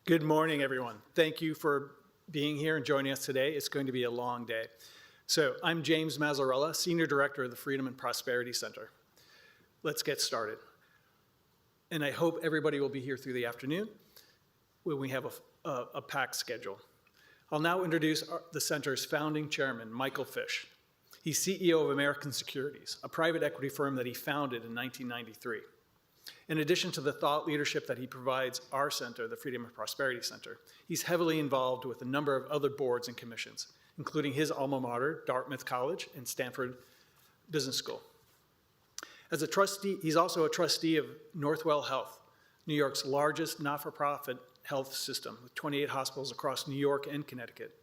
Good morning, everyone. Thank you for being here and joining us today. It's going to be a long day. So I'm James Mazzarella, Senior Director of the Freedom and Prosperity Center. Let's get started. And I hope everybody will be here through the afternoon when we have a packed schedule. I'll now introduce the center's founding chairman, Michael Fish. He's CEO of American Securities, a private equity firm that he founded in 1993. In addition to the thought leadership that he provides our center, the Freedom and Prosperity Center, he's heavily involved with a number of other boards and commissions, including his alma mater, Dartmouth College, and Stanford Business School. As a trustee, he's also a trustee of Northwell Health, New York's largest not-for-profit health system, with 28 hospitals across New York and Connecticut.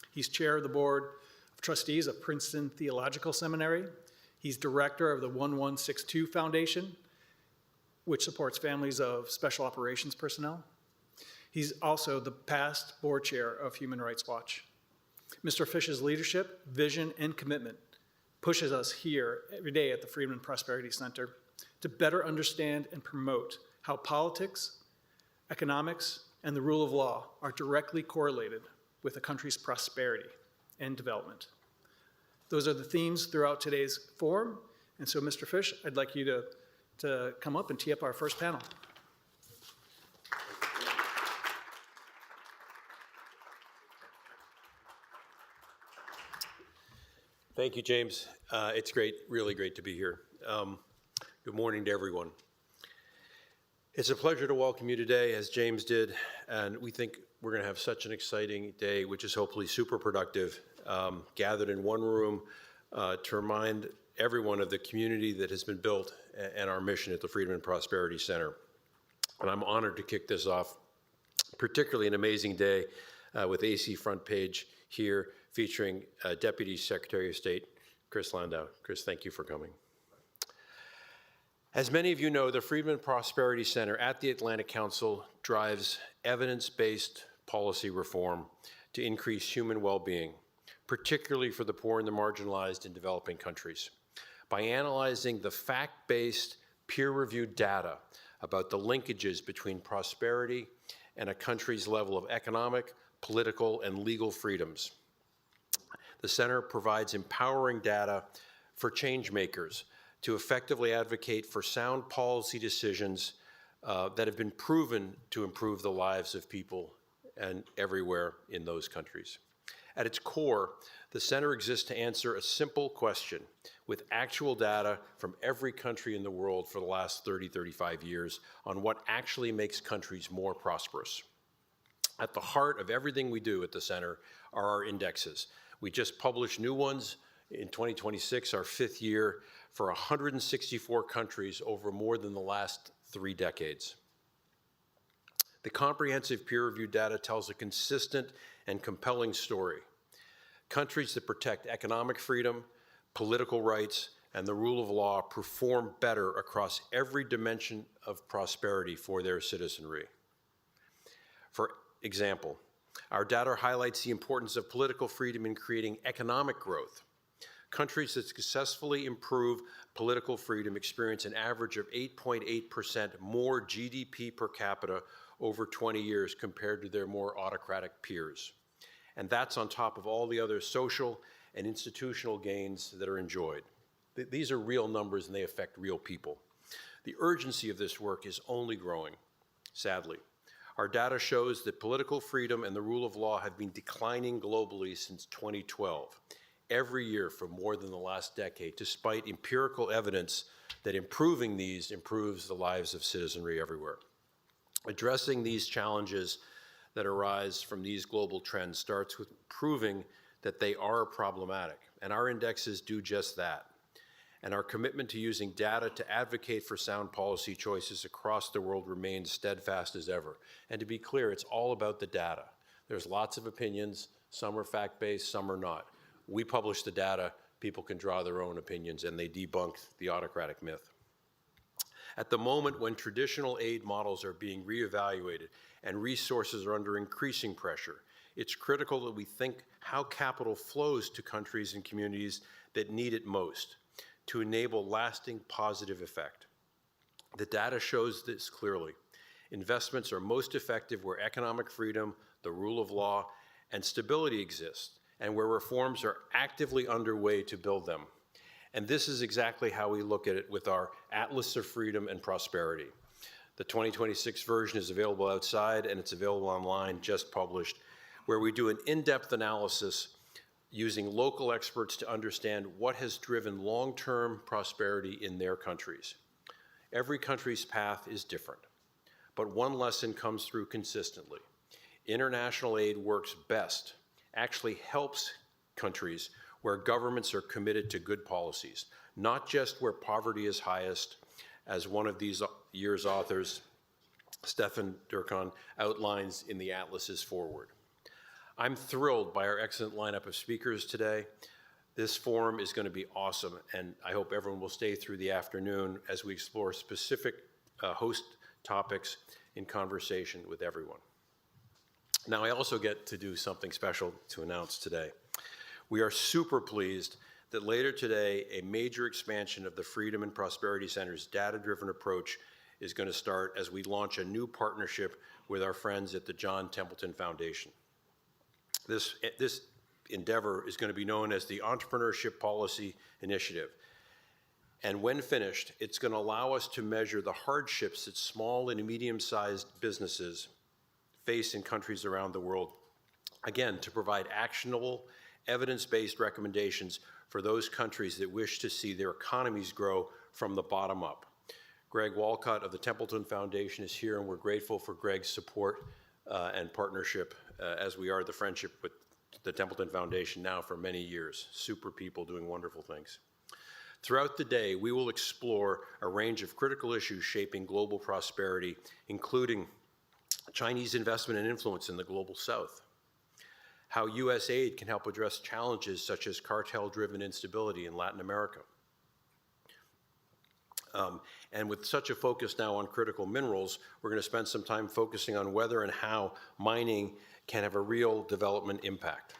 He's chair of the board of trustees of Princeton Theological Seminary. He's director of the 1162 Foundation, which supports families of special operations personnel. He's also the past board chair of Human Rights Watch. Mr. Fish's leadership, vision, and commitment pushes us here every day at the Freedom and Prosperity Center to better understand and promote how politics, economics, and the rule of law are directly correlated with a country's prosperity and development. Those are the themes throughout today's forum. And so, Mr. Fish, I'd like you to come up and tee up our first panel. Thank you, James. It's really great to be here. Good morning to everyone. It's a pleasure to welcome you today, as James did, and we think we're going to have such an exciting day, which is hopefully super productive, gathered in one room to remind everyone of the community that has been built and our mission at the Freedom and Prosperity Center. And I'm honored to kick this off, particularly an amazing day with AC Front Page here featuring Deputy Secretary of State Chris Landau. Chris, thank you for coming. As many of you know, the Freedom and Prosperity Center at the Atlantic Council drives evidence-based policy reform to increase human well-being, particularly for the poor and the marginalized in developing countries. By analyzing the fact-based, peer-reviewed data about the linkages between prosperity and a country's level of economic, political, and legal freedoms. The center provides empowering data for change makers to effectively advocate for sound policy decisions that have been proven to improve the lives of people and everywhere in those countries. At its core, the center exists to answer a simple question with actual data from every country in the world for the last 35 years on what actually makes countries more prosperous. At the heart of everything we do at the center are our indexes. We just published new ones in 2026, our 5th year, for 164 countries over more than the last 3 decades. The comprehensive peer-reviewed data tells a consistent and compelling story. Countries that protect economic freedom, political rights, and the rule of law perform better across every dimension of prosperity for their citizenry. For example, our data highlights the importance of political freedom in creating economic growth. Countries that successfully improve political freedom experience an average of 8.8% more GDP per capita over 20 years compared to their more autocratic peers. And that's on top of all the other social and institutional gains that are enjoyed. These are real numbers and they affect real people. The urgency of this work is only growing, sadly. Our data shows that political freedom and the rule of law have been declining globally since 2012, every year for more than the last decade, despite empirical evidence that improving these improves the lives of citizenry everywhere. Addressing these challenges that arise from these global trends starts with proving that they are problematic, and our indexes do just that. And our commitment to using data to advocate for sound policy choices across the world remains steadfast as ever. And to be clear, it's all about the data. There's lots of opinions, some are fact-based, some are not. We publish the data, people can draw their own opinions, and they debunk the autocratic myth. At the moment when traditional aid models are being reevaluated and resources are under increasing pressure, it's critical that we think how capital flows to countries and communities that need it most to enable lasting positive effect. The data shows this clearly. Investments are most effective where economic freedom, the rule of law, and stability exist, and where reforms are actively underway to build them. And this is exactly how we look at it with our Atlas of Freedom and Prosperity. The 2026 version is available outside, and it's available online, just published, where we do an in-depth analysis using local experts to understand what has driven long-term prosperity in their countries. Every country's path is different, but one lesson comes through consistently. International aid works best, actually helps countries where governments are committed to good policies, not just where poverty is highest, as one of these year's authors, Stefan Durkheim, outlines in the Atlas's foreword. I'm thrilled by our excellent lineup of speakers today. This forum is going to be awesome, and I hope everyone will stay through the afternoon as we explore specific host topics in conversation with everyone. Now, I also get to do something special to announce today. We are super pleased that later today, a major expansion of the Freedom and Prosperity Center's data-driven approach is going to start as we launch a new partnership with our friends at the John Templeton Foundation. This endeavor is going to be known as the Entrepreneurship Policy Initiative. And when finished, it's going to allow us to measure the hardships that small and medium-sized businesses face in countries around the world, again, to provide actionable, evidence-based recommendations for those countries that wish to see their economies grow from the bottom up. Greg Walcott of the Templeton Foundation is here, and we're grateful for Greg's support and partnership as we are the friendship with the Templeton Foundation now for many years. Super people doing wonderful things. Throughout the day, we will explore a range of critical issues shaping global prosperity, including Chinese investment and influence in the global south, how U.S. aid can help address challenges such as cartel-driven instability in Latin America. And with such a focus now on critical minerals, we're going to spend some time focusing on whether and how mining can have a real development impact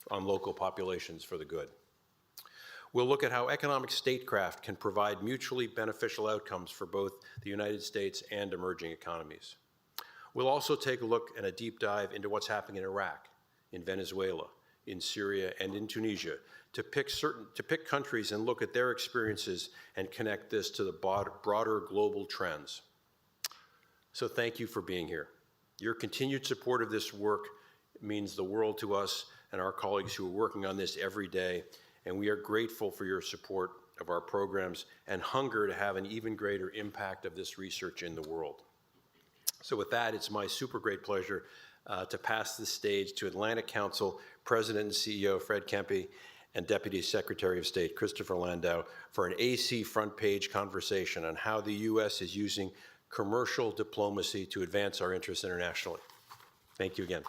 on local populations for the good. We'll look at how economic statecraft can provide mutually beneficial outcomes for both the United States and emerging economies. We'll also take a look and a deep dive into what's happening in Iraq, in Venezuela, in Syria, and in Tunisia, to pick countries and look at their experiences and connect this to the broader global trends. So thank you for being here. Your continued support of this work means the world to us and our colleagues who are working on this every day, and we are grateful for your support of our programs and hunger to have an even greater impact of this research in the world. So with that, it's my super great pleasure to pass the stage to Atlantic Council President and CEO Fred Kempe and Deputy Secretary of State Christopher Landau for an AC front page conversation on how the U.S. is using commercial diplomacy to advance our interests internationally. Thank you again.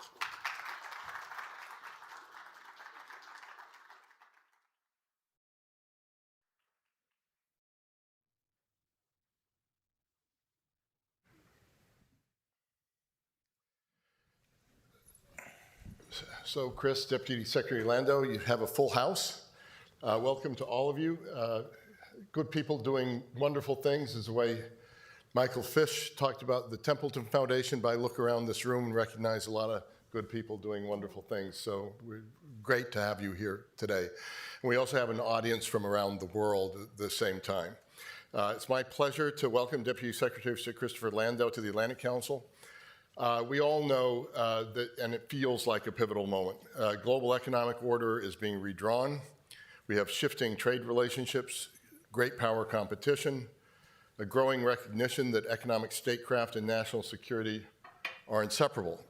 So, Chris, Deputy Secretary Landau, you have a full house. Welcome to all of you. Good people doing wonderful things is the way Michael Fish talked about the Templeton Foundation, but I look around this room and recognize a lot of good people doing wonderful things. So we're great to have you here today. And we also have an audience from around the world at the same time. It's my pleasure to welcome Deputy Secretary of State Christopher Landau to the Atlantic Council. We all know that, and it feels like a pivotal moment. Global economic order is being redrawn. We have shifting trade relationships, great power competition, a growing recognition that economic statecraft and national security are inseparable.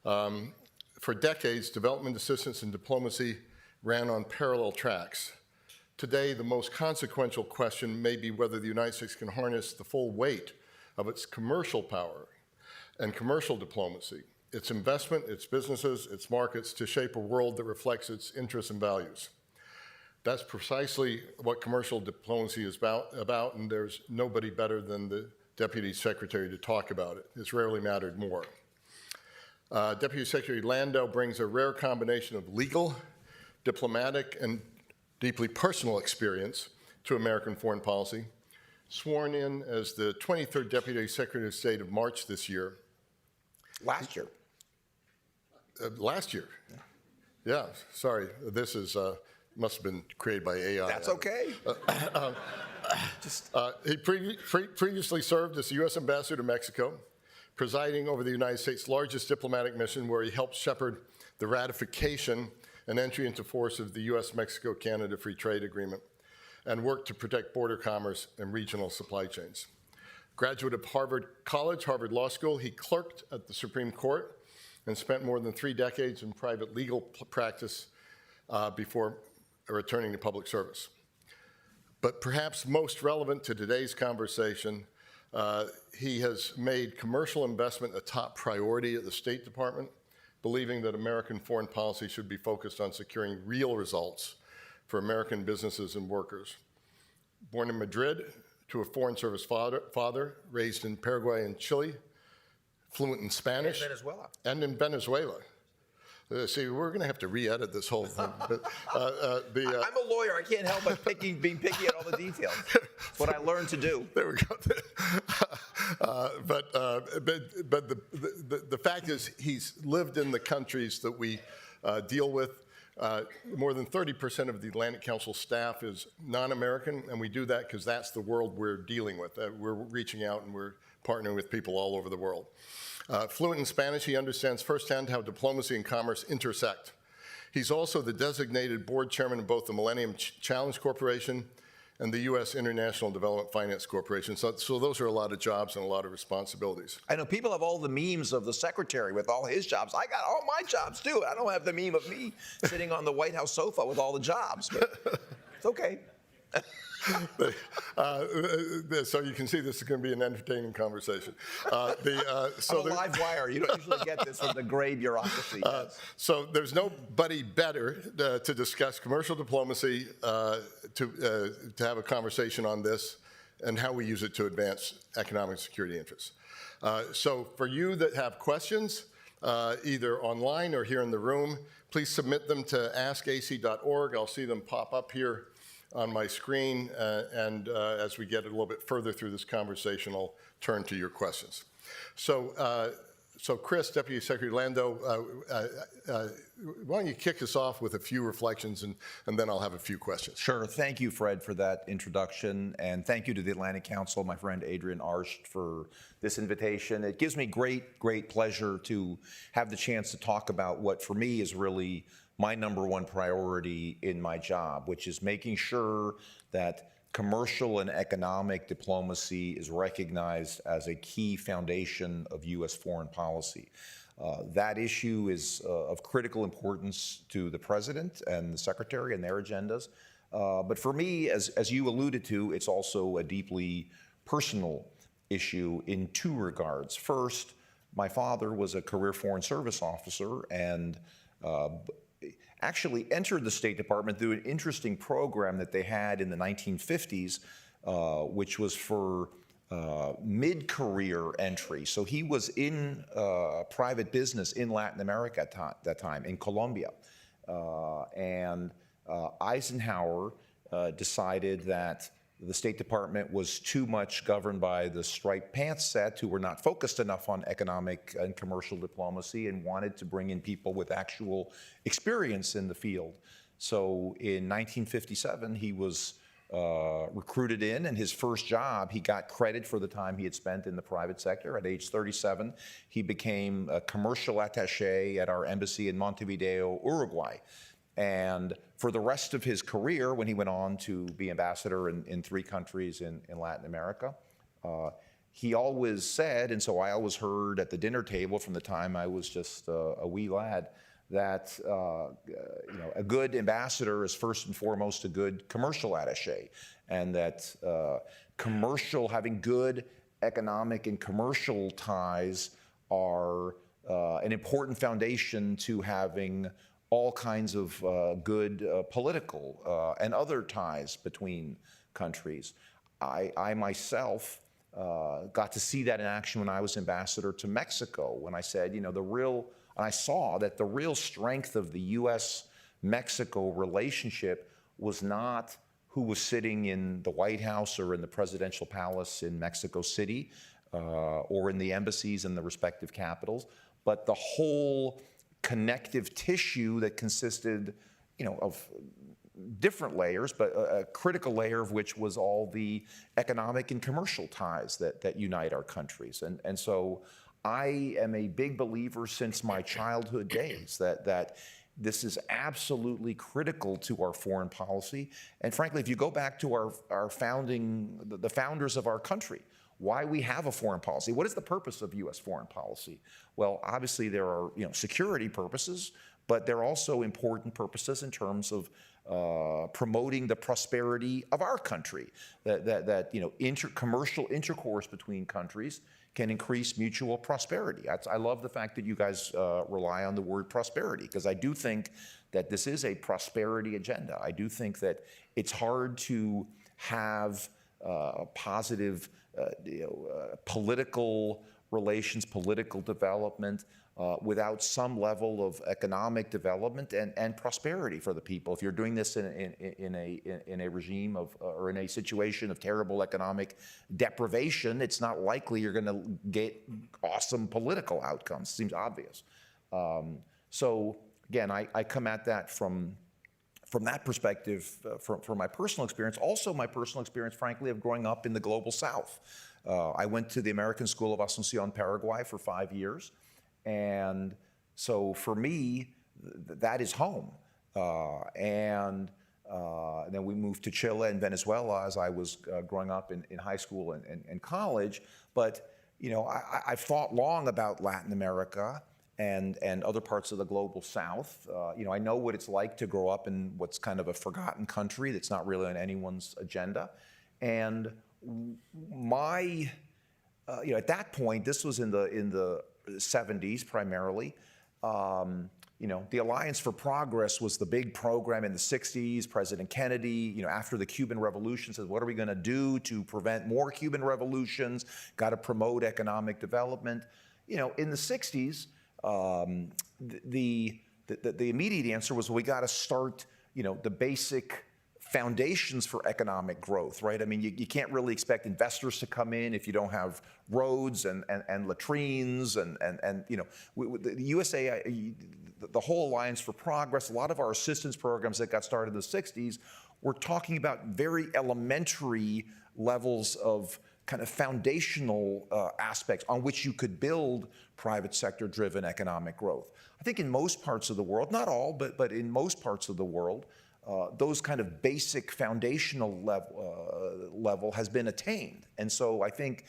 For decades, development assistance and diplomacy ran on parallel tracks. Today, the most consequential question may be whether the United States can harness the full weight of its commercial power and commercial diplomacy, its investment, its businesses, its markets to shape a world that reflects its interests and values. That's precisely what commercial diplomacy is about, and there's nobody better than the Deputy Secretary to talk about it. It's rarely mattered more. Deputy Secretary Landau brings a rare combination of legal, diplomatic, and deeply personal experience to American foreign policy. sworn in as the 23rd Deputy Secretary of State of March this year. Last year. Last year. Yeah, sorry. This is must have been created by AI. That's okay. He previously served as the U.S. Ambassador to Mexico, presiding over the United States' largest diplomatic mission, where he helped shepherd the ratification and entry into force of the U.S.-Mexico-Canada Free Trade Agreement, and worked to protect border commerce and regional supply chains. Graduate of Harvard College, Harvard Law School, he clerked at the Supreme Court and spent more than 3 decades in private legal practice before returning to public service. But perhaps most relevant to today's conversation, he has made commercial investment a top priority at the State Department, believing that American foreign policy should be focused on securing real results for American businesses and workers. Born in Madrid to a Foreign Service father, raised in Paraguay and Chile, fluent in Spanish. And Venezuela. And in Venezuela. See, we're going to have to re-edit this whole thing. But, I'm a lawyer. I can't help but being picky at all the details. It's what I learned to do. There we go. But the fact is, he's lived in the countries that we deal with. More than 30% of the Atlantic Council staff is non-American, and we do that because that's the world we're dealing with. We're reaching out and we're partnering with people all over the world. Fluent in Spanish, he understands firsthand how diplomacy and commerce intersect. He's also the designated board chairman of both the Millennium Challenge Corporation and the U.S. International Development Finance Corporation. So those are a lot of jobs and a lot of responsibilities. I know people have all the memes of the secretary with all his jobs. I got all my jobs too. I don't have the meme of me sitting on the White House sofa with all the jobs, but it's okay. So you can see this is going to be an entertaining conversation. I'm a live wire. You don't usually get this from the gray bureaucracy. So there's nobody better to discuss commercial diplomacy, to have a conversation on this and how we use it to advance economic security interests. So for you that have questions, either online or here in the room, please submit them to askac.org. I'll see them pop up here on my screen, and as we get a little bit further through this conversation, I'll turn to your questions. So Chris, Deputy Secretary Lando, why don't you kick us off with a few reflections, and then I'll have a few questions. Sure. Thank you, Fred, for that introduction, and thank you to the Atlantic Council, my friend Adrian Arsht, for this invitation. It gives me great pleasure to have the chance to talk about what, for me, is really my number one priority in my job, which is making sure that commercial and economic diplomacy is recognized as a key foundation of U.S. foreign policy. That issue is of critical importance to the President and the Secretary and their agendas. But for me, as you alluded to, it's also a deeply personal issue in 2 regards. First, my father was a career Foreign Service officer and actually entered the State Department through an interesting program that they had in the 1950s, which was for mid-career entry. So he was in private business in Latin America at that time, in Colombia. And Eisenhower decided that the State Department was too much governed by the striped pants set who were not focused enough on economic and commercial diplomacy and wanted to bring in people with actual experience in the field. So in 1957, he was recruited in, and his first job, he got credit for the time he had spent in the private sector. At age 37, he became a commercial attaché at our embassy in Montevideo, Uruguay. And for the rest of his career, when he went on to be ambassador in 3 countries in Latin America, he always said, and so I always heard at the dinner table from the time I was just a wee lad, that a good ambassador is first and foremost a good commercial attaché, and that having good economic and commercial ties are an important foundation to having all kinds of good political and other ties between countries. I myself got to see that in action when I was ambassador to Mexico, when I said, I saw that the real strength of the U.S.-Mexico relationship was not who was sitting in the White House or in the presidential palace in Mexico City, or in the embassies in the respective capitals, but the whole connective tissue that consisted, of different layers, but a critical layer of which was all the economic and commercial ties that unite our countries. And so I am a big believer since my childhood days that this is absolutely critical to our foreign policy. And frankly, if you go back to our founding, the founders of our country, why we have a foreign policy. What is the purpose of U.S. foreign policy? Well, obviously there are security purposes, but there are also important purposes in terms of promoting the prosperity of our country. That commercial intercourse between countries can increase mutual prosperity. I love the fact that you guys rely on the word prosperity, because I do think that this is a prosperity agenda. I do think that it's hard to have positive political relations, political development, without some level of economic development and prosperity for the people. If you're doing this in a regime of, or in a situation of terrible economic deprivation, it's not likely you're going to get awesome political outcomes. Seems obvious. So again, I come at that from that perspective, from my personal experience. Also my personal experience, frankly, of growing up in the global South. I went to the American School of Asunción, Paraguay for 5 years. And so for me, that is home. And then we moved to Chile and Venezuela as I was growing up in high school and college. But, I've thought long about Latin America and other parts of the global South. I know what it's like to grow up in what's kind of a forgotten country that's not really on anyone's agenda. And at that point, this was in the 70s primarily. The Alliance for Progress was the big program in the 60s. President Kennedy, after the Cuban Revolution, said, what are we going to do to prevent more Cuban revolutions? Got to promote economic development. In the 60s, the immediate answer was, well, we got to start, the basic foundations for economic growth, right? I mean, you can't really expect investors to come in if you don't have roads and latrines and the USA, the whole Alliance for Progress, a lot of our assistance programs that got started in the 60s, we're talking about very elementary levels of kind of foundational aspects on which you could build private sector driven economic growth. I think in most parts of the world, not all, but in most parts of the world, those kind of basic foundational level has been attained. And so I think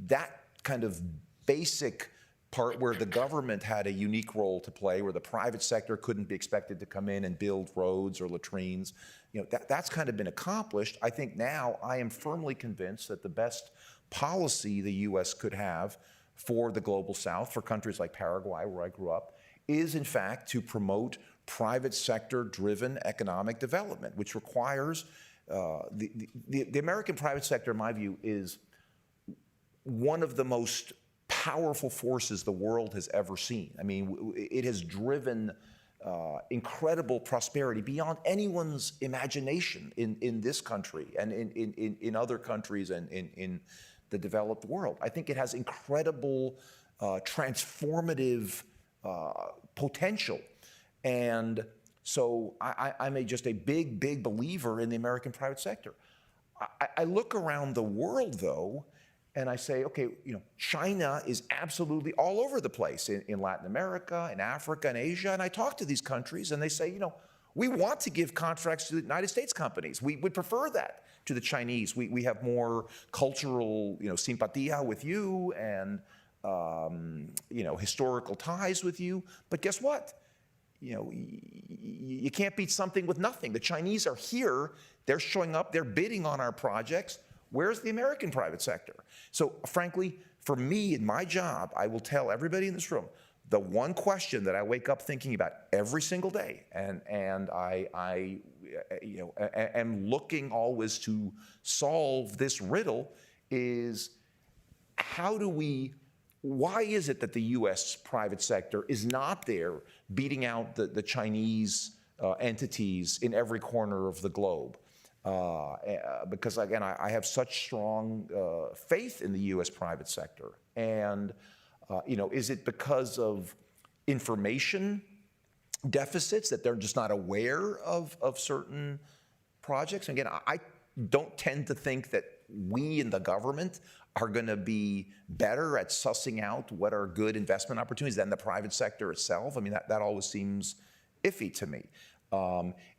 that kind of basic part where the government had a unique role to play, where the private sector couldn't be expected to come in and build roads or latrines, that's kind of been accomplished. I think now I am firmly convinced that the best policy the U.S. could have for the global South, for countries like Paraguay, where I grew up, is in fact to promote private sector driven economic development, which requires the American private sector, in my view, is one of the most powerful forces the world has ever seen. I mean, it has driven incredible prosperity beyond anyone's imagination in this country and in other countries and in the developed world. I think it has incredible transformative potential. And so I'm just a big believer in the American private sector. I look around the world, though, and I say, okay, China is absolutely all over the place in Latin America, in Africa, and Asia. And I talk to these countries, and they say, we want to give contracts to the United States companies. We would prefer that to the Chinese. We have more cultural, simpatia with you and, historical ties with you. But guess what? You can't beat something with nothing. The Chinese are here. They're showing up. They're bidding on our projects. Where's the American private sector? So frankly, for me in my job, I will tell everybody in this room, the one question that I wake up thinking about every single day, and I am looking always to solve this riddle, is why is it that the U.S. private sector is not there beating out the Chinese entities in every corner of the globe? because again, I have such strong faith in the U.S. private sector. And is it because of information deficits that they're just not aware of certain projects? And again, I don't tend to think that we in the government are going to be better at sussing out what are good investment opportunities than the private sector itself. I mean, that always seems iffy to me.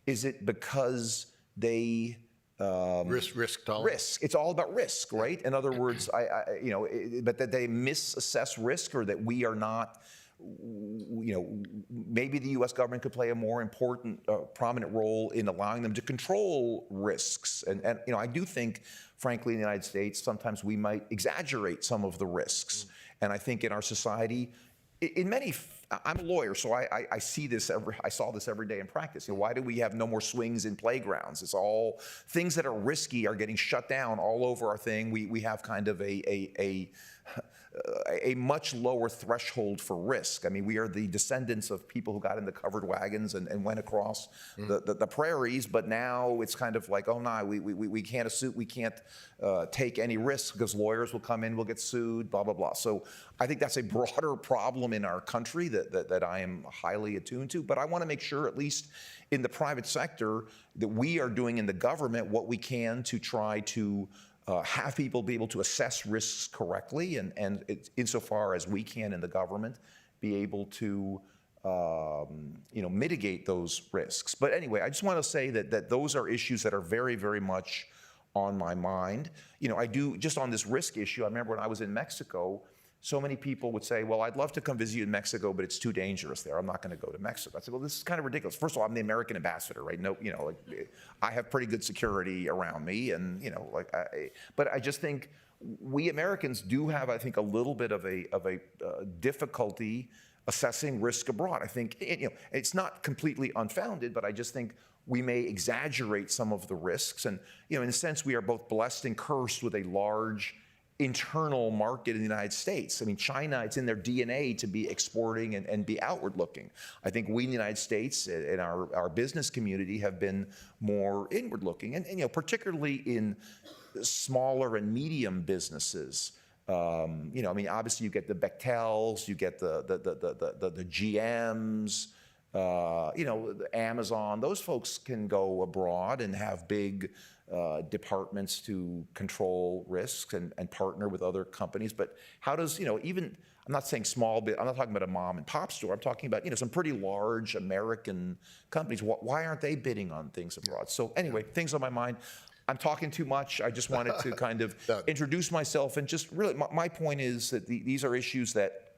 Is it because they Risk tolerance. risk? It's all about risk, right? In other words, but that they misassess risk, or that we are not. Maybe the U.S. government could play a more important, prominent role in allowing them to control risks. And I do think, frankly, in the United States, sometimes we might exaggerate some of the risks. And I think in our society, in many, I'm a lawyer, so I see this I saw this every day in practice. Why do we have no more swings in playgrounds? It's all things that are risky are getting shut down all over our thing. We have kind of a much lower threshold for risk. I mean, we are the descendants of people who got into covered wagons and went across the prairies, but now it's kind of like, oh no, we can't assume, we can't take any risks because lawyers will come in, we'll get sued, blah, blah, blah. So I think that's a broader problem in our country that I am highly attuned to, but I want to make sure, at least in the private sector, that we are doing in the government what we can to try to have people be able to assess risks correctly, and insofar as we can in the government, be able to mitigate those risks. But anyway, I just want to say that those are issues that are very, very much on my mind. I do, just on this risk issue, I remember when I was in Mexico, so many people would say, well, I'd love to come visit you in Mexico, but it's too dangerous there. I'm not going to go to Mexico. I said, well, this is kind of ridiculous. First of all, I'm the American ambassador, right? No, I have pretty good security around me, and but I just think we Americans do have, I think, a little bit of a difficulty assessing risk abroad. I think it's not completely unfounded, but I just think we may exaggerate some of the risks. And in a sense, we are both blessed and cursed with a large internal market in the United States. I mean, China, it's in their DNA to be exporting and be outward looking. I think we in the United States and our business community have been more inward looking, and particularly in smaller and medium businesses. I mean, obviously you get the Bechtels, you get the GMs, the Amazon. Those folks can go abroad and have big departments to control risks and partner with other companies. But how does, even, I'm not saying small, I'm not talking about a mom and pop store. I'm talking about, some pretty large American companies. Why aren't they bidding on things abroad? So anyway, things on my mind. I'm talking too much. I just wanted to kind of introduce myself, and just really, my point is that these are issues that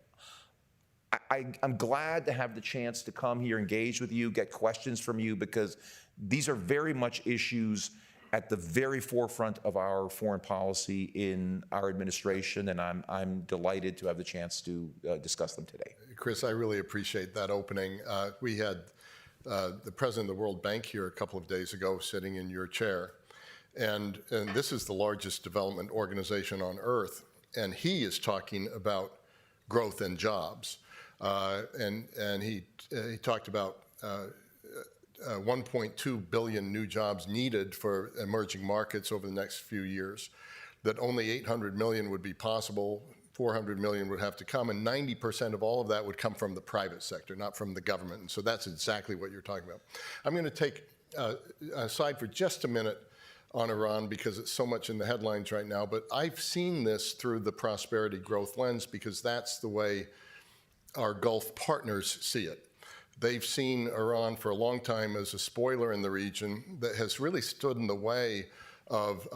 I'm glad to have the chance to come here, engage with you, get questions from you, because these are very much issues at the very forefront of our foreign policy in our administration, and I'm delighted to have the chance to discuss them today. Chris, I really appreciate that opening. We had the president of the World Bank here a couple of days ago sitting in your chair, and this is the largest development organization on earth, and he is talking about growth and jobs. And he talked about 1.2 billion new jobs needed for emerging markets over the next few years, that only 800 million would be possible, 400 million would have to come, and 90% of all of that would come from the private sector, not from the government. And so that's exactly what you're talking about. I'm going to take aside for just a minute on Iran, because it's so much in the headlines right now, but I've seen this through the prosperity growth lens, because that's the way our Gulf partners see it. They've seen Iran for a long time as a spoiler in the region that has really stood in the way of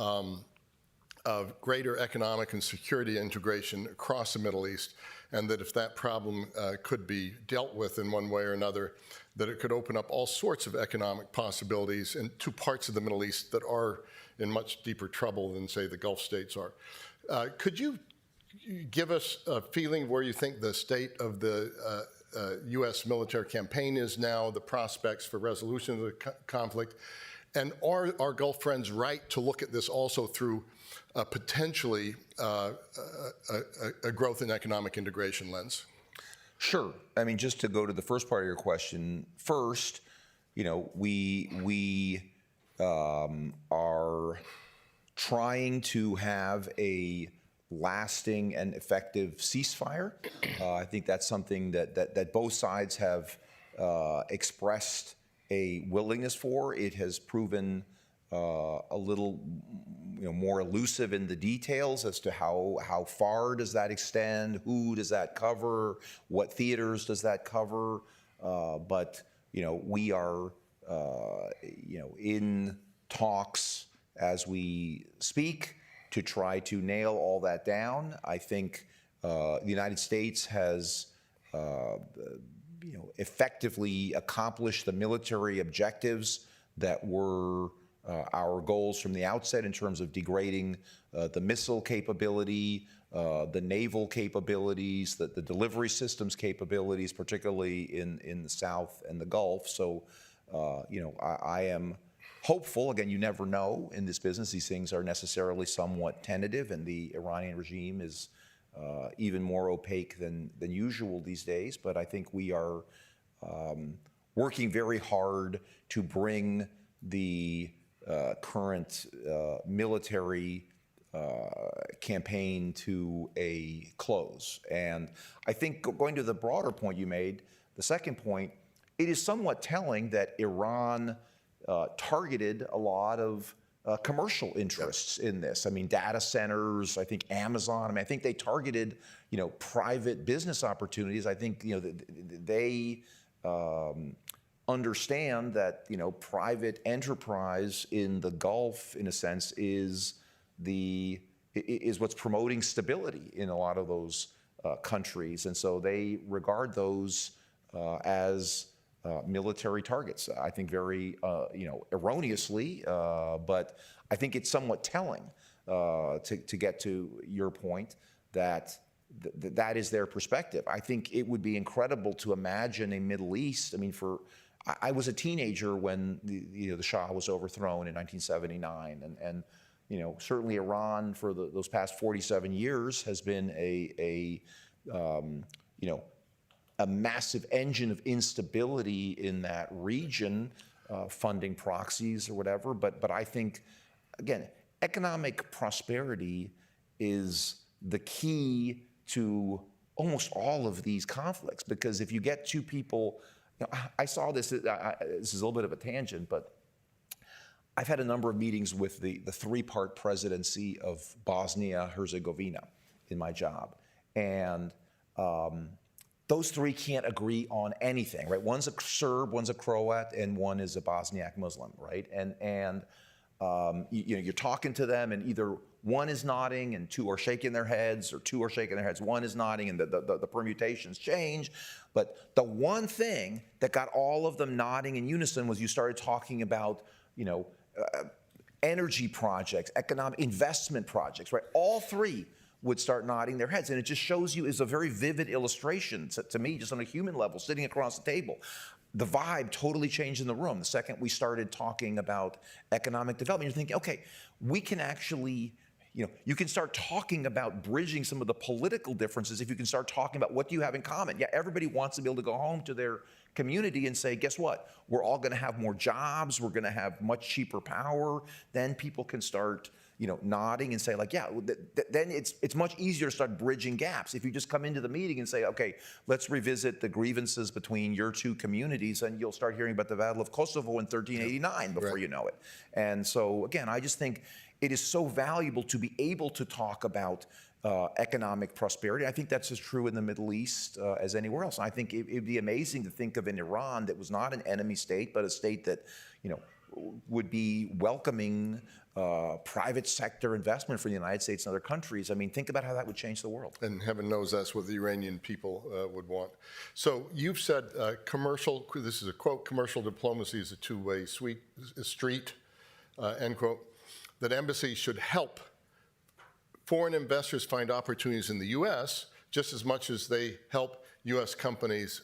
greater economic and security integration across the Middle East, and that if that problem could be dealt with in one way or another, that it could open up all sorts of economic possibilities in two parts of the Middle East that are in much deeper trouble than, say, the Gulf states are. Could you give us a feeling of where you think the state of the U.S. military campaign is now, the prospects for resolution of the conflict, and are our Gulf friends right to look at this also through potentially a growth and economic integration lens? Sure. I mean, just to go to the first part of your question first, we are trying to have a lasting and effective ceasefire. I think that's something that both sides have expressed a willingness for. It has proven a little more elusive in the details as to how far does that extend, who does that cover, what theaters does that cover. But we are in talks as we speak to try to nail all that down. I think the United States has effectively accomplished the military objectives that were our goals from the outset in terms of degrading the missile capability, the naval capabilities, the delivery systems capabilities, particularly in the South and the Gulf. So, I am hopeful. Again, you never know in this business. These things are necessarily somewhat tentative, and the Iranian regime is even more opaque than usual these days. But I think we are working very hard to bring the current military campaign to a close. And I think going to the broader point you made, the second point, it is somewhat telling that Iran targeted a lot of commercial interests in this. I mean, data centers, I think Amazon, I think they targeted, private business opportunities. I think, they understand that, private enterprise in the Gulf, in a sense, is what's promoting stability in a lot of those countries. And so they regard those as military targets. I think very, erroneously, but I think it's somewhat telling to get to your point that that is their perspective. I think it would be incredible to imagine a Middle East. I mean, I was a teenager when the Shah was overthrown in 1979, and certainly Iran for those past 47 years has been a massive engine of instability in that region, funding proxies or whatever. But I think, again, economic prosperity is the key to almost all of these conflicts, because if you get two people, I saw this, this is a little bit of a tangent, but I've had a number of meetings with the three-part presidency of Bosnia-Herzegovina in my job. And those three can't agree on anything, right? One's a Serb, one's a Croat, and one is a Bosniak Muslim, right? And you're talking to them, and either one is nodding and two are shaking their heads, or two are shaking their heads, one is nodding, and the permutations change. But the one thing that got all of them nodding in unison was you started talking about, energy projects, economic investment projects, right? All three would start nodding their heads. And it just shows you, is a very vivid illustration to me, just on a human level, sitting across the table. The vibe totally changed in the room. The second we started talking about economic development, you're thinking, okay, we can actually, you can start talking about bridging some of the political differences if you can start talking about what do you have in common. Yeah, everybody wants to be able to go home to their community and say, guess what? We're all going to have more jobs. We're going to have much cheaper power. Then people can start, nodding and say, like, yeah, then it's much easier to start bridging gaps. If you just come into the meeting and say, okay, let's revisit the grievances between your two communities, and you'll start hearing about the Battle of Kosovo in 1389 before you know it. And so, again, I just think it is so valuable to be able to talk about economic prosperity. I think that's as true in the Middle East as anywhere else. And I think it'd be amazing to think of an Iran that was not an enemy state, but a state that, would be welcoming private sector investment from the United States and other countries. I mean, think about how that would change the world. And heaven knows that's what the Iranian people would want. So you've said this is a quote, commercial diplomacy is a two-way street, end quote, that embassies should help foreign investors find opportunities in the U.S. just as much as they help U.S. companies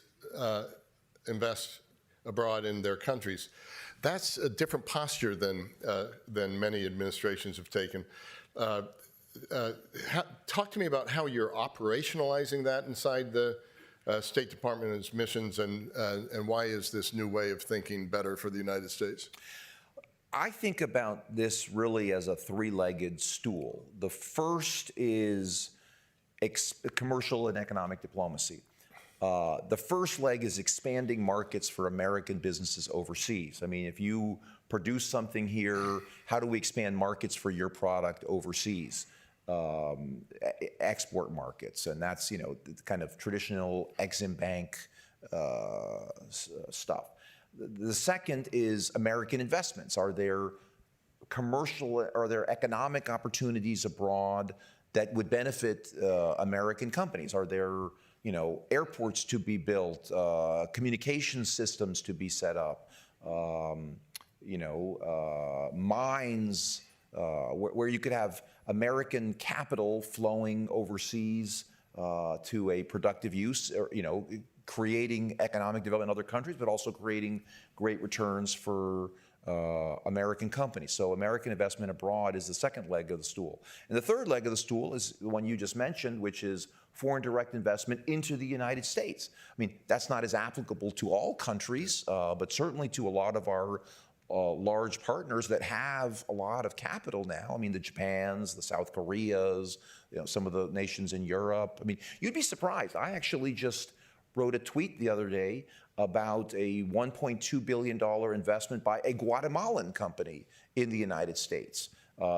invest abroad in their countries. That's a different posture than many administrations have taken. Talk to me about how you're operationalizing that inside the State Department and its missions, and why is this new way of thinking better for the United States? I think about this really as a three-legged stool. The first is commercial and economic diplomacy. The first leg is expanding markets for American businesses overseas. I mean, if you produce something here, how do we expand markets for your product overseas? Export markets, and that's, the kind of traditional Exim Bank stuff. The second is American investments. Are there economic opportunities abroad that would benefit American companies? Are there, airports to be built, communication systems to be set up, mines where you could have American capital flowing overseas to a productive use, or, creating economic development in other countries, but also creating great returns for American companies. So American investment abroad is the second leg of the stool. And the third leg of the stool is the one you just mentioned, which is foreign direct investment into the United States. I mean, that's not as applicable to all countries, but certainly to a lot of our large partners that have a lot of capital now. I mean, the Japans, the South Koreas, some of the nations in Europe. I mean, you'd be surprised. I actually just wrote a tweet the other day about a $1.2 billion investment by a Guatemalan company in the United States.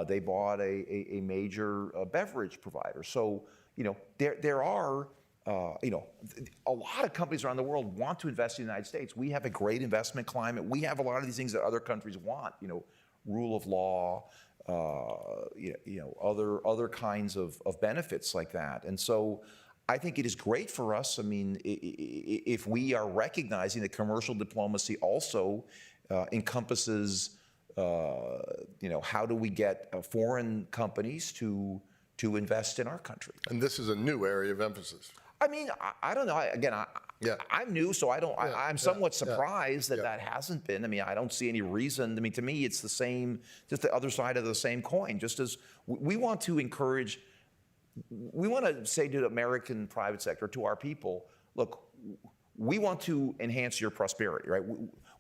They bought a major beverage provider. So, there are, a lot of companies around the world want to invest in the United States. We have a great investment climate. We have a lot of these things that other countries want, rule of law, other kinds of benefits like that. And so I think it is great for us. I mean, if we are recognizing that commercial diplomacy also encompasses, how do we get foreign companies to invest in our country? And this is a new area of emphasis. I mean, I don't know. I'm new, so I'm somewhat surprised that that hasn't been. I mean, I don't see any reason. I mean, to me, it's the same, just the other side of the same coin. Just as we want to encourage, we want to say to the American private sector, to our people, look, we want to enhance your prosperity, right?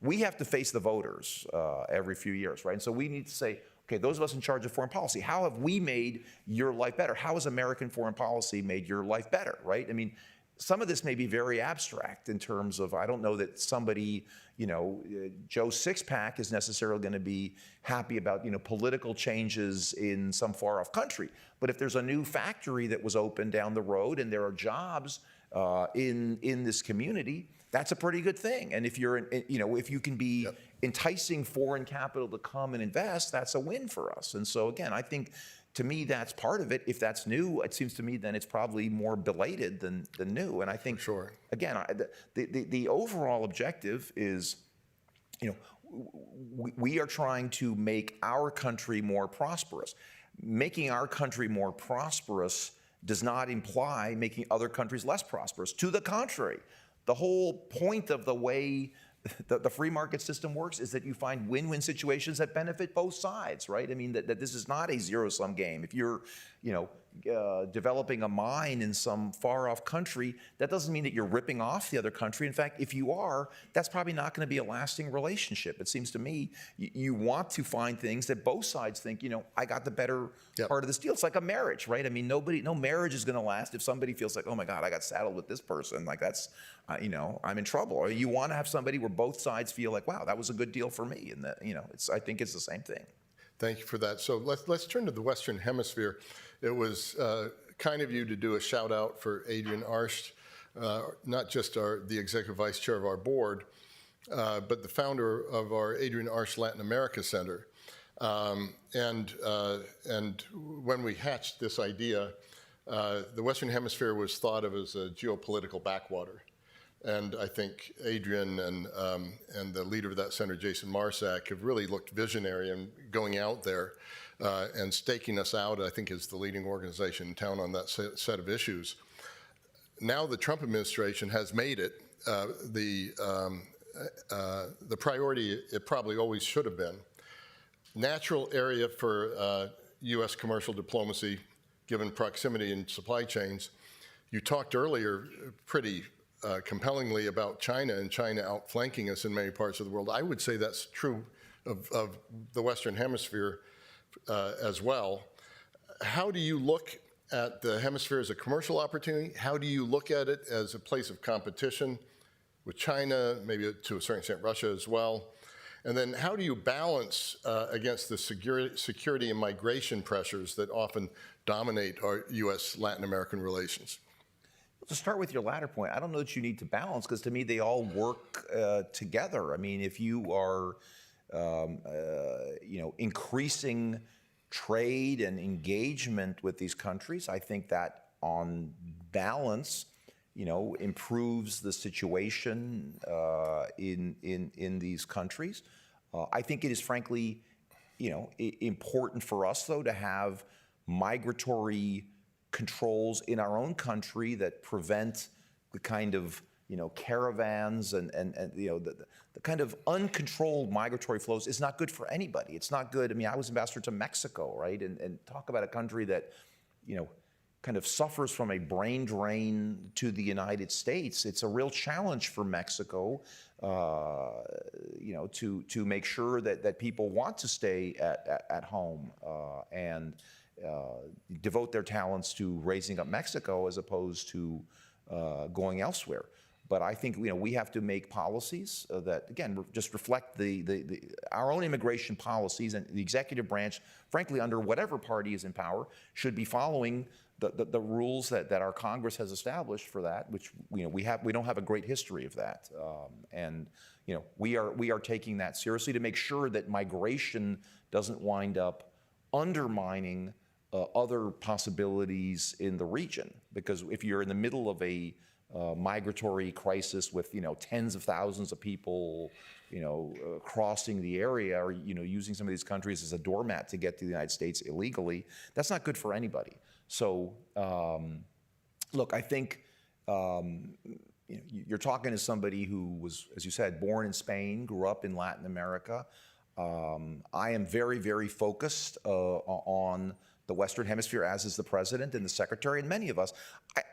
We have to face the voters every few years, right? And so we need to say, okay, those of us in charge of foreign policy, how have we made your life better? How has American foreign policy made your life better, right? I mean, some of this may be very abstract in terms of, I don't know that somebody, Joe Sixpack is necessarily going to be happy about, political changes in some far off country. But if there's a new factory that was opened down the road and there are jobs in this community, that's a pretty good thing. And if you're, if you can be enticing foreign capital to come and invest, that's a win for us. And so again, I think, to me, that's part of it. If that's new, it seems to me then it's probably more belated than new. And I think, sure, again, the overall objective is, we are trying to make our country more prosperous. Making our country more prosperous does not imply making other countries less prosperous. To the contrary, the whole point of the way the free market system works is that you find win-win situations that benefit both sides, right? I mean, that this is not a zero-sum game. If you're, developing a mine in some far-off country, that doesn't mean that you're ripping off the other country. In fact, if you are, that's probably not going to be a lasting relationship. It seems to me you want to find things that both sides think, I got the better part of this deal. It's like a marriage, right? I mean, no marriage is going to last if somebody feels like, oh my God, I got saddled with this person. Like that's, I'm in trouble. Or you want to have somebody where both sides feel like, wow, that was a good deal for me. And that, I think it's the same thing. Thank you for that. So let's turn to the Western Hemisphere. It was kind of you to do a shout out for Adrian Arsht, not just the executive vice chair of our board, but the founder of our Adrian Arsht Latin America Center. And when we hatched this idea, the Western Hemisphere was thought of as a geopolitical backwater. And I think Adrian and the leader of that center, Jason Marsack, have really looked visionary in going out there and staking us out, I think, as the leading organization in town on that set of issues. Now the Trump administration has made it the priority it probably always should have been. Natural area for U.S. commercial diplomacy, given proximity in supply chains. You talked earlier pretty compellingly about China and China outflanking us in many parts of the world. I would say that's true of the Western Hemisphere as well. How do you look at the hemisphere as a commercial opportunity? How do you look at it as a place of competition with China, maybe to a certain extent Russia as well? And then how do you balance against the security and migration pressures that often dominate our U.S.-Latin American relations? To start with your latter point, I don't know that you need to balance, because to me they all work together. I mean, if you are, increasing trade and engagement with these countries, I think that on balance, improves the situation in these countries. I think it is frankly, important for us though to have migratory controls in our own country that prevent the kind of caravans and the kind of uncontrolled migratory flows is not good for anybody. It's not good. I mean, I was ambassador to Mexico, right? And talk about a country that, kind of suffers from a brain drain to the United States. It's a real challenge for Mexico, to make sure that people want to stay at home and devote their talents to raising up Mexico as opposed to going elsewhere. But I think we have to make policies that, again, just reflect our own immigration policies, and the executive branch, frankly, under whatever party is in power, should be following the rules that our Congress has established for that, which we don't have a great history of that, and we are taking that seriously to make sure that migration doesn't wind up undermining other possibilities in the region. Because if you're in the middle of a migratory crisis with tens of thousands of people crossing the area, or using some of these countries as a doormat to get to the United States illegally, that's not good for anybody. So look, I think you're talking to somebody who was, as you said, born in Spain, grew up in Latin America. I am very, very focused on the Western Hemisphere, as is the president and the secretary, and many of us.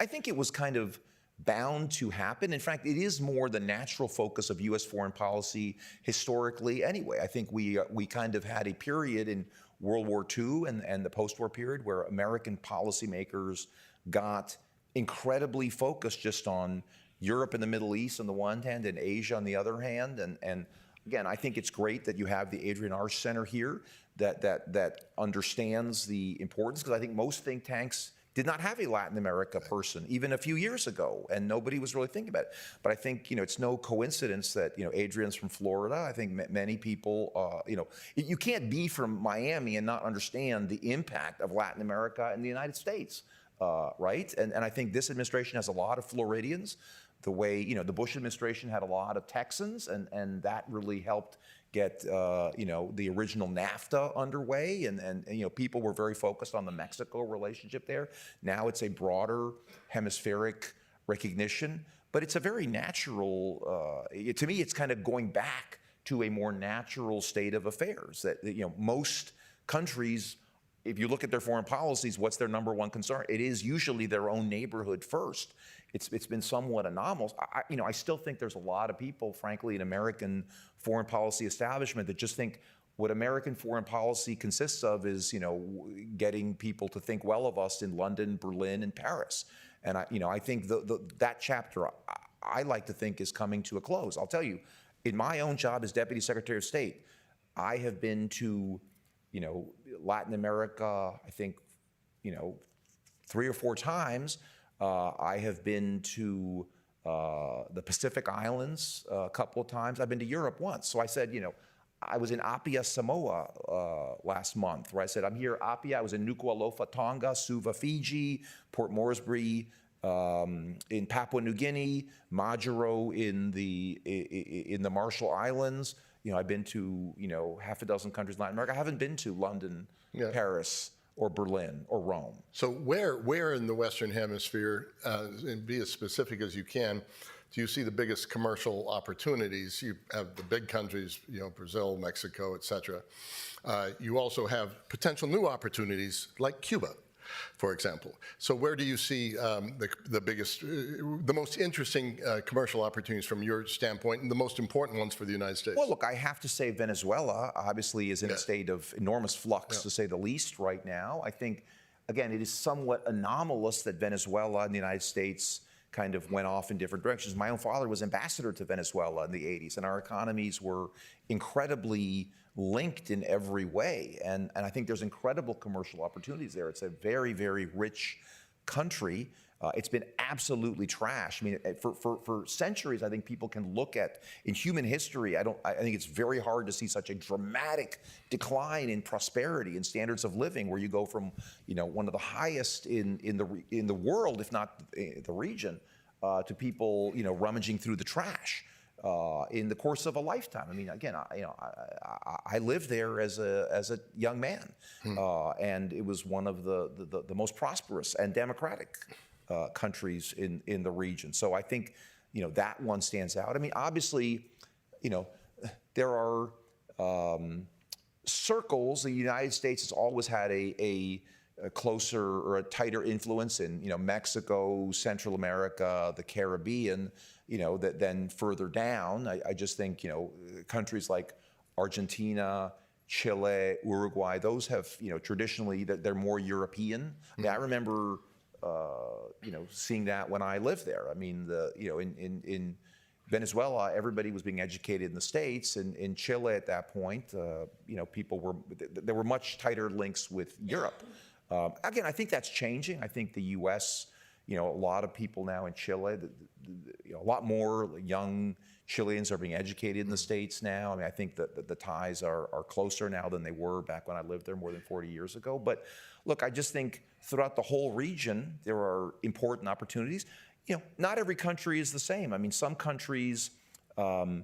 I think it was kind of bound to happen. In fact, it is more the natural focus of U.S. foreign policy historically anyway. I think we kind of had a period in World War II and the post-war period where American policymakers got incredibly focused just on Europe and the Middle East on the one hand and Asia on the other hand. And again, I think it's great that you have the Adrienne Arsht Center here that understands the importance, because I think most think tanks did not have a Latin America person even a few years ago, and nobody was really thinking about it. But I think it's no coincidence that Adrienne's from Florida. I think many people, you can't be from Miami and not understand the impact of Latin America in the United States, right? And I think this administration has a lot of Floridians, the way the Bush administration had a lot of Texans, and that really helped get the original NAFTA underway, and people were very focused on the Mexico relationship there. Now it's a broader hemispheric recognition, but it's a very natural. To me, it's kind of going back to a more natural state of affairs. That most countries, if you look at their foreign policies, what's their number one concern? It is usually their own neighborhood first. It's been somewhat anomalous. I still think there's a lot of people, frankly, in American foreign policy establishment that just think what American foreign policy consists of is, getting people to think well of us in London, Berlin, and Paris. And I think that chapter, I like to think, is coming to a close. I'll tell you, in my own job as Deputy Secretary of State, I have been to, Latin America, I think, 3 or 4 times. I have been to the Pacific Islands a couple of times. I've been to Europe once. So I said, I was in Apia, Samoa last month, where I said, I'm here, Apia. I was in Nuku'alofa, Tonga, Suva, Fiji, Port Moresby in Papua New Guinea, Majuro in the Marshall Islands. I've been to, half a dozen countries in Latin America. I haven't been to London, Paris, or Berlin, or Rome. So where in the Western Hemisphere, and be as specific as you can, do you see the biggest commercial opportunities? You have the big countries, Brazil, Mexico, et cetera. You also have potential new opportunities like Cuba. for example. So where do you see the biggest, the most interesting commercial opportunities from your standpoint, and the most important ones for the United States? Well, look, I have to say Venezuela obviously is in a Yes. state of enormous flux, to say the least, right now. I think, again, it is somewhat anomalous that Venezuela and the United States kind of went off in different directions. My own father was ambassador to Venezuela in the 80s, and our economies were incredibly linked in every way. And I think there's incredible commercial opportunities there. It's a very, very rich country. It's been absolutely trashed. I mean, for centuries, I think people can look at, in human history, I think it's very hard to see such a dramatic decline in prosperity and standards of living, where you go from, one of the highest in the world, if not the region, to people, rummaging through the trash in the course of a lifetime. I mean, again, I lived there as a young man, and it was one of the most prosperous and democratic countries in the region. So I think, that one stands out. I mean, obviously, there are circles. The United States has always had a closer or a tighter influence in, Mexico, Central America, the Caribbean, than further down. I just think, countries like Argentina, Chile, Uruguay, those have, traditionally, they're more European. I mean, I remember, seeing that when I lived there. I mean, in Venezuela, everybody was being educated in the States, and in Chile at that point, there were much tighter links with Europe. Again, I think that's changing. I think the U.S., a lot of people now in Chile, a lot more young Chileans are being educated in the States now. I mean, I think that the ties are closer now than they were back when I lived there more than 40 years ago. But look, I just think throughout the whole region, there are important opportunities. Not every country is the same. I mean, some countries, there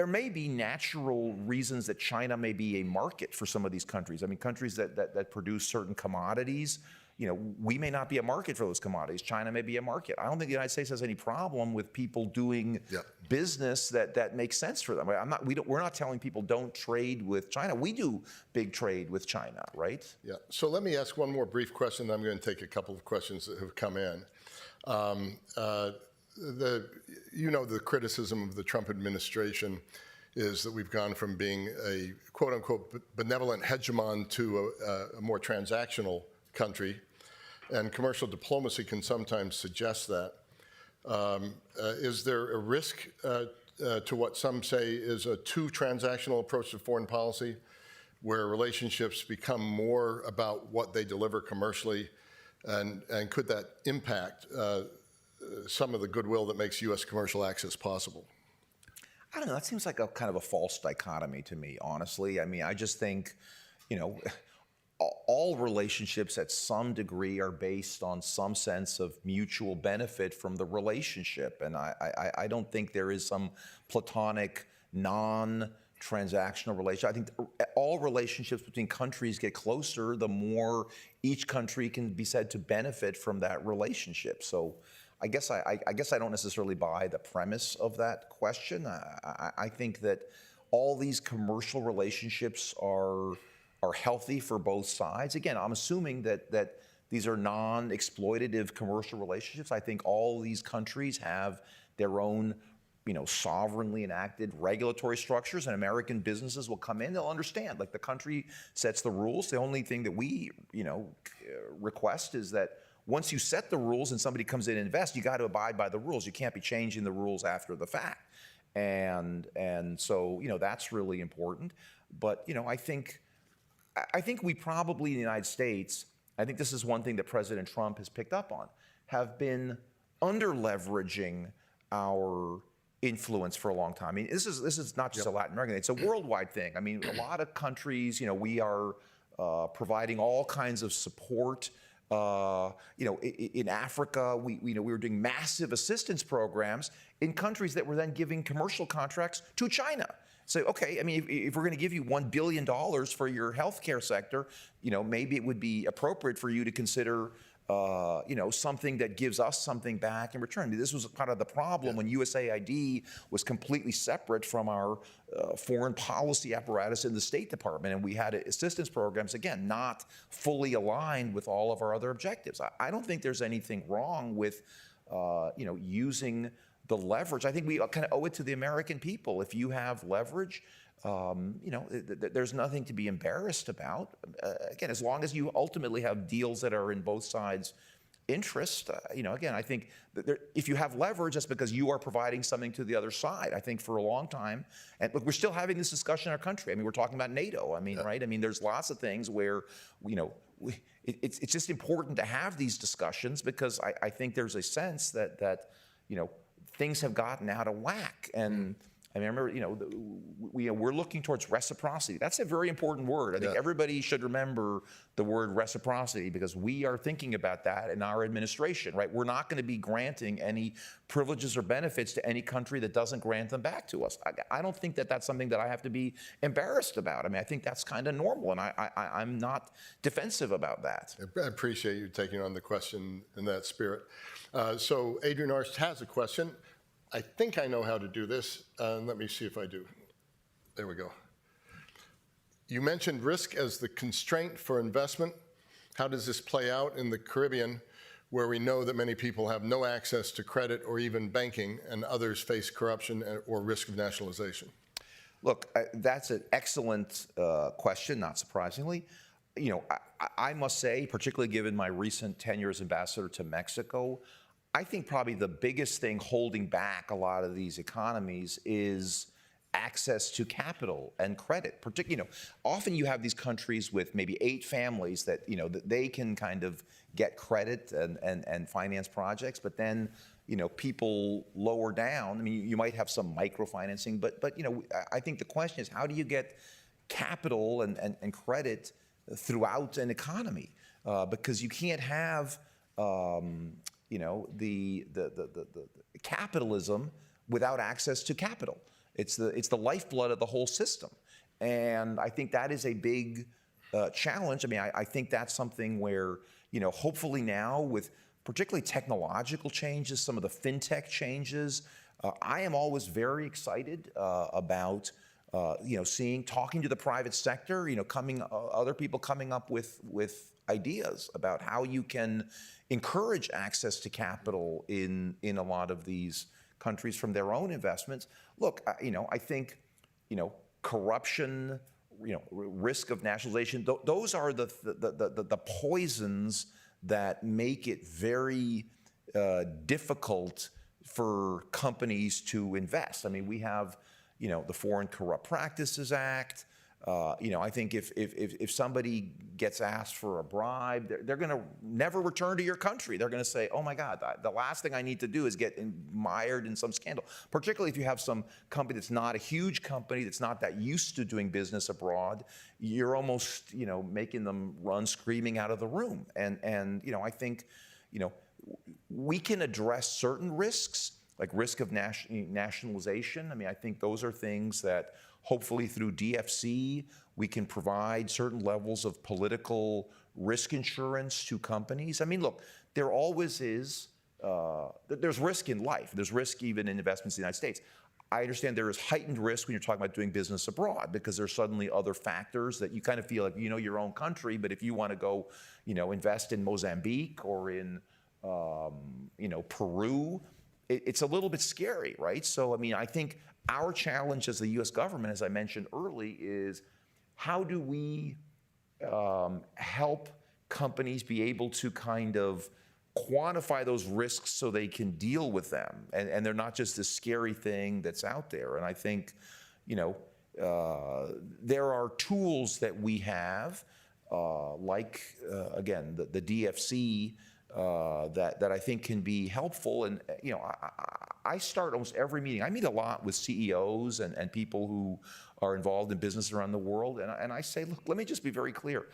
may be natural reasons that China may be a market for some of these countries. I mean, countries that produce certain commodities, we may not be a market for those commodities. China may be a market. I don't think the United States has any problem with people doing business that makes sense for them. We're not telling people don't trade with China. We do big trade with China, right? Yeah. So let me ask one more brief question, then I'm going to take a couple of questions that have come in. The criticism of the Trump administration is that we've gone from being a quote-unquote benevolent hegemon to a more transactional country, and commercial diplomacy can sometimes suggest that. Is there a risk to what some say is a too transactional approach to foreign policy, where relationships become more about what they deliver commercially, and could that impact some of the goodwill that makes U.S. commercial access possible? I don't know. That seems like a kind of a false dichotomy to me, honestly. I mean, I just think, all relationships at some degree are based on some sense of mutual benefit from the relationship. And I don't think there is some platonic, non-transactional relationship. I think all relationships between countries get closer the more each country can be said to benefit from that relationship. So I guess I don't necessarily buy the premise of that question. I think that all these commercial relationships are healthy for both sides. Again, I'm assuming that these are non-exploitative commercial relationships. I think all these countries have their own, sovereignly enacted regulatory structures, and American businesses will come in, they'll understand, like, the country sets the rules. The only thing that we, request is that once you set the rules and somebody comes in and invests, you got to abide by the rules. You can't be changing the rules after the fact. And so, that's really important. But, I think we probably in the United States, I think this is one thing that President Trump has picked up on, have been under-leveraging our influence for a long time. I mean, this is not just a Latin American thing, it's a worldwide thing. I mean, a lot of countries, we are providing all kinds of support. In Africa, we were doing massive assistance programs in countries that were then giving commercial contracts to China. So, okay, I mean, if we're going to give you $1 billion for your healthcare sector, maybe it would be appropriate for you to consider something that gives us something back in return. I mean, this was part of the problem when USAID was completely separate from our foreign policy apparatus in the State Department, and we had assistance programs, again, not fully aligned with all of our other objectives. I don't think there's anything wrong with, using the leverage. I think we kind of owe it to the American people. If you have leverage, there's nothing to be embarrassed about. Again, as long as you ultimately have deals that are in both sides' interest, again, I think that if you have leverage, that's because you are providing something to the other side. I think for a long time, and look, we're still having this discussion in our country. I mean, we're talking about NATO. I mean, right? I mean, there's lots of things where, it's just important to have these discussions because I think there's a sense that things have gotten out of whack. And I remember, we're looking towards reciprocity. That's a very important word. I think everybody should remember the word reciprocity because we are thinking about that in our administration, right? We're not going to be granting any privileges or benefits to any country that doesn't grant them back to us. I don't think that that's something that I have to be embarrassed about. I mean, I think that's kind of normal, and I'm not defensive about that. I appreciate you taking on the question in that spirit. So Adrian Arst has a question. I think I know how to do this. Let me see if I do. There we go. You mentioned risk as the constraint for investment. How does this play out in the Caribbean, where we know that many people have no access to credit or even banking, and others face corruption or risk of nationalization? Look, that's an excellent question, not surprisingly. I must say, particularly given my recent tenure as ambassador to Mexico, I think probably the biggest thing holding back a lot of these economies is access to capital and credit. Particularly, often you have these countries with maybe 8 families that that they can kind of get credit and finance projects, but then people lower down. I mean, you might have some microfinancing, but I think the question is, how do you get capital and credit throughout an economy? Because you can't have the capitalism without access to capital. It's the lifeblood of the whole system, and I think that is a big challenge. I mean, I think that's something where hopefully now with particularly technological changes, some of the fintech changes, I am always very excited about talking to the private sector, other people coming up with ideas about how you can encourage access to capital in a lot of these countries from their own investments. Look, I think, corruption, risk of nationalization, those are the poisons that make it very difficult for companies to invest. I mean, we have, the Foreign Corrupt Practices Act. I think if somebody gets asked for a bribe, they're going to never return to your country. They're going to say, oh my God, the last thing I need to do is get mired in some scandal. Particularly if you have some company that's not a huge company, that's not that used to doing business abroad, you're almost, making them run screaming out of the room. And I think, we can address certain risks, like risk of nationalization. I mean, I think those are things that hopefully through DFC, we can provide certain levels of political risk insurance to companies. I mean, look, there always is, there's risk in life. There's risk even in investments in the United States. I understand there is heightened risk when you're talking about doing business abroad because there's suddenly other factors that you kind of feel like your own country, but if you want to go, invest in Mozambique or in, Peru, it's a little bit scary, right? So, I mean, I think our challenge as the U.S. government, as I mentioned early, is how do we help companies be able to kind of quantify those risks so they can deal with them, and they're not just this scary thing that's out there. And I think, there are tools that we have, like again the DFC. That I think can be helpful. And, I start almost every meeting. I meet a lot with CEOs and people who are involved in business around the world. And I say, look, let me just be very clear.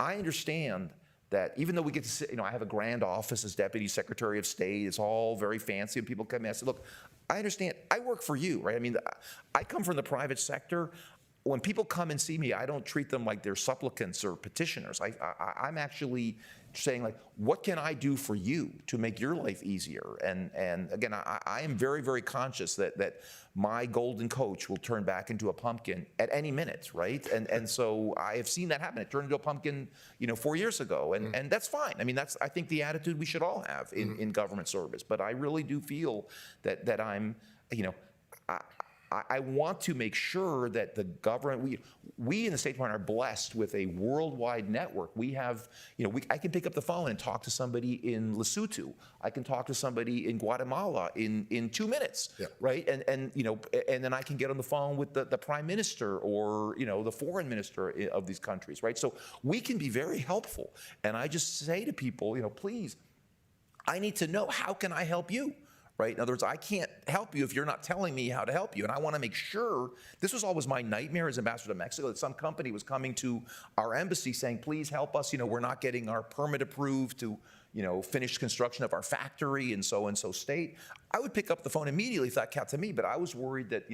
I understand that even though we get to sit, I have a grand office as Deputy Secretary of State, it's all very fancy, and people come in. I said, look, I understand, I work for you, right? I mean, I come from the private sector. when people come and see me, I don't treat them like they're supplicants or petitioners. I'm actually saying, like, what can I do for you to make your life easier? And again, I am very, very conscious that my golden coach will turn back into a pumpkin at any minute, right? And so I have seen that happen. It turned into a pumpkin, 4 years ago, and that's fine. I mean, that's, I think, the attitude we should all have in government service. But I really do feel that I'm, I want to make sure that the government, we in the State Department are blessed with a worldwide network. We have, I can pick up the phone and talk to somebody in Lesotho. I can talk to somebody in Guatemala in 2 minutes, right? And then I can get on the phone with the prime minister or, the foreign minister of these countries, right? So we can be very helpful. And I just say to people, please, I need to know, how can I help you? Right? In other words, I can't help you if you're not telling me how to help you. And I want to make sure, this was always my nightmare as ambassador to Mexico, that some company was coming to our embassy saying, please help us, we're not getting our permit approved to, finish construction of our factory in so-and-so state. I would pick up the phone immediately if that got to me, but I was worried that,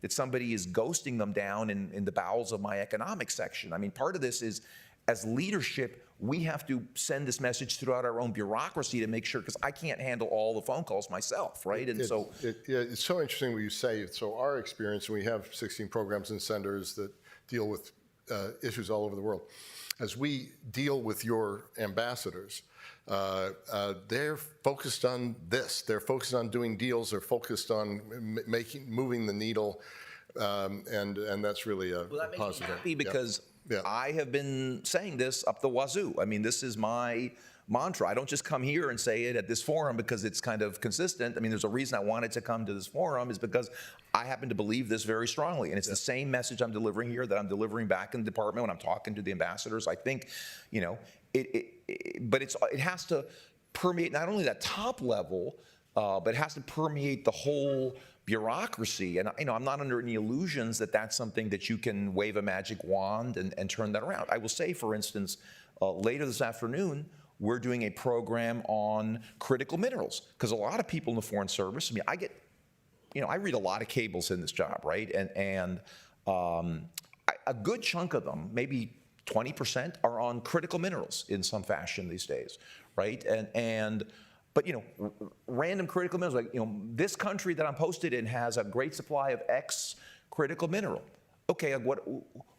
that somebody is ghosting them down in the bowels of my economic section. I mean, part of this is, as leadership, we have to send this message throughout our own bureaucracy to make sure, because I can't handle all the phone calls myself, right? And it's so interesting what you say. So our experience, and we have 16 programs and centers that deal with issues all over the world. As we deal with your ambassadors, they're focused on this. They're focused on doing deals. They're focused on moving the needle, and that's really a that makes positive. me happy because Yeah. I have been saying this up the wazoo. I mean, this is my mantra. I don't just come here and say it at this forum because it's kind of consistent. I mean, there's a reason I wanted to come to this forum, is because I happen to believe this very strongly. And it's the same message I'm delivering here that I'm delivering back in the department when I'm talking to the ambassadors. I think, but it has to permeate not only that top level, but it has to permeate the whole bureaucracy. And I'm not under any illusions that that's something that you can wave a magic wand and turn that around. I will say, for instance, later this afternoon, we're doing a program on critical minerals, because a lot of people in the Foreign Service, I read a lot of cables in this job, right? And a good chunk of them, maybe 20%, are on critical minerals in some fashion these days, right? But random critical minerals, like this country that I'm posted in has a great supply of X critical mineral. Okay,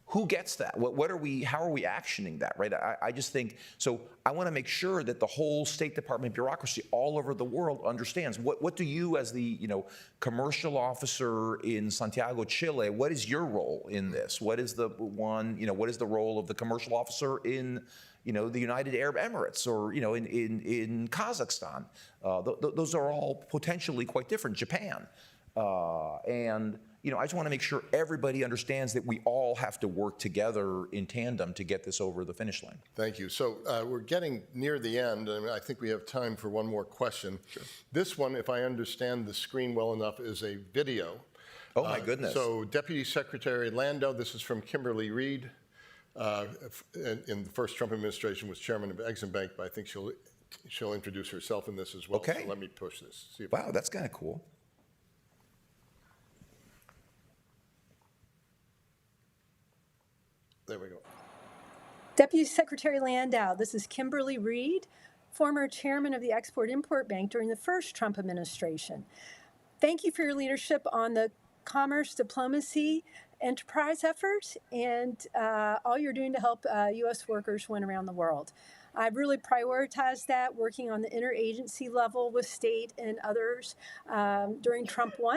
who gets that? How are we actioning that, right? I just think, so I want to make sure that the whole State Department bureaucracy all over the world understands what do you, as the commercial officer in Santiago, Chile, what is your role in this? What is the what is the role of the commercial officer in the United Arab Emirates, or in Kazakhstan? Those are all potentially quite different. Japan, and I just want to make sure everybody understands that we all have to work together in tandem to get this over the finish line. Thank you. So we're getting near the end, and I think we have time for one more question. Sure. This one, if I understand the screen well enough, is a video. Oh my goodness. So Deputy Secretary Lando, this is from Kimberly Reed. In the first Trump administration, was chairman of Exim Bank, but I think she'll introduce herself in this as well. Okay. So let me push this. See if Wow, that's kind of cool. There we go. Deputy Secretary Landau, this is Kimberly Reed, former chairman of the Export-Import Bank during the first Trump administration. Thank you for your leadership on the commerce, diplomacy, enterprise effort, and all you're doing to help U.S. workers win around the world. I've really prioritized that, working on the interagency level with state and others during Trump 1.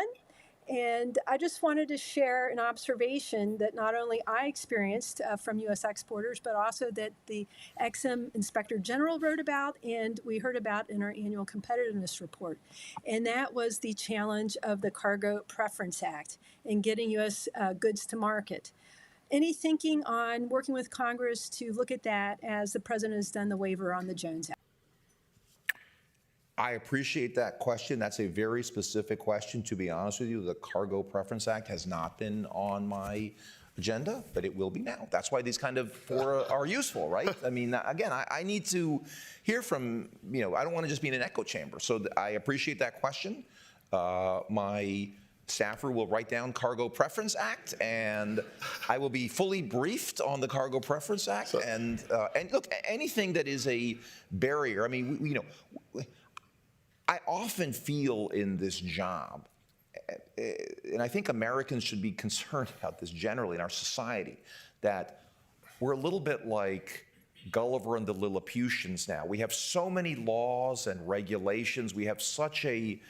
And I just wanted to share an observation that not only I experienced from U.S. exporters, but also that the Exim Inspector General wrote about and we heard about in our annual competitiveness report. And that was the challenge of the Cargo Preference Act and getting U.S. goods to market. Any thinking on working with Congress to look at that as the president has done the waiver on the Jones Act? I appreciate that question. That's a very specific question. To be honest with you, the Cargo Preference Act has not been on my agenda, but it will be now. That's why these kind of fora are useful, right? I mean, again, I need to hear from, I don't want to just be in an echo chamber. So I appreciate that question. My staffer will write down Cargo Preference Act, and I will be fully briefed on the Cargo Preference Act. And look, anything that is a barrier. I mean, I often feel in this job, and I think Americans should be concerned about this generally in our society, that we're a little bit like Gulliver and the Lilliputians now. We have so many laws and regulations. We have such a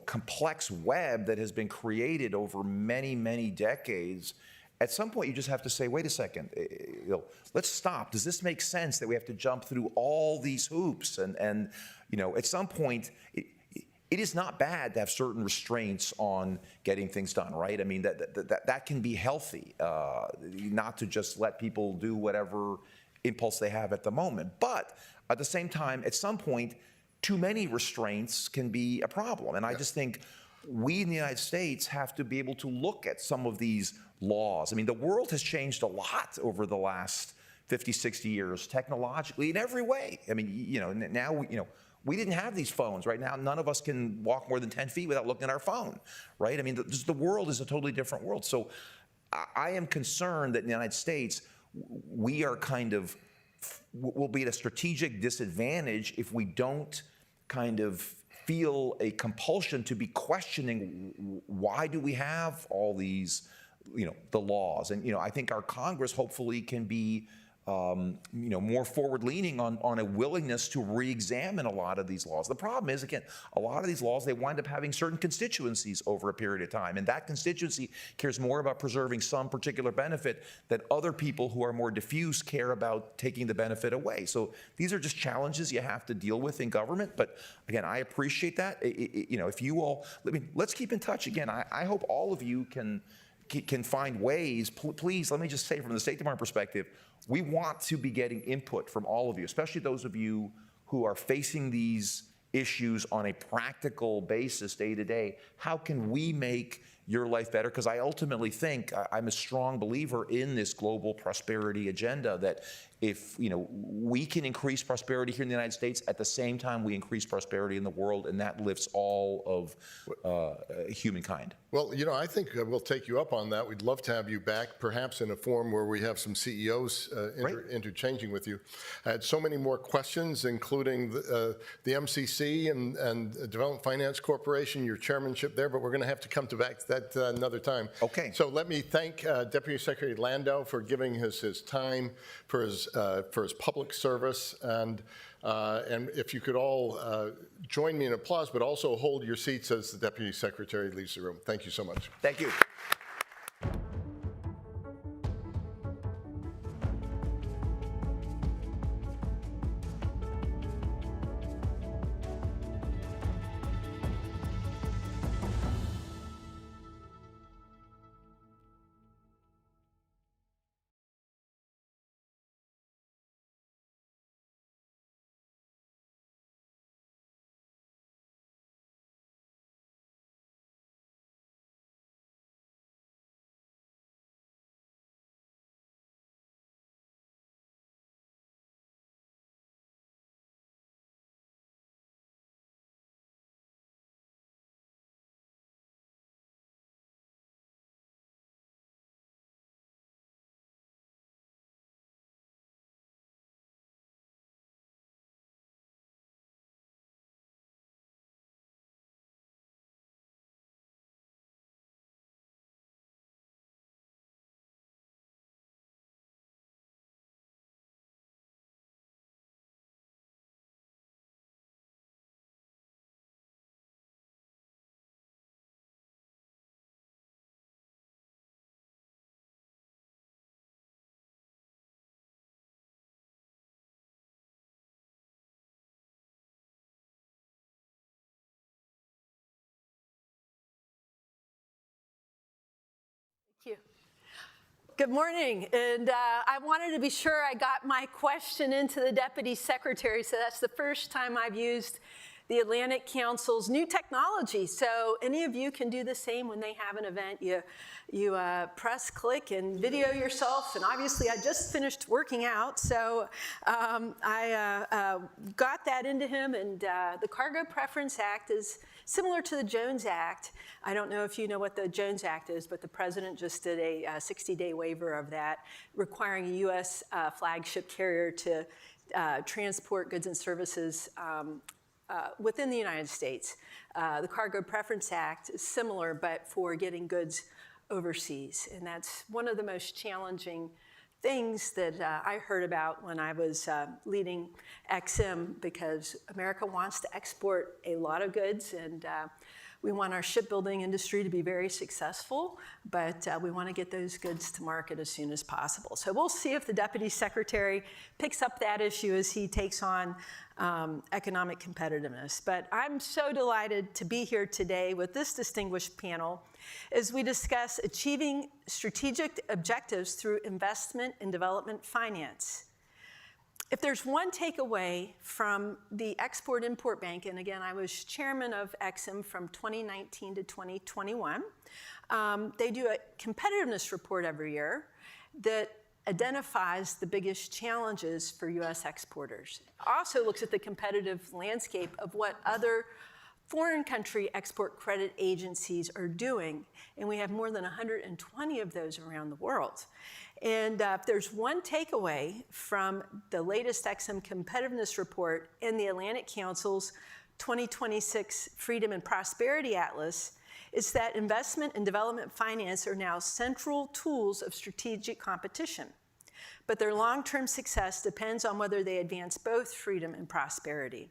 complex web that has been created over many, many decades. At some point, you just have to say, wait a second, let's stop. Does this make sense that we have to jump through all these hoops? And at some point, it is not bad to have certain restraints on getting things done, right? I mean, that can be healthy, not to just let people do whatever impulse they have at the moment. But at the same time, at some point, too many restraints can be a problem. And I just think we in the United States have to be able to look at some of these laws. I mean, the world has changed a lot over the last 50, 60 years, technologically, in every way. I mean, now, we didn't have these phones. Right now, none of us can walk more than 10 feet without looking at our phone, right? I mean, the world is a totally different world. So I am concerned that in the United States, we are we'll be at a strategic disadvantage if we don't kind of feel a compulsion to be questioning why do we have all these, the laws. And, I think our Congress hopefully can be more forward-leaning on a willingness to re-examine a lot of these laws. The problem is, again, a lot of these laws, they wind up having certain constituencies over a period of time, and that constituency cares more about preserving some particular benefit than other people who are more diffuse care about taking the benefit away. So these are just challenges you have to deal with in government, but again, I appreciate that. If you all, let's keep in touch. Again, I hope all of you can find ways. Please, let me just say from the State Department perspective, we want to be getting input from all of you, especially those of you who are facing these issues on a practical basis day to day. How can we make your life better? Because I ultimately think I'm a strong believer in this global prosperity agenda, that if we can increase prosperity here in the United States, at the same time we increase prosperity in the world, and that lifts all of humankind. Well, I think we'll take you up on that. We'd love to have you back, perhaps in a forum where we have some CEOs interchanging with you. I had so many more questions, including the MCC and Development Finance Corporation, your chairmanship there, but we're going to have to come back to that another time. Okay. So let me thank Deputy Secretary Landau for giving us his time, for his public service, and if you could all join me in applause, but also hold your seats as the Deputy Secretary leaves the room. Thank you so much. Thank you. Thank you. Good morning, and I wanted to be sure I got my question into the Deputy Secretary, so that's the first time I've used the Atlantic Council's new technology. So any of you can do the same when they have an event. You press, click, and video yourself, and obviously I just finished working out, so I got that into him, and the Cargo Preference Act is Similar to the Jones Act, I don't know if you know what the Jones Act is, but the president just did a 60-day waiver of that, requiring a U.S. Flagship carrier to transport goods and services within the United States. The Cargo Preference Act is similar, but for getting goods overseas. And that's one of the most challenging things that I heard about when I was leading XM, because America wants to export a lot of goods, and we want our shipbuilding industry to be very successful, but we want to get those goods to market as soon as possible. So we'll see if the Deputy Secretary picks up that issue as he takes on economic competitiveness. But I'm so delighted to be here today with this distinguished panel as we discuss achieving strategic objectives through investment and development finance. If there's one takeaway from the Export-Import Bank, and again, I was chairman of EXIM from 2019 to 2021, they do a competitiveness report every year that identifies the biggest challenges for U.S. exporters. Also looks at the competitive landscape of what other foreign country export credit agencies are doing, and we have more than 120 of those around the world. And if there's one takeaway from the latest EXIM competitiveness report and the Atlantic Council's 2026 Freedom and Prosperity Atlas, it's that investment and development finance are now central tools of strategic competition. But their long-term success depends on whether they advance both freedom and prosperity.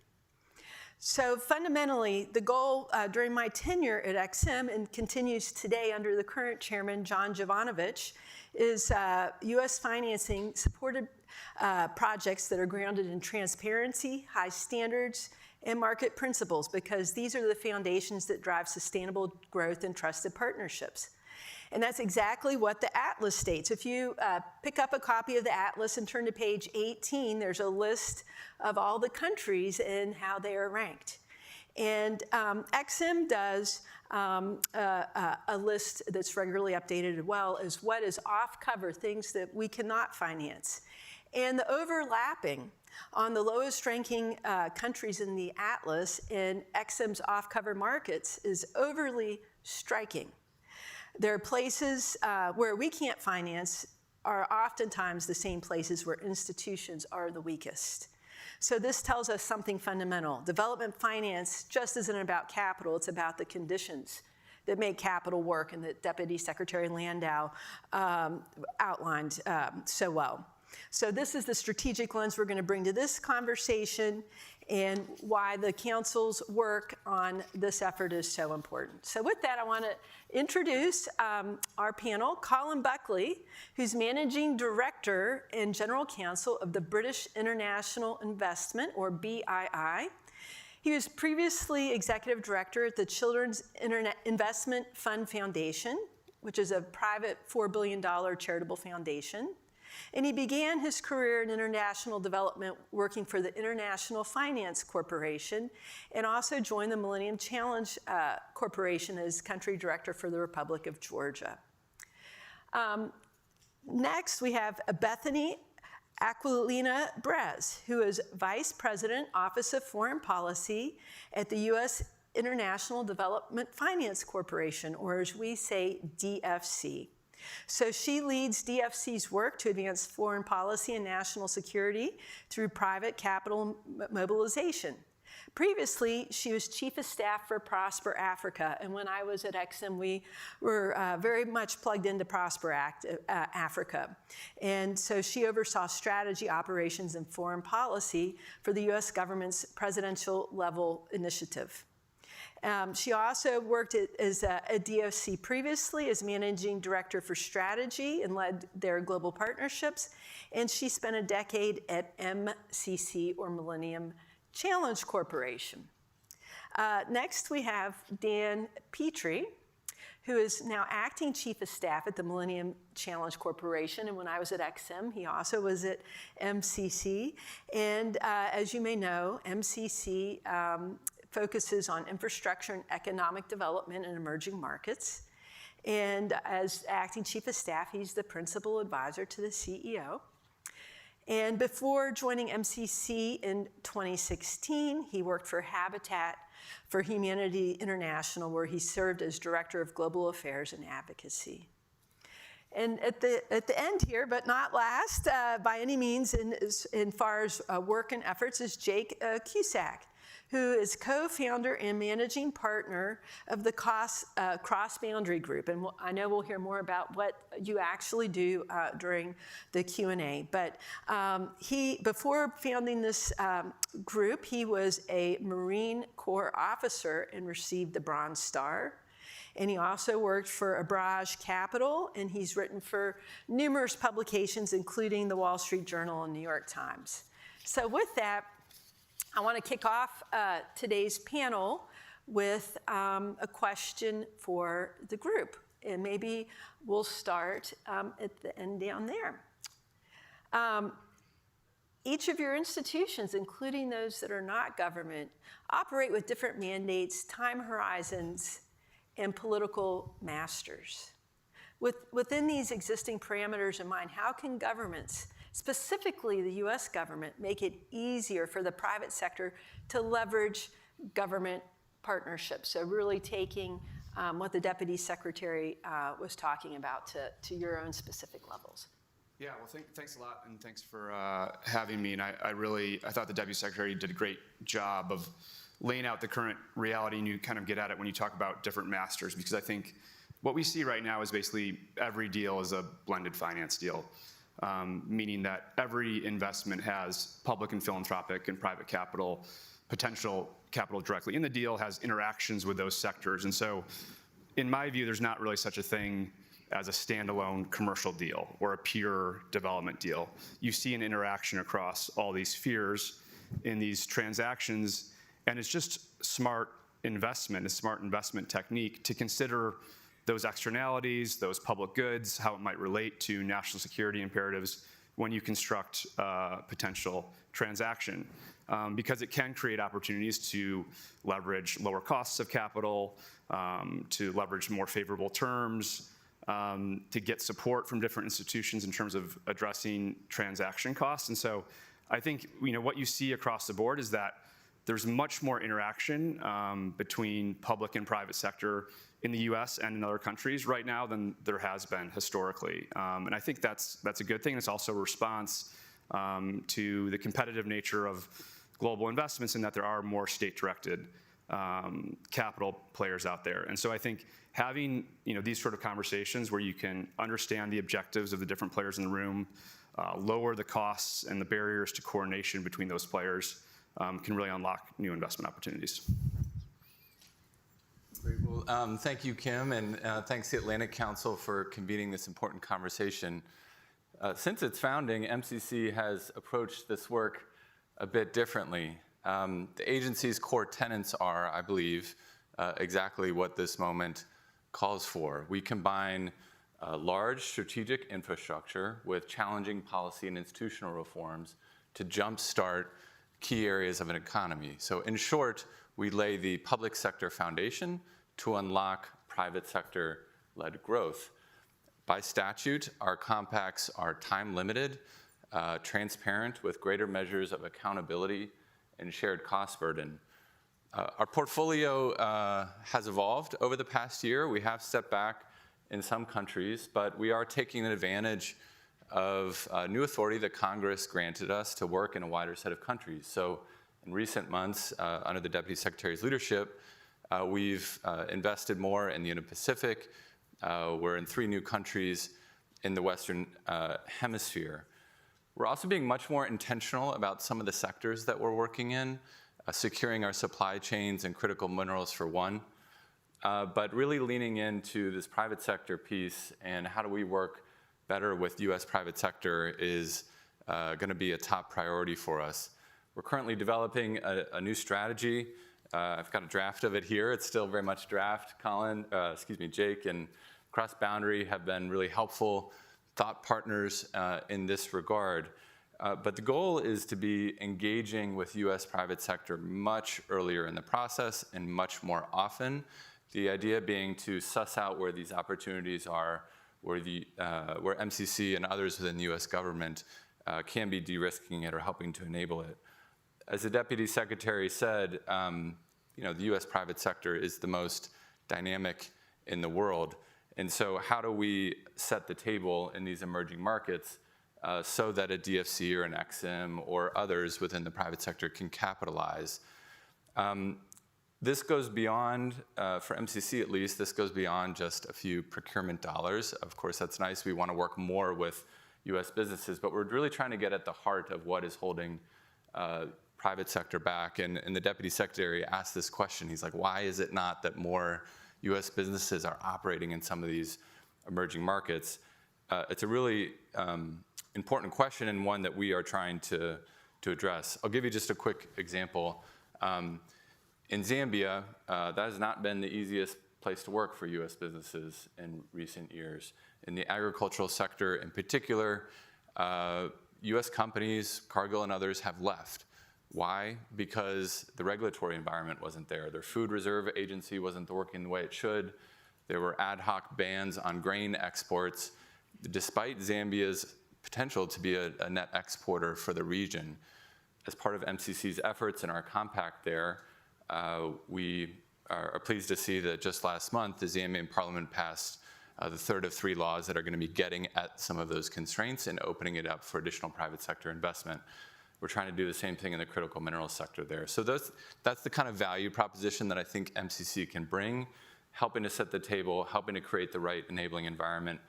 So fundamentally, the goal during my tenure at EXIM, and continues today under the current chairman, John Jovanovich, is U.S. financing supported projects that are grounded in transparency, high standards, and market principles, because these are the foundations that drive sustainable growth and trusted partnerships. And that's exactly what the Atlas states. If you pick up a copy of the Atlas and turn to page 18, there's a list of all the countries and how they are ranked. And EXIM does a list that's regularly updated as well as what is off-cover, things that we cannot finance. And the overlapping on the lowest ranking countries in the Atlas in EXIM's off-cover markets is overly striking. There are places where we can't finance are oftentimes the same places where institutions are the weakest. So this tells us something fundamental. Development finance just isn't about capital, it's about the conditions that make capital work, and that Deputy Secretary Landau outlined so well. So this is the strategic lens we're going to bring to this conversation, and why the Council's work on this effort is so important. So with that, I want to introduce our panel, Colin Buckley, who's Managing Director and General Counsel of the British International Investment, or BII. He was previously Executive Director at the Children's Investment Fund Foundation, which is a private $4 billion charitable foundation. And he began his career in international development working for the International Finance Corporation, and also joined the Millennium Challenge Corporation as country director for the Republic of Georgia. Next, we have Bethany Aquilina Brez, who is Vice President, Office of Foreign Policy at the U.S. International Development Finance Corporation, or as we say, DFC. So she leads DFC's work to advance foreign policy and national security through private capital mobilization. Previously, she was Chief of Staff for Prosper Africa, and when I was at EXIM, we were very much plugged into Prosper Africa. And so she oversaw strategy, operations, and foreign policy for the U.S. government's presidential level initiative. She also worked at DFC previously as Managing Director for Strategy and led their global partnerships. And she spent a decade at MCC, or Millennium Challenge Corporation. Next, we have Dan Petrie, who is now Acting Chief of Staff at the Millennium Challenge Corporation. And when I was at EXIM, he also was at MCC. And as you may know, MCC focuses on infrastructure and economic development in emerging markets. And as Acting Chief of Staff, he's the principal advisor to the CEO. And before joining MCC in 2016, he worked for Habitat for Humanity International, where he served as Director of Global Affairs and Advocacy. And at the end here, but not last by any means in far as work and efforts, is Jake Cusack, who is co-founder and managing partner of the Cross-Boundary Group. And I know we'll hear more about what you actually do during the Q&A. But before founding this group, he was a Marine Corps officer and received the Bronze Star. And he also worked for Abraj Capital, and he's written for numerous publications, including the Wall Street Journal and New York Times. So with that, I want to kick off today's panel with a question for the group. And maybe we'll start at the end down there. Each of your institutions, including those that are not government, operate with different mandates, time horizons, and political masters. Within these existing parameters in mind, how can governments, specifically the US government, make it easier for the private sector to leverage government partnerships? So really taking what the Deputy Secretary was talking about to your own specific levels. Yeah, well, thanks a lot, and thanks for having me. And I thought the Deputy Secretary did a great job of laying out the current reality, and you kind of get at it when you talk about different masters, because I think what we see right now is basically every deal is a blended finance deal, meaning that every investment has public and philanthropic and private capital, potential capital directly in the deal, has interactions with those sectors. And so in my view, there's not really such a thing as a standalone commercial deal or a pure development deal. You see an interaction across all these spheres in these transactions, and it's just smart investment, a smart investment technique to consider those externalities, those public goods, how it might relate to national security imperatives when you construct a potential transaction. Because it can create opportunities to leverage lower costs of capital, to leverage more favorable terms, to get support from different institutions in terms of addressing transaction costs. And so I think what you see across the board is that there's much more interaction between public and private sector in the US and in other countries right now than there has been historically. And I think that's a good thing. It's also a response to the competitive nature of global investments, in that there are more state-directed capital players out there. And so I think having these sort of conversations where you can understand the objectives of the different players in the room, lower the costs and the barriers to coordination between those players, can really unlock new investment opportunities. Great. Well, thank you, Kim, and thanks to the Atlantic Council for convening this important conversation. Since its founding, MCC has approached this work a bit differently. The agency's core tenets are, I believe, exactly what this moment calls for. We combine large strategic infrastructure with challenging policy and institutional reforms to jumpstart key areas of an economy. So in short, we lay the public sector foundation to unlock private sector-led growth. By statute, our compacts are time-limited, transparent, with greater measures of accountability and shared cost burden. Our portfolio has evolved over the past year. We have stepped back in some countries, but we are taking advantage of new authority that Congress granted us to work in a wider set of countries. So in recent months, under the Deputy Secretary's leadership, we've invested more in the Indo-Pacific. We're in 3 new countries in the Western Hemisphere. We're also being much more intentional about some of the sectors that we're working in, securing our supply chains and critical minerals for one, but really leaning into this private sector piece and how do we work better with US private sector is going to be a top priority for us. We're currently developing a new strategy. I've got a draft of it here. It's still very much draft. Jake and Cross-Boundary have been really helpful thought partners in this regard. But the goal is to be engaging with US private sector much earlier in the process and much more often. The idea being to suss out where these opportunities are, where MCC and others within the US government can be de-risking it or helping to enable it. As the Deputy Secretary said, the U.S. private sector is the most dynamic in the world. And so how do we set the table in these emerging markets so that a DFC or an EXIM or others within the private sector can capitalize? This goes beyond, for MCC at least, this goes beyond just a few procurement dollars. Of course, that's nice. We want to work more with U.S. businesses, but we're really trying to get at the heart of what is holding private sector back. And the Deputy Secretary asked this question. He's like, why is it not that more U.S. businesses are operating in some of these emerging markets? It's a really important question and one that we are trying to address. I'll give you just a quick example. In Zambia, that has not been the easiest place to work for U.S. businesses in recent years. In the agricultural sector in particular, U.S. companies, Cargill and others, have left. Why? Because the regulatory environment wasn't there. Their food reserve agency wasn't working the way it should. There were ad hoc bans on grain exports. Despite Zambia's potential to be a net exporter for the region, as part of MCC's efforts and our compact there, we are pleased to see that just last month, the Zambian parliament passed the third of 3 laws that are going to be getting at some of those constraints and opening it up for additional private sector investment. We're trying to do the same thing in the critical minerals sector there. So that's the kind of value proposition that I think MCC can bring, helping to set the table, helping to create the right enabling environment,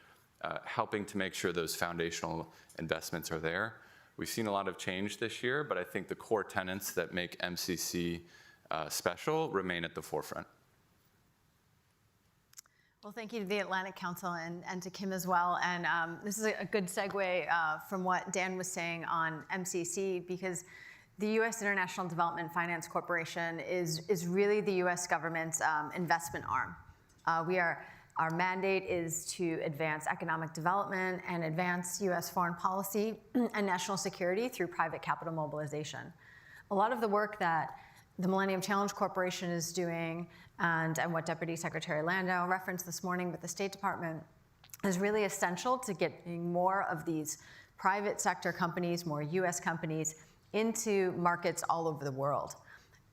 helping to make sure those foundational investments are there. We've seen a lot of change this year, but I think the core tenets that make MCC special remain at the forefront. Well, thank you to the Atlantic Council and to Kim as well. And this is a good segue from what Dan was saying on MCC, because the U.S. International Development Finance Corporation is really the U.S. government's investment arm. Our mandate is to advance economic development and advance U.S. foreign policy and national security through private capital mobilization. A lot of the work that the Millennium Challenge Corporation is doing and what Deputy Secretary Landau referenced this morning with the State Department is really essential to getting more of these private sector companies, more U.S. companies, into markets all over the world.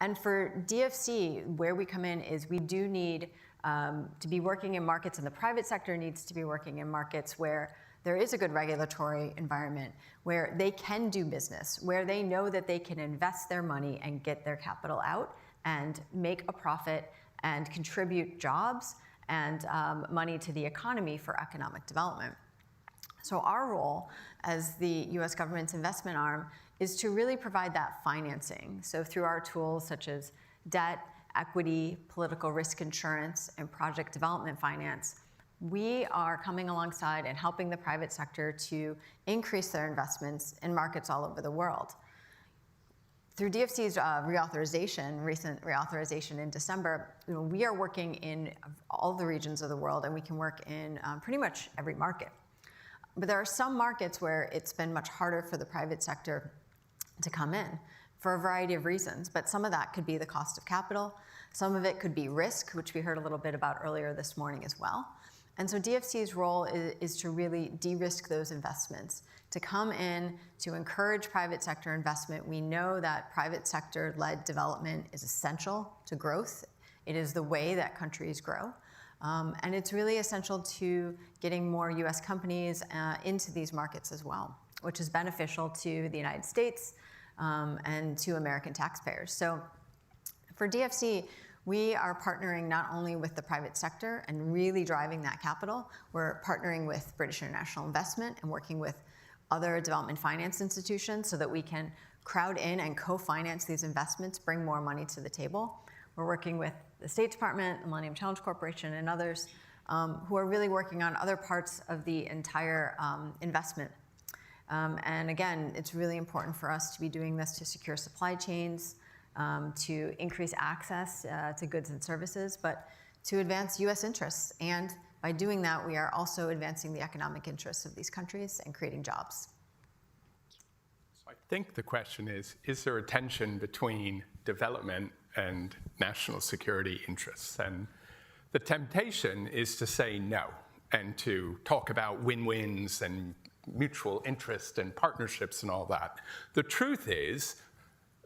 And for DFC, where we come in is we do need to be working in markets, and the private sector needs to be working in markets where there is a good regulatory environment, where they can do business, where they know that they can invest their money and get their capital out and make a profit and contribute jobs and money to the economy for economic development. So our role as the U.S. government's investment arm is to really provide that financing. So through our tools such as debt, equity, political risk insurance, and project development finance, we are coming alongside and helping the private sector to increase their investments in markets all over the world. Through DFC's recent reauthorization in December, we are working in all the regions of the world, and we can work in pretty much every market. But there are some markets where it's been much harder for the private sector to come in for a variety of reasons, but some of that could be the cost of capital. Some of it could be risk, which we heard a little bit about earlier this morning as well. And so DFC's role is to really de-risk those investments, to come in, to encourage private sector investment. We know that private sector-led development is essential to growth. It is the way that countries grow. And it's really essential to getting more US companies into these markets as well, which is beneficial to the United States and to American taxpayers. So for DFC, we are partnering not only with the private sector and really driving that capital, we're partnering with British International Investment and working with other development finance institutions so that we can crowd in and co-finance these investments, bring more money to the table. We're working with the State Department, the Millennium Challenge Corporation, and others who are really working on other parts of the entire investment. And again, it's really important for us to be doing this to secure supply chains, to increase access to goods and services, but to advance US interests. And by doing that, we are also advancing the economic interests of these countries and creating jobs. So I think the question is there a tension between development and national security interests? And the temptation is to say no and to talk about win-wins and mutual interest and partnerships and all that. The truth is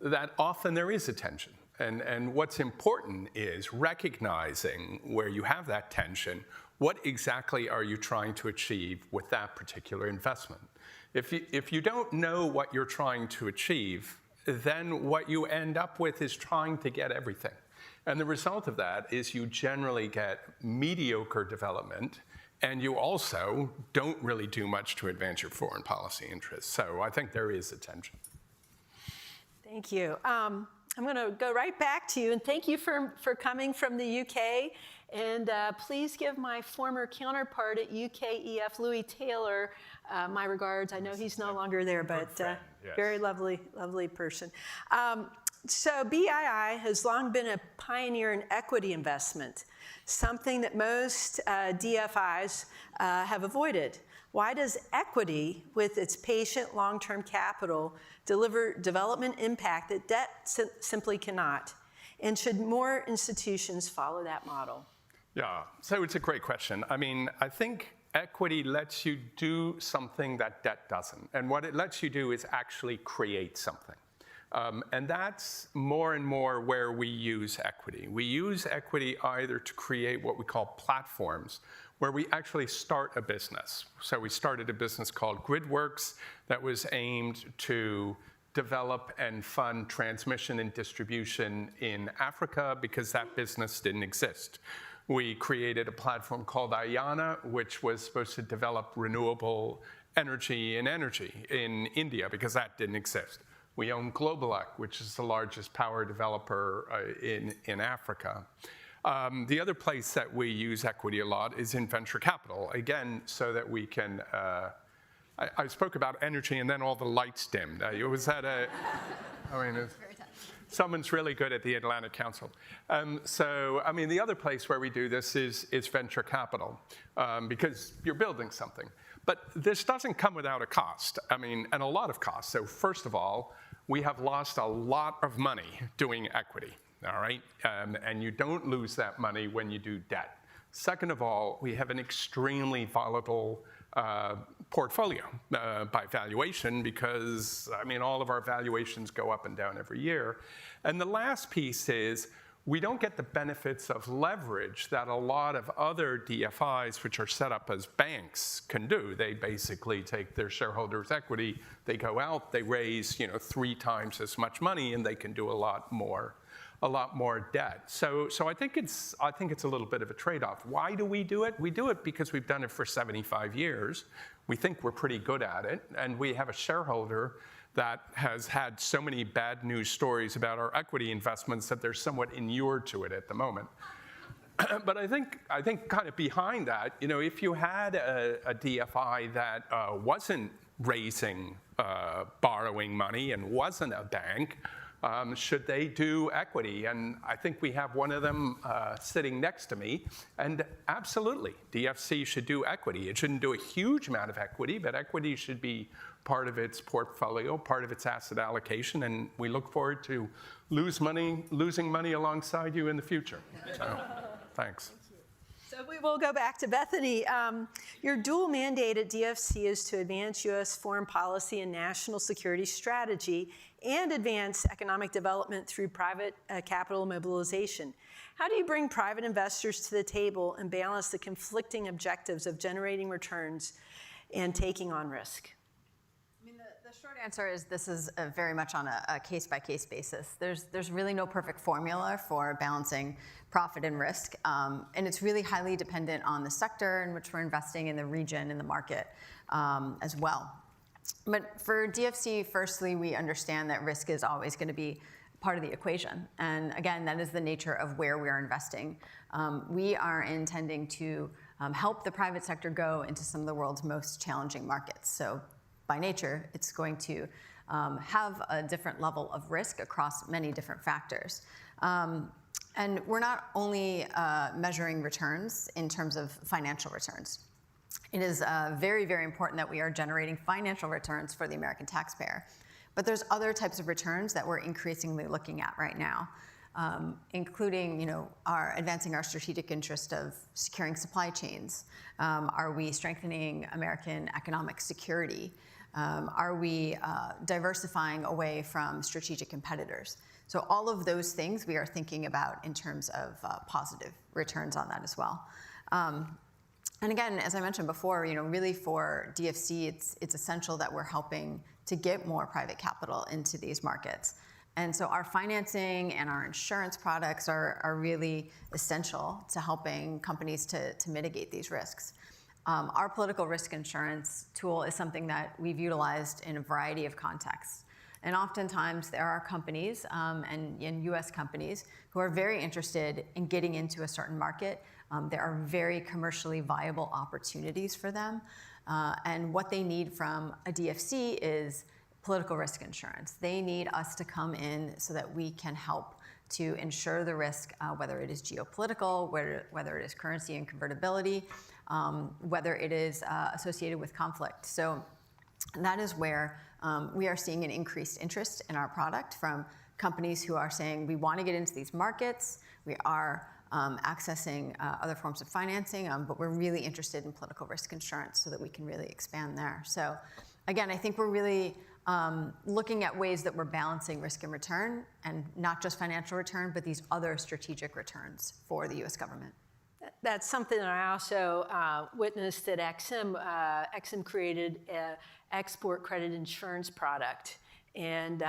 that often there is a tension. And what's important is recognizing where you have that tension, what exactly are you trying to achieve with that particular investment? If you don't know what you're trying to achieve, then what you end up with is trying to get everything. And the result of that is you generally get mediocre development, and you also don't really do much to advance your foreign policy interests. So I think there is a tension. Thank you. I'm going to go right back to you, and thank you for coming from the UK. And please give my former counterpart at UKEF, Louis Taylor, my regards. I know he's no longer there, but yes. Very lovely, lovely person. So BII has long been a pioneer in equity investment, something that most DFIs have avoided. Why does equity, with its patient long-term capital, deliver development impact that debt simply cannot? And should more institutions follow that model? Yeah, so it's a great question. I mean, I think equity lets you do something that debt doesn't. And what it lets you do is actually create something. And that's more and more where we use equity. We use equity either to create what we call platforms, where we actually start a business. So we started a business called GridWorks that was aimed to develop and fund transmission and distribution in Africa because that business didn't exist. We created a platform called Ayana, which was supposed to develop renewable energy in India because that didn't exist. We own Globalac, which is the largest power developer in Africa. The other place that we use equity a lot is in venture capital, again, so that we can, I spoke about energy and then all the lights dimmed. Was that someone's really good at the Atlantic Council. So, I mean, the other place where we do this is venture capital, because you're building something. But this doesn't come without a cost, and a lot of costs. So first of all, we have lost a lot of money doing equity, all right? And you don't lose that money when you do debt. Second of all, we have an extremely volatile portfolio by valuation because, all of our valuations go up and down every year. And the last piece is we don't get the benefits of leverage that a lot of other DFIs, which are set up as banks, can do. They basically take their shareholders' equity, they go out, they raise 3 times as much money, and they can do a lot more debt. So I think it's a little bit of a trade-off. Why do we do it? We do it because we've done it for 75 years. We think we're pretty good at it, and we have a shareholder that has had so many bad news stories about our equity investments that they're somewhat inured to it at the moment. But I think kind of behind that, if you had a DFI that wasn't raising borrowing money and wasn't a bank, should they do equity? And I think we have one of them sitting next to me. And absolutely, DFC should do equity. It shouldn't do a huge amount of equity, but equity should be part of its portfolio, part of its asset allocation. And we look forward to losing money alongside you in the future. So, thanks. So we will go back to Bethany. Your dual mandate at DFC is to advance U.S. foreign policy and national security strategy and advance economic development through private capital mobilization. How do you bring private investors to the table and balance the conflicting objectives of generating returns and taking on risk? The short answer is this is very much on a case-by-case basis. There's really no perfect formula for balancing profit and risk, and it's really highly dependent on the sector in which we're investing, in the region, in the market as well. But for DFC, firstly, we understand that risk is always going to be part of the equation. And again, that is the nature of where we are investing. We are intending to help the private sector go into some of the world's most challenging markets. So by nature, it's going to have a different level of risk across many different factors. And we're not only measuring returns in terms of financial returns. It is very, very important that we are generating financial returns for the American taxpayer. But there's other types of returns that we're increasingly looking at right now, including advancing our strategic interest of securing supply chains. Are we strengthening American economic security? Are we diversifying away from strategic competitors? So all of those things we are thinking about in terms of positive returns on that as well. And again, as I mentioned before, really for DFC, it's essential that we're helping to get more private capital into these markets. And so our financing and our insurance products are really essential to helping companies to mitigate these risks. Our political risk insurance tool is something that we've utilized in a variety of contexts. And oftentimes there are companies and US companies who are very interested in getting into a certain market. There are very commercially viable opportunities for them. And what they need from a DFC is political risk insurance. They need us to come in so that we can help to insure the risk, whether it is geopolitical, whether it is currency and convertibility, whether it is associated with conflict. So that is where we are seeing an increased interest in our product from companies who are saying, we want to get into these markets, we are accessing other forms of financing, but we're really interested in political risk insurance so that we can really expand there. So again, I think we're really looking at ways that we're balancing risk and return, and not just financial return, but these other strategic returns for the US government. That's something that I also witnessed at Exim. Exim created an export credit insurance product, and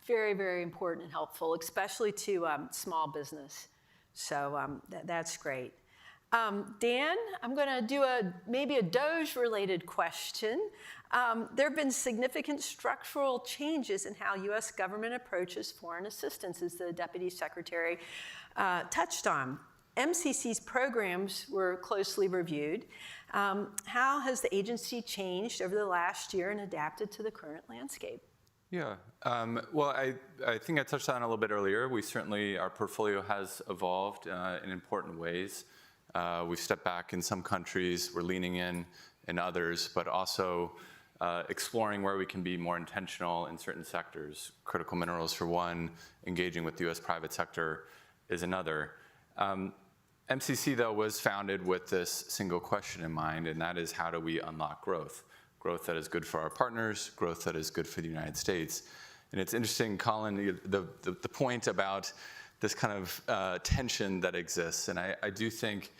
very, very important and helpful, especially to small business. So that's great. Dan, I'm going to do maybe a DOGE-related question. There have been significant structural changes in how U.S. government approaches foreign assistance, as the Deputy Secretary touched on. MCC's programs were closely reviewed. How has the agency changed over the last year and adapted to the current landscape? Yeah, well, I think I touched on it a little bit earlier. Our portfolio has evolved in important ways. We've stepped back in some countries, we're leaning in others, but also exploring where we can be more intentional in certain sectors. Critical minerals for one, engaging with the US private sector is another. MCC, though, was founded with this single question in mind, and that is, how do we unlock growth? Growth that is good for our partners, growth that is good for the United States. And it's interesting, Colin, the point about this kind of tension that exists, and I do think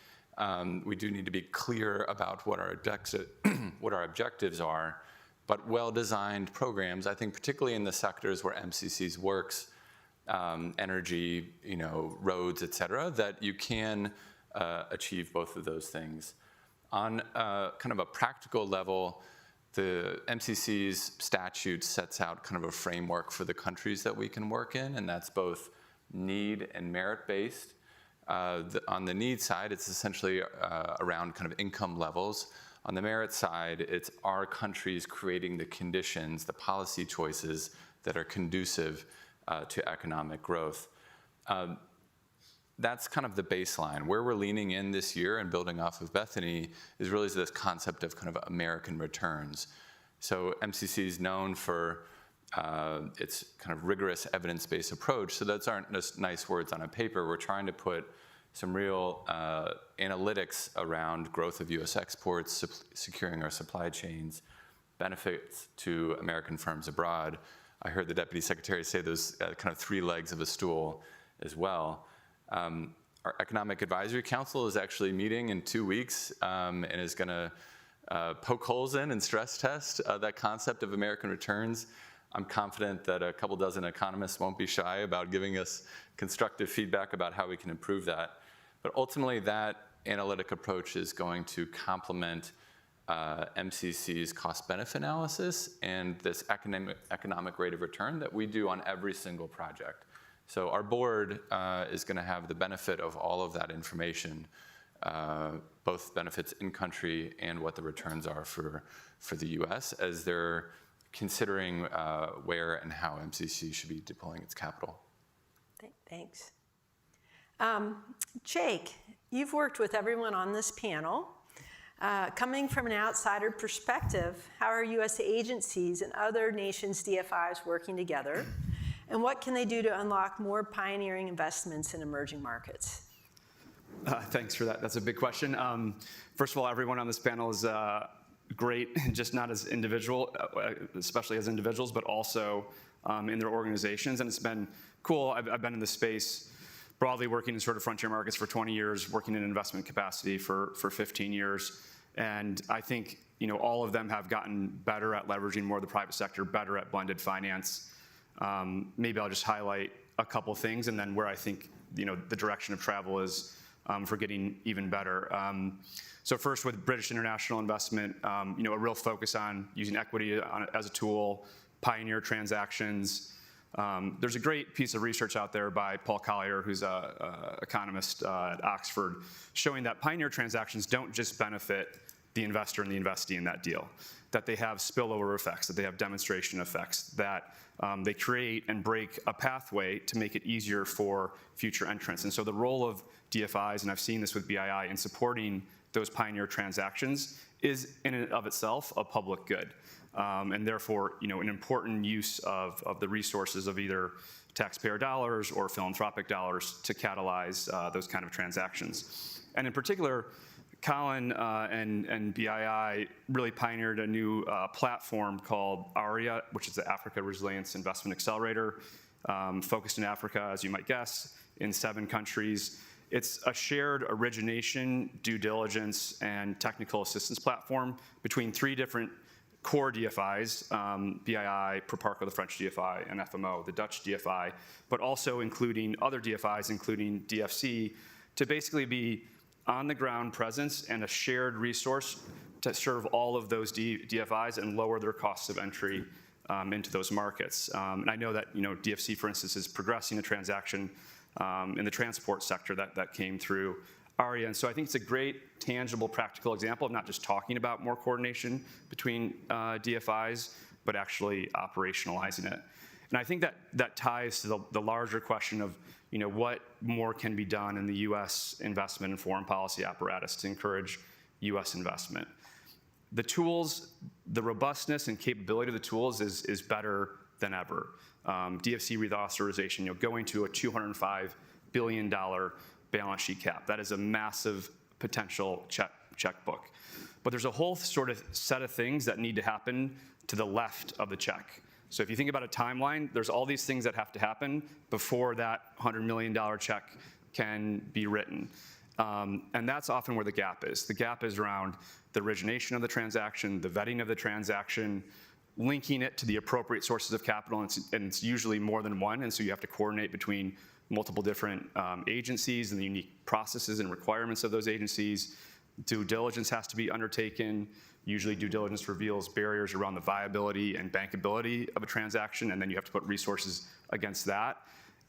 we do need to be clear about what our objectives are, but well-designed programs, I think particularly in the sectors where MCC's works, energy, roads, et cetera, that you can achieve both of those things. On kind of a practical level, the MCC's statute sets out kind of a framework for the countries that we can work in, and that's both need and merit-based. On the need side, it's essentially around kind of income levels. On the merit side, it's our countries creating the conditions, the policy choices that are conducive to economic growth. That's kind of the baseline. Where we're leaning in this year and building off of Bethany is really this concept of kind of American returns. So MCC is known for its kind of rigorous evidence-based approach. So those aren't just nice words on a paper. We're trying to put some real analytics around growth of US exports, securing our supply chains, benefits to American firms abroad. I heard the Deputy Secretary say those kind of three legs of a stool as well. Our Economic Advisory Council is actually meeting in 2 weeks and is going to poke holes in and stress test that concept of American returns. I'm confident that a couple dozen economists won't be shy about giving us constructive feedback about how we can improve that. But ultimately, that analytic approach is going to complement MCC's cost-benefit analysis and this economic rate of return that we do on every single project. So our board is going to have the benefit of all of that information, both benefits in country and what the returns are for the US as they're considering where and how MCC should be deploying its capital. Thanks. Jake, you've worked with everyone on this panel. Coming from an outsider perspective, how are US agencies and other nations' DFIs working together? And what can they do to unlock more pioneering investments in emerging markets? Thanks for that. That's a big question. First of all, everyone on this panel is great, just not as especially as individuals, but also in their organizations. And it's been cool. I've been in this space broadly, working in sort of frontier markets for 20 years, working in investment capacity for 15 years. And I think, all of them have gotten better at leveraging more of the private sector, better at blended finance. Maybe I'll just highlight a couple things, and then where I think, the direction of travel is for getting even better. So first, with British International Investment, a real focus on using equity as a tool, pioneer transactions. There's a great piece of research out there by Paul Collier, who's an economist at Oxford, showing that pioneer transactions don't just benefit the investor and the investee in that deal, that they have spillover effects, that they have demonstration effects, that they create and break a pathway to make it easier for future entrants. And so the role of DFIs, and I've seen this with BII, in supporting those pioneer transactions is in and of itself a public good. And therefore, an important use of the resources of either taxpayer dollars or philanthropic dollars to catalyze those kind of transactions. And in particular, Colin and BII really pioneered a new platform called ARIA, which is the Africa Resilience Investment Accelerator, focused in Africa, as you might guess, in 7 countries. It's a shared origination, due diligence, and technical assistance platform between 3 different core DFIs, BII, Proparco, the French DFI, and FMO, the Dutch DFI, but also including other DFIs, including DFC, to basically be on-the-ground presence and a shared resource to serve all of those DFIs and lower their costs of entry into those markets. And I know that DFC, for instance, is progressing a transaction in the transport sector that came through ARIA. And so I think it's a great, tangible, practical example of not just talking about more coordination between DFIs, but actually operationalizing it. And I think that ties to the larger question of what more can be done in the U.S. investment and foreign policy apparatus to encourage U.S. investment. The tools, the robustness and capability of the tools is better than ever. DFC reauthorization, going to a $205 billion balance sheet cap. That is a massive potential checkbook. But there's a whole sort of set of things that need to happen to the left of the check. So if you think about a timeline, there's all these things that have to happen before that $100 million check can be written. And that's often where the gap is. The gap is around the origination of the transaction, the vetting of the transaction, linking it to the appropriate sources of capital, and it's usually more than one, and so you have to coordinate between multiple different agencies and the unique processes and requirements of those agencies. Due diligence has to be undertaken. Usually due diligence reveals barriers around the viability and bankability of a transaction, and then you have to put resources against that.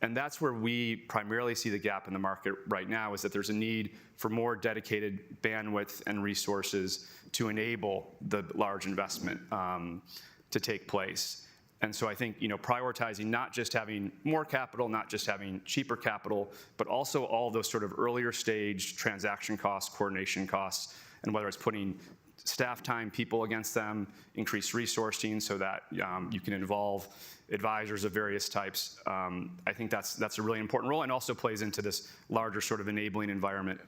And that's where we primarily see the gap in the market right now, is that there's a need for more dedicated bandwidth and resources to enable the large investment to take place. And so I think prioritizing not just having more capital, not just having cheaper capital, but also all those sort of earlier stage transaction costs, coordination costs, and whether it's putting staff time, people against them, increased resourcing so that you can involve advisors of various types. I think that's a really important role, and also plays into this larger sort of enabling environment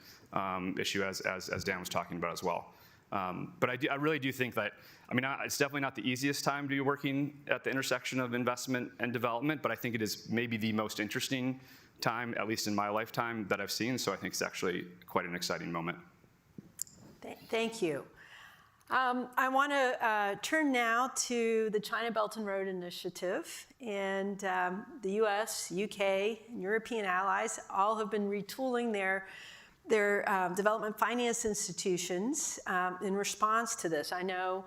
issue as Dan was talking about as well. But I really do think that, it's definitely not the easiest time to be working at the intersection of investment and development, but I think it is maybe the most interesting time, at least in my lifetime, that I've seen. So I think it's actually quite an exciting moment. Thank you. I want to turn now to the China Belt and Road Initiative. And the US, UK, and European allies all have been retooling their development finance institutions in response to this. I know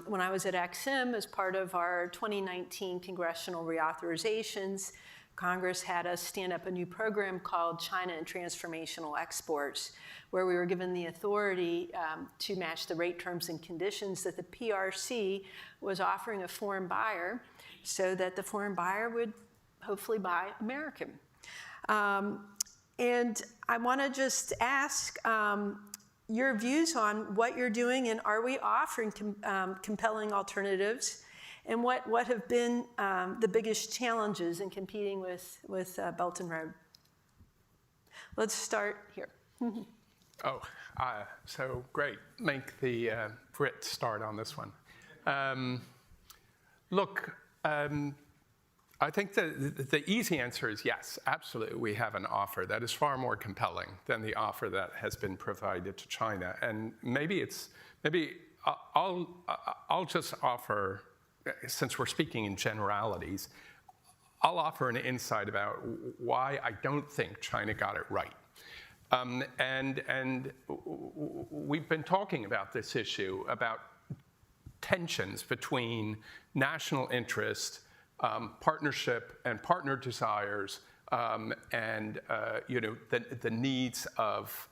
when I was at XM, as part of our 2019 congressional reauthorizations, Congress had us stand up a new program called China and Transformational Exports, where we were given the authority to match the rate terms and conditions that the PRC was offering a foreign buyer, so that the foreign buyer would hopefully buy American. And I want to just ask your views on what you're doing, and are we offering compelling alternatives? And what have been the biggest challenges in competing with Belt and Road? Let's start here. So great. Make the Brits start on this one. Look, I think the easy answer is yes, absolutely. We have an offer that is far more compelling than the offer that has been provided to China. And maybe I'll just offer, since we're speaking in generalities, I'll offer an insight about why I don't think China got it right. And we've been talking about this issue, about tensions between national interest, partnership and partner desires, and the needs of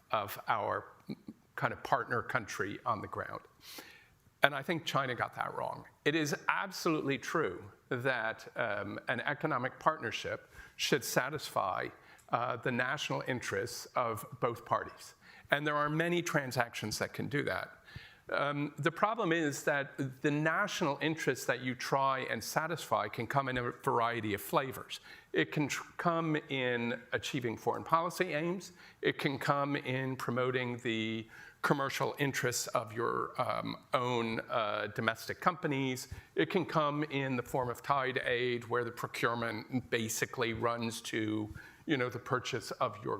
our kind of partner country on the ground. And I think China got that wrong. It is absolutely true that an economic partnership should satisfy the national interests of both parties. And there are many transactions that can do that. The problem is that the national interests that you try and satisfy can come in a variety of flavors. It can come in achieving foreign policy aims. It can come in promoting the commercial interests of your own domestic companies. It can come in the form of tied aid, where the procurement basically runs to the purchase of your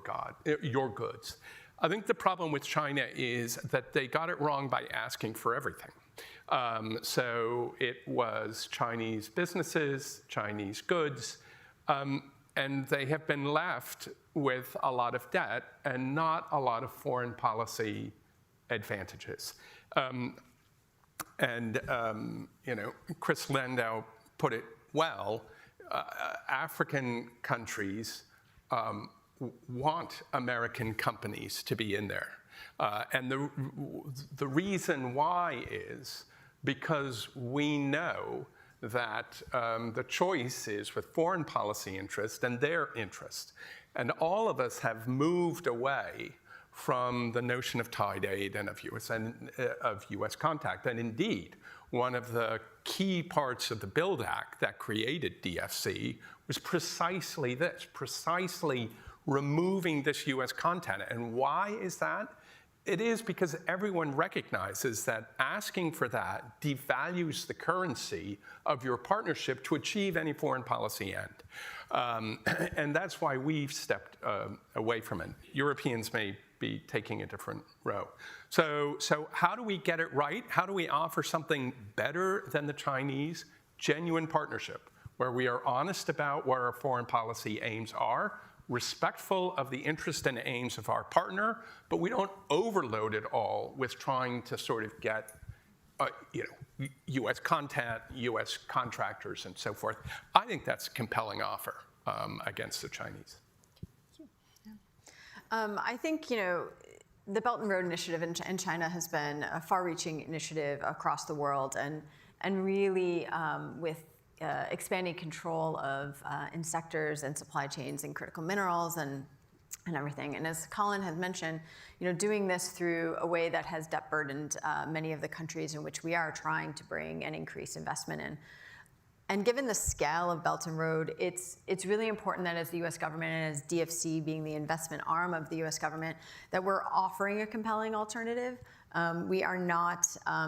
goods. I think the problem with China is that they got it wrong by asking for everything. So it was Chinese businesses, Chinese goods, and they have been left with a lot of debt and not a lot of foreign policy advantages. Chris Landau put it well. African countries want American companies to be in there. And the reason why is because we know that the choice is with foreign policy interest and their interest. And all of us have moved away from the notion of tied aid and of U.S. contact. And indeed, one of the key parts of the BUILD Act that created DFC was precisely this, precisely removing this U.S. content. And why is that? It is because everyone recognizes that asking for that devalues the currency of your partnership to achieve any foreign policy end. And that's why we've stepped away from it. Europeans may be taking a different row. So how do we get it right? How do we offer something better than the Chinese? Genuine partnership, where we are honest about what our foreign policy aims are, respectful of the interest and aims of our partner, but we don't overload it all with trying to sort of get U.S. content, U.S. contractors, and so forth. I think that's a compelling offer against the Chinese. I think, the Belt and Road Initiative in China has been a far-reaching initiative across the world, and really with expanding control of in sectors and supply chains and critical minerals and everything. And as Colin had mentioned, doing this through a way that has debt burdened many of the countries in which we are trying to bring and increase investment in. And given the scale of Belt and Road, it's really important that as the U.S. government and as DFC being the investment arm of the U.S. government, that we're offering a compelling alternative. We are not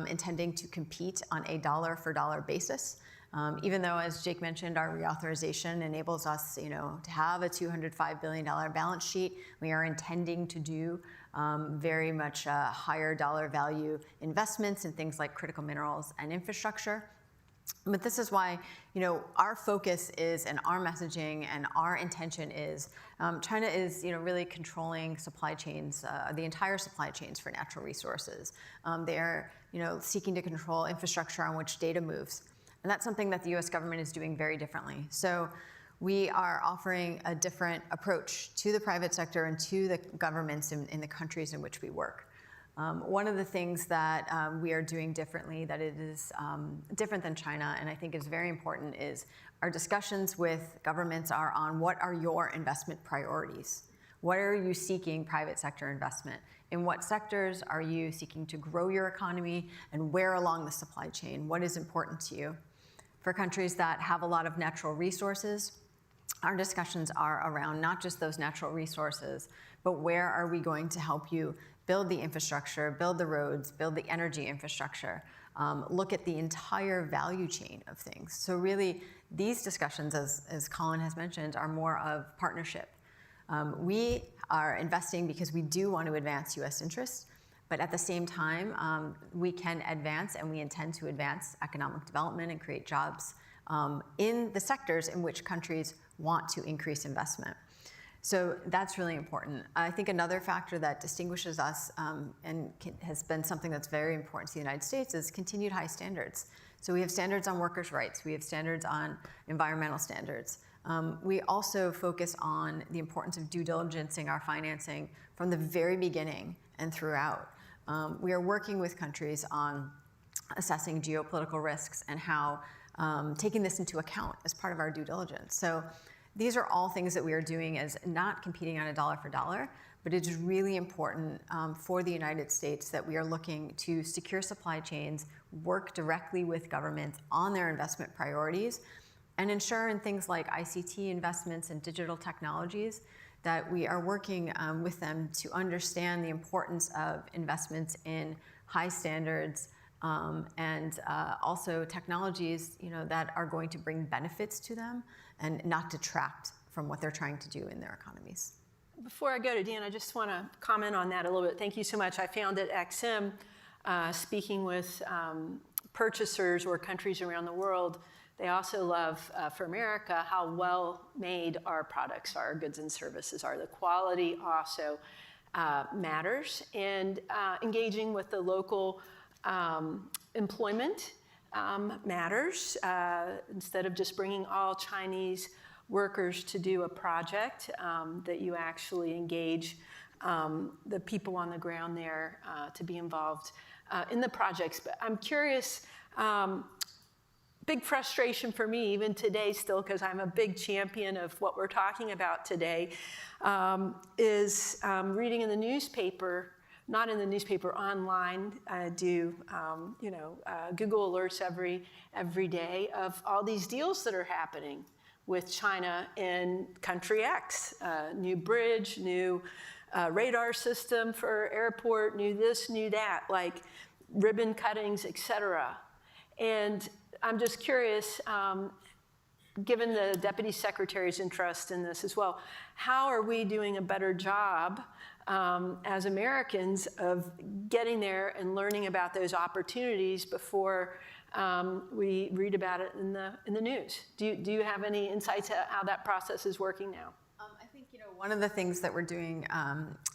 intending to compete on a dollar-for-dollar basis. Even though, as Jake mentioned, our reauthorization enables us, to have a $205 billion balance sheet, we are intending to do very much higher dollar value investments in things like critical minerals and infrastructure. But this is why, our focus is, and our messaging and our intention is, China is, really controlling supply chains, the entire supply chains for natural resources. They are, seeking to control infrastructure on which data moves. And that's something that the U.S. government is doing very differently. So we are offering a different approach to the private sector and to the governments in the countries in which we work. One of the things that we are doing differently, that it is different than China, and I think is very important, is our discussions with governments are on what are your investment priorities? What are you seeking private sector investment? In what sectors are you seeking to grow your economy, and where along the supply chain? What is important to you? For countries that have a lot of natural resources, our discussions are around not just those natural resources, but where are we going to help you build the infrastructure, build the roads, build the energy infrastructure, look at the entire value chain of things. So really, these discussions, as Colin has mentioned, are more of partnership. We are investing because we do want to advance U.S. interests, but at the same time, we can advance and we intend to advance economic development and create jobs in the sectors in which countries want to increase investment. So that's really important. I think another factor that distinguishes us has been something that's very important to the United States is continued high standards. So we have standards on workers' rights. We have standards on environmental standards. We also focus on the importance of due diligencing our financing from the very beginning and throughout. We are working with countries on assessing geopolitical risks and how taking this into account as part of our due diligence. So these are all things that we are doing as not competing on a dollar for dollar, but it's really important for the United States that we are looking to secure supply chains, work directly with governments on their investment priorities, and ensure in things like ICT investments and digital technologies that we are working with them to understand the importance of investments in high standards and also technologies, that are going to bring benefits to them and not detract from what they're trying to do in their economies. Before I go to Dan, I just want to comment on that a little bit. Thank you so much. I found at XM, speaking with purchasers or countries around the world, they also love, for America, how well made our products are, goods and services are. The quality also matters. And engaging with the local employment matters. Instead of just bringing all Chinese workers to do a project, that you actually engage the people on the ground there to be involved in the projects. But I'm curious, big frustration for me even today still, because I'm a big champion of what we're talking about today, is reading in the newspaper, not in the newspaper, online. I do, Google alerts every day of all these deals that are happening with China in country X. New bridge, new radar system for airport, new this, new that, like ribbon cuttings, et cetera. And I'm just curious, given the Deputy Secretary's interest in this as well, how are we doing a better job as Americans of getting there and learning about those opportunities before we read about it in the news? Do you have any insights on how that process is working now? I think one of the things that we're doing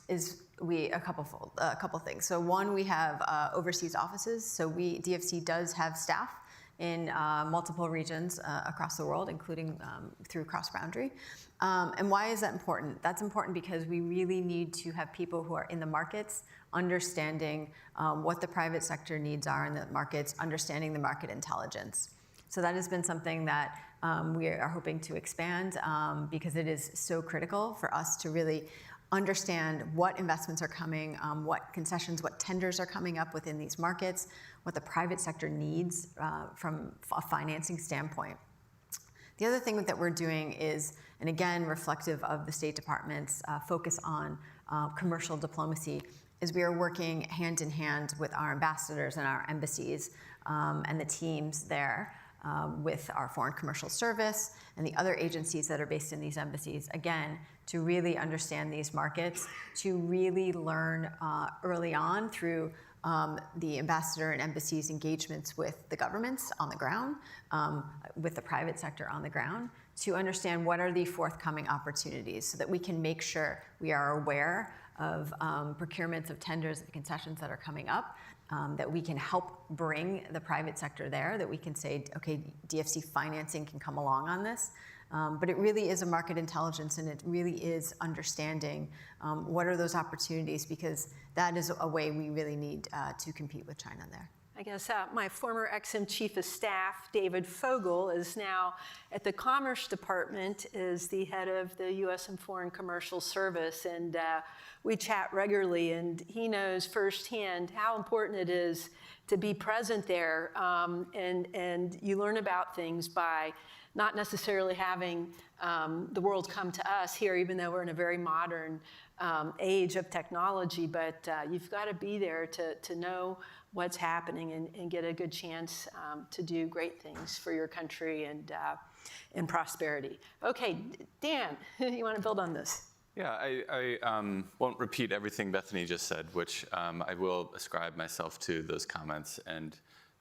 is a couple things. So one, we have overseas offices. So DFC does have staff in multiple regions across the world, including through cross-boundary. And why is that important? That's important because we really need to have people who are in the markets understanding what the private sector needs are in the markets, understanding the market intelligence. So that has been something that we are hoping to expand because it is so critical for us to really understand what investments are coming, what concessions, what tenders are coming up within these markets, what the private sector needs from a financing standpoint. The other thing that we're doing is, and again, reflective of the State Department's focus on commercial diplomacy, is we are working hand in hand with our ambassadors and our embassies and the teams there with our Foreign Commercial Service and the other agencies that are based in these embassies, again, to really understand these markets, to really learn early on through the ambassador and embassies' engagements with the governments on the ground, with the private sector on the ground, to understand what are the forthcoming opportunities so that we can make sure we are aware of procurements of tenders and concessions that are coming up, that we can help bring the private sector there, that we can say, okay, DFC financing can come along on this. But it really is a market intelligence, and it really is understanding what are those opportunities, because that is a way we really need to compete with China there. I guess my former XM Chief of Staff, David Fogel, is now at the Commerce Department, is the head of the U.S. and Foreign Commercial Service, and we chat regularly, and he knows firsthand how important it is to be present there, and you learn about things by not necessarily having the world come to us here, even though we're in a very modern age of technology, but you've got to be there to know what's happening and get a good chance to do great things for your country and prosperity. Okay, Dan, you want to build on this? Yeah, I won't repeat everything Bethany just said, which I will ascribe myself to those comments, and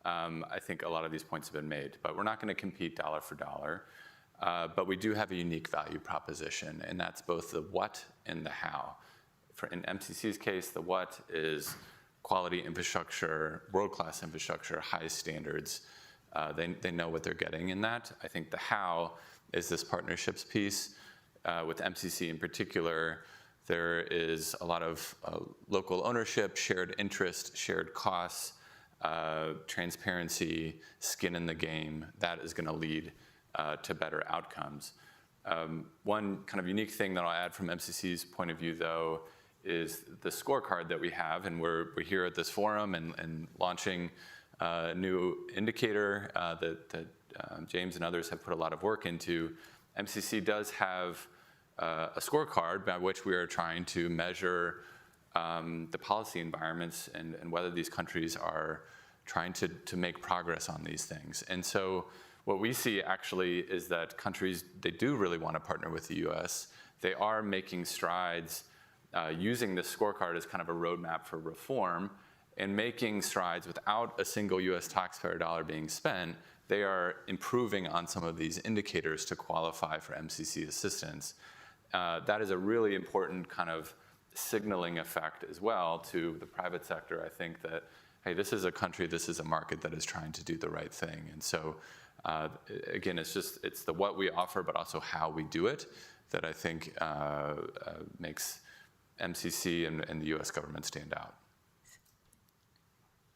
I think a lot of these points have been made. But we're not going to compete dollar for dollar, but we do have a unique value proposition, and that's both the what and the how. In MCC's case, the what is quality infrastructure, world-class infrastructure, high standards. They know what they're getting in that. I think the how is this partnerships piece. With MCC in particular, there is a lot of local ownership, shared interest, shared costs, transparency, skin in the game. That is going to lead to better outcomes. One kind of unique thing that I'll add from MCC's point of view, though, is the scorecard that we have, and we're here at this forum and launching a new indicator that James and others have put a lot of work into. MCC does have a scorecard by which we are trying to measure the policy environments and whether these countries are trying to make progress on these things. And so what we see actually is that countries, they do really want to partner with the US. They are making strides using this scorecard as kind of a roadmap for reform and making strides without a single US taxpayer dollar being spent. They are improving on some of these indicators to qualify for MCC assistance. That is a really important kind of signaling effect as well to the private sector. I think that, hey, this is a country, this is a market that is trying to do the right thing. And so, again, it's the what we offer, but also how we do it that I think makes MCC and the US government stand out.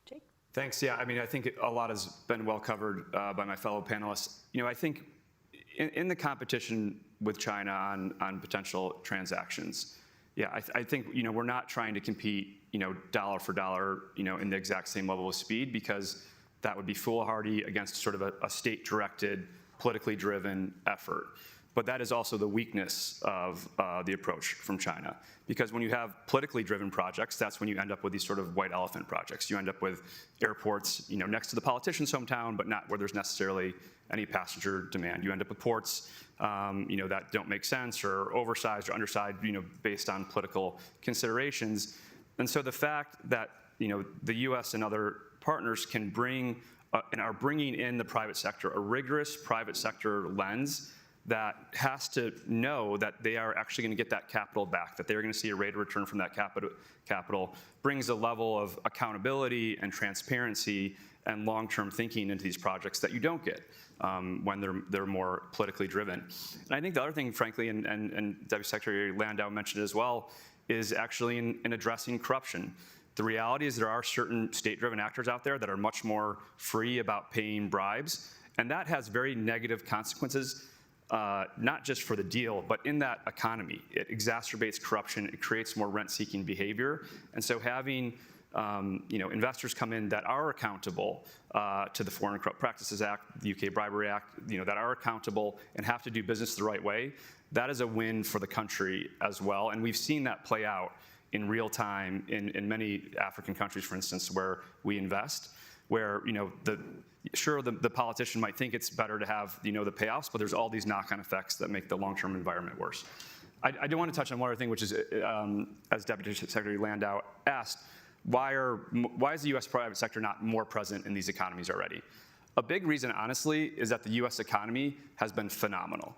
Jake? Thanks. Yeah, I mean, I think a lot has been well covered by my fellow panelists. You know, I think in the competition with China on potential transactions, yeah, I think, you know, we're not trying to compete, you know, dollar for dollar, you know, in the exact same level of speed, because that would be foolhardy against sort of a state-directed, politically driven effort. But that is also the weakness of the approach from China. Because when you have politically driven projects, that's when you end up with these sort of white elephant projects. You end up with airports, you know, next to the politician's hometown, but not where there's necessarily any passenger demand. You end up with ports, you know, that don't make sense or oversized or undersized, you know, based on political considerations. And so the fact that, you know, the U.S. and other partners can bring and are bringing in the private sector, a rigorous private sector lens that has to know that they are actually going to get that capital back, that they're going to see a rate of return from that capital, brings a level of accountability and transparency and long-term thinking into these projects that you don't get when they're more politically driven. And I think the other thing, frankly, and Deputy Secretary Landau mentioned it as well, is actually in addressing corruption. The reality is there are certain state-driven actors out there that are much more free about paying bribes, and that has very negative consequences, not just for the deal, but in that economy. It exacerbates corruption, it creates more rent-seeking behavior, and so having you know, investors come in that are accountable to the Foreign Corrupt Practices Act, the UK Bribery Act, you know, that are accountable and have to do business the right way, that is a win for the country as well. And we've seen that play out in real time in many African countries, for instance, where we invest, where, you know, the politician might think it's better to have, you know, the payoffs, but there's all these knock-on effects that make the long-term environment worse. I do want to touch on one other thing, which is, as Deputy Secretary Landau asked, why is the U.S. private sector not more present in these economies already? A big reason, honestly, is that the U.S. economy has been phenomenal.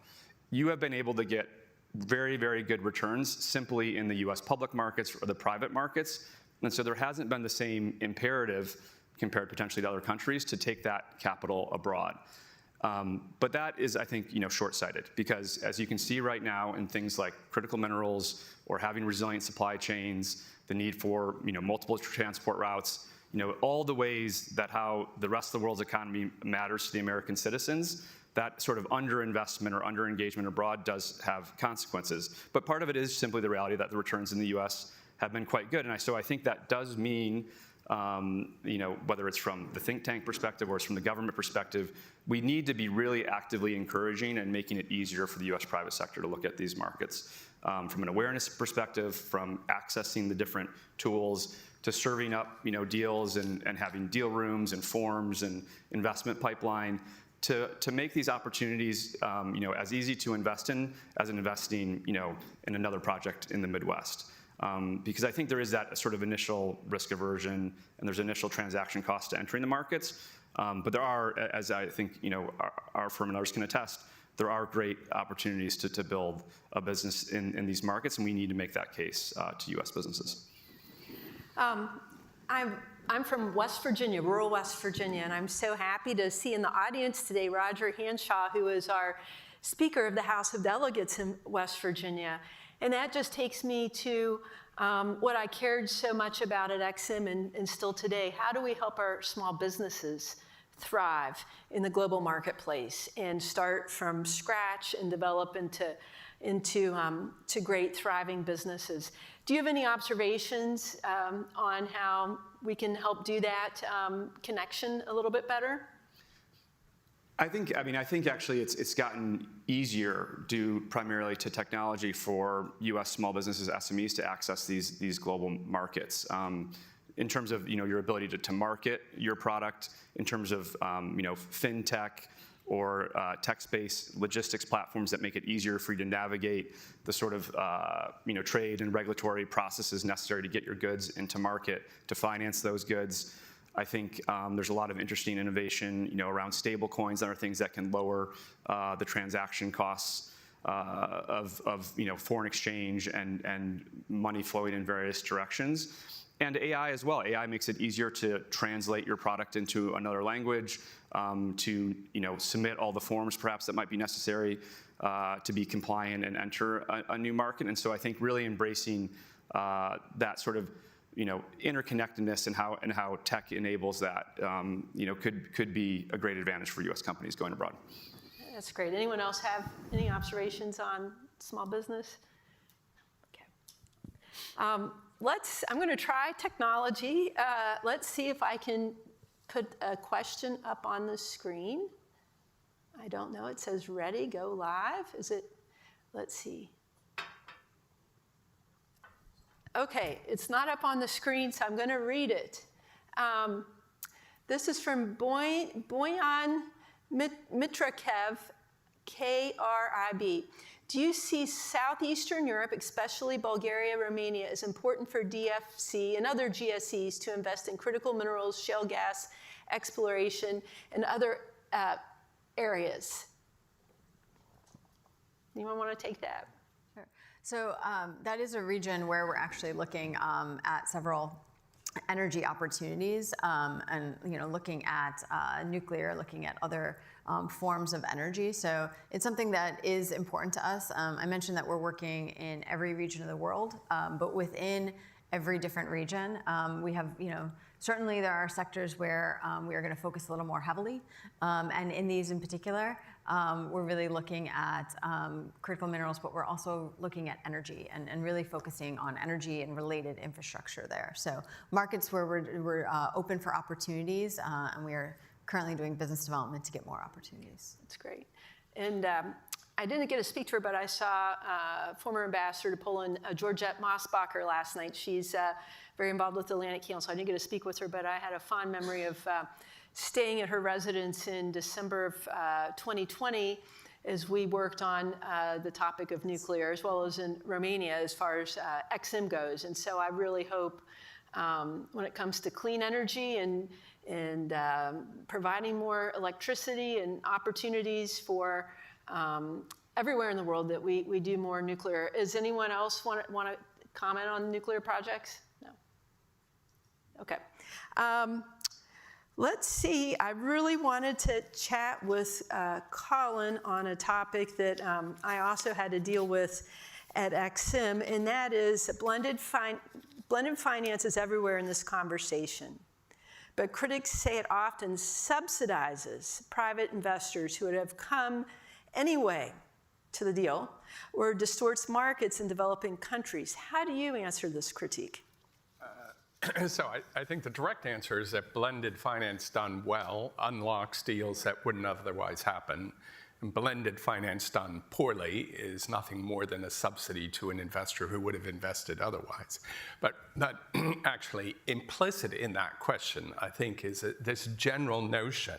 You have been able to get very, very good returns simply in the U.S. public markets or the private markets, and so there hasn't been the same imperative compared potentially to other countries to take that capital abroad. But that is, I think, you know, short-sighted, because as you can see right now in things like critical minerals or having resilient supply chains, the need for, you know, multiple transport routes, you know, all the ways that how the rest of the world's economy matters to the American citizens, that sort of underinvestment or underengagement abroad does have consequences. But part of it is simply the reality that the returns in the U.S. have been quite good. And so I think that does mean whether it's from the think tank perspective or it's from the government perspective, we need to be really actively encouraging and making it easier for the U.S. private sector to look at these markets. From an awareness perspective, from accessing the different tools, to serving up deals and having deal rooms and forms and investment pipeline, to make these opportunities as easy to invest in as in investing in another project in the Midwest. Because I think there is that sort of initial risk aversion and there's initial transaction cost to entering the markets. But there are, as I think our firm and others can attest, there are great opportunities to build a business in these markets, and we need to make that case to U.S. businesses. I'm from West Virginia, rural West Virginia, and I'm so happy to see in the audience today Roger Hanshaw, who is our Speaker of the House of Delegates in West Virginia. And that just takes me to what I cared so much about at EXIM and still today. How do we help our small businesses thrive in the global marketplace and start from scratch and develop into great thriving businesses? Do you have any observations on how we can help do that connection a little bit better? I think actually it's gotten easier due primarily to technology for U.S. small businesses, SMEs, to access these global markets. In terms of your ability to market your product, in terms of fintech or text-based logistics platforms that make it easier for you to navigate the sort of trade and regulatory processes necessary to get your goods into market, to finance those goods. I think there's a lot of interesting innovation, around stable coins and other things that can lower the transaction costs of foreign exchange and money flowing in various directions. And AI as well. AI makes it easier to translate your product into another language, to submit all the forms perhaps that might be necessary to be compliant and enter a new market. And so I think really embracing that sort of interconnectedness and how tech enables that could be a great advantage for U.S. companies going abroad. That's great. Anyone else have any observations on small business? Okay. I'm going to try technology. Let's see if I can put a question up on the screen. I don't know. It says ready, go live. Is it? Let's see. Okay, it's not up on the screen, so I'm going to read it. This is from Boyan Mitrakev, KRIB. Do you see Southeastern Europe, especially Bulgaria, Romania, as important for DFC and other GSEs to invest in critical minerals, shale gas exploration, and other areas? Anyone want to take that? Sure. So that is a region where we're actually looking at several energy opportunities and looking at nuclear, looking at other forms of energy. So it's something that is important to us. I mentioned that we're working in every region of the world, but within every different region, we have, certainly there are sectors where we are going to focus a little more heavily. And in these in particular, we're really looking at critical minerals, but we're also looking at energy and really focusing on energy and related infrastructure there. So markets where we're open for opportunities, and we are currently doing business development to get more opportunities. That's great. And I didn't get to speak to her, but I saw former ambassador to Poland, Georgette Mosbacher, last night. She's very involved with the Atlantic Council. I didn't get to speak with her, but I had a fond memory of staying at her residence in December of 2020 as we worked on the topic of nuclear, as well as in Romania as far as EXIM goes. And so I really hope when it comes to clean energy and providing more electricity and opportunities for everywhere in the world that we do more nuclear. Does anyone else want to comment on nuclear projects? No? Okay. Let's see. I really wanted to chat with Colin on a topic that I also had to deal with at EXIM, and that is blended finance is everywhere in this conversation. But critics say it often subsidizes private investors who would have come anyway to the deal, or distorts markets in developing countries. How do you answer this critique? So I think the direct answer is that blended finance done well unlocks deals that wouldn't otherwise happen. And blended finance done poorly is nothing more than a subsidy to an investor who would have invested otherwise. But that actually implicit in that question, I think, is this general notion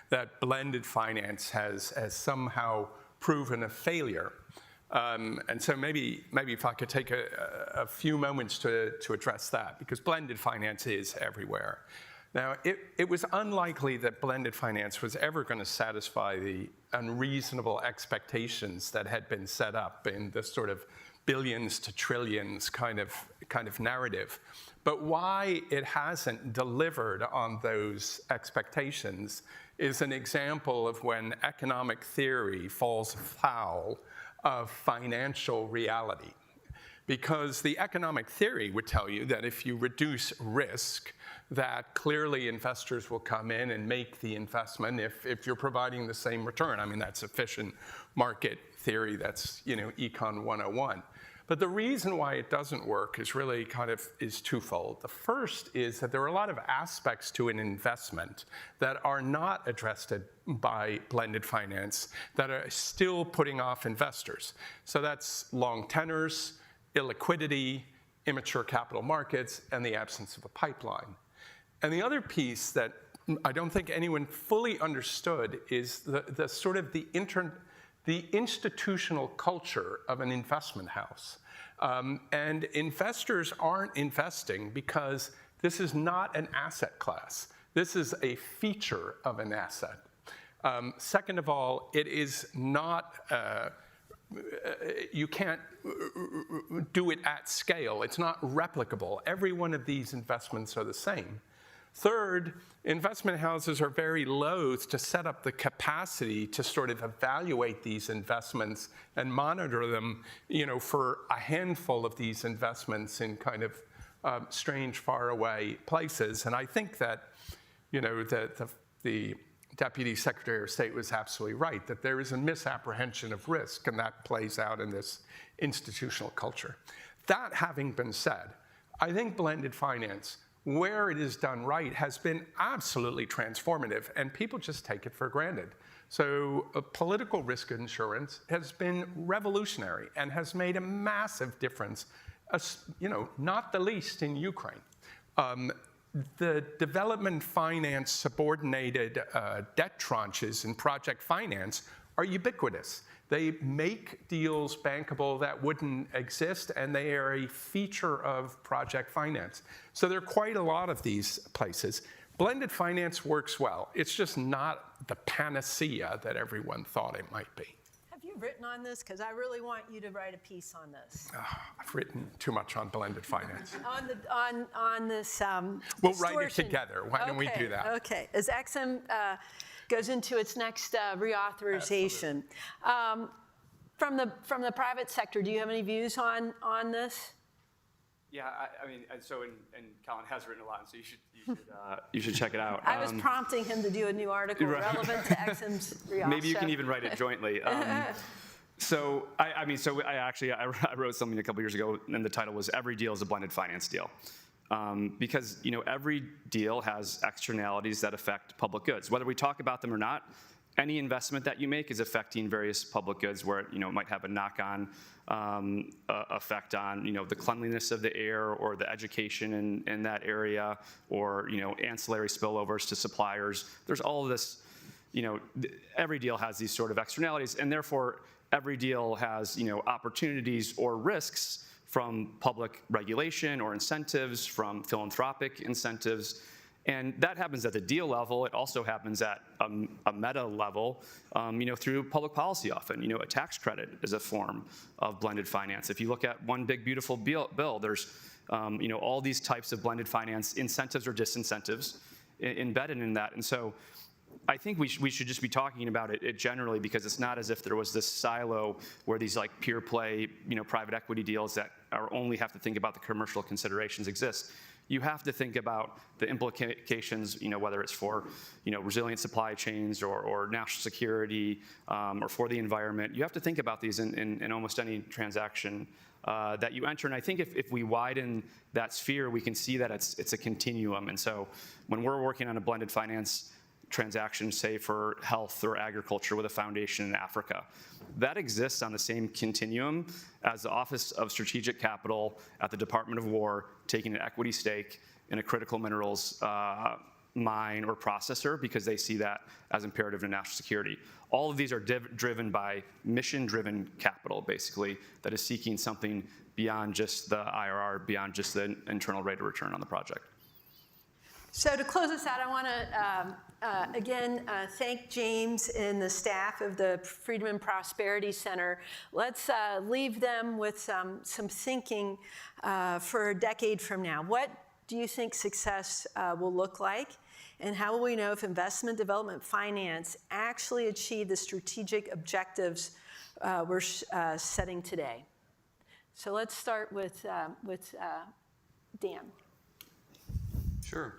that blended finance has somehow proven a failure. And so maybe if I could take a few moments to address that, because blended finance is everywhere. Now, it was unlikely that blended finance was ever going to satisfy the unreasonable expectations that had been set up in this sort of billions to trillions kind of narrative. But why it hasn't delivered on those expectations is an example of when economic theory falls foul of financial reality. Because the economic theory would tell you that if you reduce risk, that clearly investors will come in and make the investment if you're providing the same return. I mean, that's efficient market theory, that's, Econ 101. But the reason why it doesn't work is twofold. The first is that there are a lot of aspects to an investment that are not addressed by blended finance that are still putting off investors. So that's long tenors, illiquidity, immature capital markets, and the absence of a pipeline. And the other piece that I don't think anyone fully understood is the institutional culture of an investment house. And investors aren't investing because this is not an asset class. This is a feature of an asset. Second of all, it is not, you can't do it at scale. It's not replicable. Every one of these investments are the same. Third, investment houses are very loath to set up the capacity to sort of evaluate these investments and monitor them, for a handful of these investments in kind of strange, faraway places. And I think that, the Deputy Secretary of State was absolutely right, that there is a misapprehension of risk, and that plays out in this institutional culture. That having been said, I think blended finance, where it is done right, has been absolutely transformative, and people just take it for granted. So political risk insurance has been revolutionary and has made a massive difference, not the least in Ukraine. The development finance subordinated debt tranches in project finance are ubiquitous. They make deals bankable that wouldn't exist, and they are a feature of project finance. So there are quite a lot of these places. Blended finance works well. It's just not the panacea that everyone thought it might be. Have you written on this? Because I really want you to write a piece on this. I've written too much on blended finance. on this We'll write it together. Why don't we do that? Okay. As EXIM goes into its next reauthorization, from the private sector, do you have any views on this? Yeah, I mean, so and Colin has written a lot, so you should check it out. I was prompting him to do a new article relevant to EXIM's reauth. Maybe you can even write it jointly. So I wrote something a couple years ago, and the title was "Every Deal is a Blended Finance Deal," because every deal has externalities that affect public goods, whether we talk about them or not. Any investment that you make is affecting various public goods where it might have a knock-on effect on the cleanliness of the air or the education in that area, or ancillary spillovers to suppliers. There's all of this. Every deal has these sort of externalities, and therefore every deal has opportunities or risks from public regulation or incentives, from philanthropic incentives. And that happens at the deal level. It also happens at a meta level, through public policy often. A tax credit is a form of blended finance. If you look at One Big Beautiful Bill, there's all these types of blended finance incentives or disincentives embedded in that. And so I think we should just be talking about it generally, because it's not as if there was this silo where these like pure play, private equity deals that or only have to think about the commercial considerations exist. You have to think about the implications, whether it's for, resilient supply chains or national security or for the environment. You have to think about these in almost any transaction that you enter. And I think if we widen that sphere, we can see that it's a continuum. And so when we're working on a blended finance transaction, say for health or agriculture with a foundation in Africa, that exists on the same continuum as the Office of Strategic Capital at the Department of War taking an equity stake in a critical minerals mine or processor because they see that as imperative to national security. All of these are driven by mission-driven capital, basically, that is seeking something beyond just the IRR, beyond just the internal rate of return on the project. So to close us out, I want to, again, thank James and the staff of the Freedom and Prosperity Center. Let's leave them with some thinking for a decade from now. What do you think success will look like? And how will we know if investment development finance actually achieve the strategic objectives we're setting today? So let's start with Dan. Sure.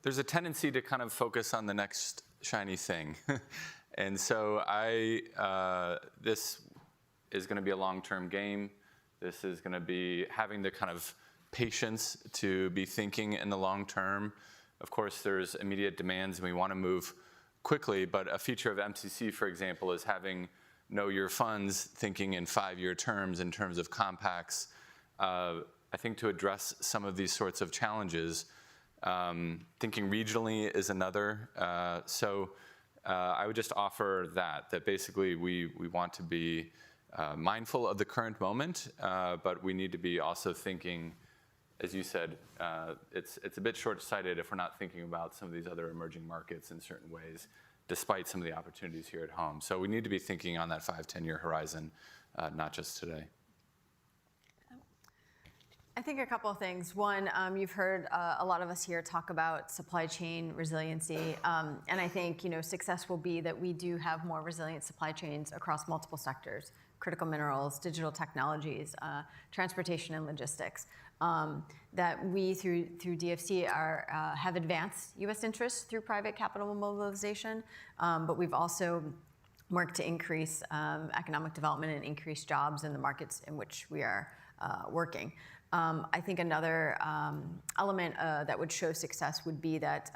There's a tendency to kind of focus on the next shiny thing. And so this is going to be a long-term game. This is going to be having the kind of patience to be thinking in the long term. Of course, there's immediate demands and we want to move quickly, but a feature of MCC, for example, is having know your funds thinking in 5-year terms in terms of compacts. I think to address some of these sorts of challenges, thinking regionally is another. So I would just offer that basically we want to be mindful of the current moment, but we need to be also thinking, as you said, it's a bit short-sighted if we're not thinking about some of these other emerging markets in certain ways, despite some of the opportunities here at home. So we need to be thinking on that 5-10-year horizon, not just today. I think a couple of things. One, you've heard a lot of us here talk about supply chain resiliency, and I think success will be that we do have more resilient supply chains across multiple sectors: critical minerals, digital technologies, transportation, and logistics. That we through DFC have advanced U.S. interests through private capital mobilization, but we've also worked to increase economic development and increase jobs in the markets in which we are working. I think another element that would show success would be that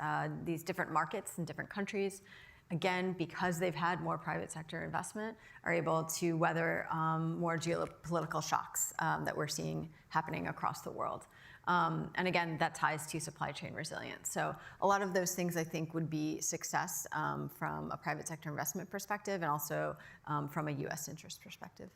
these different markets in different countries, again, because they've had more private sector investment, are able to weather more geopolitical shocks that we're seeing happening across the world. And again, that ties to supply chain resilience. So a lot of those things I think would be success from a private sector investment perspective and also from a U.S. interest perspective.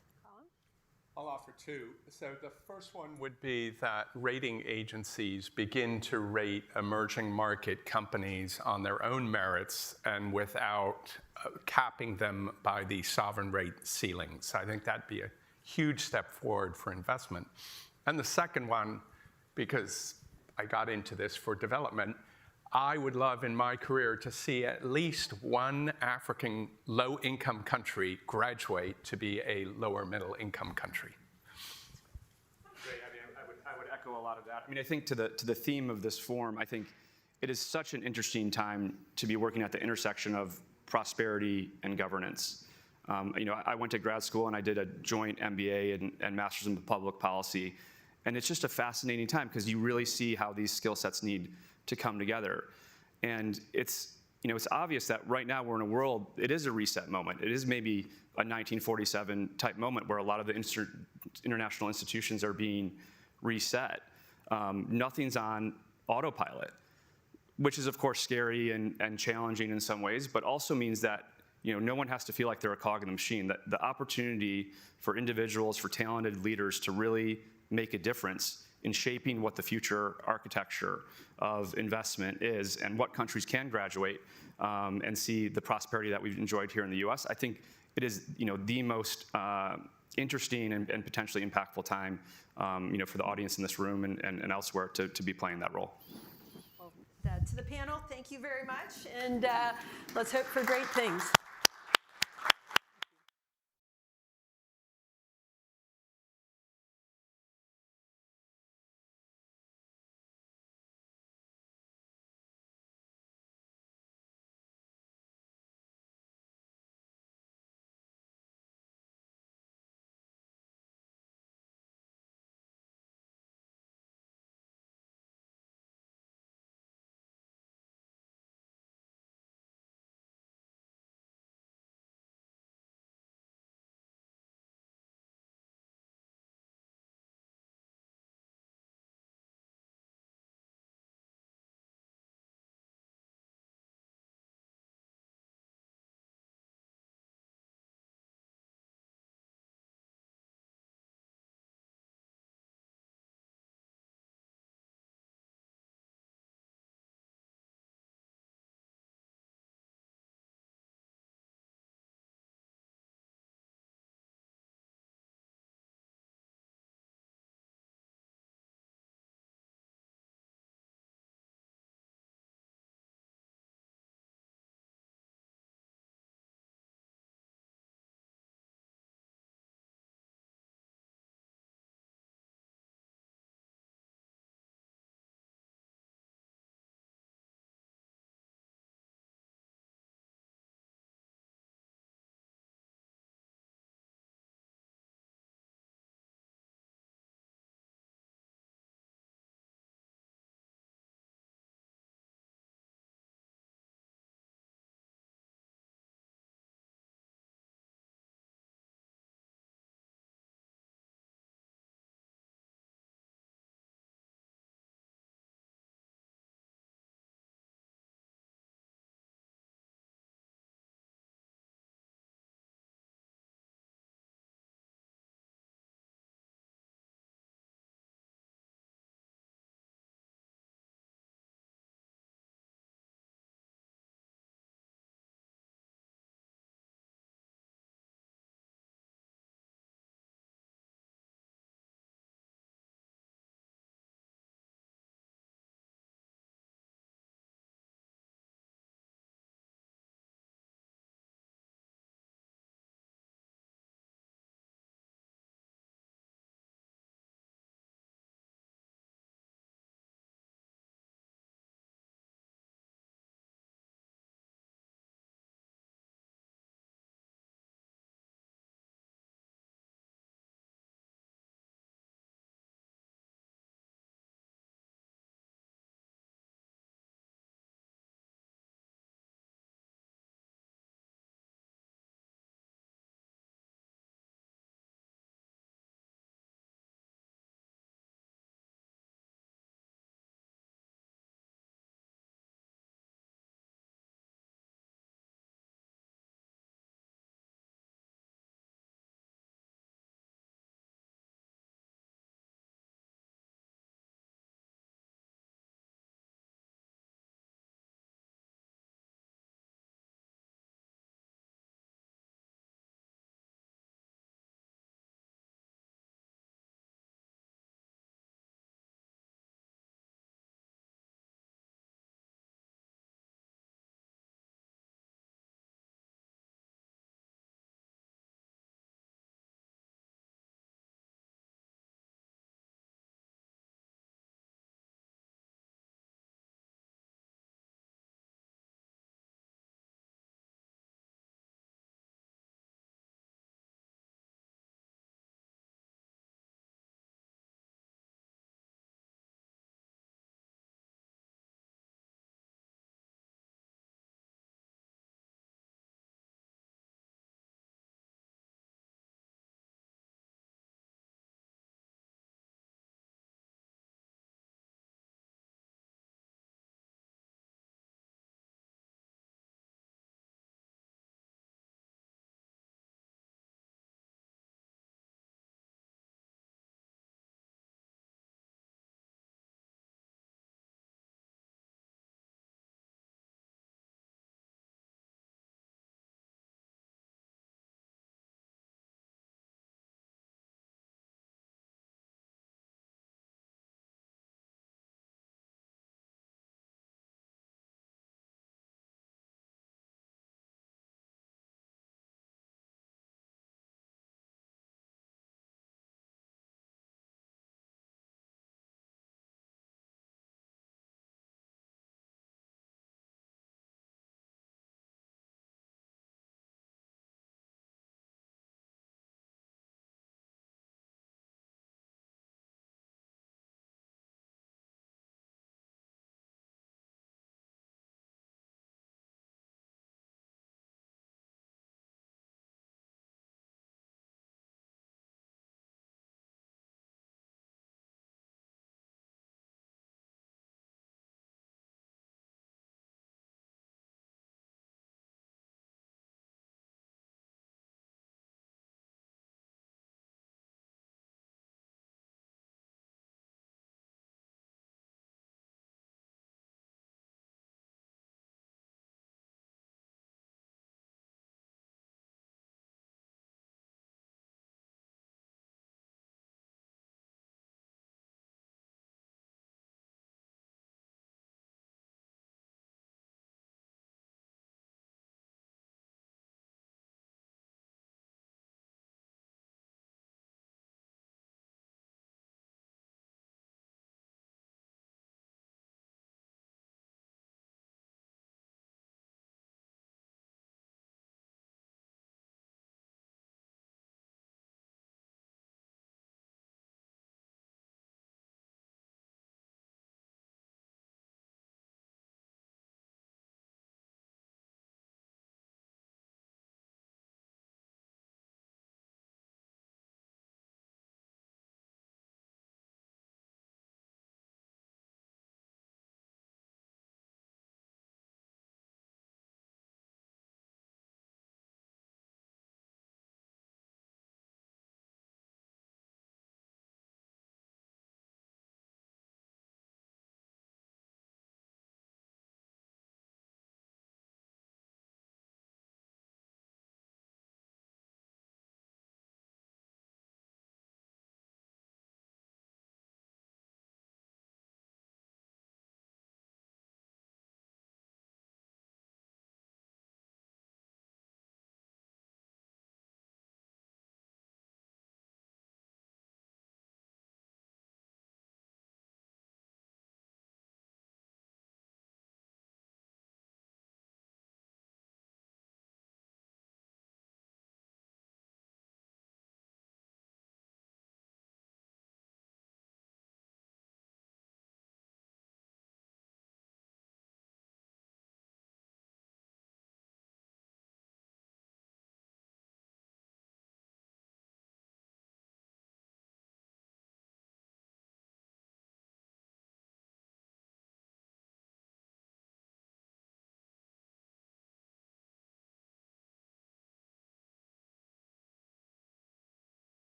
I'll offer two. So the first one would be that rating agencies begin to rate emerging market companies on their own merits and without capping them by the sovereign rate ceilings. I think that'd be a huge step forward for investment. And the second one, because I got into this for development, I would love in my career to see at least one African low-income country graduate to be a lower middle-income country. Great. I mean, I would echo a lot of that. I mean, I think to the theme of this forum, I think it is such an interesting time to be working at the intersection of prosperity and governance. I went to grad school and I did a joint MBA and Master's in Public Policy, and it's just a fascinating time because you really see how these skill sets need to come together. And it's obvious that right now we're in a world, it is a reset moment. It is maybe a 1947 type moment where a lot of the international institutions are being reset. Nothing's on autopilot, which is of course scary and challenging in some ways, but also means that no one has to feel like they're a cog in the machine. That the opportunity for individuals, for talented leaders to really make a difference in shaping what the future architecture of investment is and what countries can graduate and see the prosperity that we've enjoyed here in the U.S. I think it is the most interesting and potentially impactful time for the audience in this room and elsewhere to be playing that role. Well, to the panel, thank you very much, and let's hope for great things.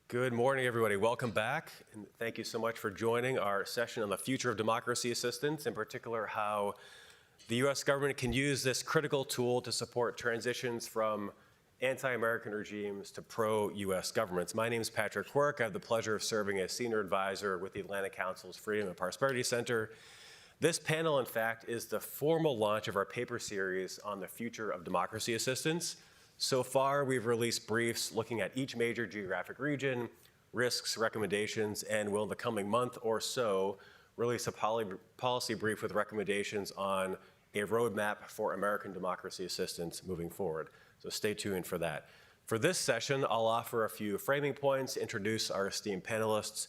Good morning, everybody. Welcome back, and thank you so much for joining our session on the future of democracy assistance, in particular how the U.S. government can use this critical tool to support transitions from anti-American regimes to pro-U.S. governments. My name is Patrick Quirk. I have the pleasure of serving as senior advisor with the Atlantic Council's Freedom and Prosperity Center. This panel, in fact, is the formal launch of our paper series on the future of democracy assistance. So far, we've released briefs looking at each major geographic region, risks, recommendations, and will in the coming month or so release a policy brief with recommendations on a roadmap for American democracy assistance moving forward. So stay tuned for that. For this session, I'll offer a few framing points, introduce our esteemed panelists,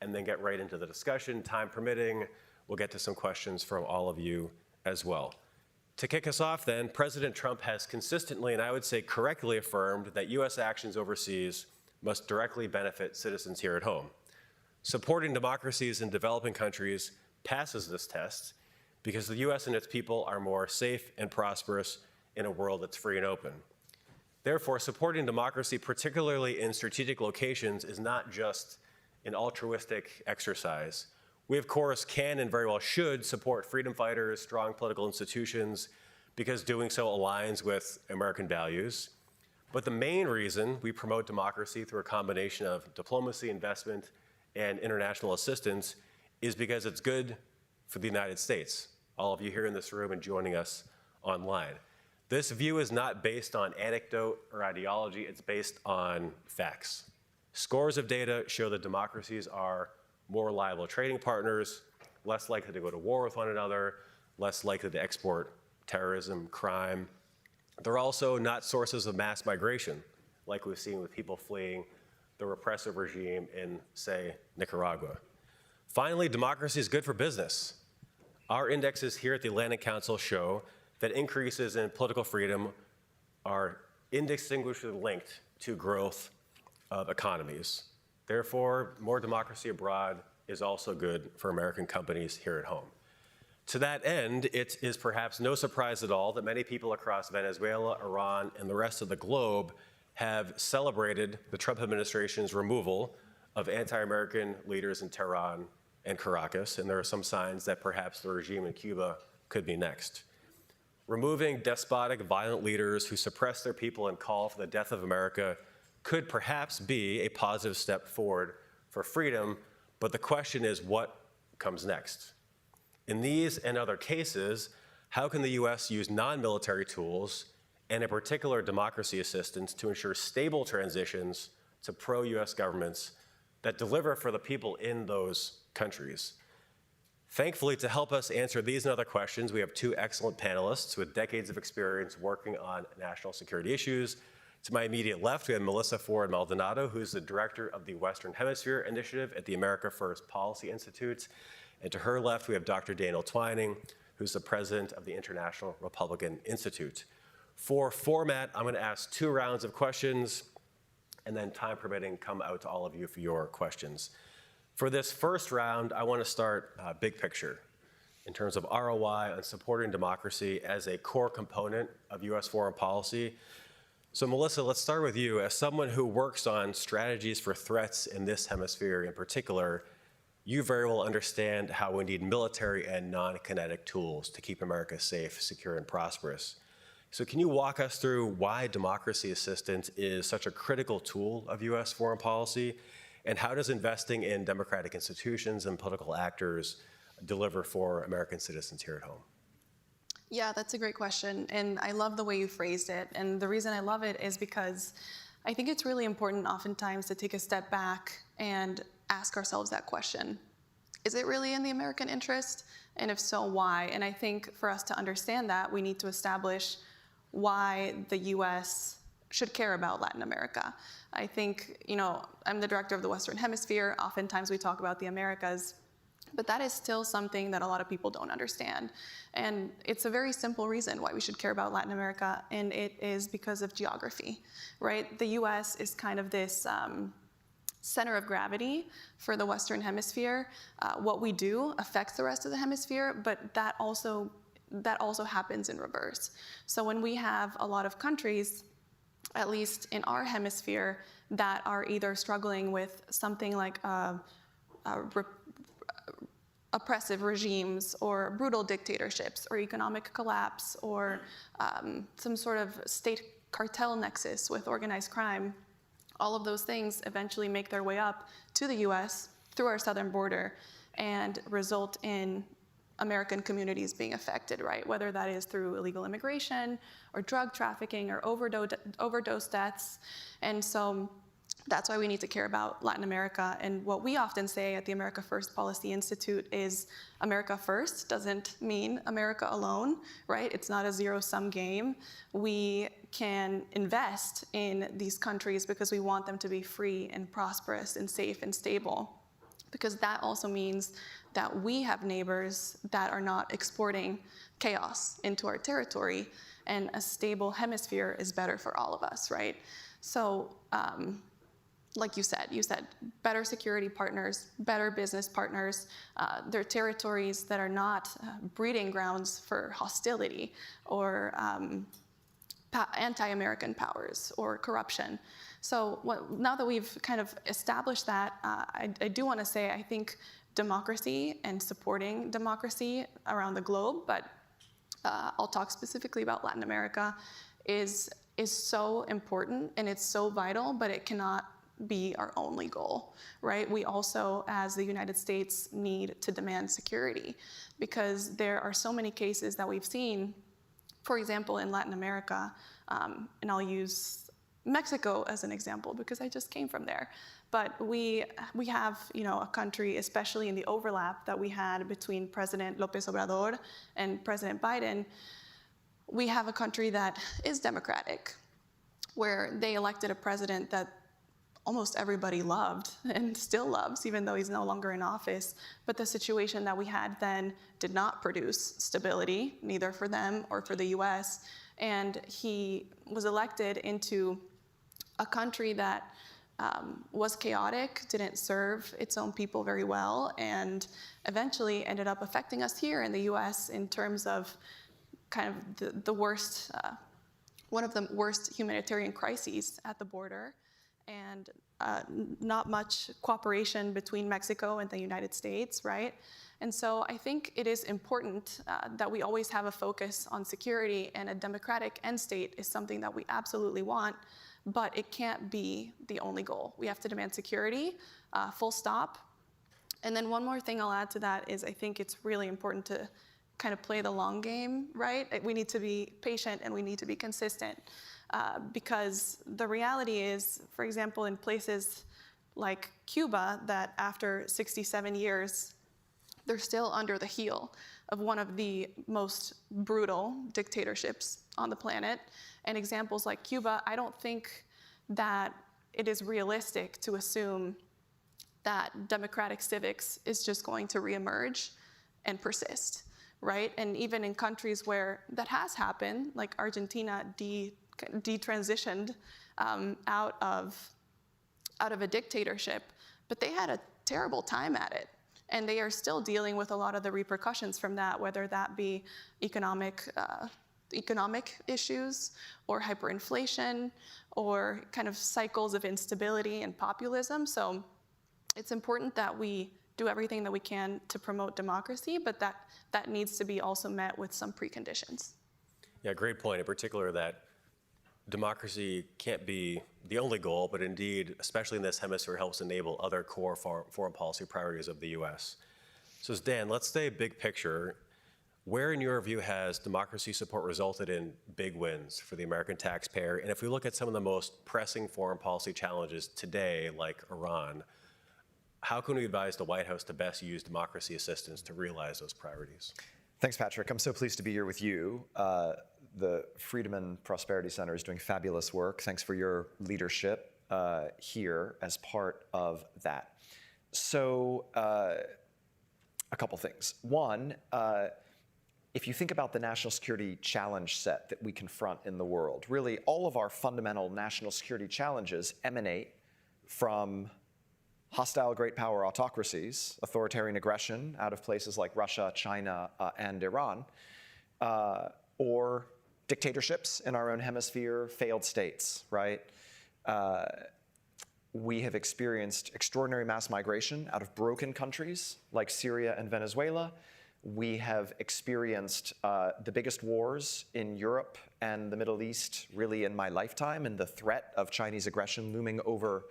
and then get right into the discussion. Time permitting, we'll get to some questions from all of you as well. To kick us off then, President Trump has consistently, and I would say correctly, affirmed that U.S. actions overseas must directly benefit citizens here at home. Supporting democracies in developing countries passes this test because the U.S. and its people are more safe and prosperous in a world that's free and open. Therefore, supporting democracy, particularly in strategic locations, is not just an altruistic exercise. We, of course, can and very well should support freedom fighters, strong political institutions, because doing so aligns with American values. But the main reason we promote democracy through a combination of diplomacy, investment, and international assistance is because it's good for the United States, all of you here in this room and joining us online. This view is not based on anecdote or ideology, it's based on facts. Scores of data show that democracies are more reliable trading partners, less likely to go to war with one another, less likely to export terrorism, crime. They're also not sources of mass migration, like we've seen with people fleeing the repressive regime in, say, Nicaragua. Finally, democracy is good for business. Our indexes here at the Atlantic Council show that increases in political freedom are indistinguishably linked to growth of economies. Therefore, more democracy abroad is also good for American companies here at home. To that end, it is perhaps no surprise at all that many people across Venezuela, Iran, and the rest of the globe have celebrated the Trump administration's removal of anti-American leaders in Tehran and Caracas, and there are some signs that perhaps the regime in Cuba could be next. Removing despotic, violent leaders who suppress their people and call for the death of America could perhaps be a positive step forward for freedom, but the question is what comes next? In these and other cases, how can the U.S. use non-military tools, and in particular democracy assistance, to ensure stable transitions to pro-U.S. governments that deliver for the people in those countries? Thankfully, to help us answer these and other questions, we have two excellent panelists with decades of experience working on national security issues. To my immediate left, we have Melissa Ford Maldonado, who's the director of the Western Hemisphere Initiative at the America First Policy Institute. And to her left, we have Dr. Daniel Twining, who's the president of the International Republican Institute. For format, I'm going to ask 2 rounds of questions, and then time permitting, come out to all of you for your questions. For this first round, I want to start big picture in terms of ROI on supporting democracy as a core component of U.S. foreign policy. So Melissa, let's start with you. As someone who works on strategies for threats in this hemisphere in particular, you very well understand how we need military and non-kinetic tools to keep America safe, secure, and prosperous. So can you walk us through why democracy assistance is such a critical tool of U.S. foreign policy, and how does investing in democratic institutions and political actors deliver for American citizens here at home? Yeah, that's a great question, and I love the way you phrased it. And the reason I love it is because I think it's really important oftentimes to take a step back and ask ourselves that question. Is it really in the American interest? And if so, why? And I think for us to understand that, we need to establish why the U.S. should care about Latin America. I think, I'm the director of the Western Hemisphere. Oftentimes we talk about the Americas, but that is still something that a lot of people don't understand. And it's a very simple reason why we should care about Latin America, and it is because of geography, right? The US is kind of this center of gravity for the Western Hemisphere. What we do affects the rest of the hemisphere, but that also happens in reverse. So when we have a lot of countries, at least in our hemisphere, that are either struggling with something like oppressive regimes or brutal dictatorships or economic collapse or some sort of state cartel nexus with organized crime. All of those things eventually make their way up to the US through our southern border and result in American communities being affected, right? Whether that is through illegal immigration or drug trafficking or overdose deaths. And so that's why we need to care about Latin America. And what we often say at the America First Policy Institute is America First doesn't mean America alone, right? It's not a zero-sum game. We can invest in these countries because we want them to be free and prosperous and safe and stable. Because that also means that we have neighbors that are not exporting chaos into our territory, and a stable hemisphere is better for all of us, right? So, like you said better security partners, better business partners. They're territories that are not breeding grounds for hostility or anti-American powers or corruption. So now that we've kind of established that, I do want to say I think democracy and supporting democracy around the globe, but I'll talk specifically about Latin America, is so important and it's so vital, but it cannot be our only goal, right? We also, as the United States, need to demand security because there are so many cases that we've seen, for example, in Latin America, and I'll use Mexico as an example because I just came from there. But we have, a country, especially in the overlap that we had between President López Obrador and President Biden, we have a country that is democratic, where they elected a president that almost everybody loved and still loves, even though he's no longer in office. But the situation that we had then did not produce stability, neither for them or for the US. And he was elected into a country that was chaotic, didn't serve its own people very well, and eventually ended up affecting us here in the US in terms of kind of the worst, one of the worst humanitarian crises at the border, and not much cooperation between Mexico and the United States, right? And so I think it is important that we always have a focus on security, and a democratic end state is something that we absolutely want, but it can't be the only goal. We have to demand security, full stop. And then one more thing I'll add to that is I think it's really important to kind of play the long game, right? We need to be patient and we need to be consistent. Because the reality is, for example, in places like Cuba, that after 67 years, they're still under the heel of one of the most brutal dictatorships on the planet. And examples like Cuba, I don't think that it is realistic to assume that democratic civics is just going to reemerge and persist, right? And even in countries where that has happened, like Argentina detransitioned out of a dictatorship, but they had a terrible time at it. And they are still dealing with a lot of the repercussions from that, whether that be economic issues or hyperinflation or kind of cycles of instability and populism. So it's important that we do everything that we can to promote democracy, but that needs to be also met with some preconditions. Yeah, great point, in particular that democracy can't be the only goal, but indeed, especially in this hemisphere, helps enable other core foreign policy priorities of the U.S. So Dan, let's stay big picture. Where, in your view, has democracy support resulted in big wins for the American taxpayer? And if we look at some of the most pressing foreign policy challenges today, like Iran, how can we advise the White House to best use democracy assistance to realize those priorities? Thanks, Patrick. I'm so pleased to be here with you. The Freedom and Prosperity Center is doing fabulous work. Thanks for your leadership here as part of that. So a couple things. One, if you think about the national security challenge set that we confront in the world, really all of our fundamental national security challenges emanate from hostile great power autocracies, authoritarian aggression out of places like Russia, China, and Iran, or dictatorships in our own hemisphere, failed states, right? We have experienced extraordinary mass migration out of broken countries like Syria and Venezuela. We have experienced the biggest wars in Europe and the Middle East really in my lifetime, and the threat of Chinese aggression looming over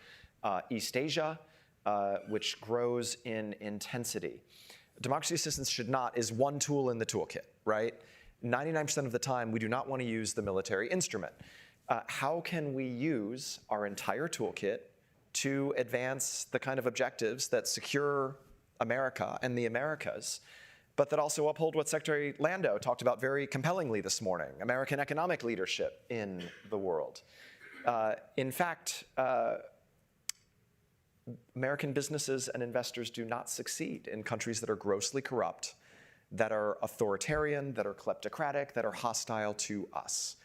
East Asia, which grows in intensity. Democracy assistance is one tool in the toolkit, right? 99% of the time, we do not want to use the military instrument. How can we use our entire toolkit to advance the kind of objectives that secure America and the Americas, but that also uphold what Secretary Landau talked about very compellingly this morning, American economic leadership in the world? In fact, American businesses and investors do not succeed in countries that are grossly corrupt, that are authoritarian, that are kleptocratic, that are hostile to us,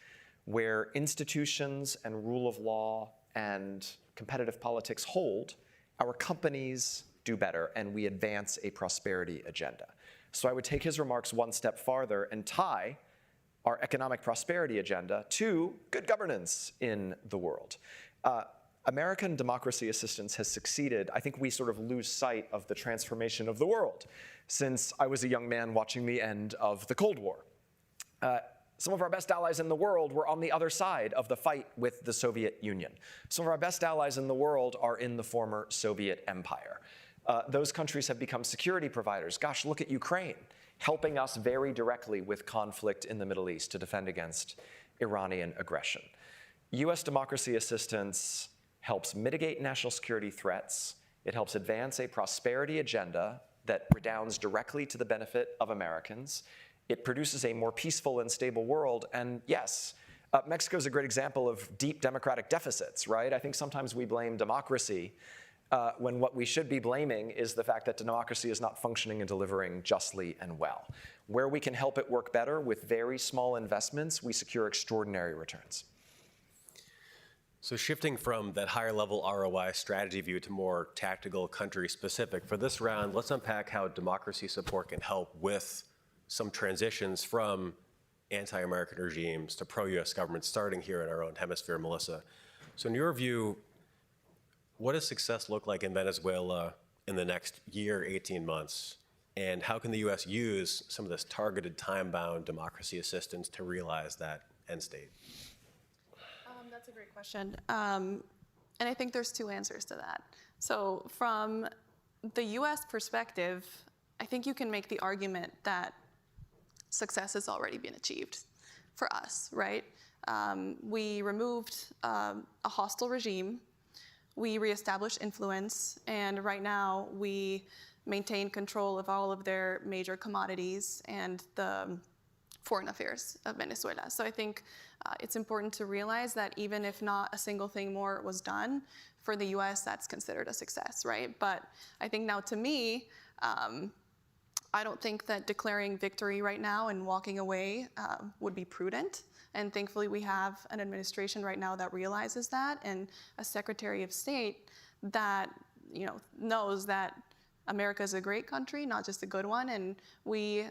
where institutions and rule of law and competitive politics hold, our companies do better, and we advance a prosperity agenda. So I would take his remarks one step farther and tie our economic prosperity agenda to good governance in the world. American democracy assistance has succeeded. I think we sort of lose sight of the transformation of the world since I was a young man watching the end of the Cold War. Some of our best allies in the world were on the other side of the fight with the Soviet Union. Some of our best allies in the world are in the former Soviet Empire. Those countries have become security providers. Gosh, look at Ukraine, helping us very directly with conflict in the Middle East to defend against Iranian aggression. US democracy assistance helps mitigate national security threats. It helps advance a prosperity agenda that redounds directly to the benefit of Americans. It produces a more peaceful and stable world. And yes, Mexico is a great example of deep democratic deficits, right? I think sometimes we blame democracy when what we should be blaming is the fact that democracy is not functioning and delivering justly and well. Where we can help it work better with very small investments, we secure extraordinary returns. So shifting from that higher level ROI strategy view to more tactical country specific, for this round, let's unpack how democracy support can help with some transitions from anti-American regimes to pro-US governments, starting here in our own hemisphere. Melissa, so in your view, what does success look like in Venezuela in the next year, 18 months? And how can the US use some of this targeted time-bound democracy assistance to realize that end state? That's a great question. And I think there's two answers to that. So from the US perspective, I think you can make the argument that success has already been achieved for us, right? We removed a hostile regime, we reestablished influence, and right now we maintain control of all of their major commodities and the foreign affairs of Venezuela. So I think it's important to realize that even if not a single thing more was done, for the US, that's considered a success, right? But I think now to me, I don't think that declaring victory right now and walking away would be prudent. And thankfully, we have an administration right now that realizes that, and a Secretary of State that knows that America is a great country, not just a good one, and we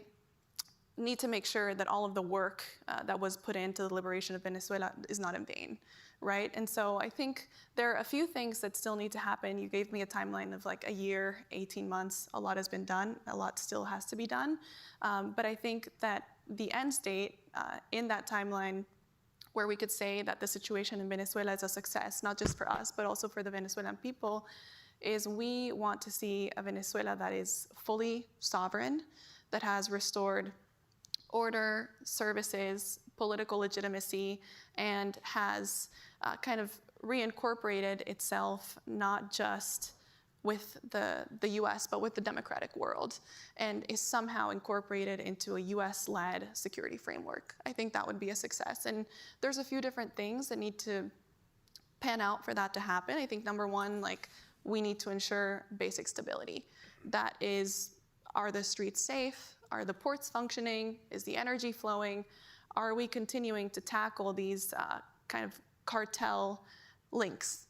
need to make sure that all of the work that was put into the liberation of Venezuela is not in vain, right? And so I think there are a few things that still need to happen. You gave me a timeline of like a year, 18 months. A lot has been done. A lot still has to be done. But I think that the end state in that timeline where we could say that the situation in Venezuela is a success, not just for us, but also for the Venezuelan people, is we want to see a Venezuela that is fully sovereign, that has restored order, services, political legitimacy, and has kind of reincorporated itself not just with the US, but with the democratic world, and is somehow incorporated into a US-led security framework. I think that would be a success. And there's a few different things that need to pan out for that to happen. I think number one, we need to ensure basic stability. That is, are the streets safe? Are the ports functioning? Is the energy flowing? Are we continuing to tackle these kind of cartel links?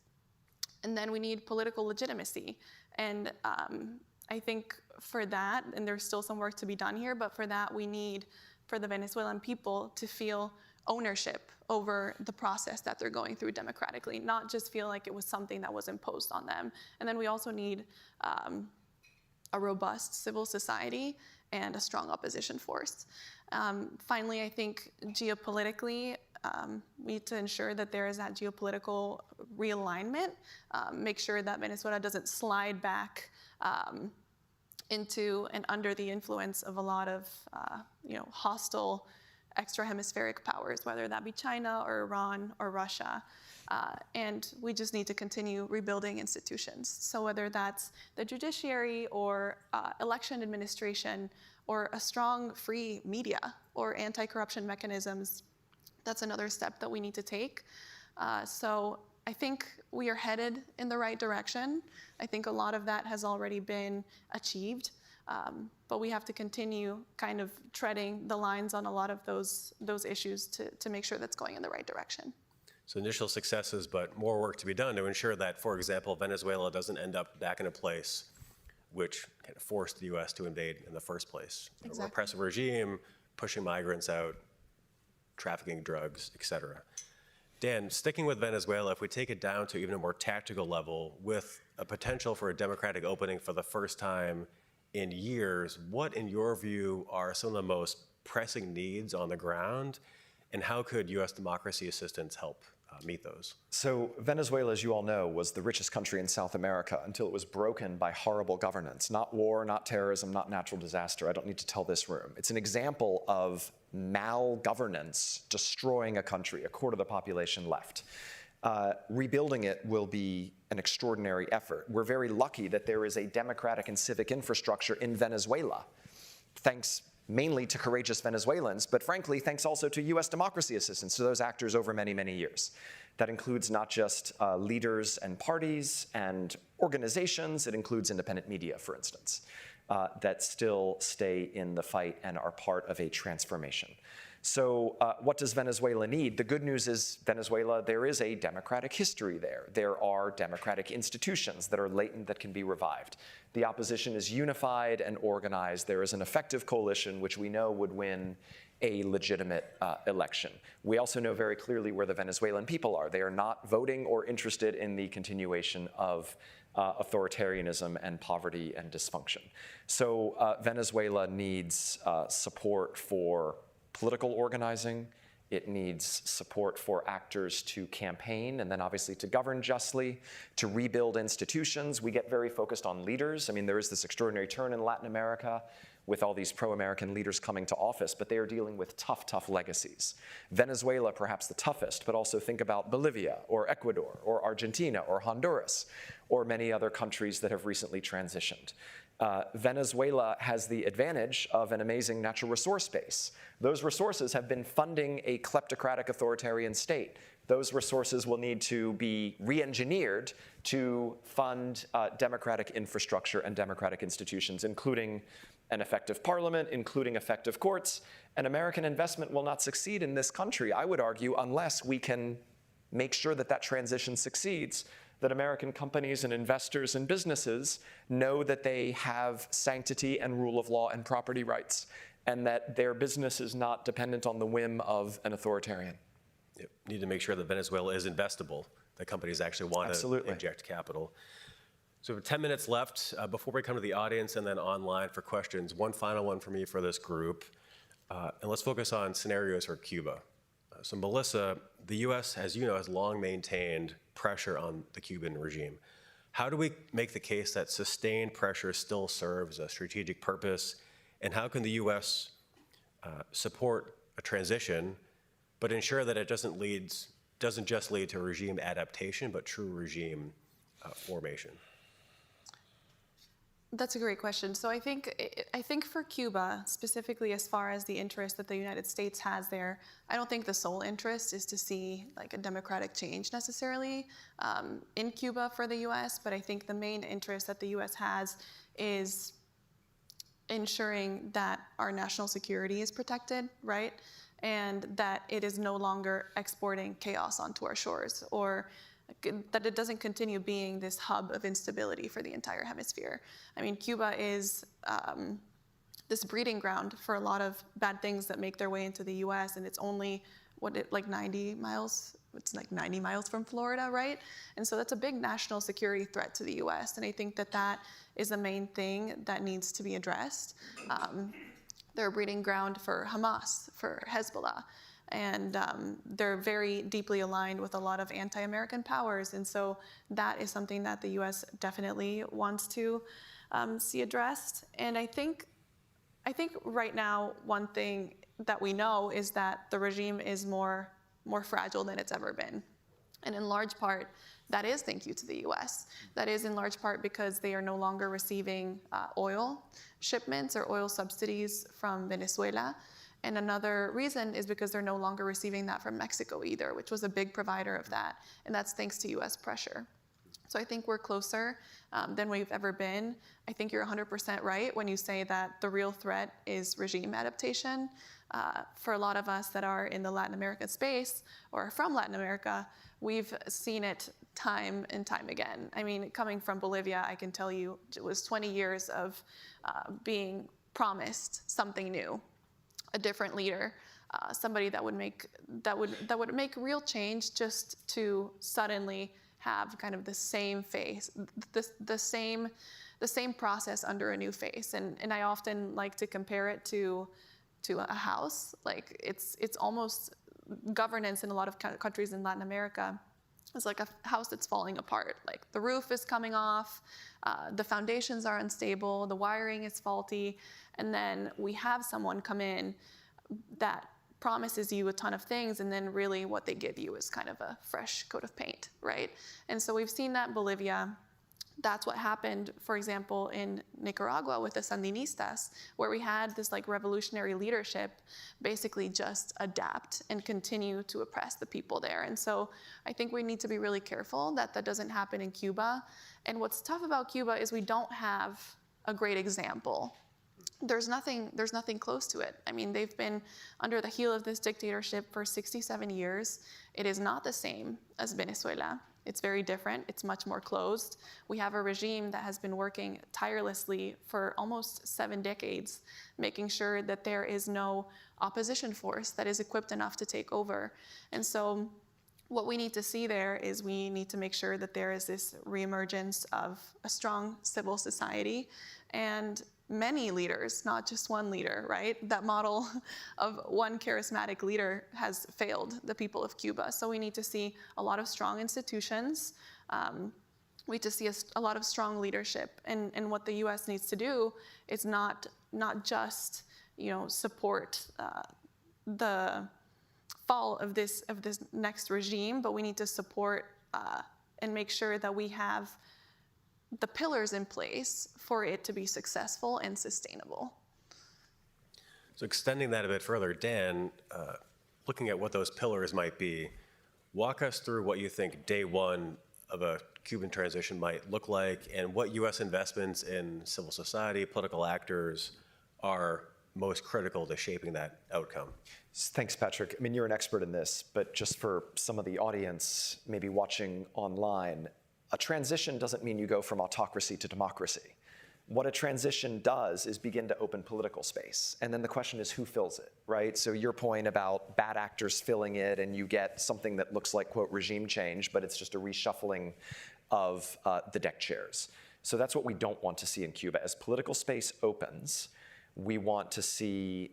And then we need political legitimacy. And I think for that, and there's still some work to be done here, but for that we need for the Venezuelan people to feel ownership over the process that they're going through democratically, not just feel like it was something that was imposed on them. And then we also need a robust civil society and a strong opposition force. Finally, I think geopolitically, we need to ensure that there is that geopolitical realignment, make sure that Venezuela doesn't slide back into and under the influence of a lot of hostile extra-hemispheric powers, whether that be China or Iran or Russia. And we just need to continue rebuilding institutions. So whether that's the judiciary or election administration or a strong free media or anti-corruption mechanisms, that's another step that we need to take. So I think we are headed in the right direction. I think a lot of that has already been achieved. But we have to continue kind of treading the lines on a lot of those issues to make sure that's going in the right direction. So initial successes, but more work to be done to ensure that, for example, Venezuela doesn't end up back in a place which kind of forced the U.S. to invade in the first place. Exactly. A repressive regime, pushing migrants out, trafficking drugs, et cetera. Dan, sticking with Venezuela, if we take it down to even a more tactical level, with a potential for a democratic opening for the first time in years, what, in your view, are some of the most pressing needs on the ground, and how could U.S. democracy assistance help meet those? So Venezuela, as you all know, was the richest country in South America until it was broken by horrible governance. Not war, not terrorism, not natural disaster. I don't need to tell this room. It's an example of malgovernance destroying a country. A quarter of the population left. Rebuilding it will be an extraordinary effort. We're very lucky that there is a democratic and civic infrastructure in Venezuela, thanks mainly to courageous Venezuelans, but frankly, thanks also to U.S. democracy assistance to those actors over many, many years. That includes not just leaders and parties and organizations, it includes independent media, for instance, that still stay in the fight and are part of a transformation. So what does Venezuela need? The good news is Venezuela, there is a democratic history there. There are democratic institutions that are latent that can be revived. The opposition is unified and organized. There is an effective coalition which we know would win a legitimate election. We also know very clearly where the Venezuelan people are. They are not voting or interested in the continuation of authoritarianism and poverty and dysfunction. So Venezuela needs support for political organizing. It needs support for actors to campaign and then obviously to govern justly, to rebuild institutions. We get very focused on leaders. I mean, there is this extraordinary turn in Latin America with all these pro-American leaders coming to office, but they are dealing with tough, tough legacies. Venezuela, perhaps the toughest, but also think about Bolivia or Ecuador or Argentina or Honduras or many other countries that have recently transitioned. Venezuela has the advantage of an amazing natural resource base. Those resources have been funding a kleptocratic authoritarian state. Those resources will need to be re-engineered to fund democratic infrastructure and democratic institutions, including an effective parliament, including effective courts. And American investment will not succeed in this country, I would argue, unless we can make sure that that transition succeeds, that American companies and investors and businesses know that they have sanctity and rule of law and property rights, and that their business is not dependent on the whim of an authoritarian. You need to make sure that Venezuela is investable, that companies actually want to inject capital. So we have 10 minutes left before we come to the audience and then online for questions. One final one for me for this group, and let's focus on scenarios for Cuba. So Melissa, the U.S., as you know, has long maintained pressure on the Cuban regime. How do we make the case that sustained pressure still serves a strategic purpose, and how can the U.S. Support a transition, but ensure that it doesn't just lead to regime adaptation, but true regime formation? That's a great question. So I think for Cuba, specifically as far as the interest that the United States has there, I don't think the sole interest is to see like a democratic change necessarily in Cuba for the U.S., but I think the main interest that the U.S. has is ensuring that our national security is protected, right? And that it is no longer exporting chaos onto our shores, or that it doesn't continue being this hub of instability for the entire hemisphere. I mean, Cuba is this breeding ground for a lot of bad things that make their way into the U.S., and it's only like 90 miles. It's like 90 miles from Florida, right? And so that's a big national security threat to the U.S. And I think that that is the main thing that needs to be addressed. They're a breeding ground for Hamas, for Hezbollah. And they're very deeply aligned with a lot of anti-American powers. And so that is something that the U.S. definitely wants to see addressed. And I think right now, one thing that we know is that the regime is more fragile than it's ever been. And in large part, that is thank you to the U.S. That is in large part because they are no longer receiving oil shipments or oil subsidies from Venezuela. And another reason is because they're no longer receiving that from Mexico either, which was a big provider of that. And that's thanks to U.S. pressure. So I think we're closer than we've ever been. I think you're 100% right when you say that the real threat is regime adaptation. For a lot of us that are in the Latin America space or are from Latin America, we've seen it time and time again. I mean, coming from Bolivia, I can tell you it was 20 years of being promised something new, a different leader, somebody that would make real change, just to suddenly have kind of the same face, the same process under a new face. And I often like to compare it to a house. Like it's almost governance in a lot of countries in Latin America. It's like a house that's falling apart. Like the roof is coming off, the foundations are unstable, the wiring is faulty, and then we have someone come in that promises you a ton of things, and then really what they give you is kind of a fresh coat of paint, right? And so we've seen that in Bolivia. That's what happened, for example, in Nicaragua with the Sandinistas, where we had this like revolutionary leadership basically just adapt and continue to oppress the people there. And so I think we need to be really careful that that doesn't happen in Cuba. And what's tough about Cuba is we don't have a great example. There's nothing close to it. I mean, they've been under the heel of this dictatorship for 67 years. It is not the same as Venezuela. It's very different. It's much more closed. We have a regime that has been working tirelessly for almost 7 decades, making sure that there is no opposition force that is equipped enough to take over. And so what we need to see there is we need to make sure that there is this reemergence of a strong civil society and many leaders, not just one leader, right? That model of one charismatic leader has failed the people of Cuba. So we need to see a lot of strong institutions. We need to see a lot of strong leadership. And what the U.S. needs to do is not just, support the fall of this next regime, but we need to support and make sure that we have the pillars in place for it to be successful and sustainable. So extending that a bit further, Dan, looking at what those pillars might be, walk us through what you think day one of a Cuban transition might look like and what U.S. investments in civil society, political actors are most critical to shaping that outcome. Thanks, Patrick. I mean, you're an expert in this, but just for some of the audience maybe watching online, a transition doesn't mean you go from autocracy to democracy. What a transition does is begin to open political space. And then the question is who fills it, right? So your point about bad actors filling it and you get something that looks like, quote, regime change, but it's just a reshuffling of the deck chairs. So that's what we don't want to see in Cuba. As political space opens, we want to see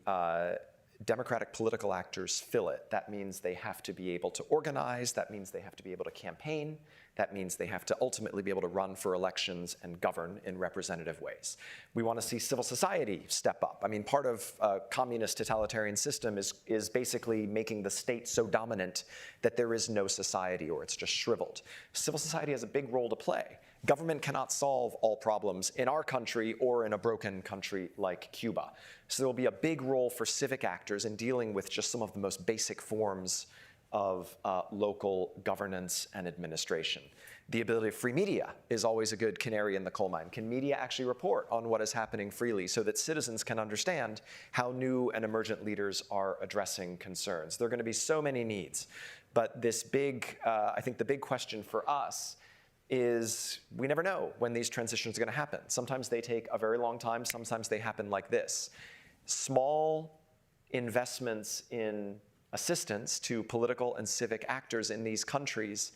democratic political actors fill it. That means they have to be able to organize. That means they have to be able to campaign. That means they have to ultimately be able to run for elections and govern in representative ways. We want to see civil society step up. I mean, part of a communist totalitarian system is basically making the state so dominant that there is no society or it's just shriveled. Civil society has a big role to play. Government cannot solve all problems in our country or in a broken country like Cuba. So there will be a big role for civic actors in dealing with just some of the most basic forms of local governance and administration. The ability of free media is always a good canary in the coal mine. Can media actually report on what is happening freely so that citizens can understand how new and emergent leaders are addressing concerns? There are going to be so many needs. But this big, I think the big question for us is we never know when these transitions are going to happen. Sometimes they take a very long time. Sometimes they happen like this. Small investments in assistance to political and civic actors in these countries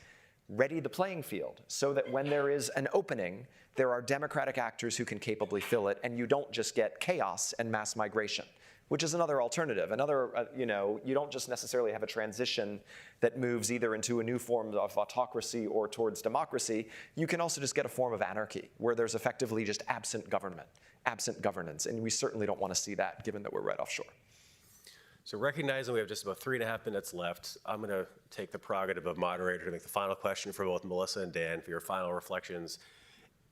ready the playing field so that when there is an opening, there are democratic actors who can capably fill it, and you don't just get chaos and mass migration, which is another alternative. You don't just necessarily have a transition that moves either into a new form of autocracy or towards democracy. You can also just get a form of anarchy where there's effectively just absent government, absent governance, and we certainly don't want to see that given that we're right offshore. So recognizing we have just about 3.5 minutes left, I'm going to take the prerogative of moderator to make the final question for both Melissa and Dan for your final reflections.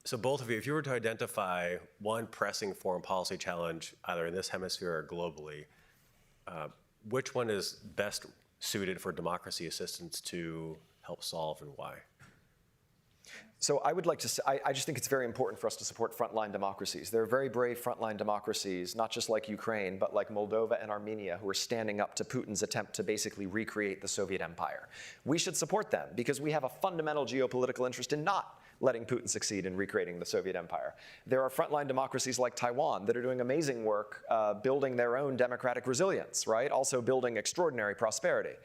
So both of you, if you were to identify one pressing foreign policy challenge, either in this hemisphere or globally, which one is best suited for democracy assistance to help solve, and why? So I would like to say, I just think it's very important for us to support frontline democracies. There are very brave frontline democracies, not just like Ukraine, but like Moldova and Armenia, who are standing up to Putin's attempt to basically recreate the Soviet empire. We should support them because we have a fundamental geopolitical interest in not letting Putin succeed in recreating the Soviet empire. There are frontline democracies like Taiwan that are doing amazing work building their own democratic resilience, right? Also building extraordinary prosperity.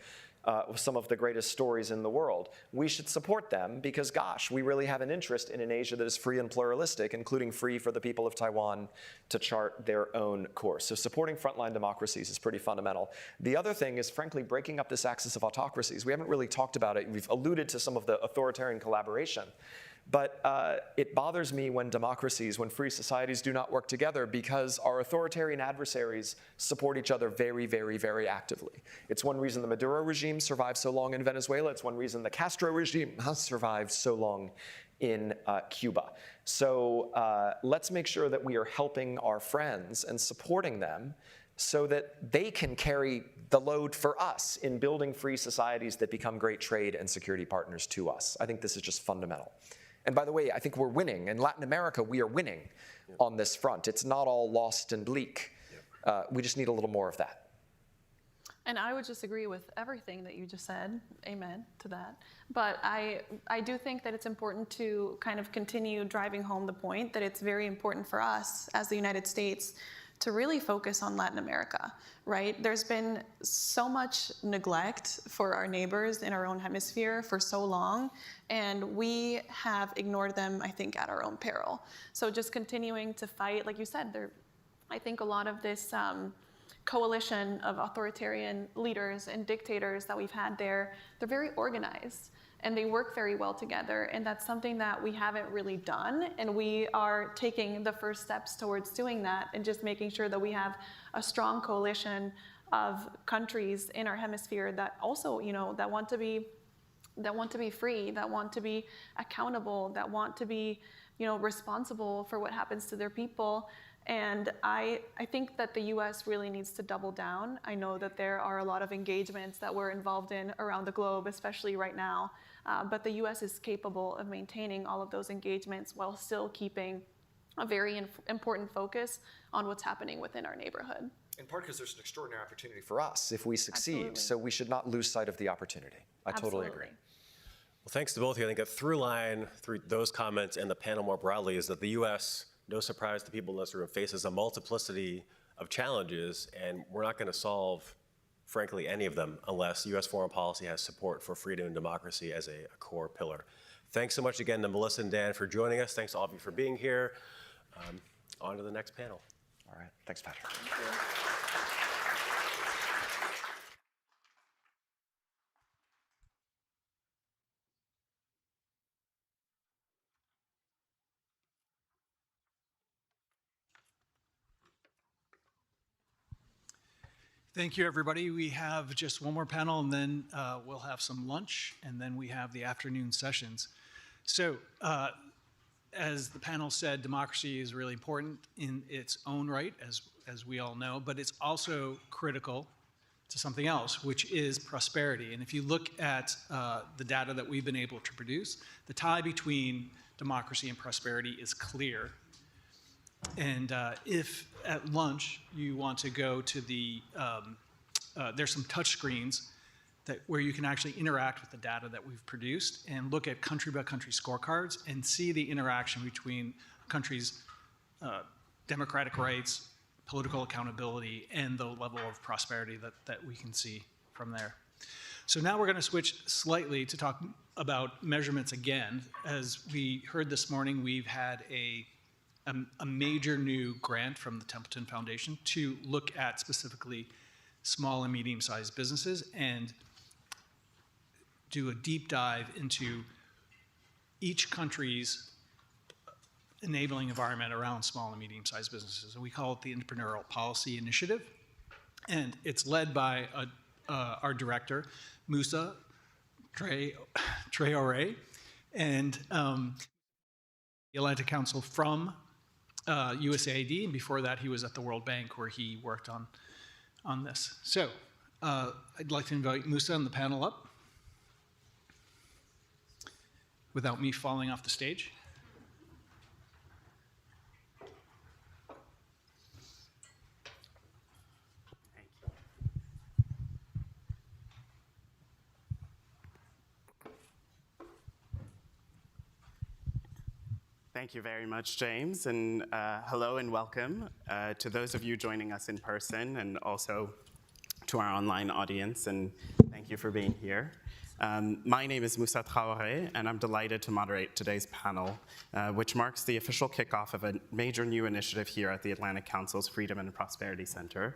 Some of the greatest stories in the world. We should support them because, gosh, we really have an interest in an Asia that is free and pluralistic, including free for the people of Taiwan to chart their own course. So supporting frontline democracies is pretty fundamental. The other thing is, frankly, breaking up this axis of autocracies. We haven't really talked about it. We've alluded to some of the authoritarian collaboration. But it bothers me when democracies, when free societies do not work together because our authoritarian adversaries support each other very, very, very actively. It's one reason the Maduro regime survived so long in Venezuela. It's one reason the Castro regime has survived so long in Cuba. So let's make sure that we are helping our friends and supporting them so that they can carry the load for us in building free societies that become great trade and security partners to us. I think this is just fundamental. And by the way, I think we're winning. In Latin America, we are winning on this front. It's not all lost and bleak. We just need a little more of that. And I would just agree with everything that you just said. Amen to that. But I do think that it's important to kind of continue driving home the point that it's very important for us as the United States to really focus on Latin America, right? There's been so much neglect for our neighbors in our own hemisphere for so long, and we have ignored them, I think, at our own peril. So just continuing to fight, like you said, I think a lot of this coalition of authoritarian leaders and dictators that we've had there, they're very organized. And they work very well together, and that's something that we haven't really done, and we are taking the first steps towards doing that and just making sure that we have a strong coalition of countries in our hemisphere that also, that want to be free, that want to be accountable, that want to be, responsible for what happens to their people. And I think that the U.S. really needs to double down. I know that there are a lot of engagements that we're involved in around the globe, especially right now. But the U.S. is capable of maintaining all of those engagements while still keeping a very important focus on what's happening within our neighborhood. In part because there's an extraordinary opportunity for us if we succeed. Absolutely. So we should not lose sight of the opportunity. I totally agree. Well, thanks to both of you. I think a through line through those comments and the panel more broadly is that the U.S., no surprise to people in this room, faces a multiplicity of challenges, and we're not going to solve, frankly, any of them unless U.S. foreign policy has support for freedom and democracy as a core pillar. Thanks so much again to Melissa and Dan for joining us. Thanks to all of you for being here. On to the next panel. All right. Thanks, Patrick. Thank you. Thank you, everybody. We have just one more panel, and then we'll have some lunch, and then we have the afternoon sessions. So, as the panel said, democracy is really important in its own right, as we all know, but it's also critical to something else, which is prosperity. And if you look at the data that we've been able to produce, the tie between democracy and prosperity is clear. And if at lunch you want to go to the, there's some touch screens where you can actually interact with the data that we've produced and look at country by country scorecards and see the interaction between a country's democratic rights, political accountability, and the level of prosperity that we can see from there. So now we're going to switch slightly to talk about measurements again. As we heard this morning, we've had a major new grant from the Templeton Foundation to look at specifically small and medium-sized businesses and do a deep dive into each country's enabling environment around small and medium-sized businesses. And we call it the Entrepreneurial Policy Initiative. And it's led by our director, Moussa Traoré, and the Atlantic Council from USAID. And before that, he was at the World Bank, where he worked on this. So I'd like to invite Moussa and the panel up without me falling off the stage. Thank you very much, James, and hello and welcome to those of you joining us in person and also to our online audience, and thank you for being here. My name is Moussa Traoré, and I'm delighted to moderate today's panel, which marks the official kickoff of a major new initiative here at the Atlantic Council's Freedom and Prosperity Center,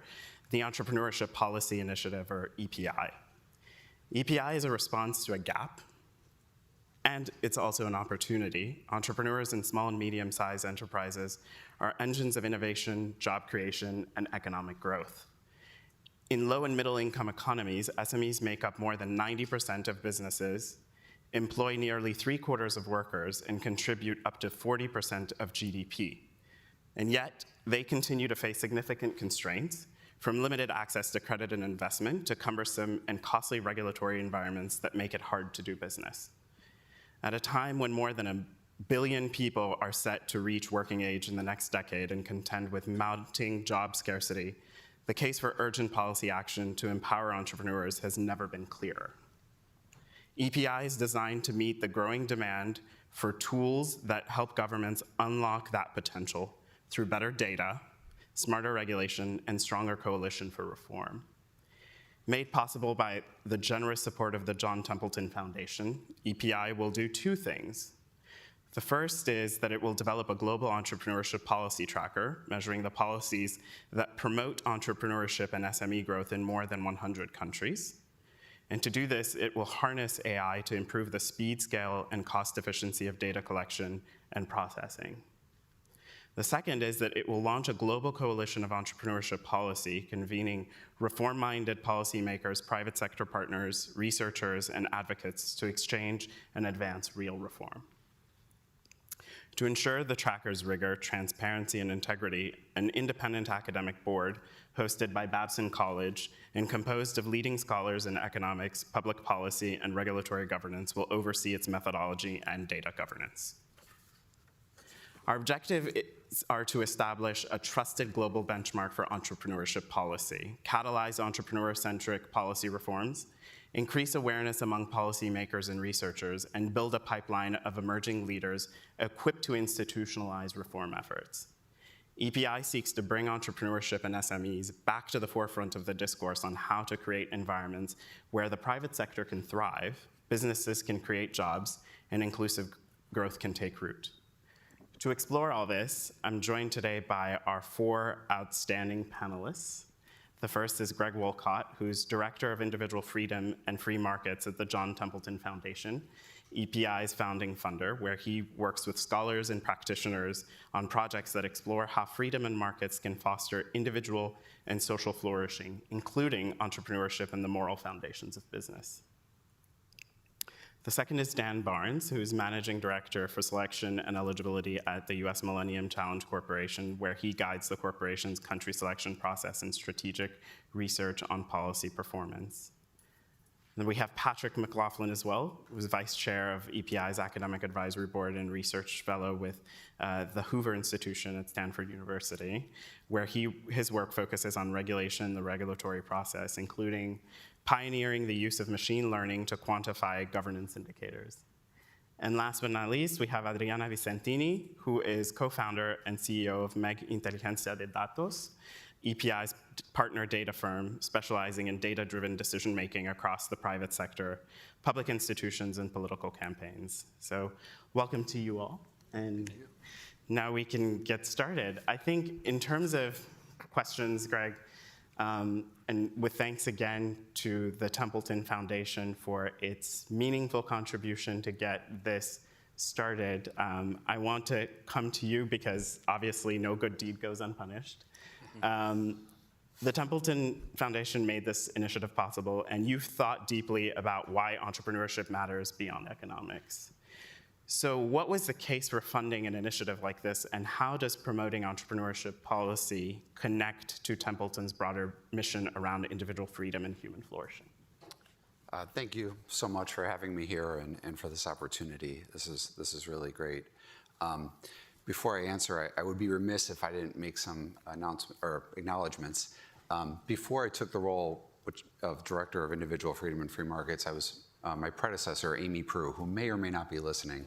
the Entrepreneurship Policy Initiative, or EPI. EPI is a response to a gap, and it's also an opportunity. Entrepreneurs and small and medium-sized enterprises are engines of innovation, job creation, and economic growth. In low and middle income economies, SMEs make up more than 90% of businesses, employ nearly 3/4 of workers, and contribute up to 40% of GDP. And yet, they continue to face significant constraints, from limited access to credit and investment to cumbersome and costly regulatory environments that make it hard to do business. At a time when more than 1 billion people are set to reach working age in the next decade and contend with mounting job scarcity, the case for urgent policy action to empower entrepreneurs has never been clearer. EPI is designed to meet the growing demand for tools that help governments unlock that potential through better data, smarter regulation, and stronger coalition for reform. Made possible by the generous support of the John Templeton Foundation, EPI will do two things. The first is that it will develop a global entrepreneurship policy tracker, measuring the policies that promote entrepreneurship and SME growth in more than 100 countries. And to do this, it will harness AI to improve the speed, scale, and cost efficiency of data collection and processing. The second is that it will launch a global coalition of entrepreneurship policy, convening reform-minded policymakers, private sector partners, researchers, and advocates to exchange and advance real reform. To ensure the tracker's rigor, transparency, and integrity, an independent academic board hosted by Babson College and composed of leading scholars in economics, public policy, and regulatory governance will oversee its methodology and data governance. Our objectives are to establish a trusted global benchmark for entrepreneurship policy, catalyze entrepreneur-centric policy reforms, increase awareness among policymakers and researchers, and build a pipeline of emerging leaders equipped to institutionalize reform efforts. EPI seeks to bring entrepreneurship and SMEs back to the forefront of the discourse on how to create environments where the private sector can thrive, businesses can create jobs, and inclusive growth can take root. To explore all this, I'm joined today by our 4 outstanding panelists. The first is Greg Wolcott, who's Director of Individual Freedom and Free Markets at the John Templeton Foundation, EPI's founding funder, where he works with scholars and practitioners on projects that explore how freedom and markets can foster individual and social flourishing, including entrepreneurship and the moral foundations of business. The second is Dan Barnes, who's Managing Director for Selection and Eligibility at the US Millennium Challenge Corporation, where he guides the corporation's country selection process and strategic research on policy performance. Then we have Patrick McLaughlin as well, who's Vice Chair of EPI's Academic Advisory Board and Research Fellow with the Hoover Institution at Stanford University, where his work focuses on regulation, the regulatory process, including pioneering the use of machine learning to quantify governance indicators. And last but not least, we have Adriana Vicentini, who is co-founder and CEO of MEG Inteligencia de Datos, EPI's partner data firm specializing in data-driven decision-making across the private sector, public institutions, and political campaigns. So welcome to you all. And now we can get started. I think in terms of questions, Greg, and with thanks again to the Templeton Foundation for its meaningful contribution to get this started, I want to come to you because obviously no good deed goes unpunished. The Templeton Foundation made this initiative possible, and you've thought deeply about why entrepreneurship matters beyond economics. So what was the case for funding an initiative like this, and how does promoting entrepreneurship policy connect to Templeton's broader mission around individual freedom and human flourishing? Thank you so much for having me here and for this opportunity. This is really great. Before I answer, I would be remiss if I didn't make some acknowledgments. Before I took the role of Director of Individual Freedom and Free Markets, I was my predecessor, Amy Prue, who may or may not be listening.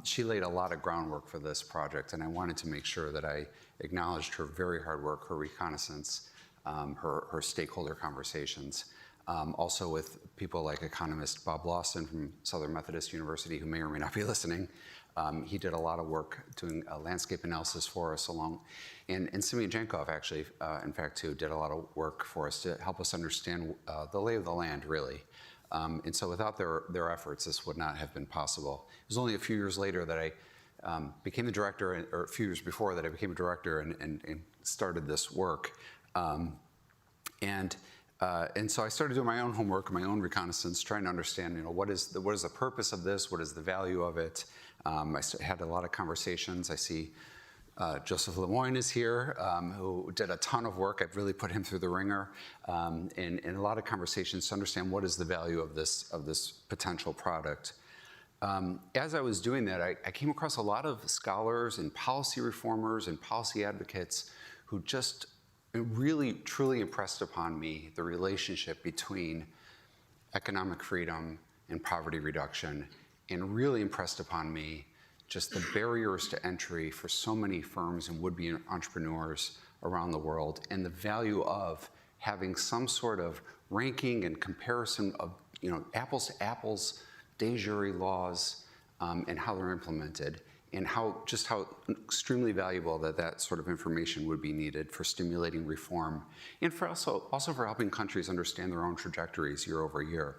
She laid a lot of groundwork for this project, and I wanted to make sure that I acknowledged her very hard work, her reconnaissance, her stakeholder conversations. Also with people like economist Bob Lawson from Southern Methodist University, who may or may not be listening. He did a lot of work doing a landscape analysis for us and Simeon Jankov actually, in fact, too, did a lot of work for us to help us understand the lay of the land, really. And so without their efforts, this would not have been possible. It was only a few years later that I became the director, or a few years before that I became a director and started this work. And so I started doing my own homework, my own reconnaissance, trying to understand, what is the purpose of this? What is the value of it? I had a lot of conversations. I see Joseph Lemoyne is here, who did a ton of work. I've really put him through the ringer, and a lot of conversations to understand what is the value of this potential product. As I was doing that, I came across a lot of scholars and policy reformers and policy advocates who just really, truly impressed upon me the relationship between economic freedom and poverty reduction, and really impressed upon me just the barriers to entry for so many firms and would-be entrepreneurs around the world, and the value of having some sort of ranking and comparison of apples to apples de jure laws and how they're implemented, and how extremely valuable that sort of information would be needed for stimulating reform, and for also for helping countries understand their own trajectories year over year.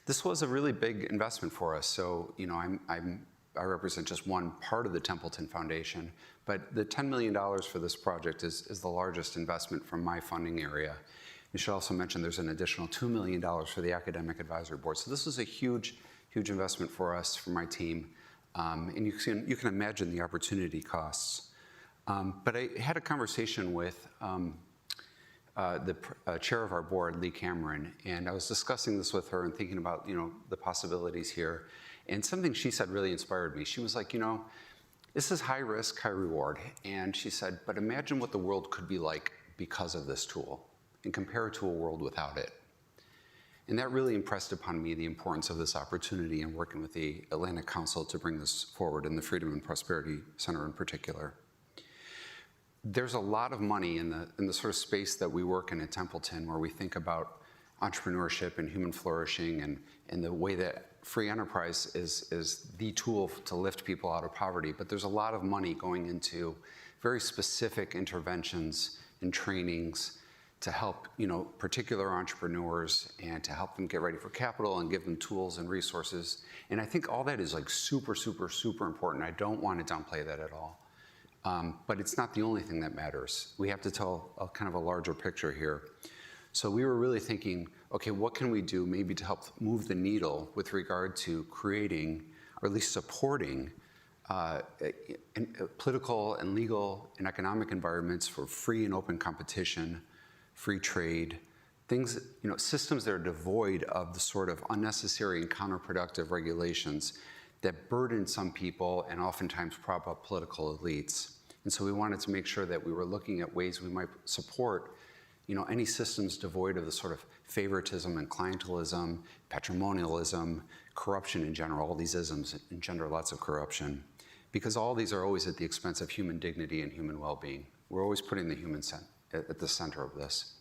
This was a really big investment for us. So I represent just one part of the Templeton Foundation, but the $10 million for this project is the largest investment from my funding area. You should also mention there's an additional $2 million for the Academic Advisory Board. So this was a huge, huge investment for us, for my team. And you can imagine the opportunity costs. But I had a conversation with the chair of our board, Lee Cameron, and I was discussing this with her and thinking about the possibilities here. And something she said really inspired me. She was like, this is high risk, high reward. And she said, but imagine what the world could be like because of this tool, and compare it to a world without it. And that really impressed upon me the importance of this opportunity and working with the Atlantic Council to bring this forward, and the Freedom and Prosperity Center in particular. There's a lot of money in the sort of space that we work in at Templeton, where we think about entrepreneurship and human flourishing, and the way that free enterprise is the tool to lift people out of poverty. But there's a lot of money going into very specific interventions and trainings to help particular entrepreneurs, and to help them get ready for capital and give them tools and resources. And I think all that is super, super, super important. I don't want to downplay that at all. But it's not the only thing that matters. We have to tell kind of a larger picture here. So we were really thinking, okay, what can we do maybe to help move the needle with regard to creating, or at least supporting, political and legal and economic environments for free and open competition, free trade, things, systems that are devoid of the sort of unnecessary and counterproductive regulations that burden some people and oftentimes prop up political elites. And so we wanted to make sure that we were looking at ways we might support any systems devoid of the sort of favoritism and clientelism, patrimonialism, corruption in general. All these isms engender lots of corruption, because all these are always at the expense of human dignity and human well-being. We're always putting the human at the center of this.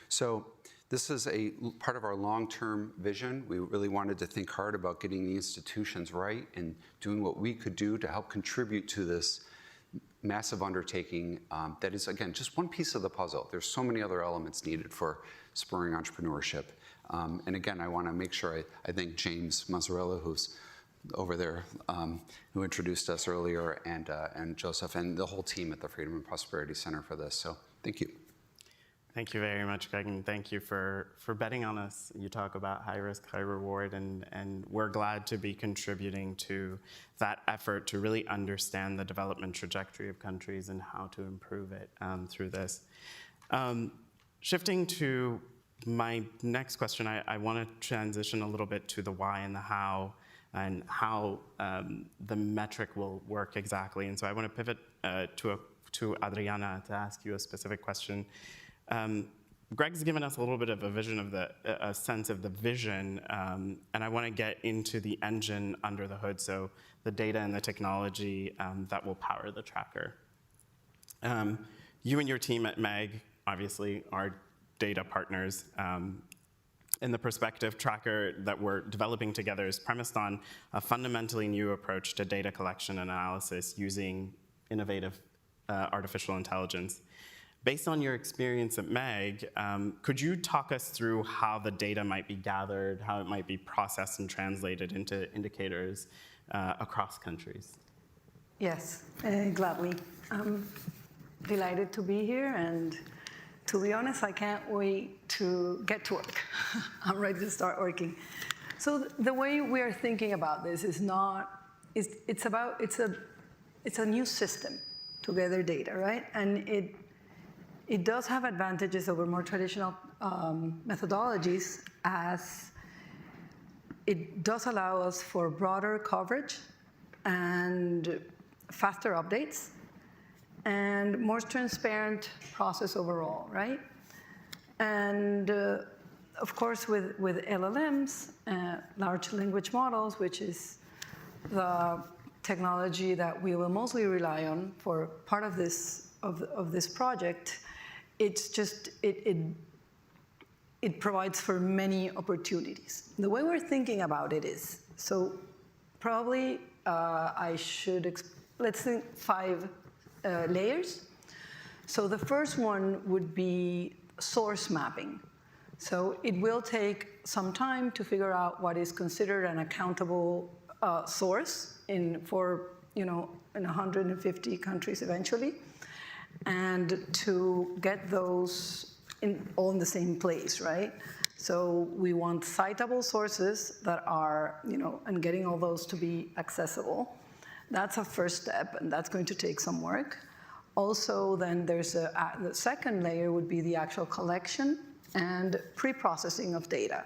So this is a part of our long-term vision. We really wanted to think hard about getting the institutions right and doing what we could do to help contribute to this massive undertaking that is, again, just one piece of the puzzle. There's so many other elements needed for spurring entrepreneurship. And again, I want to make sure I thank James Mazzarella, who's over there, who introduced us earlier, and Joseph, and the whole team at the Freedom and Prosperity Center for this. So thank you. Thank you very much, Greg, and thank you for betting on us. You talk about high risk, high reward, and we're glad to be contributing to that effort to really understand the development trajectory of countries and how to improve it through this. Shifting to my next question, I want to transition a little bit to the why and the how, and how the metric will work exactly. And so I want to pivot to Adriana to ask you a specific question. Greg's given us a little bit of a vision of a sense of the vision, and I want to get into the engine under the hood, so the data and the technology that will power the tracker. You and your team at MEG, obviously, are data partners. And the perspective tracker that we're developing together is premised on a fundamentally new approach to data collection and analysis using innovative artificial intelligence. Based on your experience at MEG, could you talk us through how the data might be gathered, how it might be processed and translated into indicators across countries? Yes, gladly. I'm delighted to be here, and to be honest, I can't wait to get to work. I'm ready to start working. So the way we are thinking about this is it's a new system to gather data, right? And it does have advantages over more traditional methodologies, as it does allow us for broader coverage and faster updates and more transparent process overall, right? And of course, with LLMs, large language models, which is the technology that we will mostly rely on for part of this project, it's just it provides for many opportunities. The way we're thinking about it is, so probably let's think 5 layers. So the first one would be source mapping. So it will take some time to figure out what is considered an accountable source in 150 countries eventually, and to get those all in the same place, right? So we want citable sources that are, and getting all those to be accessible. That's a first step, and that's going to take some work. Also, then there's the second layer would be the actual collection and pre-processing of data.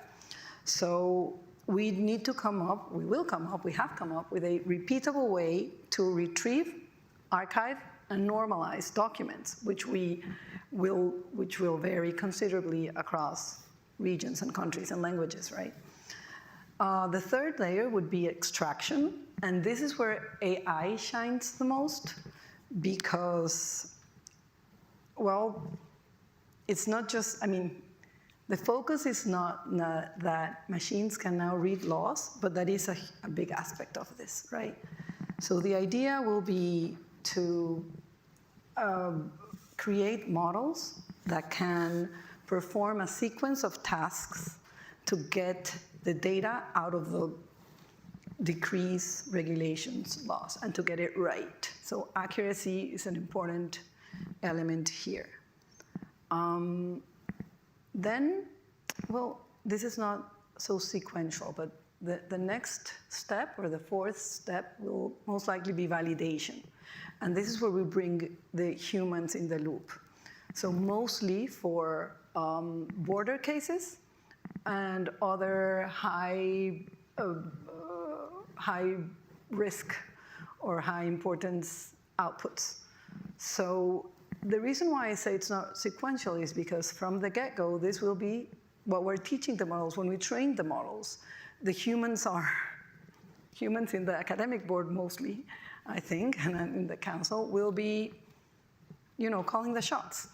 So we need to we have come up with a repeatable way to retrieve, archive, and normalize documents, which will vary considerably across regions and countries and languages, right? The third layer would be extraction, and this is where AI shines the most, because, well, it's not just, the focus is not that machines can now read laws, but that is a big aspect of this, right? So the idea will be to create models that can perform a sequence of tasks to get the data out of the decrees, regulations, laws, and to get it right. So accuracy is an important element here. Then, well, this is not so sequential, but the next step, or the fourth step, will most likely be validation. And this is where we bring the humans in the loop. So mostly for border cases and other high risk or high importance outputs. So the reason why I say it's not sequential is because from the get-go, this will be what we're teaching the models. When we train the models, the humans in the academic board mostly, I think, and in the council, will be calling the shots.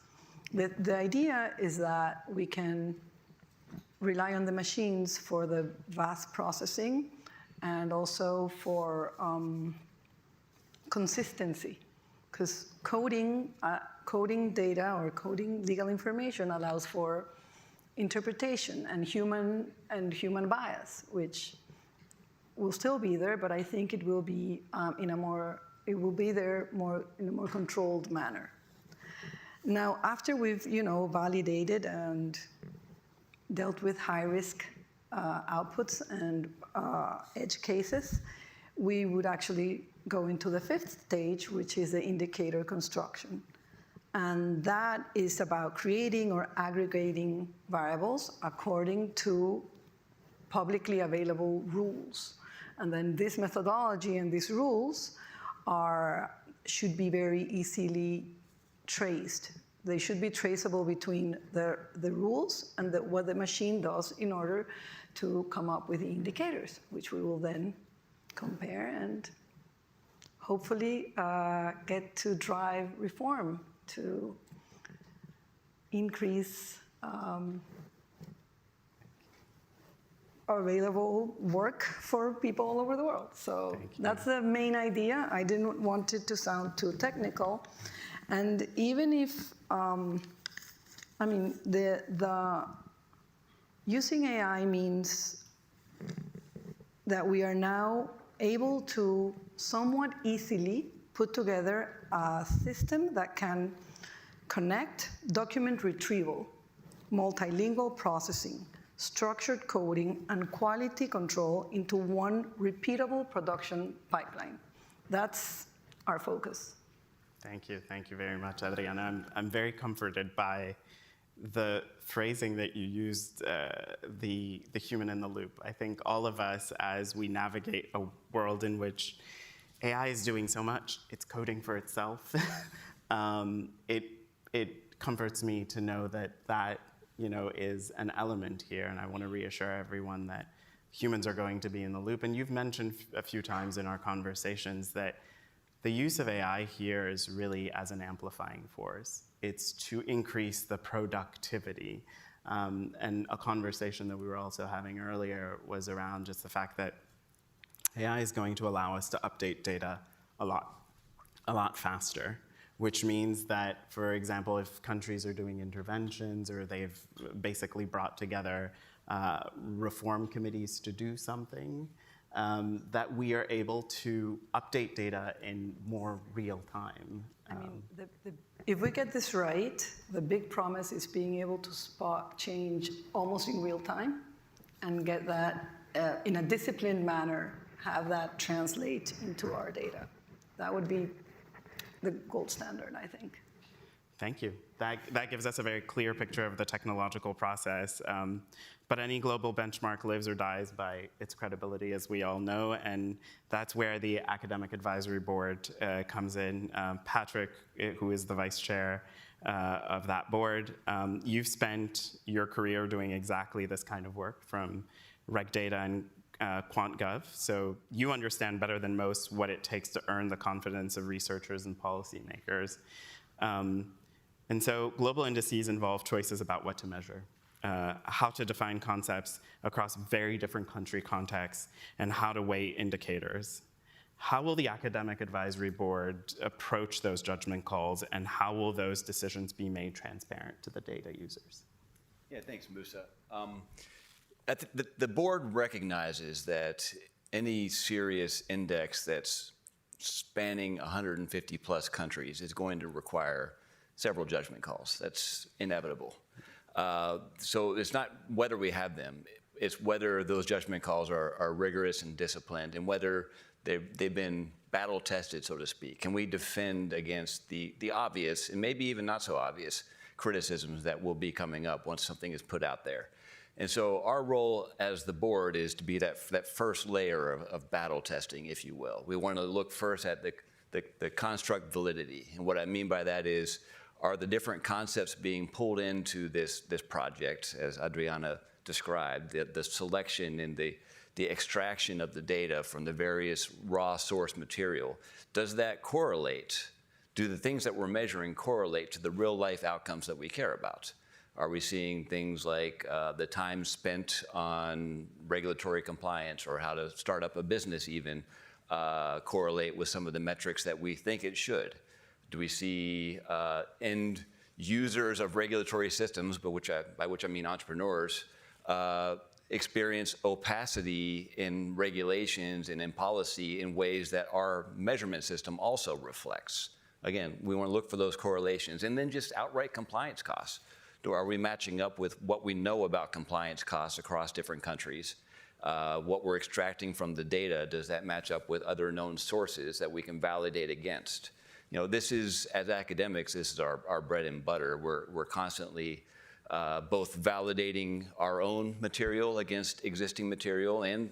The idea is that we can rely on the machines for the vast processing and also for consistency, because coding data or coding legal information allows for interpretation and human bias, which will still be there, but I think it will be in a more controlled manner. Now, after we've validated and dealt with high-risk outputs and edge cases, we would actually go into the fifth stage, which is the indicator construction. And that is about creating or aggregating variables according to publicly available rules. And then this methodology and these rules should be very easily traced. They should be traceable between the rules and what the machine does in order to come up with the indicators, which we will then compare and hopefully get to drive reform to increase available work for people all over the world. So that's the main idea. I didn't want it to sound too technical. And even if, using AI means that we are now able to somewhat easily put together a system that can connect document retrieval, multilingual processing, structured coding, and quality control into one repeatable production pipeline. That's our focus. Thank you very much, Adriana. I'm very comforted by the phrasing that you used, the human in the loop. I think all of us, as we navigate a world in which AI is doing so much, it's coding for itself. It comforts me to know that is an element here, and I want to reassure everyone that humans are going to be in the loop. And you've mentioned a few times in our conversations that the use of AI here is really as an amplifying force. It's to increase the productivity. And a conversation that we were also having earlier was around just the fact that AI is going to allow us to update data a lot faster, which means that, for example, if countries are doing interventions or they've basically brought together reform committees to do something, that we are able to update data in more real time. If we get this right, the big promise is being able to spot change almost in real time and get that in a disciplined manner, have that translate into our data. That would be the gold standard, I think. Thank you. That gives us a very clear picture of the technological process. But any global benchmark lives or dies by its credibility, as we all know, and that's where the Academic Advisory Board comes in. Patrick, who is the vice chair of that board, you've spent your career doing exactly this kind of work from reg data and QuantGov, so you understand better than most what it takes to earn the confidence of researchers and policymakers. And so global indices involve choices about what to measure, how to define concepts across very different country contexts, and how to weigh indicators. How will the Academic Advisory Board approach those judgment calls, and how will those decisions be made transparent to the data users? Yeah, thanks, Musa. The board recognizes that any serious index that's spanning 150 plus countries is going to require several judgment calls. That's inevitable. So it's not whether we have them, it's whether those judgment calls are rigorous and disciplined, and whether they've been battle tested, so to speak. Can we defend against the obvious, and maybe even not so obvious, criticisms that will be coming up once something is put out there? And so our role as the board is to be that first layer of battle testing, if you will. We want to look first at the construct validity. And what I mean by that is, are the different concepts being pulled into this project, as Adriana described, the selection and the extraction of the data from the various raw source material, does that correlate do the things that we're measuring correlate to the real life outcomes that we care about? Are we seeing things like the time spent on regulatory compliance or how to start up a business even correlate with some of the metrics that we think it should? Do we see end users of regulatory systems, by which I mean entrepreneurs, experience opacity in regulations and in policy in ways that our measurement system also reflects? Again, we want to look for those correlations. And then just outright compliance costs. Are we matching up with what we know about compliance costs across different countries? What we're extracting from the data, does that match up with other known sources that we can validate against? This is, as academics, this is our bread and butter. We're constantly both validating our own material against existing material and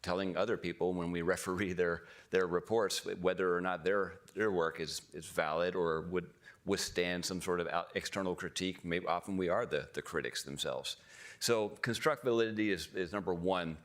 telling other people when we referee their reports whether or not their work is valid or would withstand some sort of external critique. Maybe often we are the critics themselves. So construct validity is number one.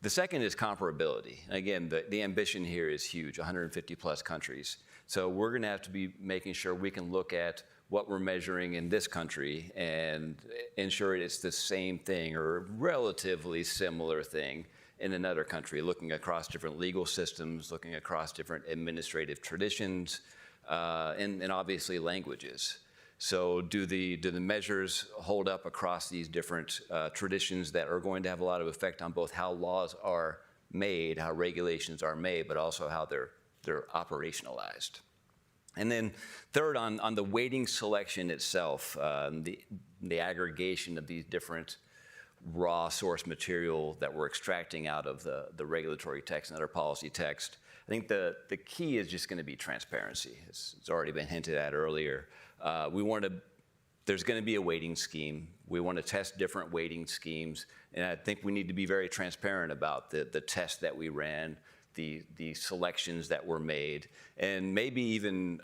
The second is comparability. Again, the ambition here is huge, 150 plus countries. So we're going to have to be making sure we can look at what we're measuring in this country and ensure it's the same thing or a relatively similar thing in another country, looking across different legal systems, looking across different administrative traditions, and obviously languages. So do the measures hold up across these different traditions that are going to have a lot of effect on both how laws are made, how regulations are made, but also how they're operationalized? And then third, on the weighting selection itself, the aggregation of these different raw source material that we're extracting out of the regulatory text and other policy text, I think the key is just going to be transparency. It's already been hinted at earlier. There's going to be a weighting scheme. We want to test different weighting schemes, and I think we need to be very transparent about the test that we ran, the selections that were made, and maybe even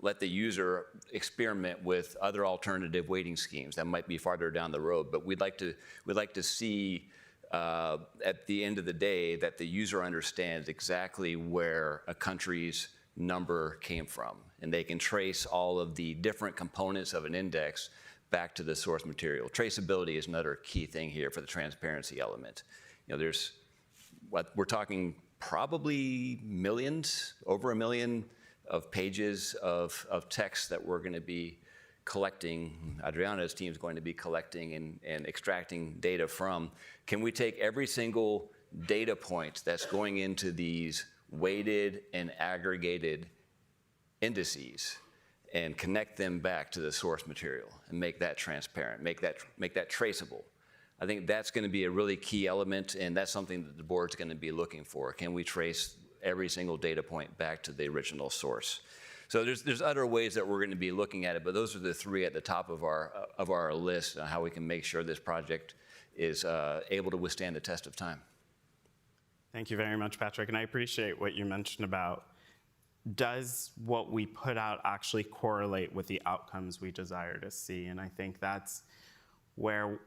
let the user experiment with other alternative weighting schemes that might be farther down the road. But we'd like to see at the end of the day that the user understands exactly where a country's number came from, and they can trace all of the different components of an index back to the source material. Traceability is another key thing here for the transparency element. We're talking probably millions, over 1 million of pages of text that we're going to be collecting, Adriana's team is going to be collecting and extracting data from. Can we take every single data point that's going into these weighted and aggregated indices and connect them back to the source material and make that transparent, make that traceable? I think that's going to be a really key element, and that's something that the board's going to be looking for. Can we trace every single data point back to the original source? So there's other ways that we're going to be looking at it, but those are the three at the top of our list on how we can make sure this project is able to withstand the test of time. Thank you very much, Patrick. And I appreciate what you mentioned about, does what we put out actually correlate with the outcomes we desire to see? And I think that's where,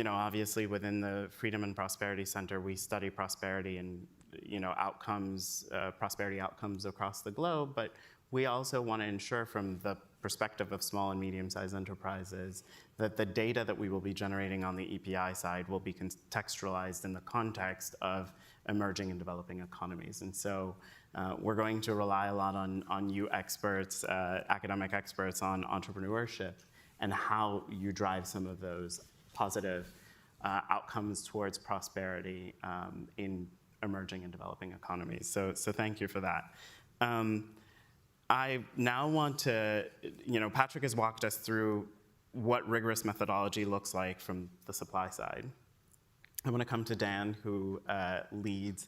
obviously within the Freedom and Prosperity Center, we study prosperity and, outcomes, prosperity outcomes across the globe, but we also want to ensure from the perspective of small and medium-sized enterprises that the data that we will be generating on the EPI side will be contextualized in the context of emerging and developing economies. And so we're going to rely a lot on you experts, academic experts on entrepreneurship and how you drive some of those positive outcomes towards prosperity in emerging and developing economies. So thank you for that. I now want to, Patrick has walked us through what rigorous methodology looks like from the supply side. I want to come to Dan, who leads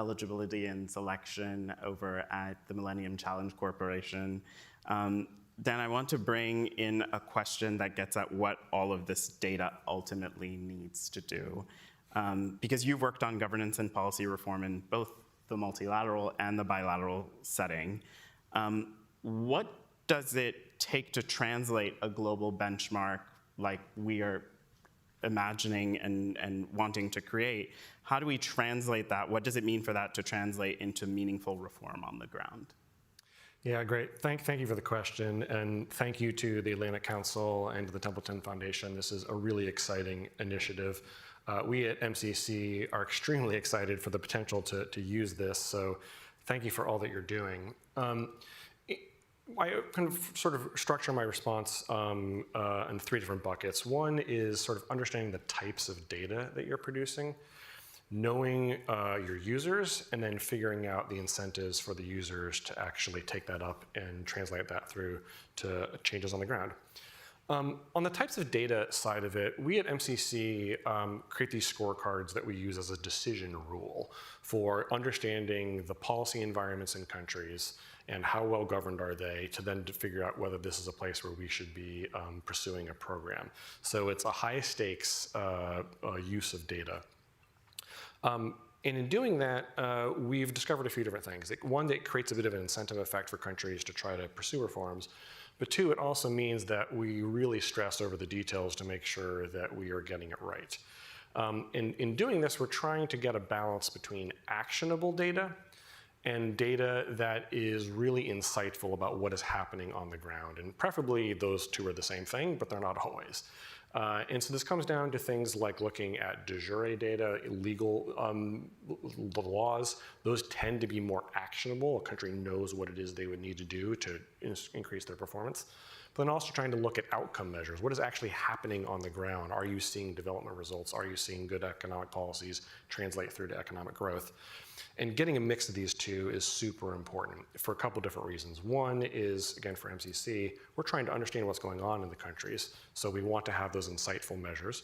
eligibility and selection over at the Millennium Challenge Corporation. Dan, I want to bring in a question that gets at what all of this data ultimately needs to do. Because you've worked on governance and policy reform in both the multilateral and the bilateral setting. What does it take to translate a global benchmark like we are imagining and wanting to create? How do we translate that? What does it mean for that to translate into meaningful reform on the ground? Yeah, great. Thank you for the question, and thank you to the Atlantic Council and to the Templeton Foundation. This is a really exciting initiative. We at MCC are extremely excited for the potential to use this, so thank you for all that you're doing. I kind of sort of structure my response in 3 different buckets. One is sort of understanding the types of data that you're producing, knowing your users, and then figuring out the incentives for the users to actually take that up and translate that through to changes on the ground. On the types of data side of it, we at MCC create these scorecards that we use as a decision rule for understanding the policy environments in countries and how well governed are they to then to figure out whether this is a place where we should be pursuing a program. So it's a high stakes use of data. And in doing that, we've discovered a few different things. One, it creates a bit of an incentive effect for countries to try to pursue reforms. But 2, it also means that we really stress over the details to make sure that we are getting it right. In doing this, we're trying to get a balance between actionable data and data that is really insightful about what is happening on the ground. And preferably those two are the same thing, but they're not always. And so this comes down to things like looking at de jure data, illegal the laws. Those tend to be more actionable. A country knows what it is they would need to do to increase their performance. But then also trying to look at outcome measures. What is actually happening on the ground? Are you seeing development results? Are you seeing good economic policies translate through to economic growth? And getting a mix of these two is super important for a couple different reasons. One is, again, for MCC, we're trying to understand what's going on in the countries, so we want to have those insightful measures.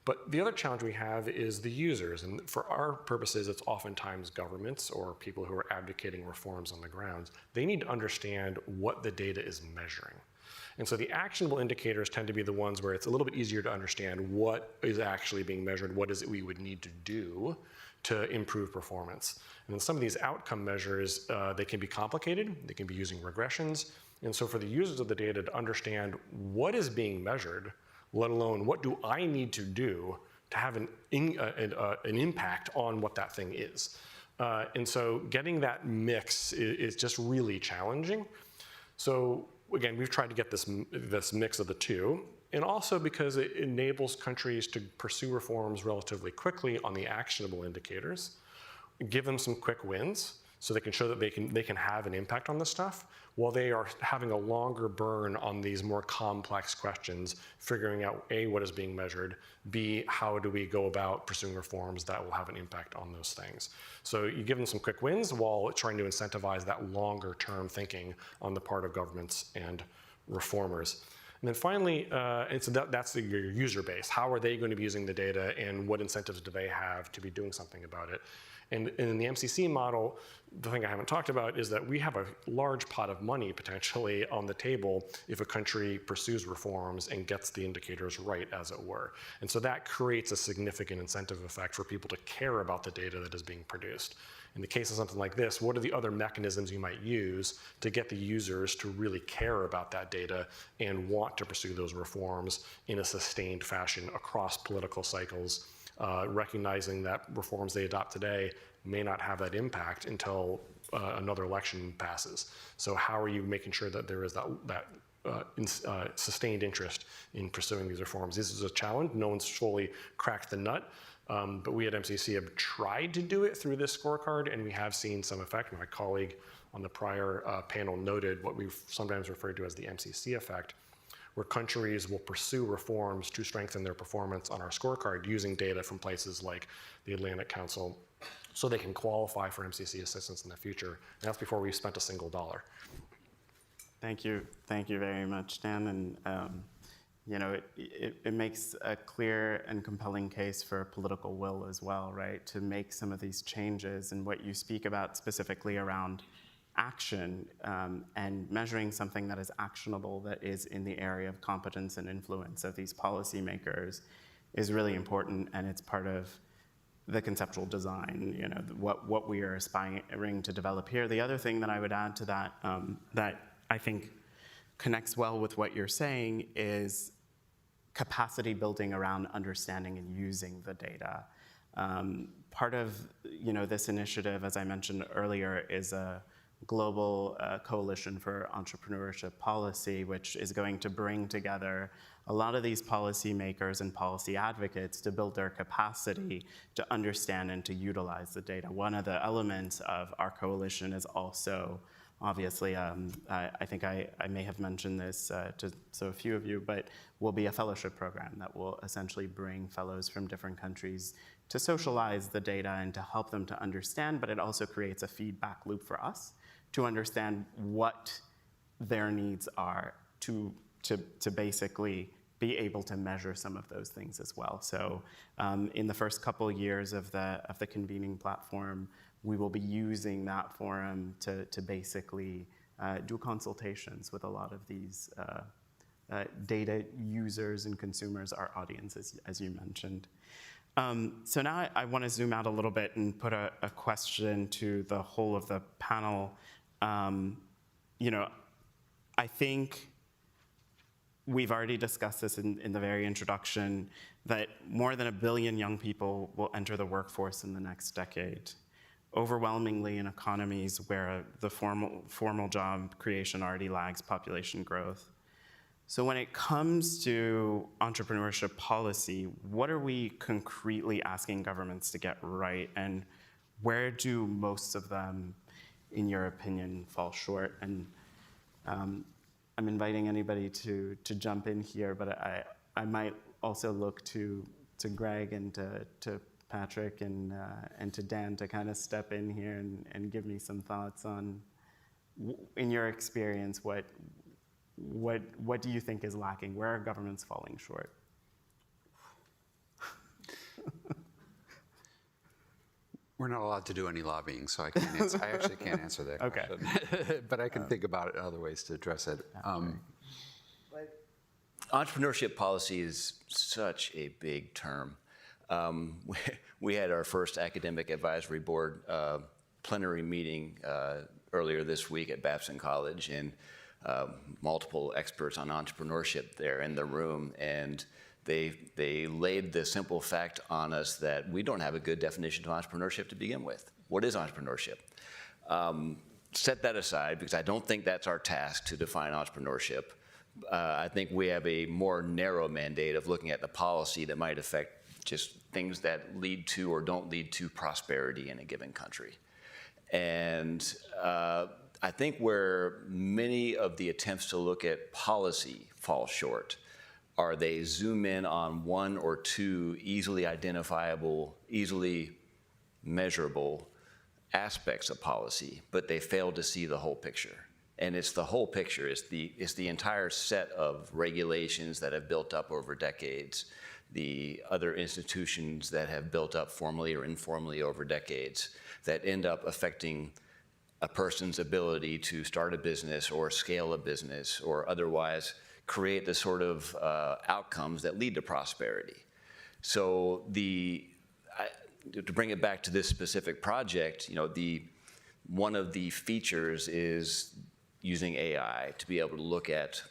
But the other challenge we have is the users, and for our purposes, it's oftentimes governments or people who are advocating reforms on the ground. They need to understand what the data is measuring. And so the actionable indicators tend to be the ones where it's a little bit easier to understand what is actually being measured, what is it we would need to do to improve performance. And then some of these outcome measures, they can be complicated, they can be using regressions. And so for the users of the data to understand what is being measured, let alone what do I need to do to have an impact on what that thing is. And so getting that mix is just really challenging. So again, we've tried to get this mix of the two, and also because it enables countries to pursue reforms relatively quickly on the actionable indicators, give them some quick wins so they can show that they can have an impact on this stuff, while they are having a longer burn on these more complex questions, figuring out A, what is being measured, B, how do we go about pursuing reforms that will have an impact on those things. So you give them some quick wins while trying to incentivize that longer term thinking on the part of governments and reformers. And then finally, and so that's your user base. How are they going to be using the data, and what incentives do they have to be doing something about it? And in the MCC model, the thing I haven't talked about is that we have a large pot of money potentially on the table if a country pursues reforms and gets the indicators right, as it were. And so that creates a significant incentive effect for people to care about the data that is being produced. In the case of something like this, what are the other mechanisms you might use to get the users to really care about that data and want to pursue those reforms in a sustained fashion across political cycles, recognizing that reforms they adopt today may not have that impact until another election passes. So how are you making sure that there is that sustained interest in pursuing these reforms? This is a challenge. No one's fully cracked the nut. But we at MCC have tried to do it through this scorecard, and we have seen some effect. My colleague on the prior panel noted what we've sometimes referred to as the MCC effect, where countries will pursue reforms to strengthen their performance on our scorecard using data from places like the Atlantic Council, so they can qualify for MCC assistance in the future. And that's before we've spent a single dollar. Thank you very much, Dan. And you know, it makes a clear and compelling case for political will as well, right? To make some of these changes, and what you speak about specifically around action and measuring something that is actionable, that is in the area of competence and influence of these policymakers, is really important, and it's part of the conceptual design, you know, what we are aspiring to develop here. The other thing that I would add to that, that I think connects well with what you're saying, is capacity building around understanding and using the data. Part of, you know, this initiative, as I mentioned earlier, is a global coalition for entrepreneurship policy, which is going to bring together a lot of these policymakers and policy advocates to build their capacity to understand and to utilize the data. One of the elements of our coalition is also, obviously, I think I may have mentioned this to so a few of you, but will be a fellowship program that will essentially bring fellows from different countries to socialize the data and to help them to understand, but it also creates a feedback loop for us to understand what their needs are to basically be able to measure some of those things as well. So in the first couple years of the convening platform, we will be using that forum to basically do consultations with a lot of these data users and consumers, our audiences, as you mentioned. So now I want to zoom out a little bit and put a question to the whole of the panel. I think we've already discussed this in the very introduction, that more than 1 billion young people will enter the workforce in the next decade, overwhelmingly in economies where the formal job creation already lags population growth. So when it comes to entrepreneurship policy, what are we concretely asking governments to get right, and where do most of them, in your opinion, fall short? And I'm inviting anybody to jump in here, but I might also look to Greg and to Patrick and to Dan to kind of step in here and give me some thoughts on, in your experience, what do you think is lacking? Where are governments falling short? We're not allowed to do any lobbying, so I can't answer. I actually can't answer that question. But I can think about other ways to address it. Entrepreneurship policy is such a big term. We had our first academic advisory board plenary meeting earlier this week at Babson College, and multiple experts on entrepreneurship there in the room, and they laid the simple fact on us that we don't have a good definition of entrepreneurship to begin with. What is entrepreneurship? Set that aside, because I don't think that's our task to define entrepreneurship. I think we have a more narrow mandate of looking at the policy that might affect just things that lead to or don't lead to prosperity in a given country. And I think where many of the attempts to look at policy fall short are they zoom in on one or two easily identifiable, easily measurable aspects of policy, but they fail to see the whole picture. And it's the whole picture. It's the entire set of regulations that have built up over decades, the other institutions that have built up formally or informally over decades that end up affecting a person's ability to start a business or scale a business or otherwise create the sort of outcomes that lead to prosperity. So to bring it back to this specific project, one of the features is using AI to be able to look at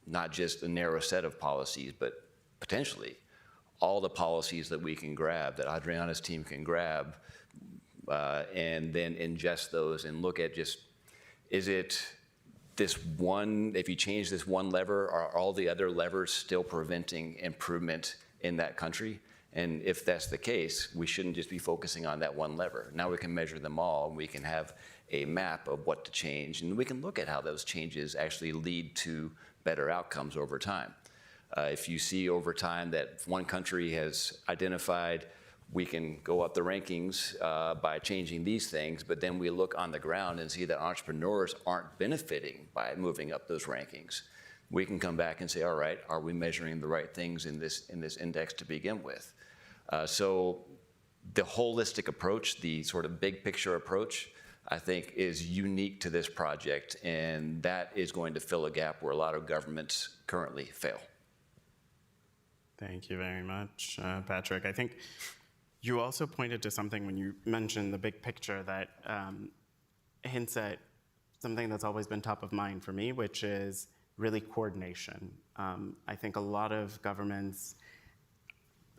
not just a narrow set of policies, but potentially all the policies that we can grab, that Adriana's team can grab, and then ingest those and look at just, is it this one, if you change this one lever, are all the other levers still preventing improvement in that country? And if that's the case, we shouldn't just be focusing on that one lever. Now we can measure them all, and we can have a map of what to change, and we can look at how those changes actually lead to better outcomes over time. If you see over time that one country has identified we can go up the rankings by changing these things, but then we look on the ground and see that entrepreneurs aren't benefiting by moving up those rankings. We can come back and say, all right, are we measuring the right things in this index to begin with? So the holistic approach, the sort of big picture approach, I think is unique to this project, and that is going to fill a gap where a lot of governments currently fail. Thank you very much, Patrick. I think you also pointed to something when you mentioned the big picture that hints at something that's always been top of mind for me, which is really coordination. I think a lot of governments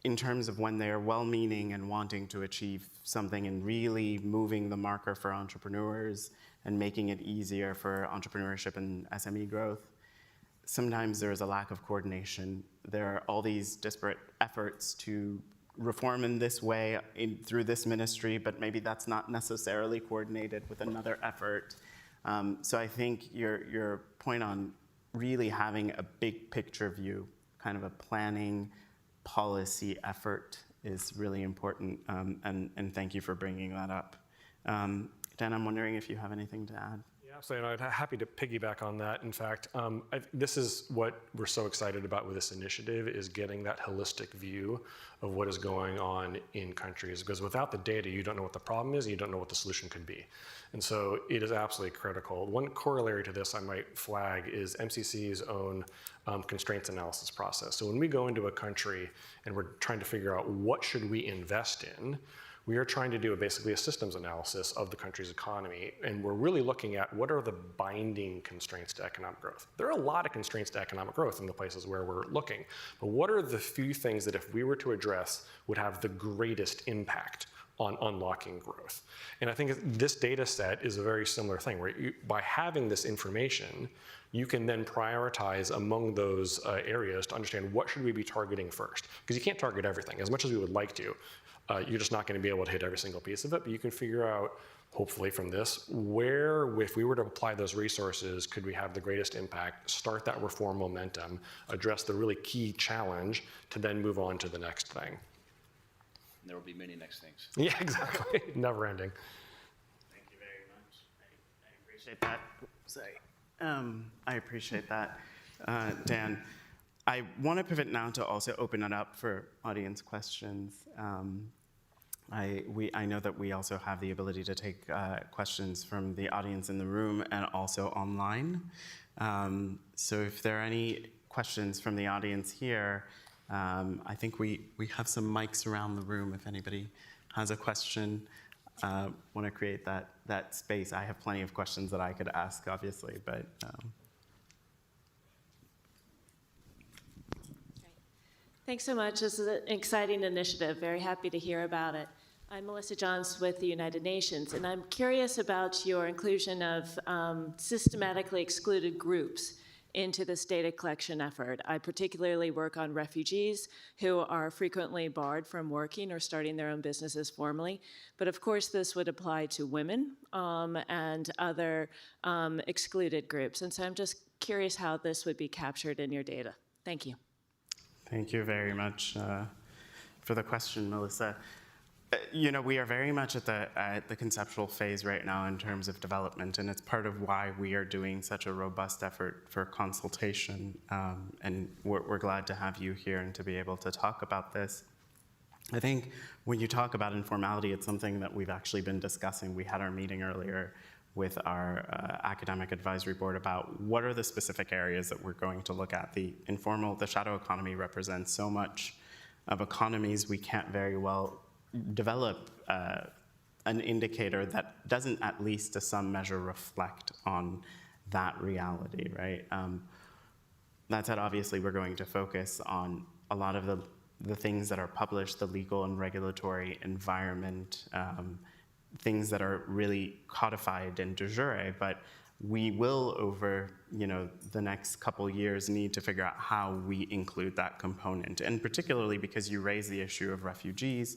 in terms of when they're well-meaning and wanting to achieve something and really moving the marker for entrepreneurs and making it easier for entrepreneurship and SME growth, sometimes there is a lack of coordination. There are all these disparate efforts to reform in this way through this ministry, but maybe that's not necessarily coordinated with another effort. So I think your point on really having a big picture view, kind of a planning policy effort, is really important, and thank you for bringing that up. Dan, I'm wondering if you have anything to add. Yeah, absolutely, and I'm happy to piggyback on that. In fact, this is what we're so excited about with this initiative, is getting that holistic view of what is going on in countries, because without the data, you don't know what the problem is, and you don't know what the solution could be. And so it is absolutely critical. One corollary to this I might flag is MCC's own constraints analysis process. So when we go into a country and we're trying to figure out what should we invest in, we are trying to do basically a systems analysis of the country's economy, and we're really looking at what are the binding constraints to economic growth. There are a lot of constraints to economic growth in the places where we're looking, but what are the few things that if we were to address would have the greatest impact on unlocking growth? And I think this data set is a very similar thing, where by having this information, you can then prioritize among those areas to understand what should we be targeting first. Because you can't target everything. As much as we would like to, you're just not going to be able to hit every single piece of it, but you can figure out, hopefully from this, where, if we were to apply those resources, could we have the greatest impact, start that reform momentum, address the really key challenge, to then move on to the next thing. There will be many next things. Yeah, exactly. Never ending. Thank you very much. I appreciate that. Sorry. I appreciate that, Dan. I want to pivot now to also open it up for audience questions. I know that we also have the ability to take questions from the audience in the room and also online. So if there are any questions from the audience here, I think we have some mics around the room if anybody has a question. Want to create that space. I have plenty of questions that I could ask, obviously, but. Thanks so much. This is an exciting initiative. Very happy to hear about it. I'm Melissa Johns with the United Nations, and I'm curious about your inclusion of systematically excluded groups into this data collection effort. I particularly work on refugees who are frequently barred from working or starting their own businesses formally. But of course, this would apply to women and other excluded groups. And so I'm just curious how this would be captured in your data. Thank you. Thank you very much for the question, Melissa. You know, we are very much at the conceptual phase right now in terms of development, and it's part of why we are doing such a robust effort for consultation, and we're glad to have you here and to be able to talk about this. I think when you talk about informality, it's something that we've actually been discussing. We had our meeting earlier with our academic advisory board about what are the specific areas that we're going to look at. The shadow economy represents so much of economies. We can't very well develop an indicator that doesn't, at least to some measure, reflect on that reality, right? That said, obviously, we're going to focus on a lot of the things that are published, the legal and regulatory environment, things that are really codified in de jure, but we will, over the next couple years, need to figure out how we include that component. And particularly because you raise the issue of refugees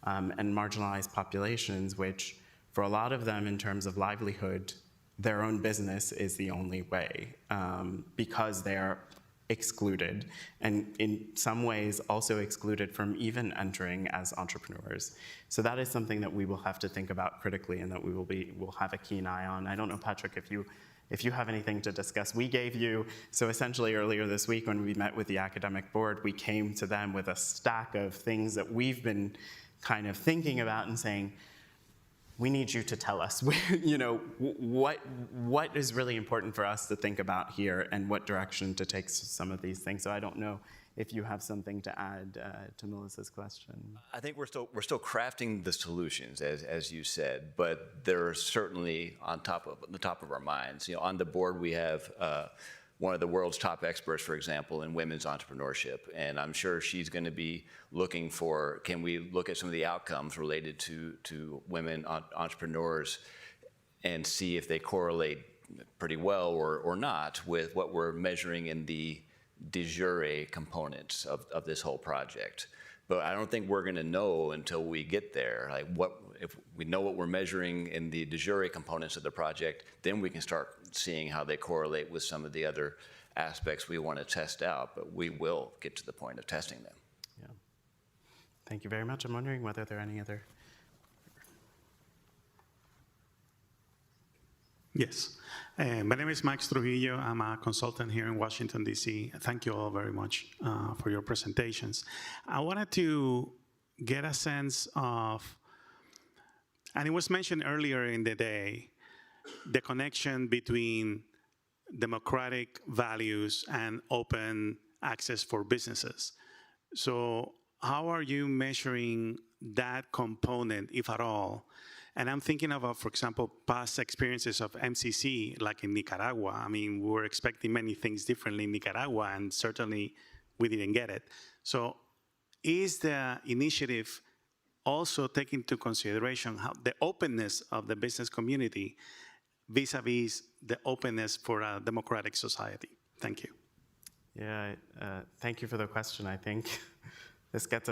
and marginalized populations, which for a lot of them in terms of livelihood, their own business is the only way because they are excluded, and in some ways also excluded from even entering as entrepreneurs. So that is something that we will have to think about critically and that we'll have a keen eye on. I don't know, Patrick, if you have anything to discuss. We gave you, so essentially earlier this week when we met with the academic board, we came to them with a stack of things that we've been kind of thinking about and saying, we need you to tell us, what is really important for us to think about here and what direction to take some of these things. So I don't know if you have something to add to Melissa's question. I think we're still crafting the solutions, as you said, but they're certainly on the top of our minds. On the board we have one of the world's top experts, for example, in women's entrepreneurship. And I'm sure she's going to be looking for, can we look at some of the outcomes related to women entrepreneurs and see if they correlate pretty well or not with what we're measuring in the de jure components of this whole project. But I don't think we're going to know until we get there. Like, if we know what we're measuring in the de jure components of the project, then we can start seeing how they correlate with some of the other aspects we want to test out. But we will get to the point of testing them. Yeah. Thank you very much. I'm wondering whether there are any other. Yes. My name is Max Trujillo. I'm a consultant here in Washington, D.C. Thank you all very much for your presentations. I wanted to get a sense of, and it was mentioned earlier in the day, the connection between democratic values and open access for businesses. So how are you measuring that component, if at all? And I'm thinking about, for example, past experiences of MCC, like in Nicaragua. I mean, we were expecting many things differently in Nicaragua, and certainly we didn't get it. So is the initiative also taking into consideration how the openness of the business community vis-a-vis the openness for a democratic society? Thank you. Yeah, thank you for the question. I think this gets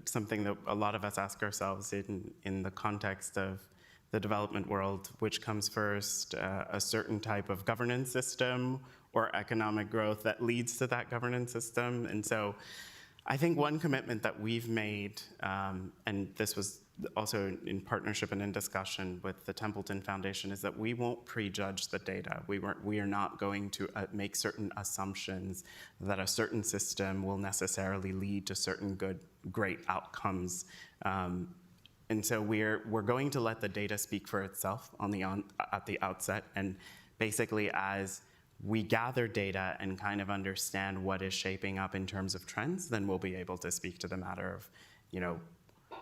something that a lot of us ask ourselves in the context of the development world: which comes first, a certain type of governance system or economic growth that leads to that governance system? And so I think one commitment that we've made, and this was also in partnership and in discussion with the Templeton Foundation, is that we won't prejudge the data. We are not going to make certain assumptions that a certain system will necessarily lead to certain great outcomes. And so we're going to let the data speak for itself at the outset. And basically, as we gather data and kind of understand what is shaping up in terms of trends, then we'll be able to speak to the matter of,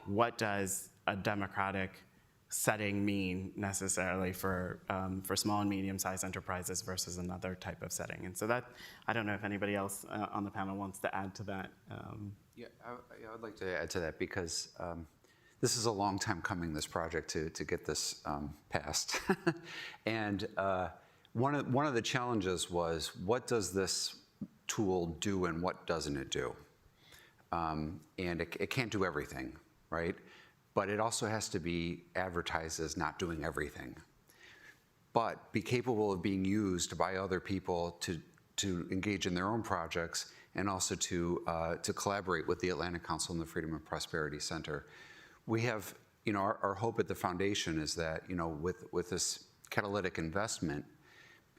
what does a democratic setting mean necessarily for small and medium-sized enterprises versus another type of setting? And so that, I don't know if anybody else on the panel wants to add to that. Yeah, I would like to add to that, because this is a long time coming, this project, to get this passed. And one of the challenges was, what does this tool do and what doesn't it do? And it can't do everything, right? But it also has to be advertised as not doing everything, but be capable of being used by other people to engage in their own projects, and also to collaborate with the Atlantic Council and the Freedom and Prosperity Center. We have, our hope at the foundation is that, with this catalytic investment,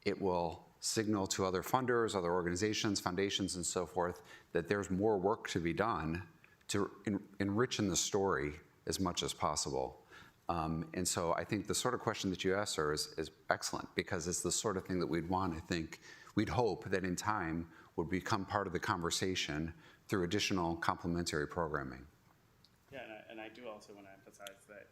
it will signal to other funders, other organizations, foundations, and so forth, that there's more work to be done to enrich in the story as much as possible. And so I think the sort of question that you asked, sir, is excellent, because it's the sort of thing that we'd hope that in time would become part of the conversation through additional complementary programming. Yeah, and I do also want to emphasize that,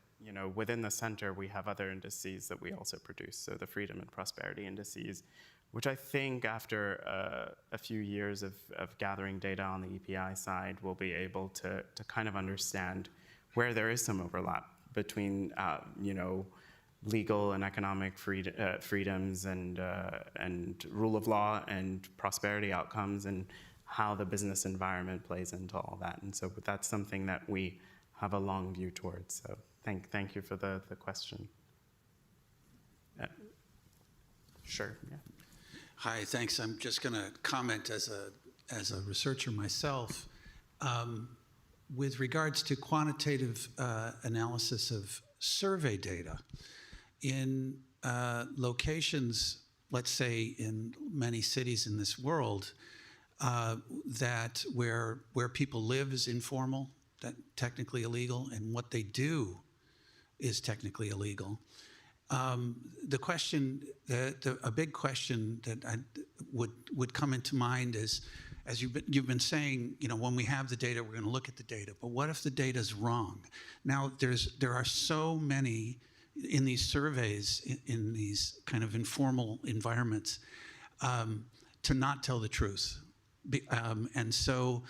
within the center, we have other indices that we also produce. So the Freedom and Prosperity indices, which I think after a few years of gathering data on the EPI side, we'll be able to kind of understand where there is some overlap between, legal and economic freedoms and rule of law and prosperity outcomes, and how the business environment plays into all that. And so that's something that we have a long view towards. So thank you for the question. Sure. Yeah. Hi, thanks. I'm just going to comment as a researcher myself. With regards to quantitative analysis of survey data in locations, let's say in many cities in this world, that where people live is informal, that technically illegal, and what they do is technically illegal. The question, a big question that would come into mind is, as you've been saying, when we have the data, we're going to look at the data. But what if the data is wrong? Now, there are so many in these surveys, in these kind of informal environments. to not tell the truth. And so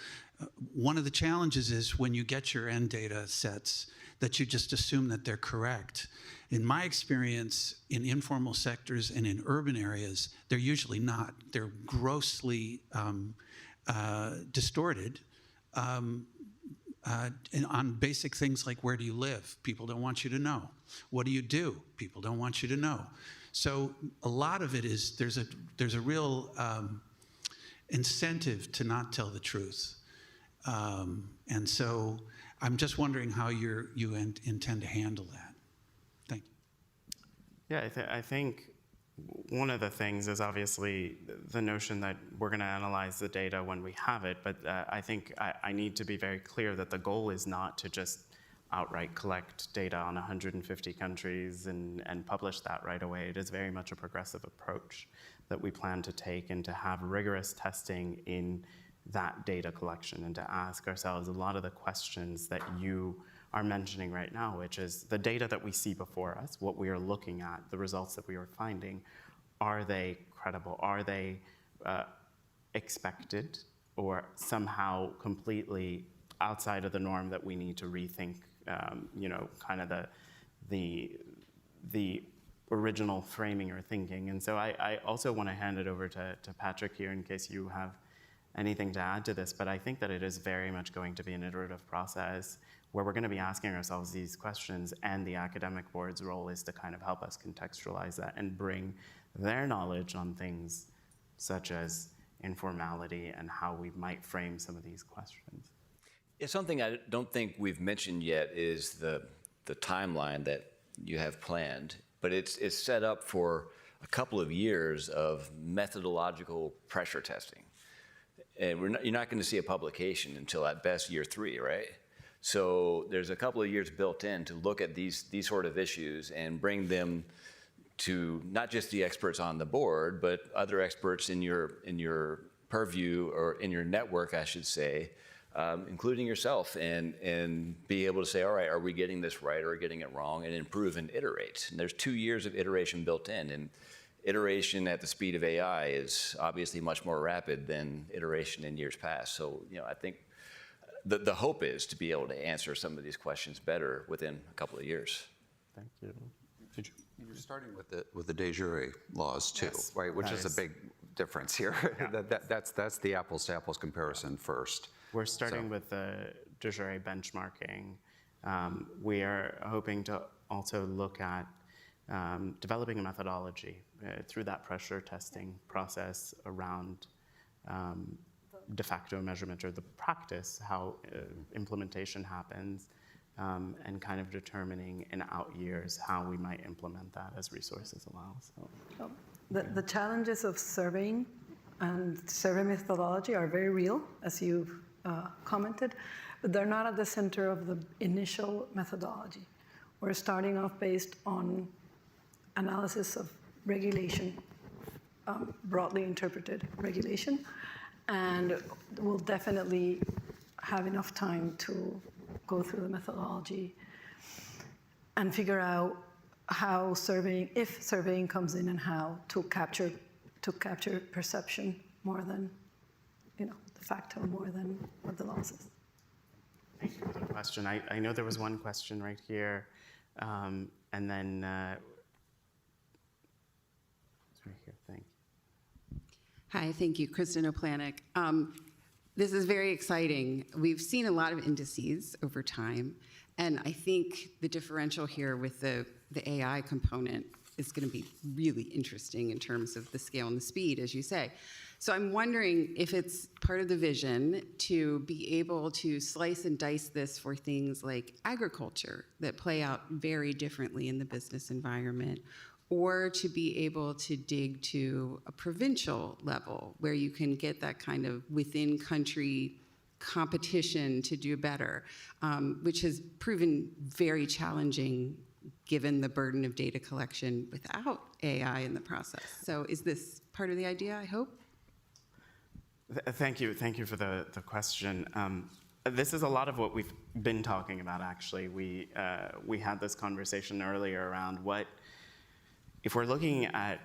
one of the challenges is when you get your end data sets that you just assume that they're correct. In my experience, in informal sectors and in urban areas, they're usually not. They're grossly distorted. And on basic things like where do you live? People don't want you to know. What do you do? People don't want you to know. So a lot of it is there's a real incentive to not tell the truth. And so I'm just wondering how you intend to handle that. Thank you. Yeah, I think one of the things is obviously the notion that we're going to analyze the data when we have it, but I think I need to be very clear that the goal is not to just outright collect data on 150 countries and publish that right away. It is very much a progressive approach that we plan to take, and to have rigorous testing in that data collection, and to ask ourselves a lot of the questions that you are mentioning right now, which is the data that we see before us, what we are looking at, the results that we are finding, are they credible? Are they expected, or somehow completely outside of the norm that we need to rethink, kind of the original framing or thinking? And so I also want to hand it over to Patrick here in case you have anything to add to this, but I think that it is very much going to be an iterative process where we're going to be asking ourselves these questions, and the academic board's role is to kind of help us contextualize that and bring their knowledge on things such as informality and how we might frame some of these questions. Yeah, something I don't think we've mentioned yet is the timeline that you have planned, but it's set up for a couple of years of methodological pressure testing. And you're not going to see a publication until at best year 3, right? So there's a couple of years built in to look at these sort of issues and bring them to not just the experts on the board, but other experts in your purview, or in your network, I should say, including yourself, and be able to say, all right, are we getting this right or getting it wrong, and improve and iterate. And there's 2 years of iteration built in, and iteration at the speed of AI is obviously much more rapid than iteration in years past. So, I think the hope is to be able to answer some of these questions better within a couple of years. Thank you. You're starting with the de jure laws too, Yes. right? Which is a Nice. big difference here. Yeah. That's the apples to apples comparison first. We're starting with the de jure benchmarking. We are hoping to also look at developing a methodology through that pressure testing process around de facto measurement, or the practice, how implementation happens, and kind of determining in out years how we might implement that as resources allow. So. The challenges of surveying and survey methodology are very real, as you've commented, but they're not at the center of the initial methodology. We're starting off based on analysis of regulation, broadly interpreted regulation, and we'll definitely have enough time to go through the methodology and figure out how surveying, if surveying comes in, and how to capture perception more than, de facto more than what the law says. Thank you for the question. I know there was one question right here, and then it's right here. Thank you. Hi, thank you, Kristen Oplanik. This is very exciting. We've seen a lot of indices over time, and I think the differential here with the AI component is going to be really interesting in terms of the scale and the speed, as you say. So I'm wondering if it's part of the vision to be able to slice and dice this for things like agriculture that play out very differently in the business environment, or to be able to dig to a provincial level where you can get that kind of within country competition to do better, which has proven very challenging given the burden of data collection without AI in the process. So is this part of the idea, I hope? Thank you for the question. This is a lot of what we've been talking about, actually. We had this conversation earlier around what, if we're looking at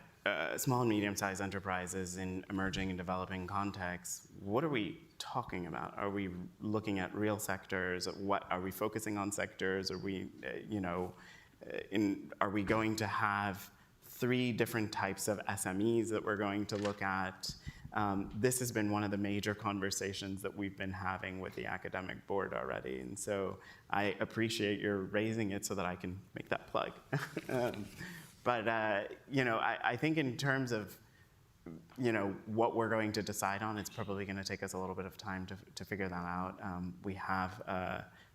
small and medium-sized enterprises in emerging and developing contexts, what are we talking about? Are we looking at real sectors? What are we focusing on sectors? Are we, are we going to have 3 different types of SMEs that we're going to look at? This has been one of the major conversations that we've been having with the academic board already, and so I appreciate your raising it so that I can make that plug. But I think in terms of what we're going to decide on, it's probably going to take us a little bit of time to figure that out.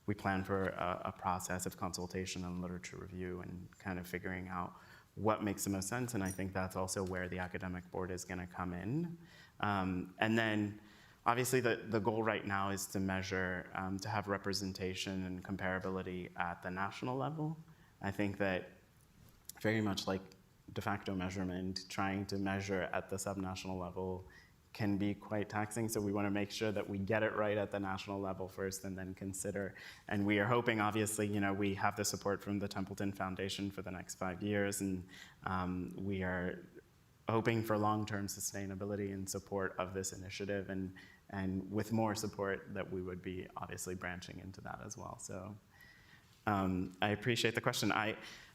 We plan for a process of consultation and literature review and kind of figuring out what makes the most sense, and I think that's also where the academic board is going to come in. And then obviously the goal right now is to measure, to have representation and comparability at the national level. I think that very much like de facto measurement, trying to measure at the subnational level can be quite taxing, so we want to make sure that we get it right at the national level first and then consider. And we are hoping, obviously, we have the support from the Templeton Foundation for the next 5 years, and we are hoping for long-term sustainability and support of this initiative, and with more support that we would be obviously branching into that as well. So I appreciate the question.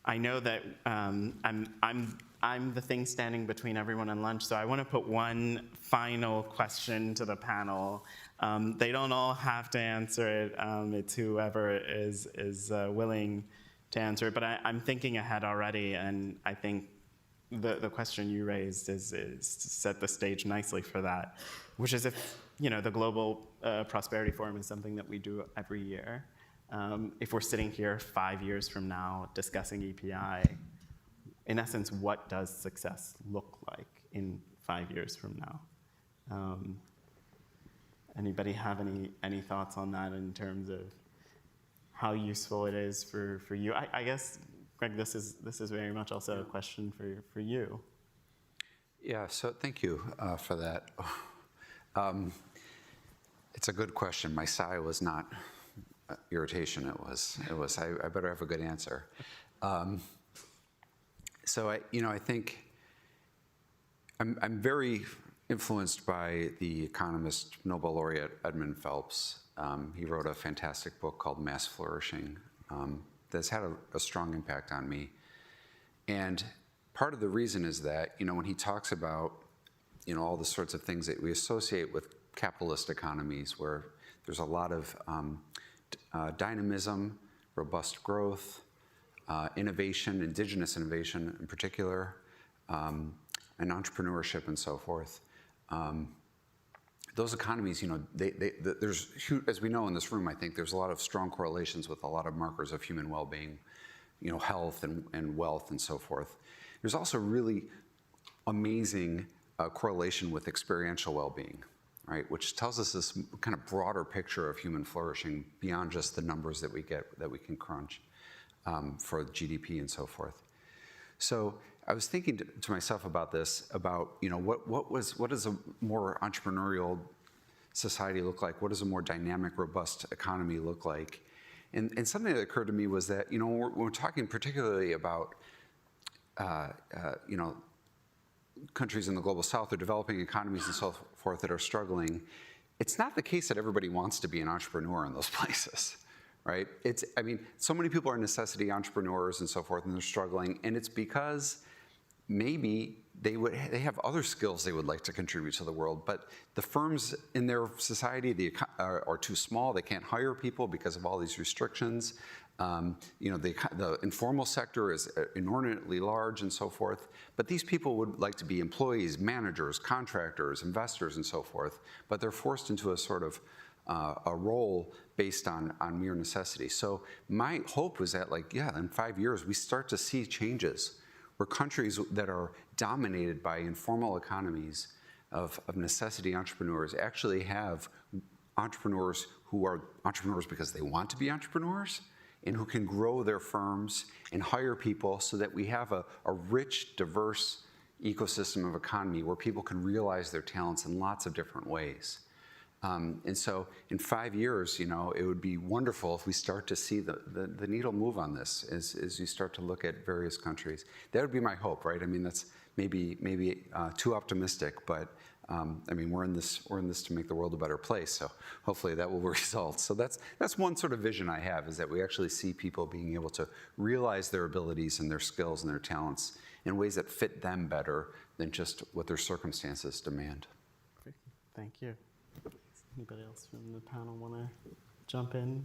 I know that I'm the thing standing between everyone and lunch, so I want to put one final question to the panel. They don't all have to answer it. It's whoever is willing to answer it. But I'm thinking ahead already, and I think the question you raised is to set the stage nicely for that, which is if the Global Prosperity Forum is something that we do every year. If we're sitting here 5 years from now discussing EPI, in essence, what does success look like in 5 years from now? Anybody have any thoughts on that in terms of how useful it is for you? I guess, Greg, this is very much also a question for you. Yeah, so thank you for that. It's a good question. My sigh was not irritation. It was. I better have a good answer. So I think I'm very influenced by the economist Nobel laureate Edmund Phelps. He wrote a fantastic book called Mass Flourishing that's had a strong impact on me. And part of the reason is that when he talks about all the sorts of things that we associate with capitalist economies, where there's a lot of dynamism, robust growth, innovation, indigenous innovation in particular, and entrepreneurship and so forth. Those economies, there's huge, as we know in this room, I think there's a lot of strong correlations with a lot of markers of human well-being, health and wealth and so forth. There's also really amazing correlation with experiential well-being, right? Which tells us this kind of broader picture of human flourishing beyond just the numbers that we can crunch for GDP and so forth. So I was thinking to myself about this, about what does a more entrepreneurial society look like? What does a more dynamic, robust economy look like? And something that occurred to me was that when we're talking particularly about countries in the global south or developing economies and so forth that are struggling, it's not the case that everybody wants to be an entrepreneur in those places, right? So many people are necessity entrepreneurs and so forth, and they're struggling, and it's because maybe they have other skills they would like to contribute to the world, but the firms in their society are too small. They can't hire people because of all these restrictions. The informal sector is inordinately large and so forth, but these people would like to be employees, managers, contractors, investors, and so forth, but they're forced into a sort of a role based on mere necessity. So my hope was that, in 5 years, we start to see changes where countries that are dominated by informal economies of necessity entrepreneurs actually have entrepreneurs who are entrepreneurs because they want to be entrepreneurs, and who can grow their firms and hire people so that we have a rich, diverse ecosystem of economy where people can realize their talents in lots of different ways. And so in 5 years, it would be wonderful if we start to see the needle move on this as you start to look at various countries. That would be my hope, right? I mean, that's maybe too optimistic, but I mean, we're in this to make the world a better place. So hopefully that will result. So that's one sort of vision I have, is that we actually see people being able to realize their abilities and their skills and their talents in ways that fit them better than just what their circumstances demand. Thank you. Does anybody else from the panel want to jump in?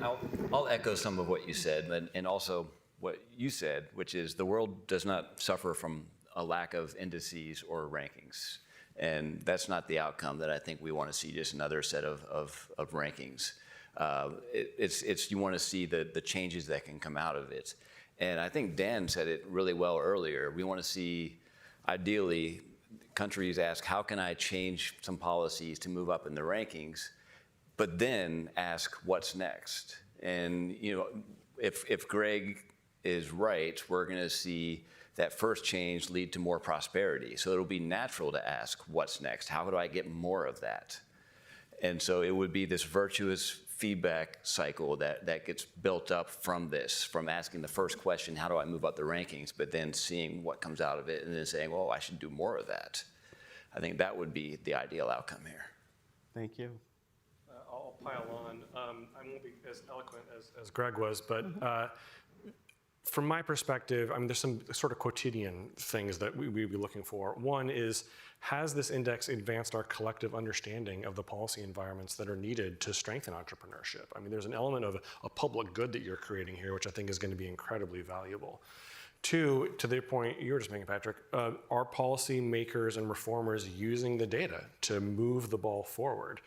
I'll echo some of what you said, and also what you said, which is the world does not suffer from a lack of indices or rankings. And that's not the outcome that I think we want to see, just another set of rankings. You want to see the changes that can come out of it. And I think Dan said it really well earlier. We want to see, ideally, countries ask, how can I change some policies to move up in the rankings? But then ask, what's next? And if Greg is right, we're going to see that first change lead to more prosperity. So it'll be natural to ask, what's next? How do I get more of that? And so it would be this virtuous feedback cycle that gets built up from this, from asking the first question, how do I move up the rankings, but then seeing what comes out of it and then saying, well, I should do more of that. I think that would be the ideal outcome here. Thank you. I'll pile on. I won't be as eloquent as Greg was, but from my perspective, I mean, there's some sort of quotidian things that we'd be looking for. One is, has this index advanced our collective understanding of the policy environments that are needed to strengthen entrepreneurship? I mean, there's an element of a public good that you're creating here, which I think is going to be incredibly valuable. Two, to the point you were just making, Patrick, are policymakers and reformers using the data to move the ball forward?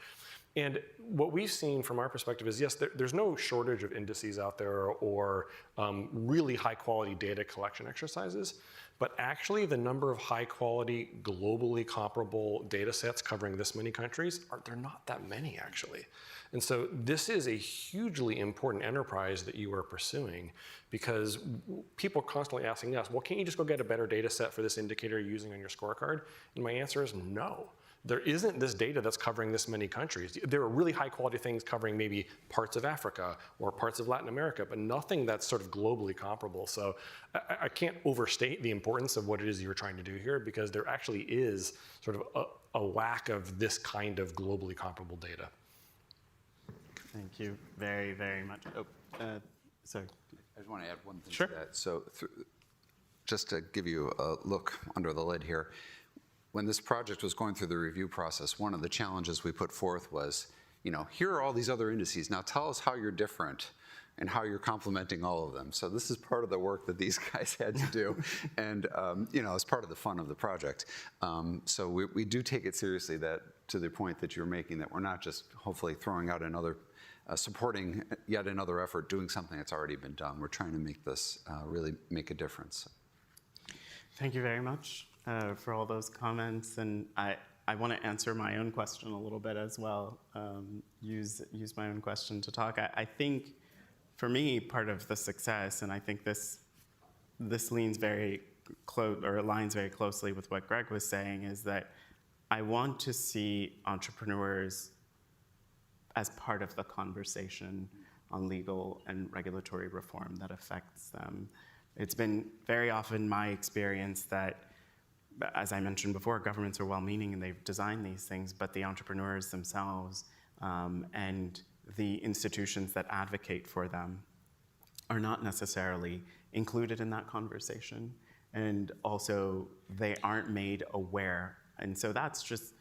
And what we've seen from our perspective is, yes, there's no shortage of indices out there or really high quality data collection exercises, but actually the number of high quality, globally comparable data sets covering this many countries, they're not that many actually. And so this is a hugely important enterprise that you are pursuing, because people are constantly asking us, well, can't you just go get a better data set for this indicator you're using on your scorecard? And my answer is no. There isn't this data that's covering this many countries. There are really high quality things covering maybe parts of Africa or parts of Latin America, but nothing that's sort of globally comparable. So I can't overstate the importance of what it is you're trying to do here, because there actually is sort of a lack of this kind of globally comparable data. Thank you very, very much. Sorry. I just want to add one thing Sure. to that. So just to give you a look under the lid here, when this project was going through the review process, one of the challenges we put forth was, here are all these other indices. Now tell us how you're different and how you're complementing all of them. So this is part of the work that these guys had to do, and it's part of the fun of the project. So we do take it seriously, that to the point that you're making, that we're not just hopefully throwing out another, supporting yet another effort, doing something that's already been done. We're trying to make this really make a difference. Thank you very much for all those comments, and I want to answer my own question a little bit as well. Use my own question to talk. I think, for me, part of the success, and I think this leans very close, or aligns very closely with what Greg was saying, is that I want to see entrepreneurs as part of the conversation on legal and regulatory reform that affects them. It's been very often my experience that, as I mentioned before, governments are well-meaning and they've designed these things, but the entrepreneurs themselves and the institutions that advocate for them are not necessarily included in that conversation. And also, they aren't made aware. And so that's just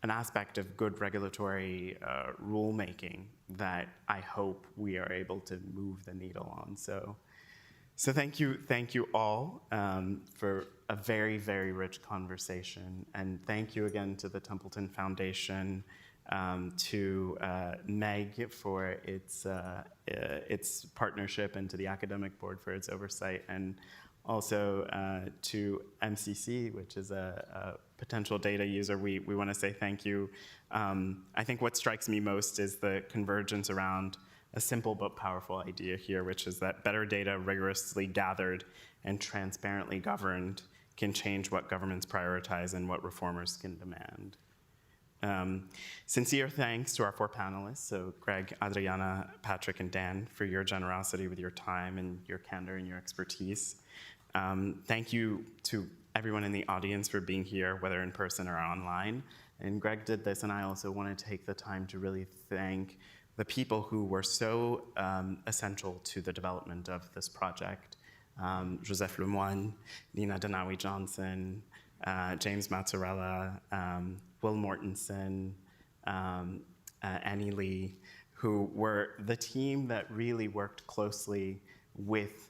an aspect of good regulatory rulemaking that I hope we are able to move the needle on. So thank you all for a very, very rich conversation. And thank you again to the Templeton Foundation, to Meg for its partnership, and to the Academic Board for its oversight, and also to MCC, which is a potential data user. We want to say thank you. I think what strikes me most is the convergence around a simple but powerful idea here, which is that better data rigorously gathered and transparently governed can change what governments prioritize and what reformers can demand. Sincere thanks to our four panelists, so Greg, Adriana, Patrick, and Dan, for your generosity with your time and your candor and your expertise. Thank you to everyone in the audience for being here, whether in person or online. And Greg did this, and I also want to take the time to really thank the people who were so essential to the development of this project. Joseph Lemoine, Nina Danawi-Johnson, James Mazzarella, Will Mortensen, Annie Lee, who were the team that really worked closely with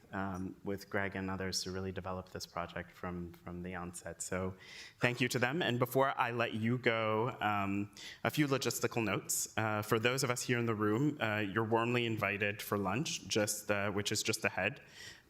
Greg and others to really develop this project from the onset. So thank you to them. And before I let you go, a few logistical notes. For those of us here in the room, you're warmly invited for lunch, which is just ahead.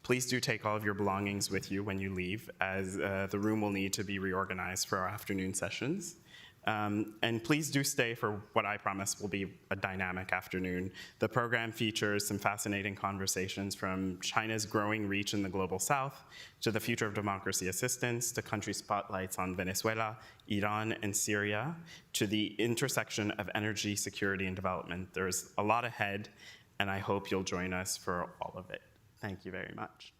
Please do take all of your belongings with you when you leave, as the room will need to be reorganized for our afternoon sessions. And please do stay for what I promise will be a dynamic afternoon. The program features some fascinating conversations from China's growing reach in the global south, to the future of democracy assistance, to country spotlights on Venezuela, Iran, and Syria, to the intersection of energy, security, and development. There's a lot ahead, and I hope you'll join us for all of it. Thank you very much.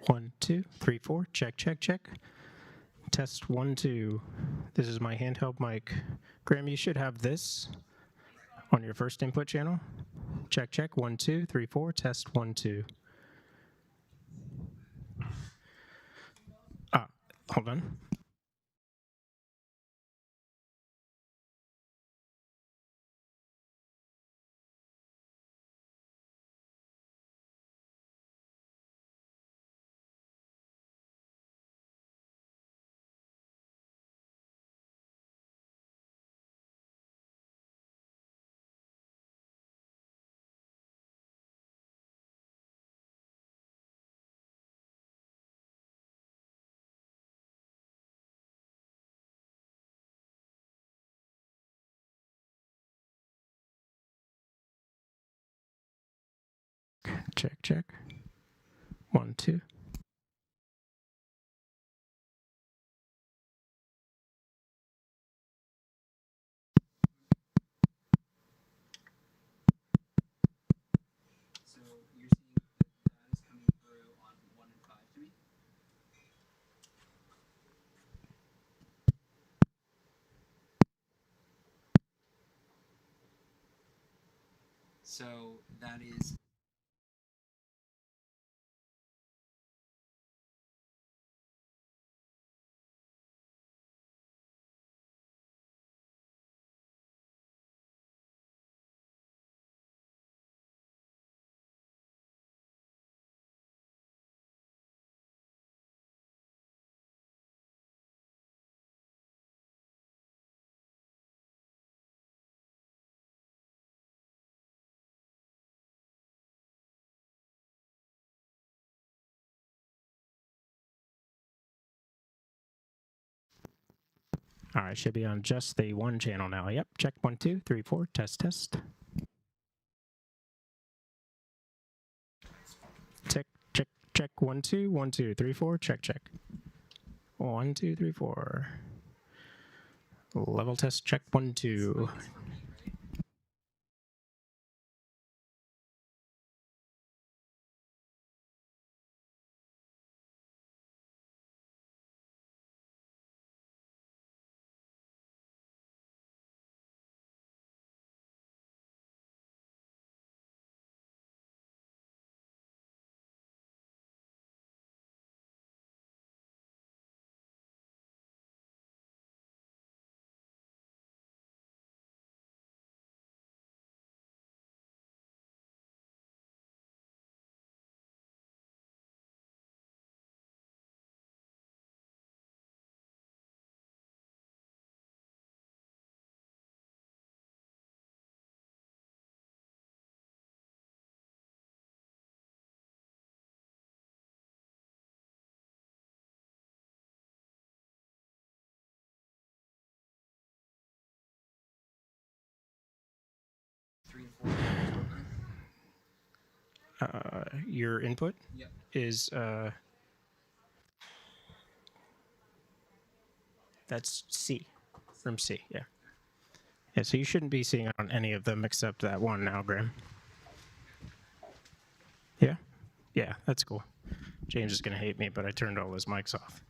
1, 2, 3, 4. Check, check, check. Test 1, 2. This is my handheld mic. Graham, you should have this on your first input channel. Check, check. 1, 2, 3, 4. Test 1, 2. Hold on. Check, check. 1, 2. So you're seeing that is coming through on 1 and 5 to me? So that is All right, should be on just the one channel now. Yep, check 1, 2, 3, 4. Test, test. Check, check, check. 1, 2, 1, 2, 3, 4. Check, check. 1, 2, 3, 4. Level test. Check 1, 2. Your input Yep. is that's C, from C, yeah. Yeah, so you shouldn't be seeing it on any of them except that one now, Graham. Yeah? Yeah, that's cool. James is gonna hate me, but I turned all his mics off.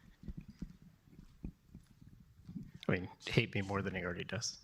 I mean, hate me more than he already does.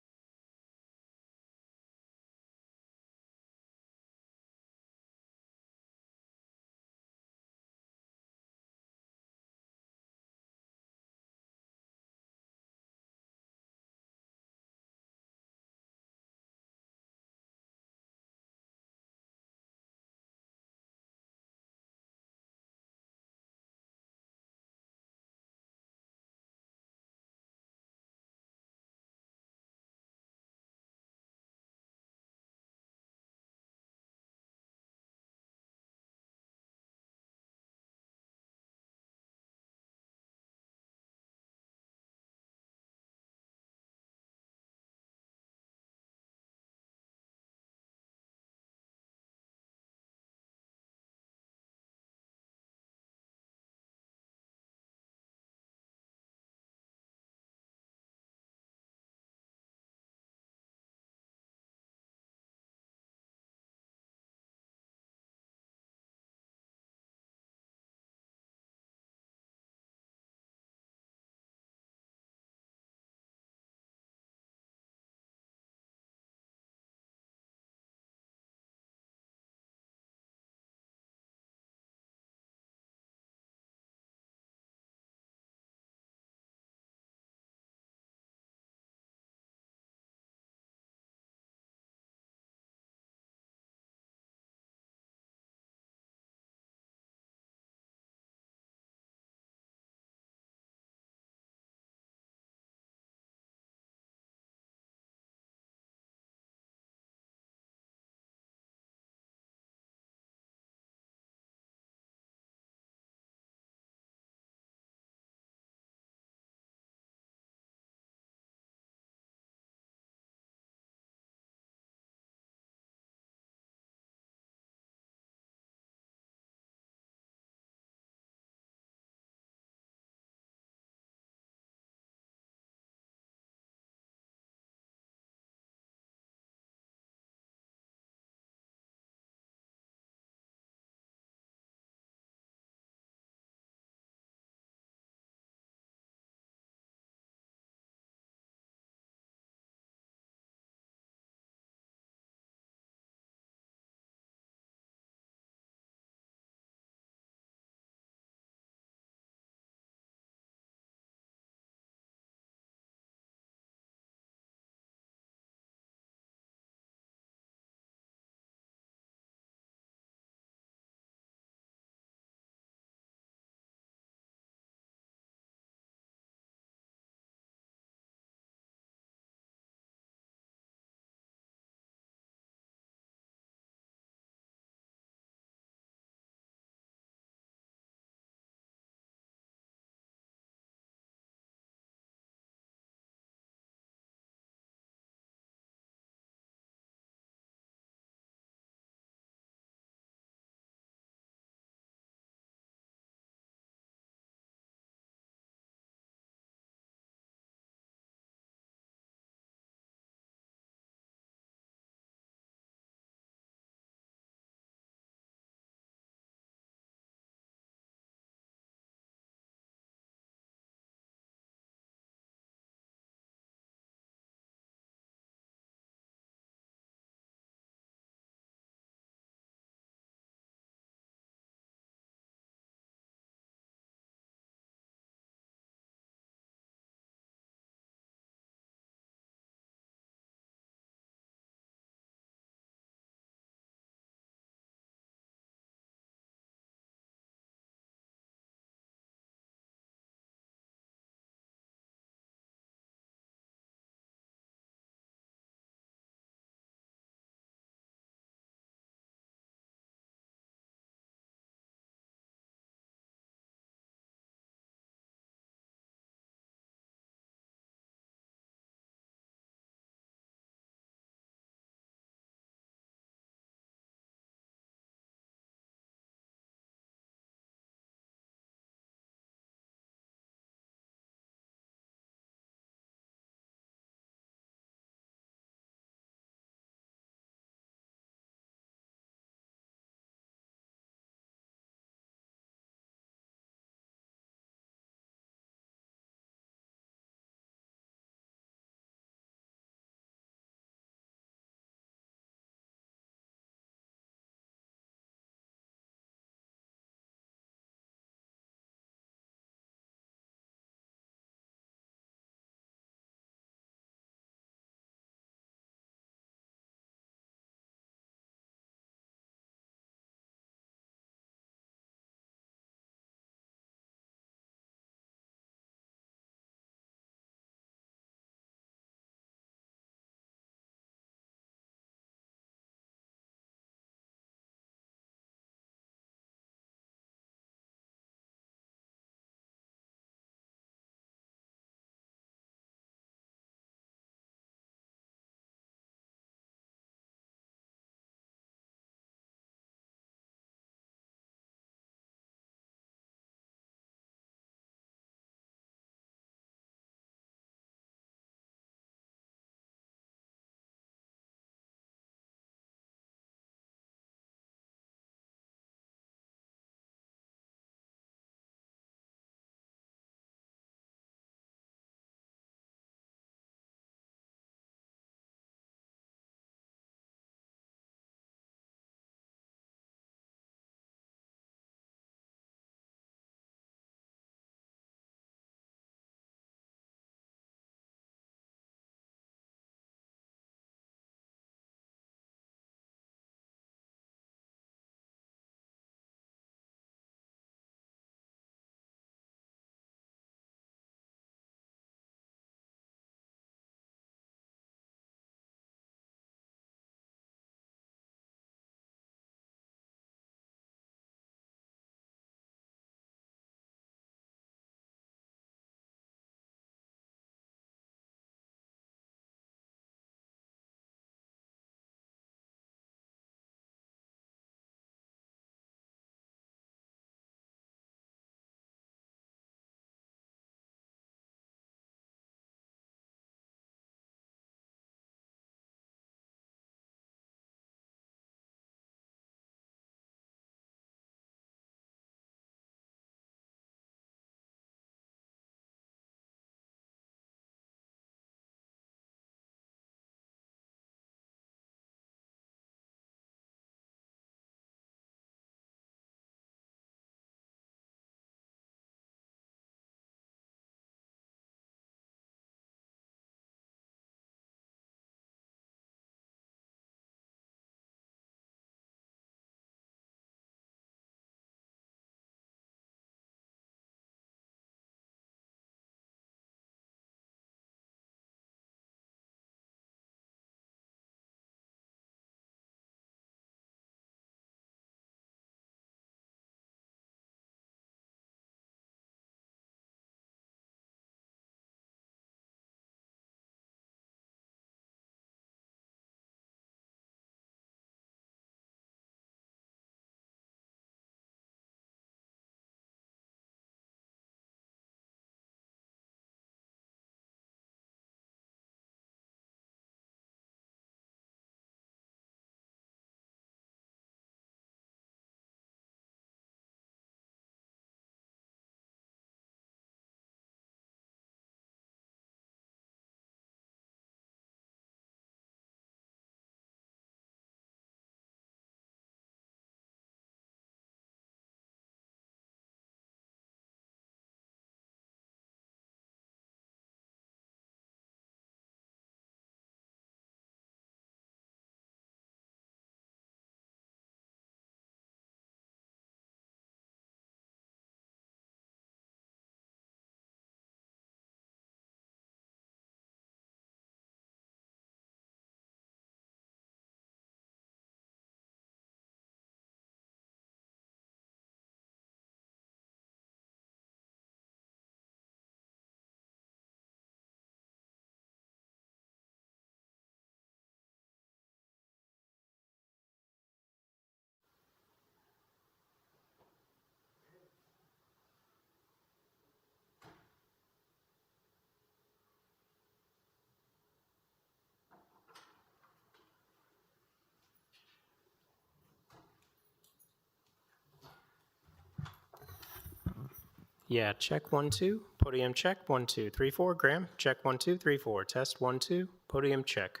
Yeah, check 1 2. Podium check 1 2 3 4. Graham, check 1 2 3 4. Test 1 2. Podium check.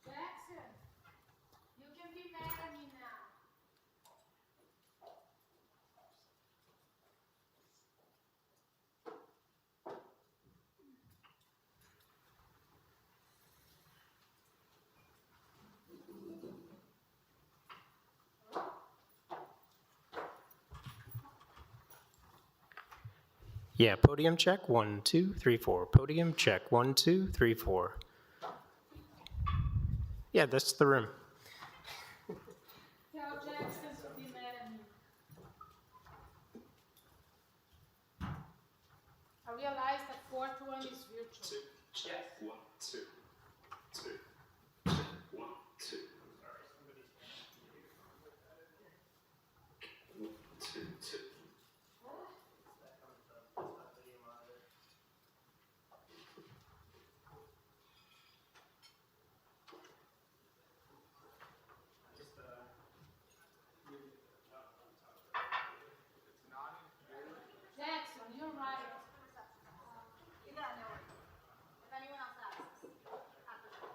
Jackson, you can be mad at me now. Yeah, podium check 1 2 3 4. Podium check 1 2 3 4. Yeah, that's the room. Tell Jackson to be mad at me. I realize that fourth one is virtual. Check 1 2 2. 1 2. 1 2 2. Jackson, you're right. You got no worries. If anyone else asks, after that.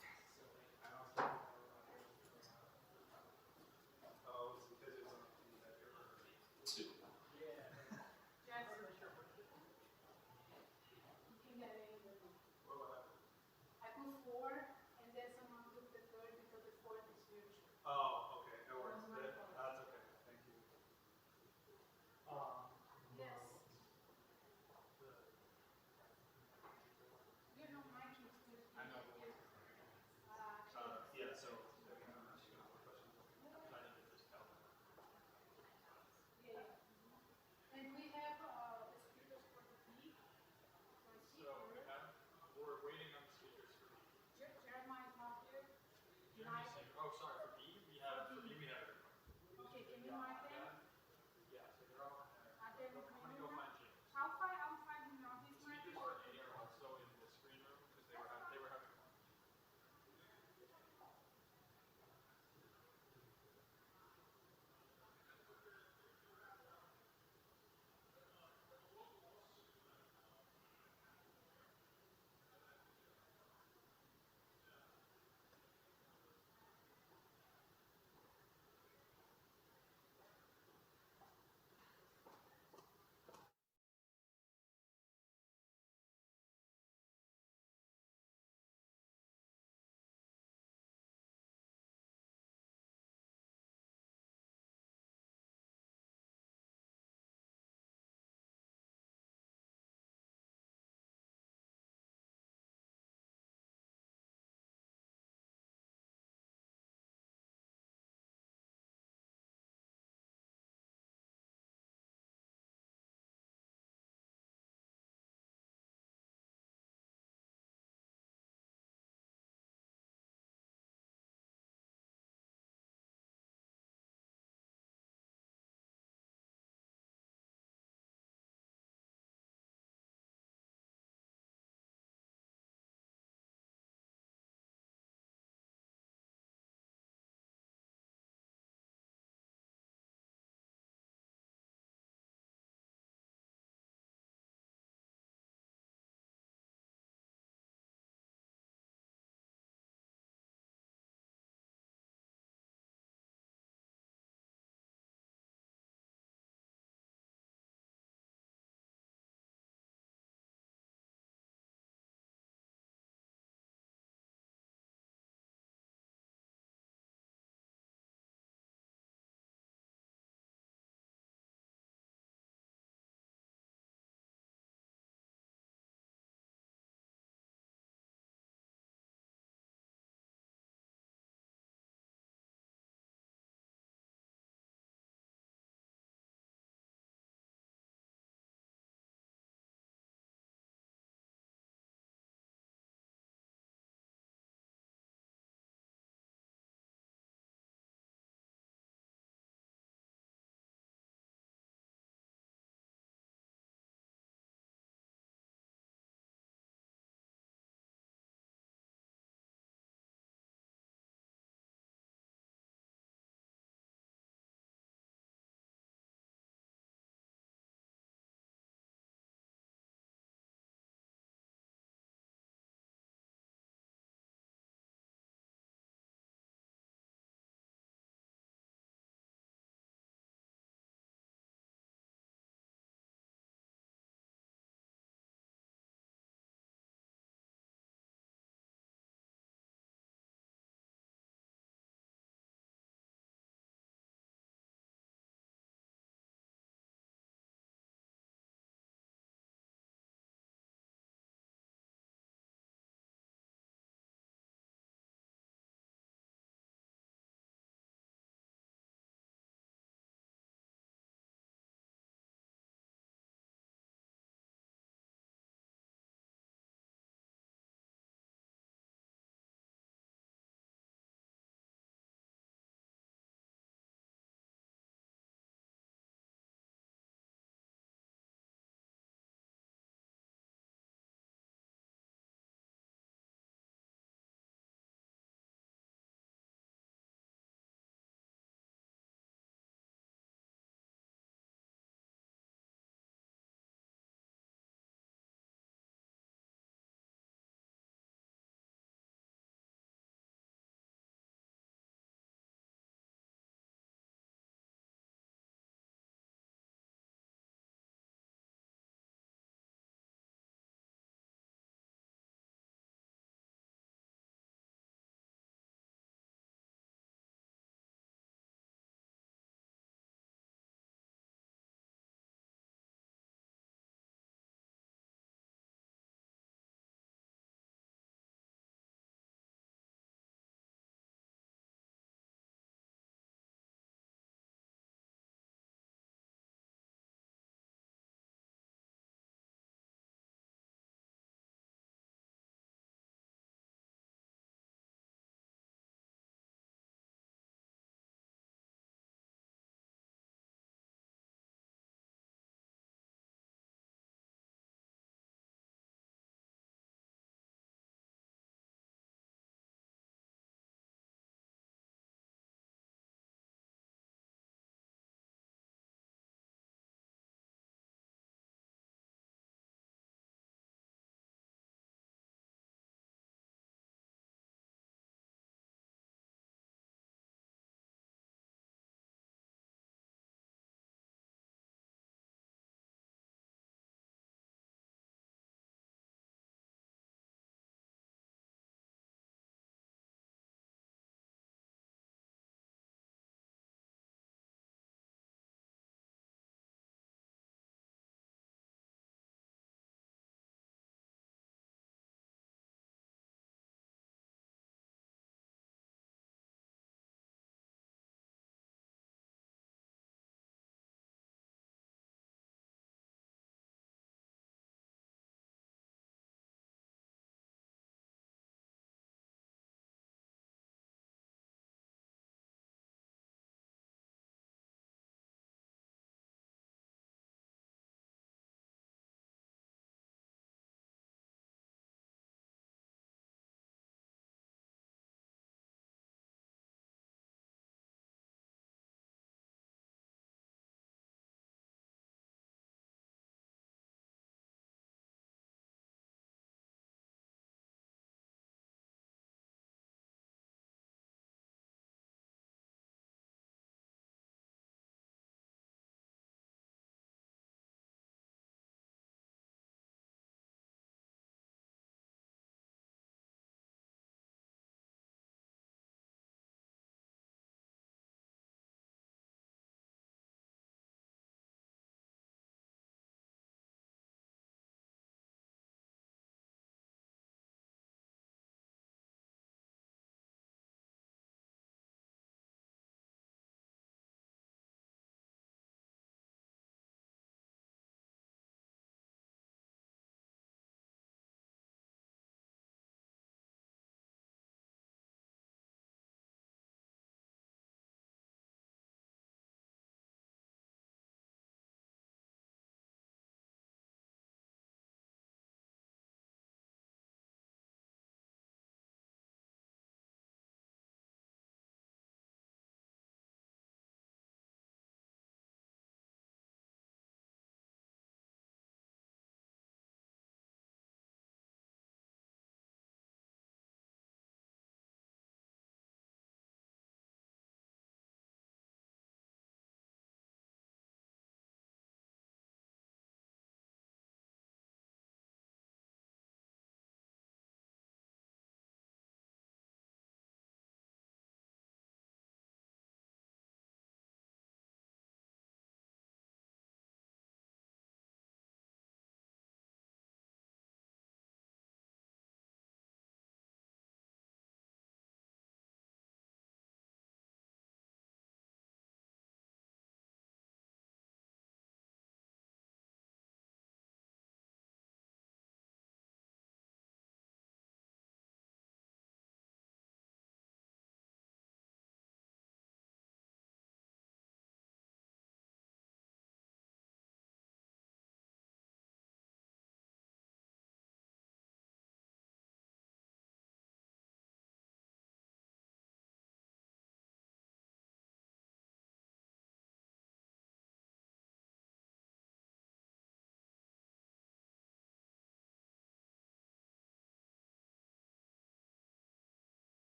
Jackson, you can get anybody. I put 4, and then someone took the third because the fourth is virtual. Oh, okay, no worries. That was my fault. That's okay. Thank you. Yes. You know my kids too. I know. Yeah, so I'm actually going to have a question. I need to just tell them. Yeah. And we have the speakers for the B. So I see her. We're waiting on the speakers for B. Jeremiah is not here. Oh, sorry, for B, we have everyone. Okay, can you mark them? Yeah, so they're all in there. Are they with I'm me going to go now? find James. I'll find him now. He's marking. Speakers for A are also in the screen room because they were having fun.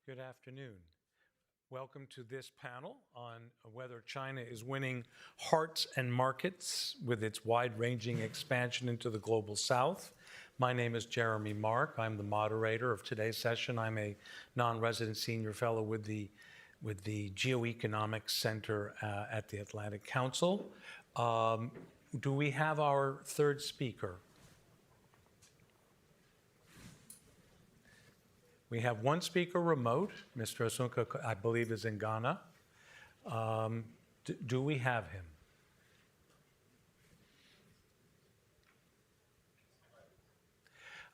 Good afternoon. Welcome to this panel on whether China is winning hearts and markets with its wide-ranging expansion into the global south. My name is Jeremy Mark. I'm the moderator of today's session. I'm a non-resident senior fellow with the Geoeconomics Center at the Atlantic Council. Do we have our third speaker? We have one speaker remote. Mr. Asunka, I believe, is in Ghana. Do we have him?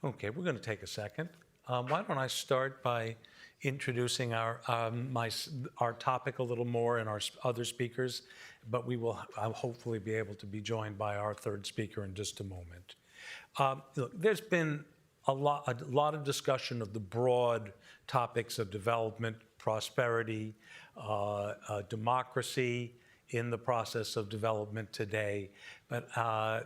Okay, we're going to take a second. Why don't I start by introducing our topic a little more and our other speakers, but we will hopefully be able to be joined by our third speaker in just a moment. Look, there's been a lot of discussion of the broad topics of development, prosperity, democracy in the process of development today. But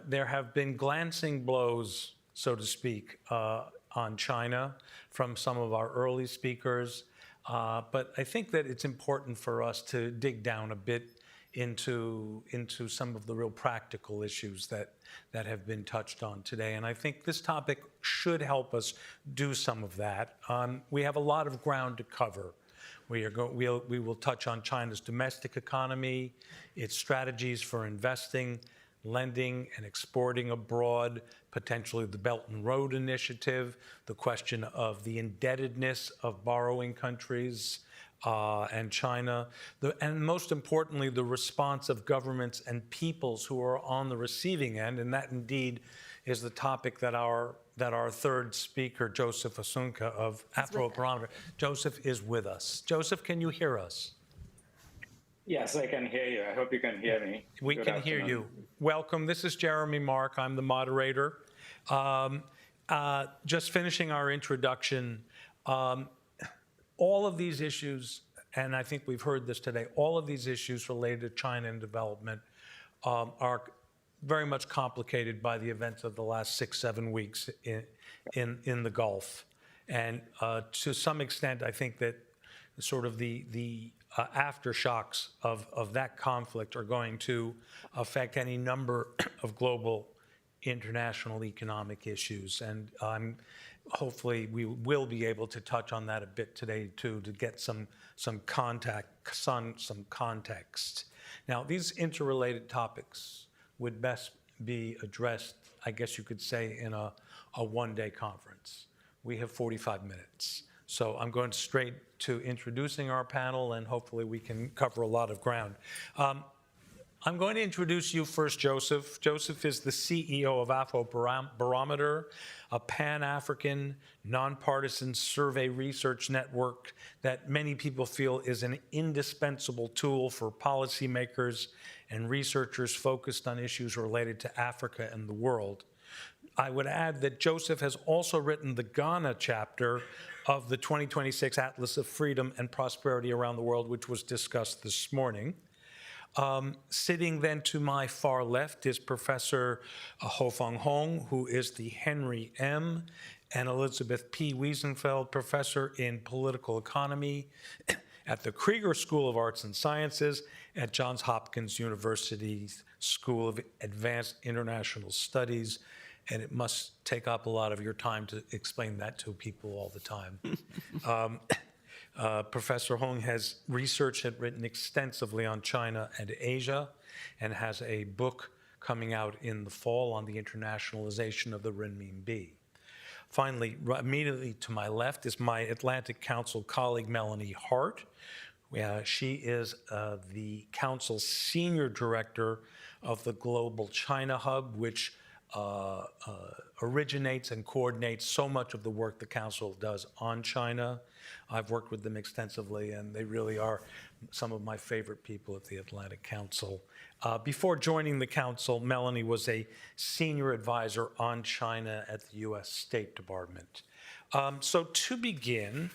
there have been glancing blows, so to speak, on China from some of our early speakers. But I think that it's important for us to dig down a bit into some of the real practical issues that have been touched on today. And I think this topic should help us do some of that. We have a lot of ground to cover. We will touch on China's domestic economy, its strategies for investing, lending and exporting abroad, potentially the Belt and Road Initiative, the question of the indebtedness of borrowing countries, and China, and most importantly, the response of governments and peoples who are on the receiving end, and that indeed is the topic that our third speaker, Joseph Asunka of Afrobarometer, Joseph is with us. Joseph, can you hear us? Yes, I can hear you. I hope you can hear me. We can hear you. Welcome. This is Jeremy Mark. I'm the moderator. Just finishing our introduction. All of these issues, and I think we've heard this today, all of these issues related to China and development are very much complicated by the events of the last 6-7 weeks in the Gulf. And to some extent, I think that sort of the aftershocks of that conflict are going to affect any number of global international economic issues. And hopefully we will be able to touch on that a bit today too, to get some context. Now, these interrelated topics would best be addressed, I guess you could say, in a one-day conference. We have 45 minutes. So I'm going straight to introducing our panel, and hopefully we can cover a lot of ground. I'm going to introduce you first, Joseph. Joseph is the CEO of Afrobarometer, a Pan-African, nonpartisan survey research network that many people feel is an indispensable tool for policymakers and researchers focused on issues related to Africa and the world. I would add that Joseph has also written the Ghana chapter of the 2026 Atlas of Freedom and Prosperity Around the World, which was discussed this morning. Sitting then to my far left is Professor Ho-Fung Hong, who is the Henry M. and Elizabeth P. Wiesenfeld Professor in Political Economy at the Krieger School of Arts and Sciences at Johns Hopkins University's School of Advanced International Studies. And it must take up a lot of your time to explain that to people all the time. Professor Hong has researched and written extensively on China and Asia, and has a book coming out in the fall on the internationalization of the renminbi. Finally, immediately to my left is my Atlantic Council colleague, Melanie Hart. She is the Council's Senior Director of the Global China Hub, which originates and coordinates so much of the work the Council does on China. I've worked with them extensively, and they really are some of my favorite people at the Atlantic Council. Before joining the Council, Melanie was a senior advisor on China at the U.S. State Department. So to begin,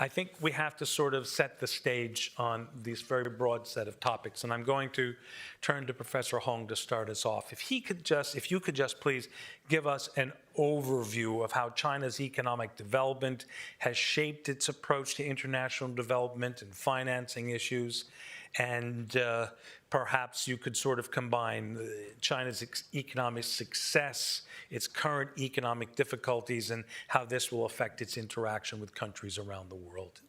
I think we have to sort of set the stage on these very broad set of topics, and I'm going to turn to Professor Hong to start us off. If you could just please give us an overview of how China's economic development has shaped its approach to international development and financing issues, and perhaps you could sort of combine China's economic success, its current economic difficulties, and how this will affect its interaction with countries around the world.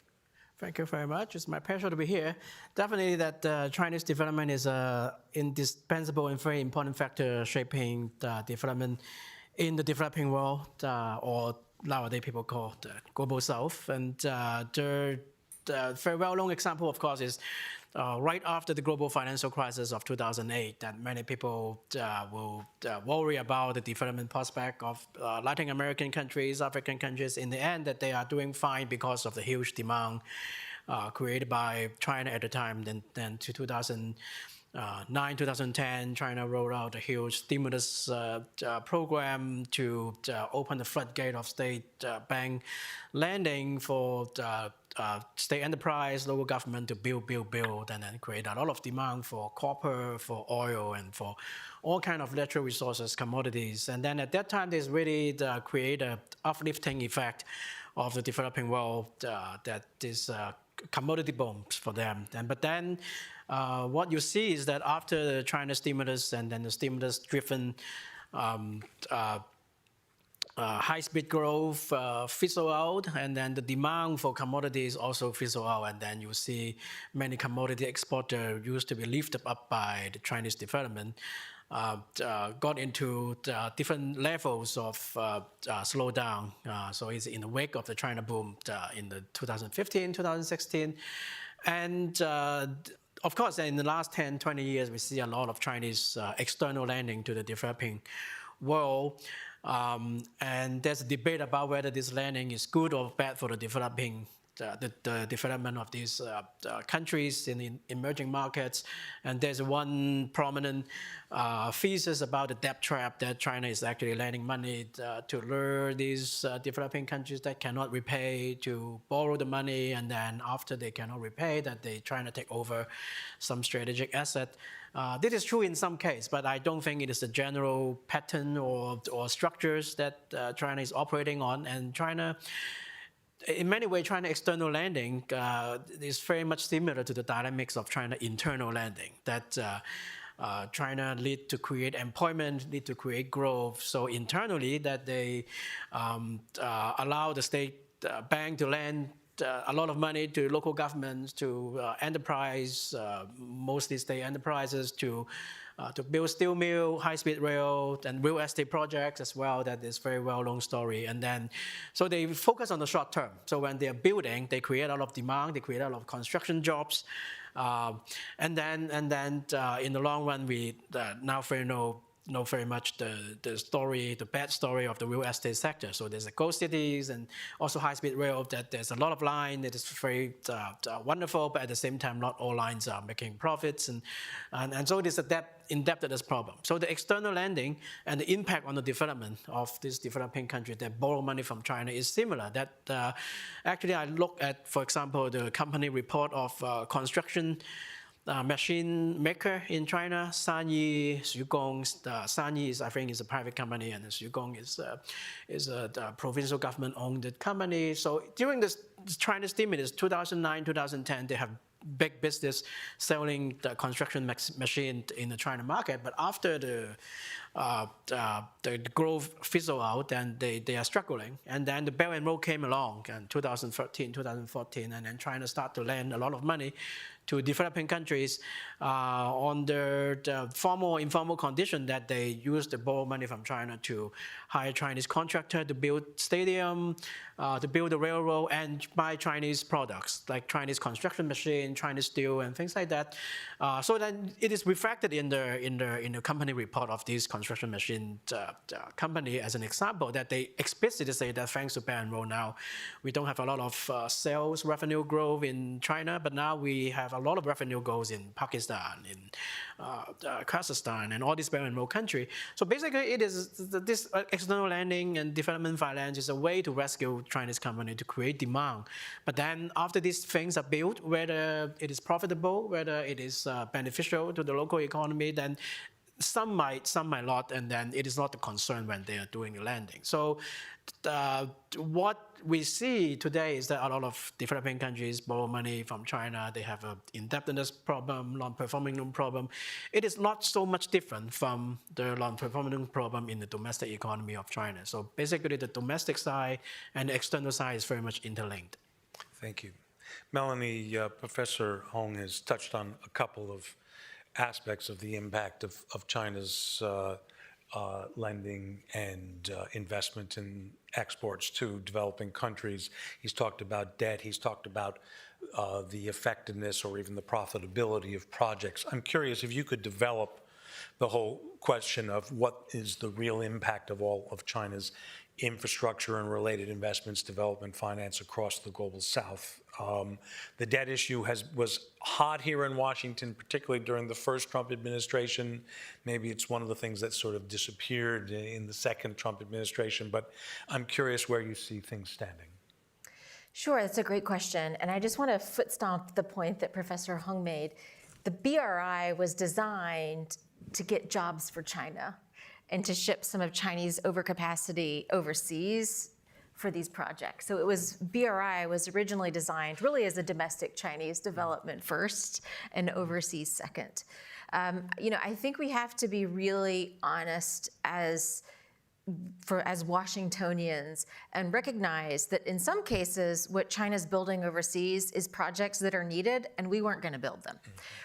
Thank you very much. It's my pleasure to be here. Definitely that Chinese development is an indispensable and very important factor shaping the development in the developing world, or nowadays people call the global south. And the very well-known example, of course, is right after the global financial crisis of 2008, that many people will worry about the development prospect of Latin American countries, African countries. In the end, that they are doing fine because of the huge demand created by China at the time. Then to 2009, 2010, China rolled out a huge stimulus program to open the floodgate of state bank lending for state enterprise, local government to build, and then create a lot of demand for copper, for oil, and for all kind of natural resources, commodities. And then at that time, there's really create an uplifting effect of the developing world that is commodity booms for them. But then what you see is that after the China stimulus and then the stimulus-driven high-speed growth fizzle out, and then the demand for commodities also fizzle out, and then you see many commodity exporters used to be lifted up by the Chinese development got into different levels of slowdown. So it's in the wake of the China boom in the 2015, 2016. And of course, in the last 10, 20 years, we see a lot of Chinese external lending to the developing world. And there's a debate about whether this lending is good or bad for the developing the development of these countries in the emerging markets. And there's one prominent thesis about the debt trap, that China is actually lending money to lure these developing countries that cannot repay to borrow the money, and then after they cannot repay, that they try to take over some strategic asset. This is true in some cases, but I don't think it is a general pattern or structures that China is operating on. And China, in many ways, China external lending is very much similar to the dynamics of China internal lending, that China lead to create employment, lead to create growth. So internally, that they allow the state bank to lend a lot of money to local governments, to enterprise, mostly state enterprises, to build steel mill, high-speed rail, and real estate projects as well. That is very well-known story. And then, so they focus on the short term. So when they are building, they create a lot of demand, they create a lot of construction jobs. And then in the long run, we now know very much the story, the bad story of the real estate sector. So there's a ghost cities and also high-speed rail, that there's a lot of line that is very wonderful, but at the same time, not all lines are making profits. And so there's a indebtedness problem. So the external lending and the impact on the development of this developing country that borrow money from China is similar. That actually I look at, for example, the company report of construction machine maker in China, Sanyi, Xugong. Sanyi is, I think, is a private company, and Xugong is a provincial government-owned company. So during this China stimulus, 2009, 2010, they have big business selling the construction machine in the China market. But after the growth fizzle out, then they are struggling. And then the Belt and Road came along in 2013, 2014, and then China started to lend a lot of money to developing countries on the formal or informal condition that they use the borrow money from China to hire Chinese contractor to build stadium, to build the railroad, and buy Chinese products like Chinese construction machine, Chinese steel, and things like that. So then it is reflected in the company report of these construction machine company as an example, that they explicitly say that thanks to Belt and Road now, we don't have a lot of sales revenue growth in China, but now we have a lot of revenue growth in Pakistan, in Kazakhstan, and all these Belt and Road countries. So basically, it is this external lending and development finance is a way to rescue Chinese company to create demand. But then after these things are built, whether it is profitable, whether it is beneficial to the local economy, then some might not, and then it is not the concern when they are doing the lending. So what we see today is that a lot of developing countries borrow money from China. They have an indebtedness problem, non-performing loan problem. It is not so much different from the non-performing loan problem in the domestic economy of China. So basically the domestic side and the external side is very much interlinked. Thank you. Melanie, Professor Hong has touched on a couple of aspects of the impact of China's lending and investment in exports to developing countries. He's talked about debt. He's talked about the effectiveness or even the profitability of projects. I'm curious if you could develop the whole question of what is the real impact of all of China's infrastructure and related investments, development finance across the global south. The debt issue was hot here in Washington, particularly during the first Trump administration. Maybe it's one of the things that sort of disappeared in the second Trump administration, but I'm curious where you see things standing. Sure, that's a great question. And I just want to foot stomp the point that Professor Hung made. The BRI was designed to get jobs for China and to ship some of Chinese overcapacity overseas for these projects. So BRI was originally designed really as a domestic Chinese development first and overseas second. I think we have to be really honest as Washingtonians and recognize that in some cases, what China's building overseas is projects that are needed and we weren't going to build them,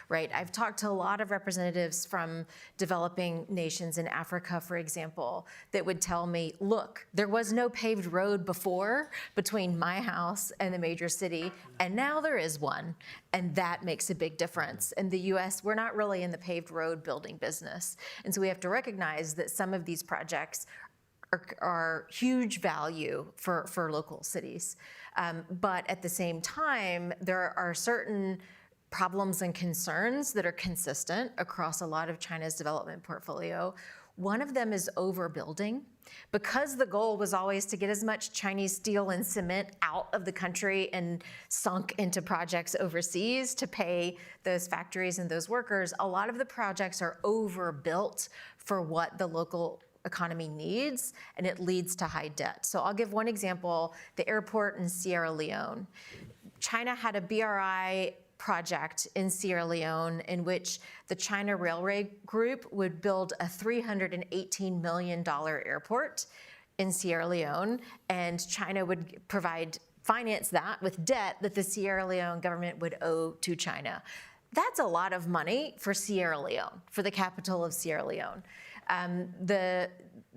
right? I've talked to a lot of representatives from developing nations in Africa, for example, that would tell me, look, there was no paved road before between my house and the major city, and now there is one, and that makes a big difference. In the US, we're not really in the paved road building business, and so we have to recognize that some of these projects are huge value for local cities. But at the same time, there are certain problems and concerns that are consistent across a lot of China's development portfolio. One of them is overbuilding. Because the goal was always to get as much Chinese steel and cement out of the country and sunk into projects overseas to pay those factories and those workers, a lot of the projects are overbuilt for what the local economy needs, and it leads to high debt. So I'll give one example, the airport in Sierra Leone. China had a BRI project in Sierra Leone in which the China Railway Group would build a $318 million airport in Sierra Leone, and China would finance that with debt that the Sierra Leone government would owe to China. That's a lot of money for Sierra Leone, for the capital of Sierra Leone.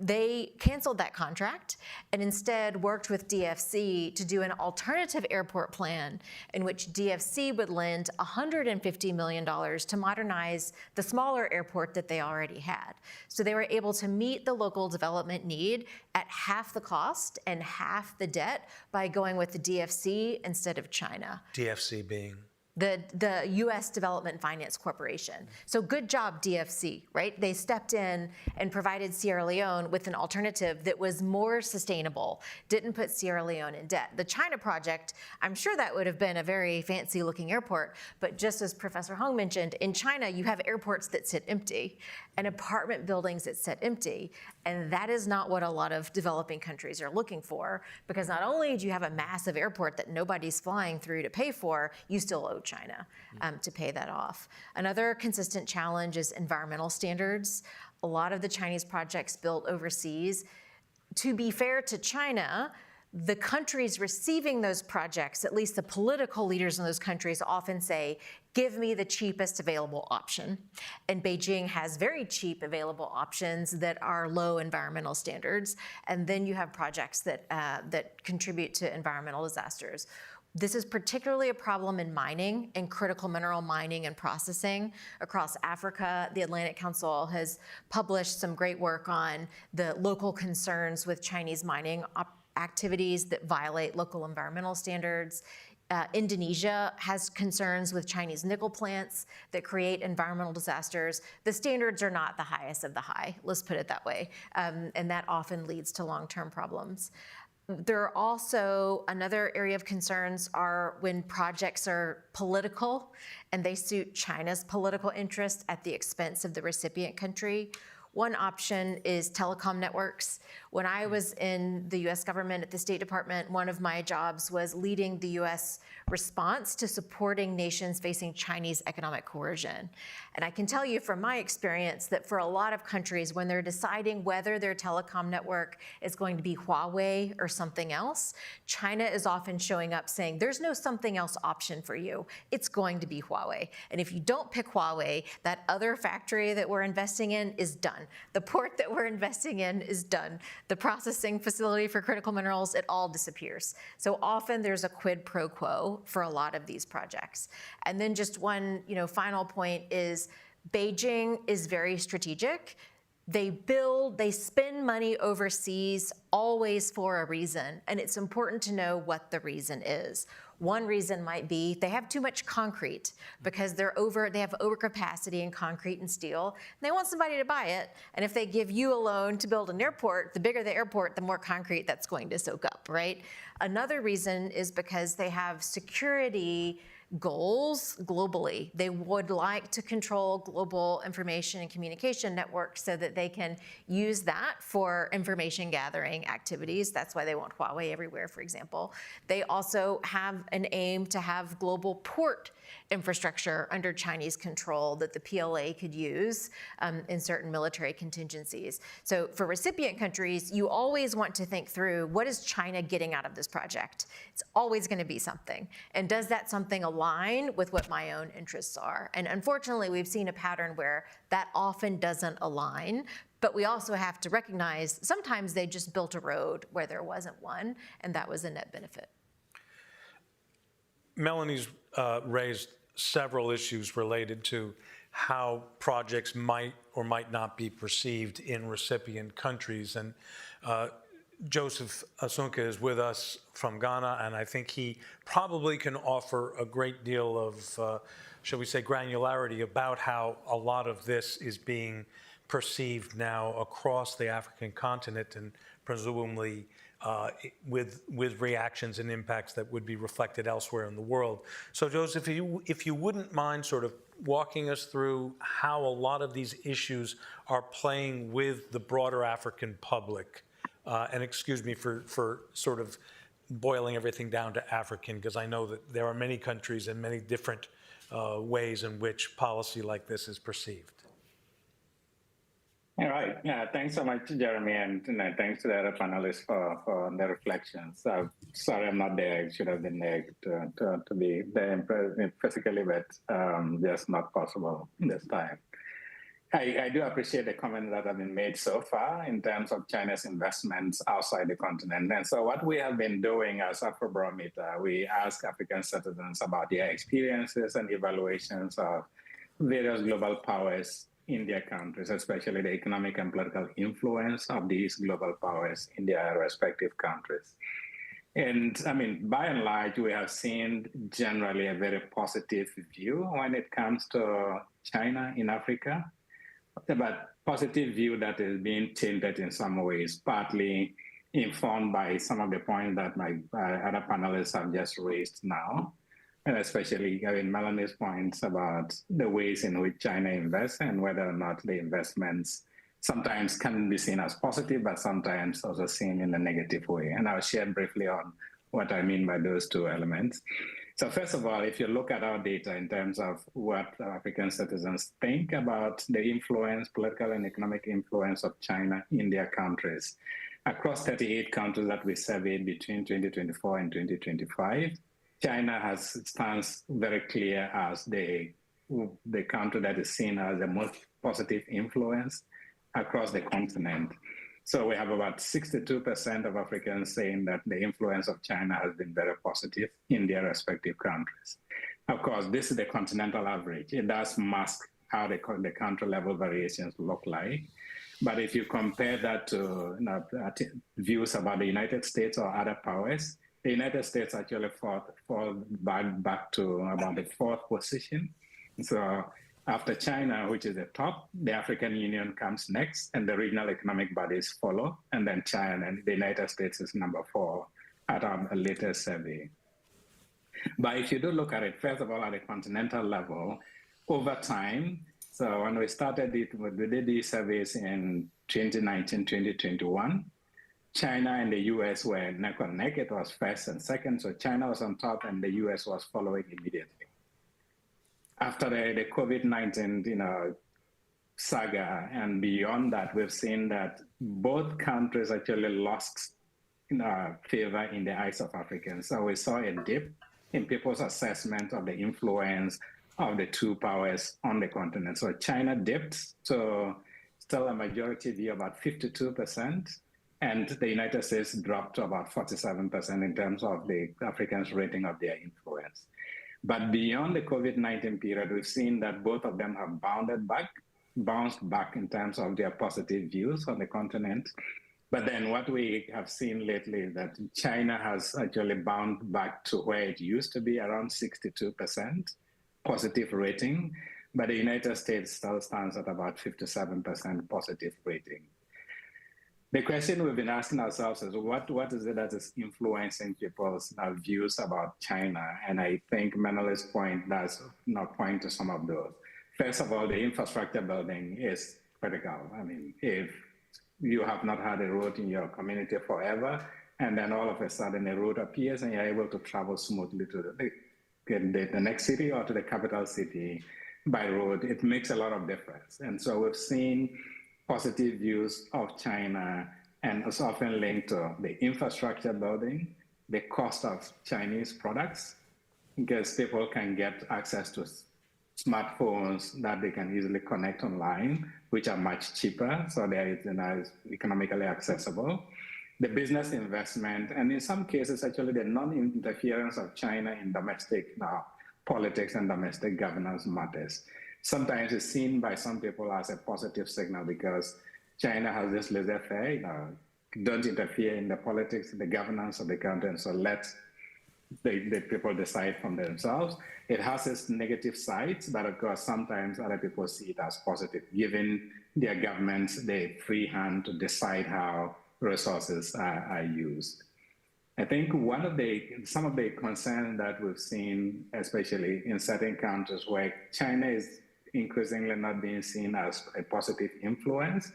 They canceled that contract and instead worked with DFC to do an alternative airport plan in which DFC would lend $150 million to modernize the smaller airport that they already had. So they were able to meet the local development need at half the cost and half the debt by going with the DFC instead of China. DFC being? The U.S. Development Finance Corporation. So good job, DFC, right? They stepped in and provided Sierra Leone with an alternative that was more sustainable, didn't put Sierra Leone in debt. The China project, I'm sure that would have been a very fancy looking airport, but just as Professor Hong mentioned, in China, you have airports that sit empty and apartment buildings that sit empty. And that is not what a lot of developing countries are looking for, because not only do you have a massive airport that nobody's flying through to pay for, you still owe China to pay that off. Another consistent challenge is environmental standards. A lot of the Chinese projects built overseas, to be fair to China, the countries receiving those projects, at least the political leaders in those countries, often say, give me the cheapest available option. And Beijing has very cheap available options that are low environmental standards. And then you have projects that, that contribute to environmental disasters. This is particularly a problem in mining and critical mineral mining and processing across Africa. The Atlantic Council has published some great work on the local concerns with Chinese mining activities that violate local environmental standards. Indonesia has concerns with Chinese nickel plants that create environmental disasters. The standards are not the highest of the high, let's put it that way. And that often leads to long-term problems. There are also another area of concerns are when projects are political and they suit China's political interest at the expense of the recipient country. One option is telecom networks. When I was in the US government at the State Department, one of my jobs was leading the US response to supporting nations facing Chinese economic coercion. And I can tell you from my experience that for a lot of countries, when they're deciding whether their telecom network is going to be Huawei or something else, China is often showing up saying, there's no something else option for you. It's going to be Huawei. And if you don't pick Huawei, that other factory that we're investing in is done. The port that we're investing in is done. The processing facility for critical minerals, it all disappears. So often there's a quid pro quo for a lot of these projects. And then just one, final point is Beijing is very strategic. They spend money overseas always for a reason, and it's important to know what the reason is. One reason might be they have too much concrete because they have overcapacity in concrete and steel. And they want somebody to buy it, and if they give you a loan to build an airport, the bigger the airport, the more concrete that's going to soak up, right? Another reason is because they have security goals globally. They would like to control global information and communication networks so that they can use that for information gathering activities. That's why they want Huawei everywhere, for example. They also have an aim to have global port infrastructure under Chinese control that the PLA could use in certain military contingencies. So for recipient countries, you always want to think through, what is China getting out of this project? It's always going to be something. And does that something align with what my own interests are? And unfortunately, we've seen a pattern where that often doesn't align. But we also have to recognize sometimes they just built a road where there wasn't one, and that was a net benefit. Melanie's raised several issues related to how projects might or might not be perceived in recipient countries. And Joseph Asunke is with us from Ghana, and I think he probably can offer a great deal of, shall we say, granularity about how a lot of this is being perceived now across the African continent, and presumably with reactions and impacts that would be reflected elsewhere in the world. So Joseph, if you wouldn't mind sort of walking us through how a lot of these issues are playing with the broader African public, and excuse me for sort of boiling everything down to African, because I know that there are many countries and many different ways in which policy like this is perceived. All right. Yeah, thanks so much, Jeremy, and thanks to the other panelists for the reflections. Sorry I'm not there. I should have been there to be there physically, but just not possible this time. I do appreciate the comments that have been made so far in terms of China's investments outside the continent. And so what we have been doing as Afrobarometer, we ask African citizens about their experiences and evaluations of various global powers in their countries, especially the economic and political influence of these global powers in their respective countries. And I mean, by and large, we have seen generally a very positive view when it comes to China in Africa, but positive view that is being tainted in some ways, partly informed by some of the points that my other panelists have just raised now. And especially Melanie's points about the ways in which China invests and whether or not the investments sometimes can be seen as positive, but sometimes also seen in a negative way. And I'll share briefly on what I mean by those two elements. So first of all, if you look at our data in terms of what African citizens think about the influence, political and economic influence of China in their countries, Across 38 countries that we surveyed between 2024 and 2025, China stands very clear as the country that is seen as the most positive influence across the continent. So we have about 62% of Africans saying that the influence of China has been very positive in their respective countries. Of course, this is the continental average. It does mask how the country level variations look like. But if you compare that to views about the United States or other powers, the United States actually fall back to about the fourth position. So after China, which is the top, the African Union comes next, and the regional economic bodies follow, and then China and the United States is number 4 at our latest survey. But if you do look at it, first of all, at the continental level, over time, so when we started it, we did these surveys in 2019, 2021, China and the US were neck and neck. It was first and second. So China was on top and the US was following immediately. After the COVID-19 saga and beyond that, we've seen that both countries actually lost favor in the eyes of Africans. So we saw a dip in people's assessment of the influence of the two powers on the continent. So China dipped to still a majority view, about 52%, and the United States dropped to about 47% in terms of the Africans' rating of their influence. But beyond the COVID-19 period, we've seen that both of them have bounced back in terms of their positive views on the continent. But then what we have seen lately is that China has actually bounced back to where it used to be, around 62% positive rating, but the United States still stands at about 57% positive rating. The question we've been asking ourselves is what is it that is influencing people's views about China? And I think Menela's point does not point to some of those. First of all, the infrastructure building is critical. I mean, if you have not had a road in your community forever, and then all of a sudden a road appears and you're able to travel smoothly to the next city or to the capital city by road, it makes a lot of difference. And so we've seen positive views of China, and it's often linked to the infrastructure building, the cost of Chinese products, because people can get access to smartphones that they can easily connect online, which are much cheaper, so they're economically accessible. The business investment, and in some cases, actually, the non-interference of China in domestic politics and domestic governance matters. Sometimes it's seen by some people as a positive signal because China has this laissez-faire, don't interfere in the politics, the governance of the country, and so let the people decide from themselves. It has its negative sides, but of course, sometimes other people see it as positive, giving their governments the free hand to decide how resources are used. I think some of the concerns that we've seen, especially in certain countries where China is increasingly not being seen as a positive influence,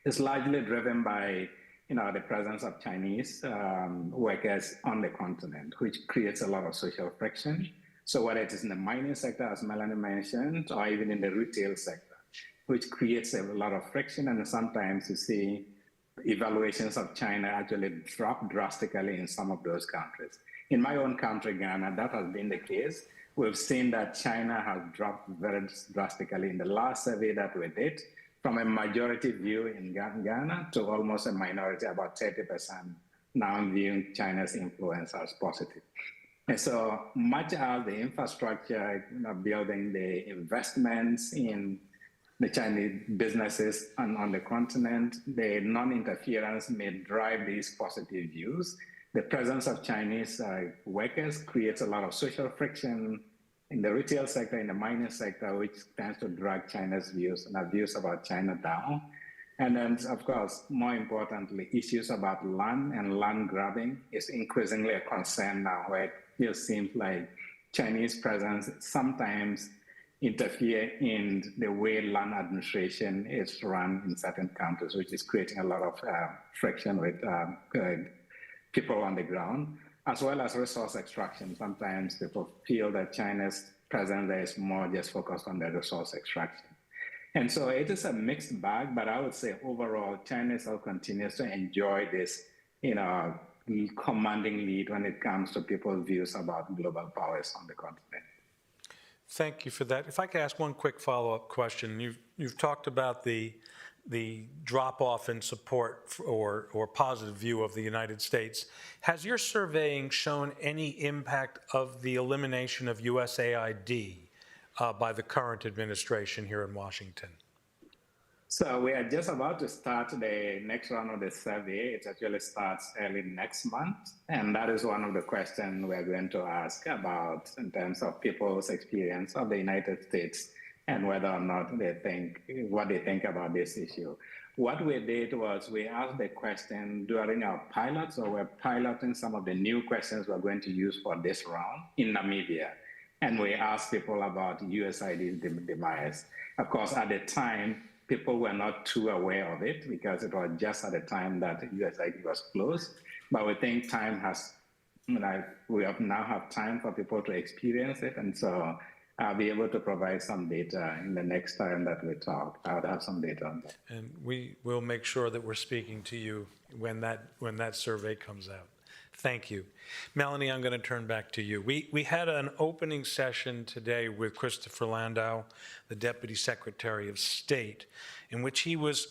is largely driven by the presence of Chinese workers on the continent, which creates a lot of social friction. So whether it is in the mining sector, as Melanie mentioned, or even in the retail sector, which creates a lot of friction, and sometimes you see evaluations of China actually drop drastically in some of those countries. In my own country, Ghana, that has been the case. We've seen that China has dropped very drastically in the last survey that we did, from a majority view in Ghana to almost a minority, about 30%, now viewing China's influence as positive. And so much as the infrastructure, building the investments in the Chinese businesses on the continent, the non-interference may drive these positive views. The presence of Chinese workers creates a lot of social friction in the retail sector, in the mining sector, which tends to drag China's views and views about China down. And then, of course, more importantly, issues about land and land grabbing is increasingly a concern now, where it seems like Chinese presence sometimes interfere in the way land administration is run in certain countries, which is creating a lot of friction with people on the ground, as well as resource extraction. Sometimes people feel that China's presence there is more just focused on the resource extraction. And so it is a mixed bag, but I would say overall, China still continues to enjoy this, commanding lead when it comes to people's views about global powers on the continent. Thank you for that. If I could ask one quick follow-up question. You've talked about the drop-off in support or positive view of the United States. Has your surveying shown any impact of the elimination of USAID by the current administration here in Washington? So we are just about to start the next round of the survey. It actually starts early next month. And that is one of the questions we're going to ask about in terms of people's experience of the United States and whether or not what they think about this issue. What we did was we asked the question during our pilot, so we're piloting some of the new questions we're going to use for this round in Namibia. And we asked people about USAID's demise. Of course, at the time, people were not too aware of it because it was just at the time that USAID was closed. But we think time has, we now have time for people to experience it. And so I'll be able to provide some data in the next time that we talk. I'll have some data on that. And we will make sure that we're speaking to you when that survey comes out. Thank you. Melanie, I'm going to turn back to you. We had an opening session today with Christopher Landau, the Deputy Secretary of State, in which he was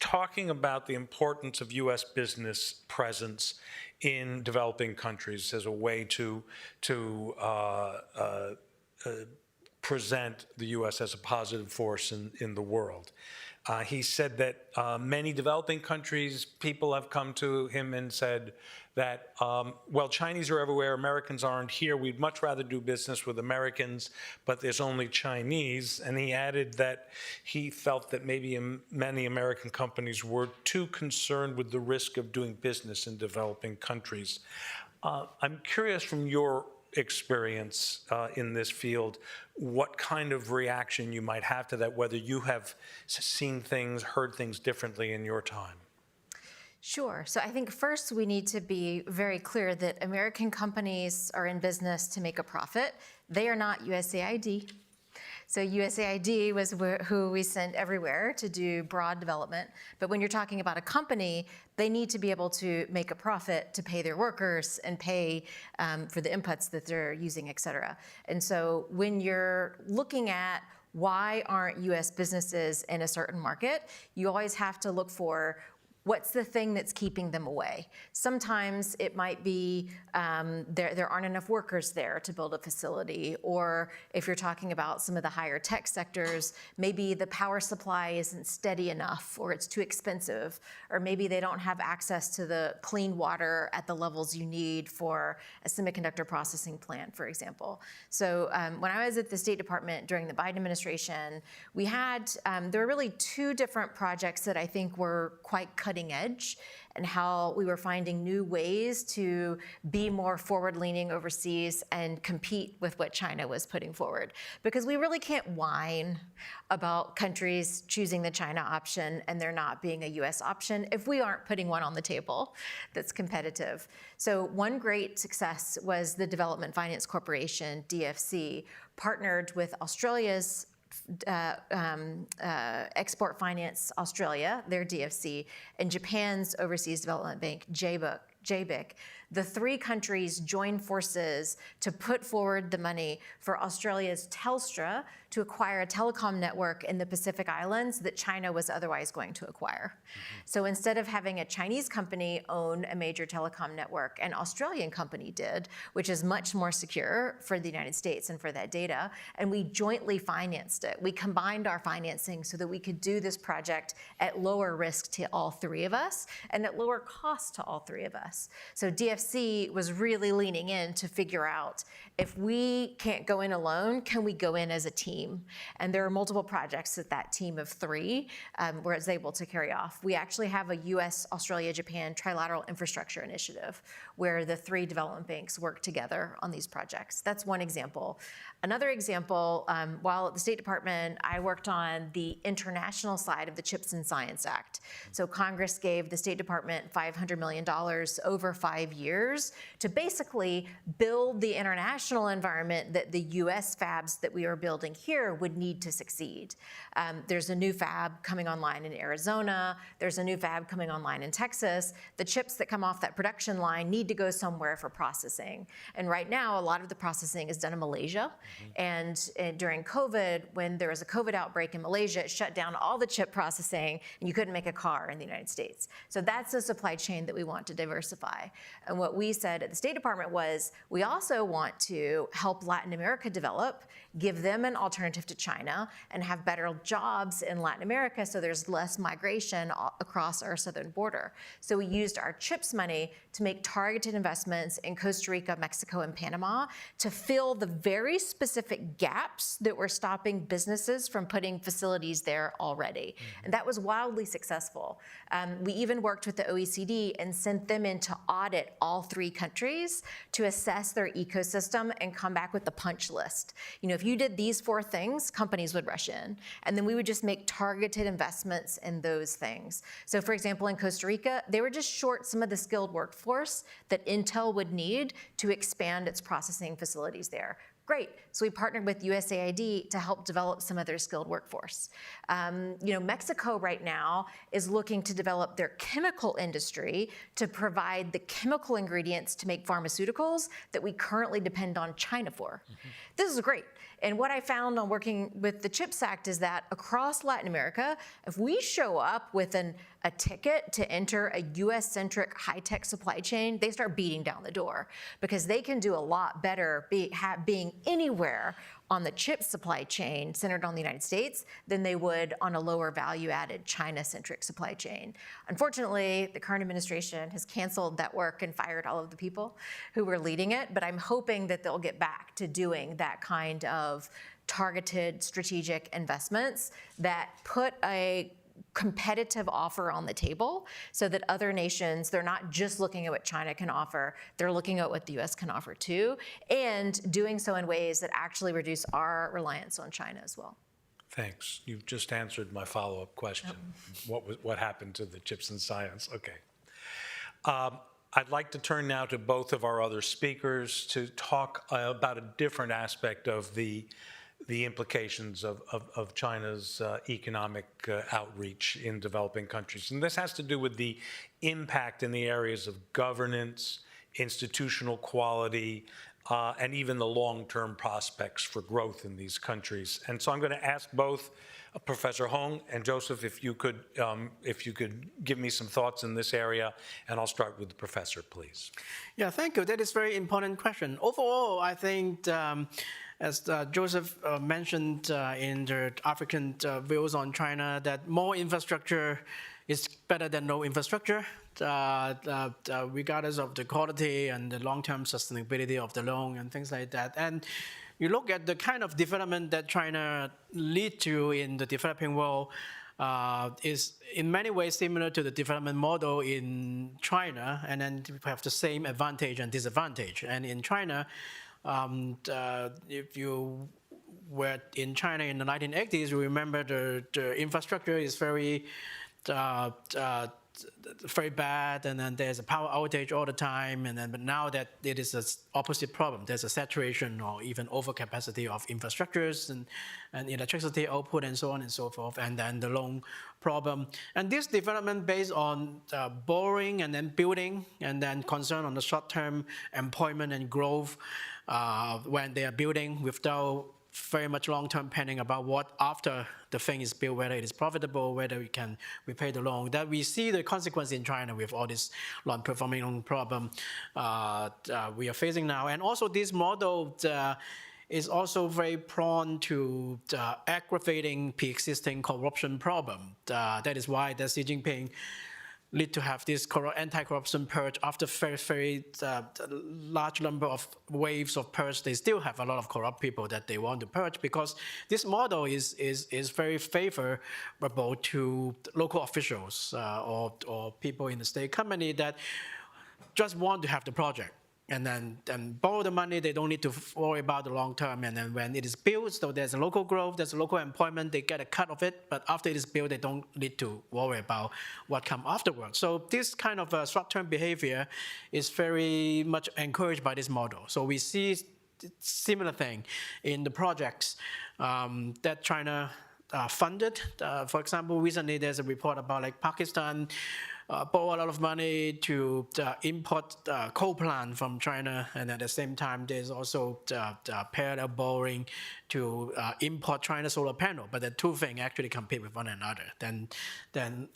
talking about the importance of U.S. business presence in developing countries as a way to present the U.S. as a positive force in the world. He said that many developing countries, people have come to him and said that, well, Chinese are everywhere, Americans aren't here. We'd much rather do business with Americans, but there's only Chinese. And he added that he felt that maybe many American companies were too concerned with the risk of doing business in developing countries. I'm curious from your experience in this field, what kind of reaction you might have to that, whether you have seen things, heard things differently in your time. Sure. So I think first we need to be very clear that American companies are in business to make a profit. They are not USAID. So USAID was who we sent everywhere to do broad development. But when you're talking about a company, they need to be able to make a profit to pay their workers and pay for the inputs that they're using, et cetera. And so when you're looking at why aren't US businesses in a certain market, you always have to look for what's the thing that's keeping them away? Sometimes it might be there aren't enough workers there to build a facility, or if you're talking about some of the higher tech sectors, maybe the power supply isn't steady enough, or it's too expensive, or maybe they don't have access to the clean water at the levels you need for a semiconductor processing plant, for example. So when I was at the State Department during the Biden administration, we had, there were really two different projects that I think were quite cutting edge, and how we were finding new ways to be more forward-leaning overseas and compete with what China was putting forward. Because we really can't whine about countries choosing the China option and there not being a US option if we aren't putting one on the table that's competitive. So one great success was the Development Finance Corporation, DFC, partnered with Australia's Export Finance Australia, their DFC, and Japan's Overseas Development Bank, JBIC. The three countries joined forces to put forward the money for Australia's Telstra to acquire a telecom network in the Pacific Islands that China was otherwise going to acquire. So instead of having a Chinese company own a major telecom network, an Australian company did, which is much more secure for the United States and for that data, and we jointly financed it. We combined our financing so that we could do this project at lower risk to all three of us and at lower cost to all three of us. So DFC was really leaning in to figure out, if we can't go in alone, can we go in as a team? And there are multiple projects that team of three was able to carry off. We actually have a US, Australia, Japan trilateral infrastructure initiative where the 3 development banks work together on these projects. That's one example. Another example, while at the State Department, I worked on the international side of the CHIPS and Science Act. So Congress gave the State Department $500 million over 5 years to basically build the international environment that the US fabs that we are building here would need to succeed. There's a new fab coming online in Arizona. There's a new fab coming online in Texas. The chips that come off that production line need to go somewhere for processing. And right now, a lot of the processing is done in Malaysia. And during COVID, when there was a COVID outbreak in Malaysia, it shut down all the chip processing, and you couldn't make a car in the United States. So that's a supply chain that we want to diversify. And what we said at the State Department was, we also want to help Latin America develop, give them an alternative to China, and have better jobs in Latin America so there's less migration across our southern border. So we used our CHIPS money to make targeted investments in Costa Rica, Mexico, and Panama to fill the very specific gaps that were stopping businesses from putting facilities there already. And that was wildly successful. We even worked with the OECD and sent them in to audit all 3 countries to assess their ecosystem and come back with the punch list. You know, if you did these 4 things, companies would rush in. And then we would just make targeted investments in those things. So for example, in Costa Rica, they were just short some of the skilled workforce that Intel would need to expand its processing facilities there. Great. So we partnered with USAID to help develop some of their skilled workforce. Mexico right now is looking to develop their chemical industry to provide the chemical ingredients to make pharmaceuticals that we currently depend on China for. This is great. And what I found on working with the CHIPS Act is that across Latin America, if we show up with a ticket to enter a US-centric high-tech supply chain, they start beating down the door because they can do a lot better being anywhere on the chip supply chain centered on the United States than they would on a lower value-added China-centric supply chain. Unfortunately, the current administration has canceled that work and fired all of the people who were leading it, but I'm hoping that they'll get back to doing that kind of targeted strategic investments that put a competitive offer on the table so that other nations, they're not just looking at what China can offer, they're looking at what the US can offer too, and doing so in ways that actually reduce our reliance on China as well. Thanks. You've just answered my follow-up question. What happened to the CHIPS and Science? Okay. I'd like to turn now to both of our other speakers to talk about a different aspect of the implications of China's economic outreach in developing countries. And this has to do with the impact in the areas of governance, institutional quality, and even the long-term prospects for growth in these countries. And so I'm going to ask both Professor Hong and Joseph if you could give me some thoughts in this area, and I'll start with the professor, please. Yeah, thank you. That is a very important question. Overall, I think as Joseph mentioned in the African views on China, that more infrastructure is better than no infrastructure, regardless of the quality and the long-term sustainability of the loan and things like that. And you look at the kind of development that China lead to in the developing world is in many ways similar to the development model in China, and then we have the same advantage and disadvantage. And in China, if you were in China in the 1980s, you remember the infrastructure is very bad, and then there's a power outage all the time, but now that it is an opposite problem. There's a saturation or even overcapacity of infrastructures and electricity output and so on and so forth, and then the loan problem. And this development based on borrowing and then building, and then concern on the short-term employment and growth when they are building without very much long-term planning about what after the thing is built, whether it is profitable, whether we can repay the loan. That we see the consequence in China with all this non-performing loan problem we are facing now. And also this model is also very prone to aggravating pre-existing corruption problem. That is why Xi Jinping lead to have this anti-corruption purge after very large number of waves of purge. They still have a lot of corrupt people that they want to purge because this model is very favorable to local officials or people in the state company that just want to have the project and then borrow the money. They don't need to worry about the long term. And then when it is built, so there's a local growth, there's a local employment, they get a cut of it. But after it is built, they don't need to worry about what comes afterwards. So this kind of short-term behavior is very much encouraged by this model. So we see similar thing in the projects that China funded. For example, recently there's a report about like Pakistan borrow a lot of money to import coal plant from China, and at the same time there's also parallel borrowing to import China solar panel. But the two things actually compete with one another. Then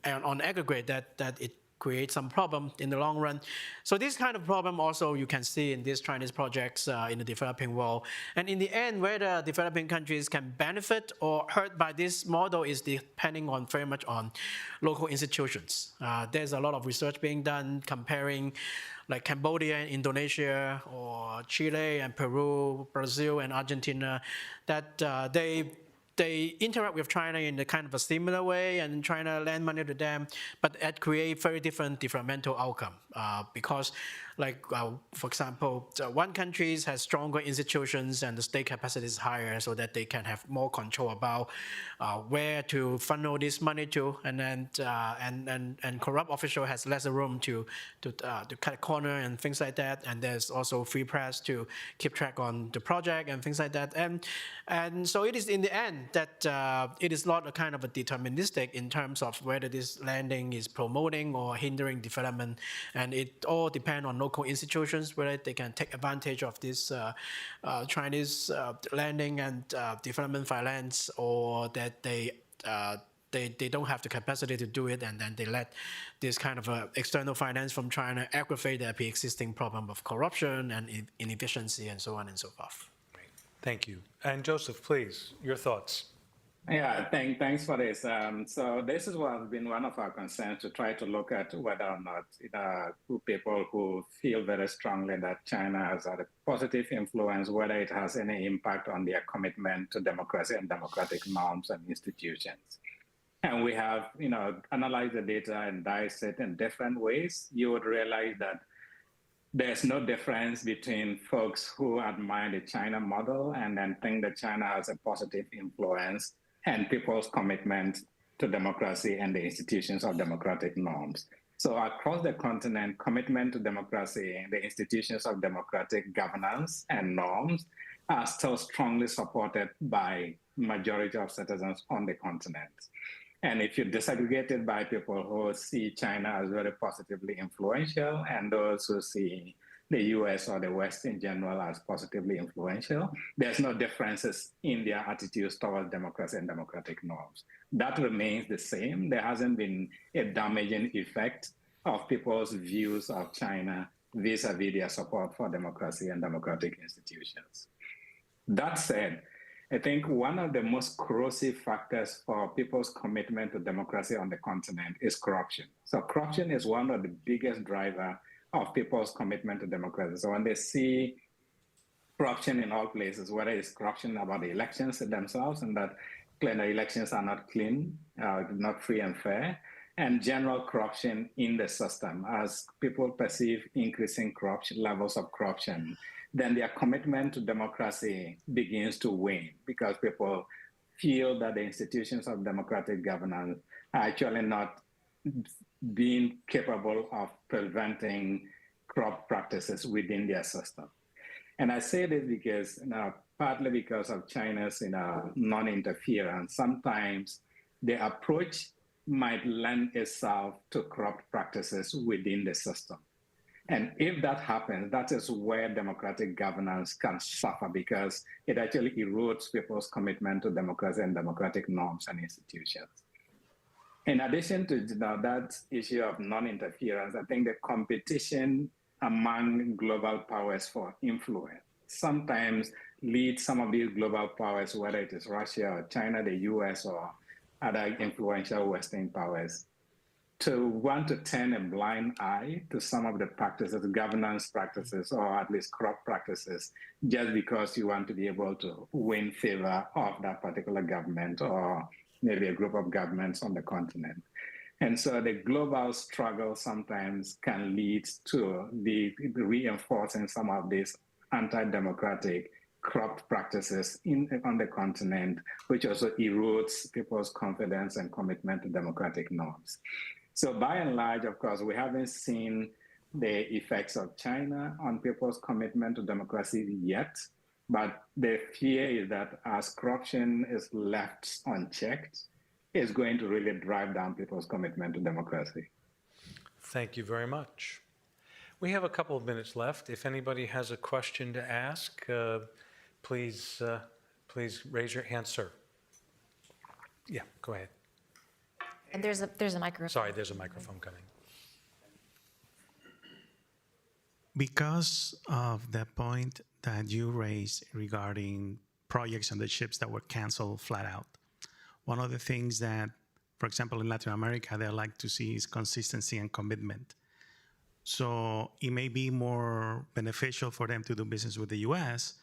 on aggregate, that it create some problem in the long run. So this kind of problem also you can see in these Chinese projects in the developing world. And in the end, whether developing countries can benefit or hurt by this model is depending on very much on local institutions. There's a lot of research being done comparing like Cambodia and Indonesia, or Chile and Peru, Brazil and Argentina, that they interact with China in a kind of a similar way, and China lend money to them, but it creates very different developmental outcome because, like for example, one country has stronger institutions and the state capacity is higher, so that they can have more control about where to funnel this money to, and then and corrupt official has less room to cut a corner and things like that. And there's also free press to keep track on the project and things like that. And so it is in the end that it is not a kind of a deterministic in terms of whether this lending is promoting or hindering development, and it all depends on local institutions whether they can take advantage of this Chinese lending and development finance, or that they don't have the capacity to do it, and then they let this kind of external finance from China aggravate their pre-existing problem of corruption and inefficiency and so on and so forth. Thank you. And Joseph, please, your thoughts. Yeah, thanks for this. So this is what has been one of our concerns, to try to look at whether or not people who feel very strongly that China has had a positive influence, whether it has any impact on their commitment to democracy and democratic norms and institutions. And we have, analyzed the data and diced it in different ways. You would realize that there's no difference between folks who admire the China model and then think that China has a positive influence and people's commitment to democracy and the institutions of democratic norms. So across the continent, commitment to democracy and the institutions of democratic governance and norms are still strongly supported by majority of citizens on the continent. And if you disaggregate it by people who see China as very positively influential and those who see the US or the West in general as positively influential, there's no differences in their attitudes towards democracy and democratic norms. That remains the same. There hasn't been a damaging effect of people's views of China vis-a-vis their support for democracy and democratic institutions. That said, I think one of the most corrosive factors for people's commitment to democracy on the continent is corruption. So corruption is one of the biggest drivers of people's commitment to democracy. So when they see corruption in all places, whether it's corruption about the elections themselves, and that the elections are not clean, not free and fair, and general corruption in the system, as people perceive increasing corruption, levels of corruption, then their commitment to democracy begins to wane, because people feel that the institutions of democratic governance are actually not being capable of preventing corrupt practices within their system. And I say this because, partly because of China's non-interference, sometimes the approach might lend itself to corrupt practices within the system. And if that happens, that is where democratic governance can suffer, because it actually erodes people's commitment to democracy and democratic norms and institutions. In addition to that issue of non-interference, I think the competition among global powers for influence sometimes leads some of these global powers, whether it is Russia or China, the US, or other influential Western powers, to want to turn a blind eye to some of the practices, governance practices, or at least corrupt practices, just because you want to be able to win favor of that particular government or maybe a group of governments on the continent. And so the global struggle sometimes can lead to the reinforcing some of these anti-democratic corrupt practices on the continent, which also erodes people's confidence and commitment to democratic norms. So by and large, of course, we haven't seen the effects of China on people's commitment to democracy yet. But the fear is that as corruption is left unchecked, it's going to really drive down people's commitment to democracy. Thank you very much. We have a couple of minutes left. If anybody has a question to ask, please raise your hand, sir. Yeah, go ahead. And there's a microphone. Sorry, there's a microphone coming. Because of the point that you raised regarding projects on the ships that were canceled flat out, one of the things that, for example, in Latin America, they like to see is consistency and commitment. So it may be more beneficial for them to do business with the US,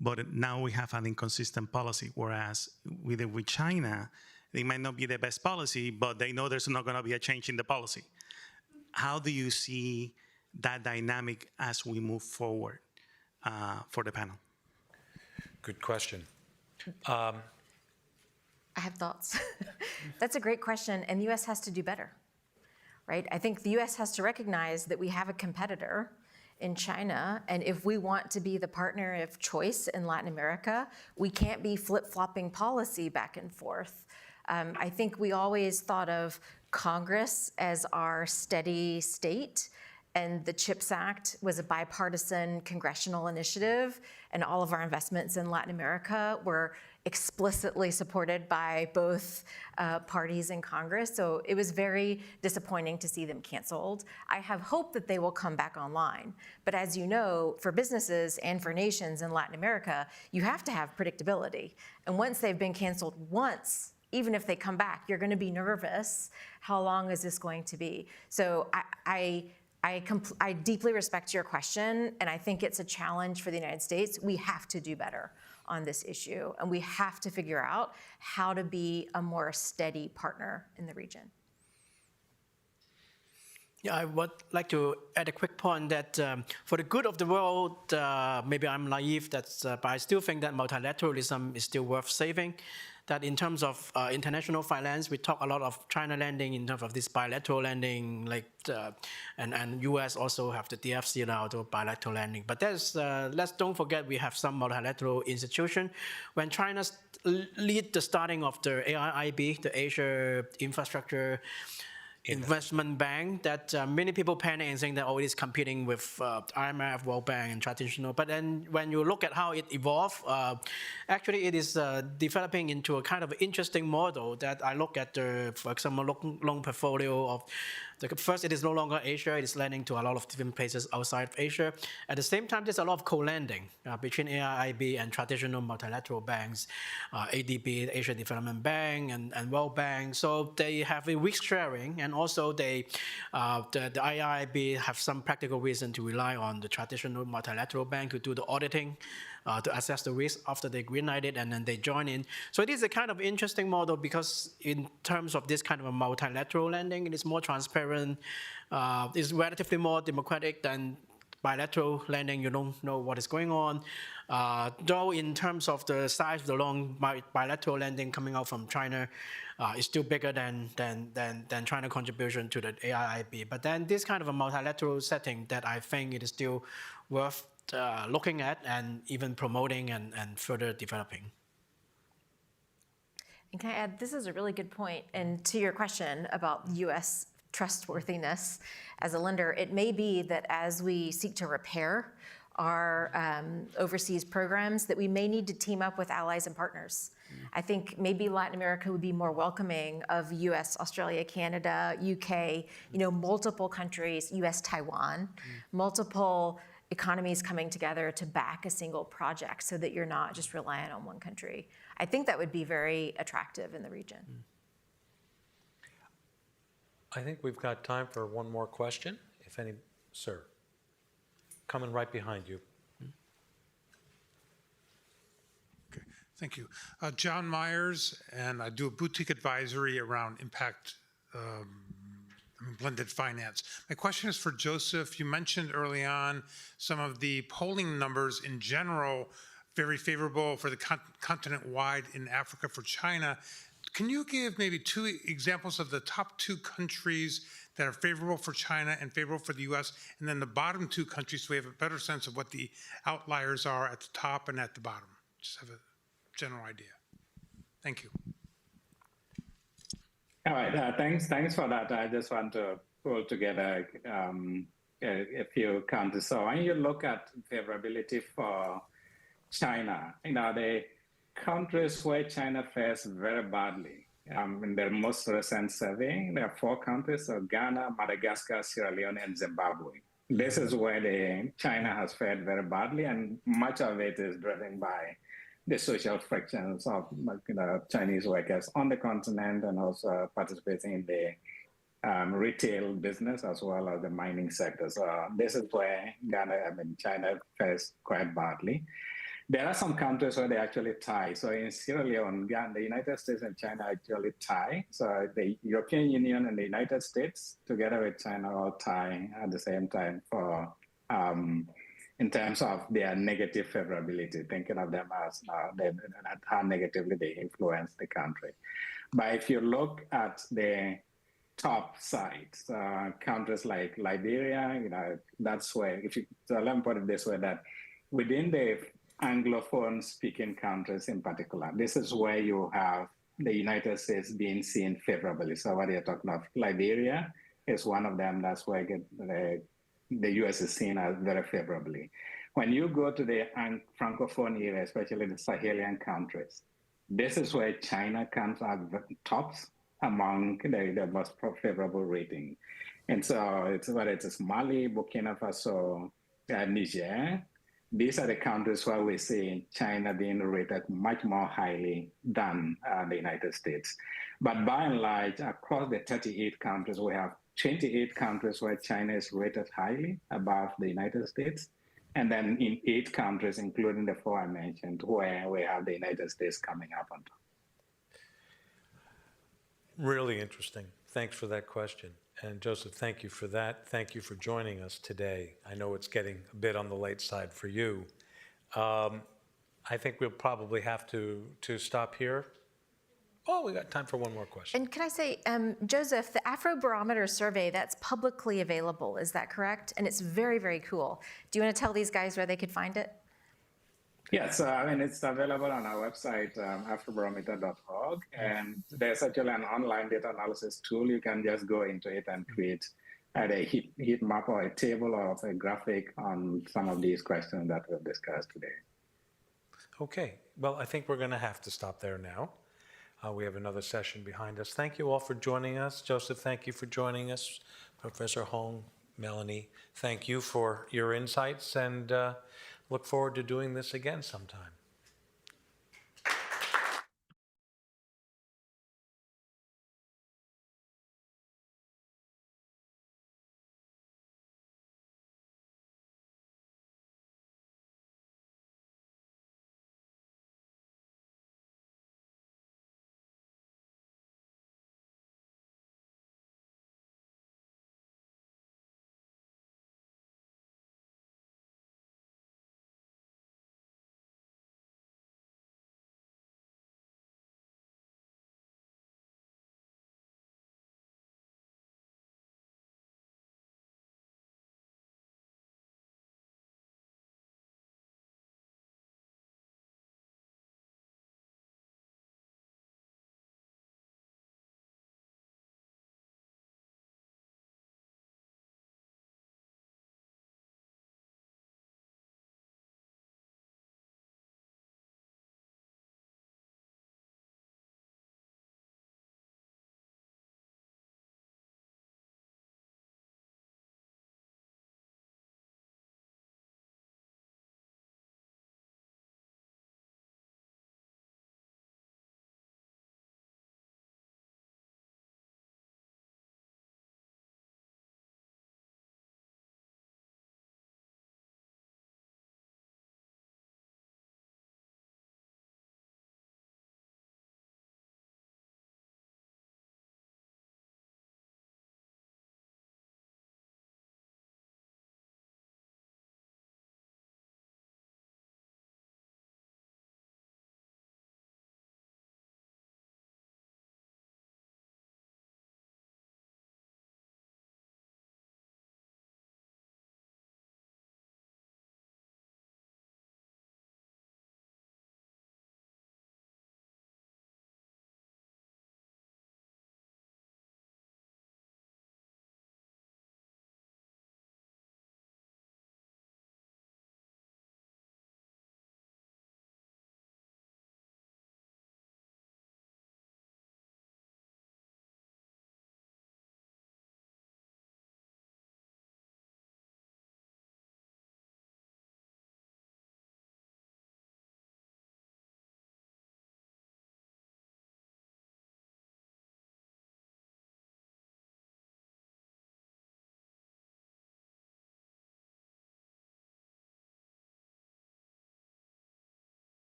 but now we have an inconsistent policy, whereas with China, it might not be the best policy, but they know there's not going to be a change in the policy. How do you see that dynamic as we move forward for the panel? Good question. I have thoughts. That's a great question, and the U.S. has to do better, right? I think the U.S. has to recognize that we have a competitor in China, and if we want to be the partner of choice in Latin America, we can't be flip-flopping policy back and forth. I think we always thought of Congress as our steady state, and the CHIPS Act was a bipartisan congressional initiative, and all of our investments in Latin America were explicitly supported by both parties in Congress. So it was very disappointing to see them canceled. I have hope that they will come back online. But as you know, for businesses and for nations in Latin America, you have to have predictability. And once they've been canceled once, even if they come back, you're going to be nervous. How long is this going to be? So I deeply respect your question, and I think it's a challenge for the United States. We have to do better on this issue, and we have to figure out how to be a more steady partner in the region. Yeah, I would like to add a quick point that for the good of the world, maybe I'm naive, but I still think that multilateralism is still worth saving. That in terms of international finance, we talk a lot of China lending in terms of this bilateral lending, and US also have the DFC now to bilateral lending. But let's don't forget we have some multilateral institution. When China lead the starting of the AIIB, the Asia Infrastructure Investment Bank, that many people panic and saying that it is competing with IMF, World Bank, and traditional. But then when you look at how it evolved, actually it is developing into a kind of interesting model that I look at for example, loan portfolio of first, it is no longer Asia. It is lending to a lot of different places outside of Asia. At the same time, there's a lot of co-lending between AIIB and traditional multilateral banks, ADB, Asia Development Bank, and World Bank. So they have a risk sharing, and also the AIIB have some practical reason to rely on the traditional multilateral bank to do the auditing, to assess the risk after they greenlight it, and then they join in. So it is a kind of interesting model because in terms of this kind of a multilateral lending, it is more transparent, it's relatively more democratic than bilateral lending. You don't know what is going on. Though in terms of the size of the loan, bilateral lending coming out from China is still bigger than China contribution to the AIIB. But then this kind of a multilateral setting that I think it is still worth looking at and even promoting and further developing. And can I add, this is a really good point. And to your question about U.S. trustworthiness as a lender, it may be that as we seek to repair our overseas programs, that we may need to team up with allies and partners. I think maybe Latin America would be more welcoming of U.S., Australia, Canada, UK, multiple countries, U.S., Taiwan, multiple economies coming together to back a single project so that you're not just reliant on one country. I think that would be very attractive in the region. I think we've got time for one more question, if any. Sir, coming right behind you. Okay, thank you. John Myers, and I do a boutique advisory around impact blended finance. My question is for Joseph. You mentioned early on some of the polling numbers in general, very favorable for the continent-wide in Africa for China. Can you give maybe 2 examples of the top 2 countries that are favorable for China and favorable for the US, and then the bottom 2 countries so we have a better sense of what the outliers are at the top and at the bottom? Just have a general idea. Thank you. All right, thanks for that. I just want to pull together a few countries. So when you look at favorability for China, the countries where China fares very badly, in their most recent survey, there are 4 countries, so Ghana, Madagascar, Sierra Leone, and Zimbabwe. This is where China has fared very badly, and much of it is driven by the social frictions of Chinese workers on the continent and also participating in the retail business as well as the mining sector. So this is where China fares quite badly. There are some countries where they actually tie. So in Sierra Leone, the United States and China actually tie. So the European Union and the United States, together with China, all tie at the same time for in terms of their negative favorability, thinking of them as how negatively they influence the country. But if you look at the top sides, countries like Liberia, that's where, so let me put it this way, that within the Anglophone speaking countries in particular, this is where you have the United States being seen favorably. So what you're talking about, Liberia is one of them. That's where the US is seen as very favorably. When you go to the Francophone area, especially the Sahelian countries, this is where China comes out tops among the most favorable rating. And so it's whether it's Mali, Burkina Faso, Niger, these are the countries where we see China being rated much more highly than the United States. But by and large, across the 38 countries, we have 28 countries where China is rated highly above the United States. And then in 8 countries, including the 4 I mentioned, where we have the United States coming up on top. Really interesting. Thanks for that question. And Joseph, thank you for that. Thank you for joining us today. I know it's getting a bit on the late side for you. I think we'll probably have to stop here. Oh, we got time for one more question. And can I say, Joseph, the Afrobarometer survey, that's publicly available, is that correct? And it's very, very cool. Do you want to tell these guys where they could find it? Yes, it's available on our website, afrobarometer.org, and there's actually an online data analysis tool. You can just go into it and create a heat map or a table or a graphic on some of these questions that we've discussed today. Okay, well, I think we're going to have to stop there now. We have another session behind us. Thank you all for joining us. Joseph, thank you for joining us. Professor Hong, Melanie, thank you for your insights, and look forward to doing this again sometime.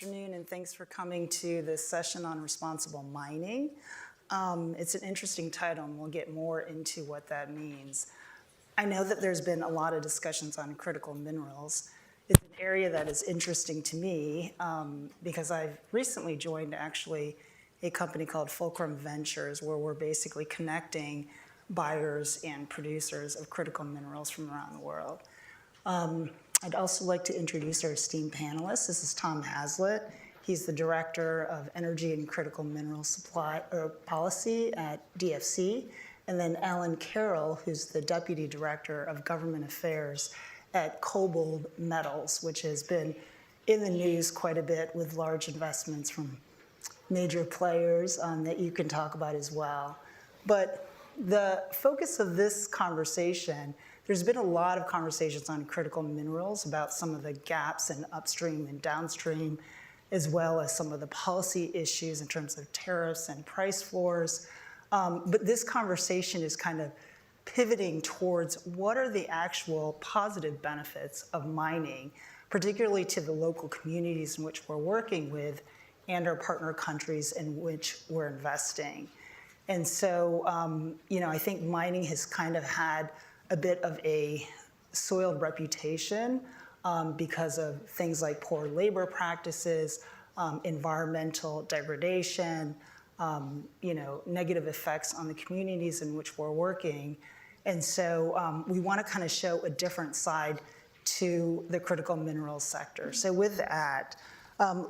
afternoon, and thanks for coming to this session on responsible mining. It's an interesting title, and we'll get more into what that means. I know that there's been a lot of discussions on critical minerals. It's an area that is interesting to me because I've recently joined actually a company called Fulcrum Ventures, where we're basically connecting buyers and producers of critical minerals from around the world. I'd also like to introduce our esteemed panelists. This is Tom Hazlitt. He's the Director of Energy and Critical Mineral Supply Policy at DFC. And then Alan Carroll, who's the Deputy Director of Government Affairs at Cobalt Metals, which has been in the news quite a bit with large investments from major players that you can talk about as well. But the focus of this conversation, there's been a lot of conversations on critical minerals about some of the gaps in upstream and downstream, as well as some of the policy issues in terms of tariffs and price floors. But this conversation is kind of pivoting towards what are the actual positive benefits of mining, particularly to the local communities in which we're working with and our partner countries in which we're investing. And so, I think mining has kind of had a bit of a soiled reputation because of things like poor labor practices, environmental degradation, negative effects on the communities in which we're working. And so we want to kind of show a different side to the critical minerals sector. So with that,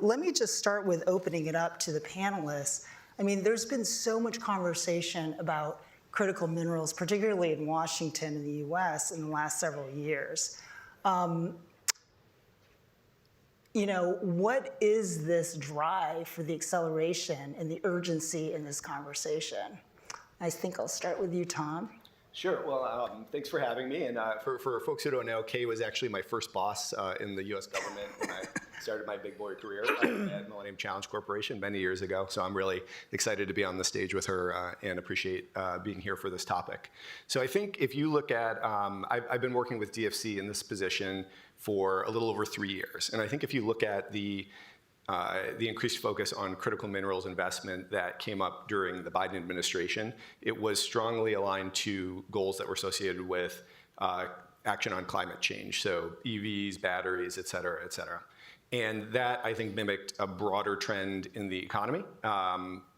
let me just start with opening it up to the panelists. I mean, there's been so much conversation about critical minerals, particularly in Washington and the US in the last several years. What is this drive for the acceleration and the urgency in this conversation? I think I'll start with you, Tom. Sure. Well, thanks for having me. And for folks who don't know, Kay was actually my first boss in the U.S. government when I started my big boy career at Millennium Challenge Corporation many years ago. So I'm really excited to be on the stage with her and appreciate being here for this topic. So I think if you look at, I've been working with DFC in this position for a little over 3 years. And I think if you look at the increased focus on critical minerals investment that came up during the Biden administration, it was strongly aligned to goals that were associated with action on climate change, so EVs, batteries, et cetera, et cetera. And that, I think, mimicked a broader trend in the economy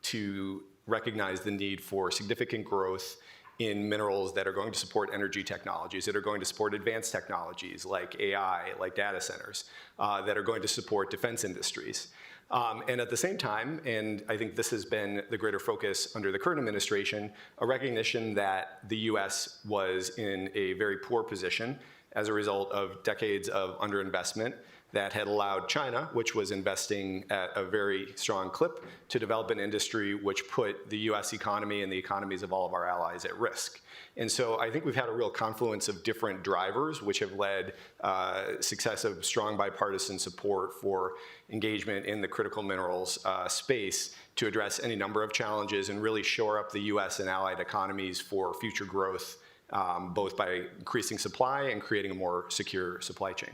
to recognize the need for significant growth in minerals that are going to support energy technologies, that are going to support advanced technologies like AI, like data centers, that are going to support defense industries. And at the same time, and I think this has been the greater focus under the current administration, a recognition that the US was in a very poor position as a result of decades of underinvestment that had allowed China, which was investing at a very strong clip, to develop an industry which put the US economy and the economies of all of our allies at risk. And so I think we've had a real confluence of different drivers which have led successive strong bipartisan support for engagement in the critical minerals space to address any number of challenges and really shore up the US and allied economies for future growth, both by increasing supply and creating a more secure supply chain.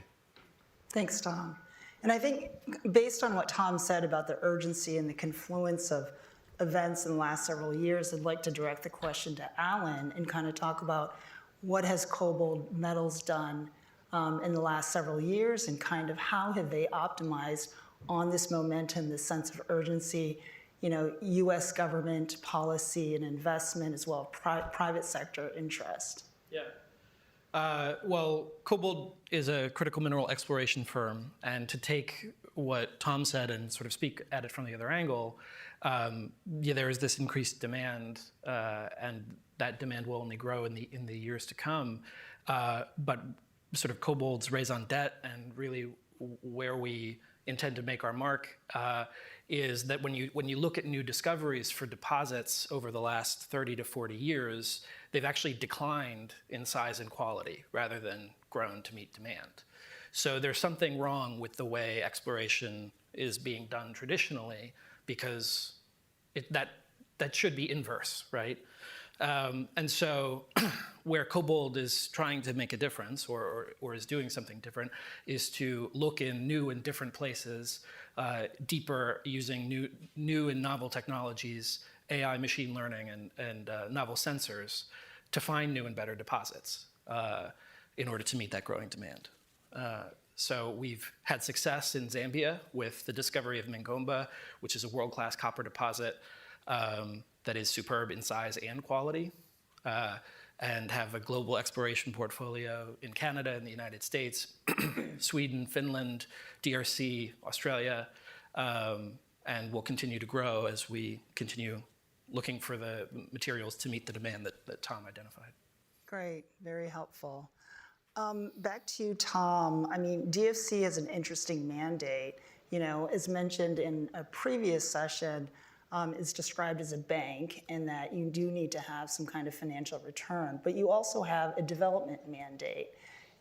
Thanks, Tom. And I think based on what Tom said about the urgency and the confluence of events in the last several years, I'd like to direct the question to Alan and kind of talk about what has Cobalt Metals done in the last several years and kind of how have they optimized on this momentum, this sense of urgency, US government policy and investment as well as private sector interest. Yeah. Well, Cobalt is a critical mineral exploration firm, and to take what Tom said and sort of speak at it from the other angle, there is this increased demand, and that demand will only grow in the years to come. But sort of Cobalt's raison d'etre and really where we intend to make our mark is that when you look at new discoveries for deposits over the last 30 to 40 years, they've actually declined in size and quality rather than grown to meet demand. So there's something wrong with the way exploration is being done traditionally, because that should be inverse, right? And so where Cobalt is trying to make a difference or is doing something different is to look in new and different places, deeper using new and novel technologies, AI, machine learning, and novel sensors to find new and better deposits in order to meet that growing demand. So we've had success in Zambia with the discovery of Mingomba, which is a world-class copper deposit that is superb in size and quality, and have a global exploration portfolio in Canada and the United States, Sweden, Finland, DRC, Australia, and will continue to grow as we continue looking for the materials to meet the demand that Tom identified. Great, very helpful. Back to you, Tom. I mean, DFC has an interesting mandate. You know, as mentioned in a previous session, it's described as a bank in that you do need to have some kind of financial return, but you also have a development mandate.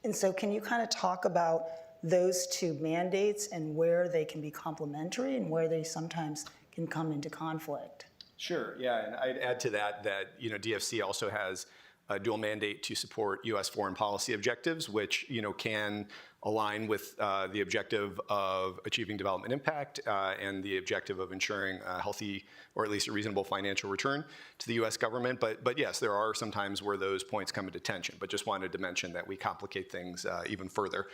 And so can you kind of talk about those two mandates and where they can be complementary and where they sometimes can come into conflict? Sure, yeah, and I'd add to that you know, DFC also has a dual mandate to support U.S. foreign policy objectives, which, you know, can align with the objective of achieving development impact and the objective of ensuring a healthy or at least a reasonable financial return to the U.S. government. But yes, there are some times where those points come into tension, but just wanted to mention that we complicate things even further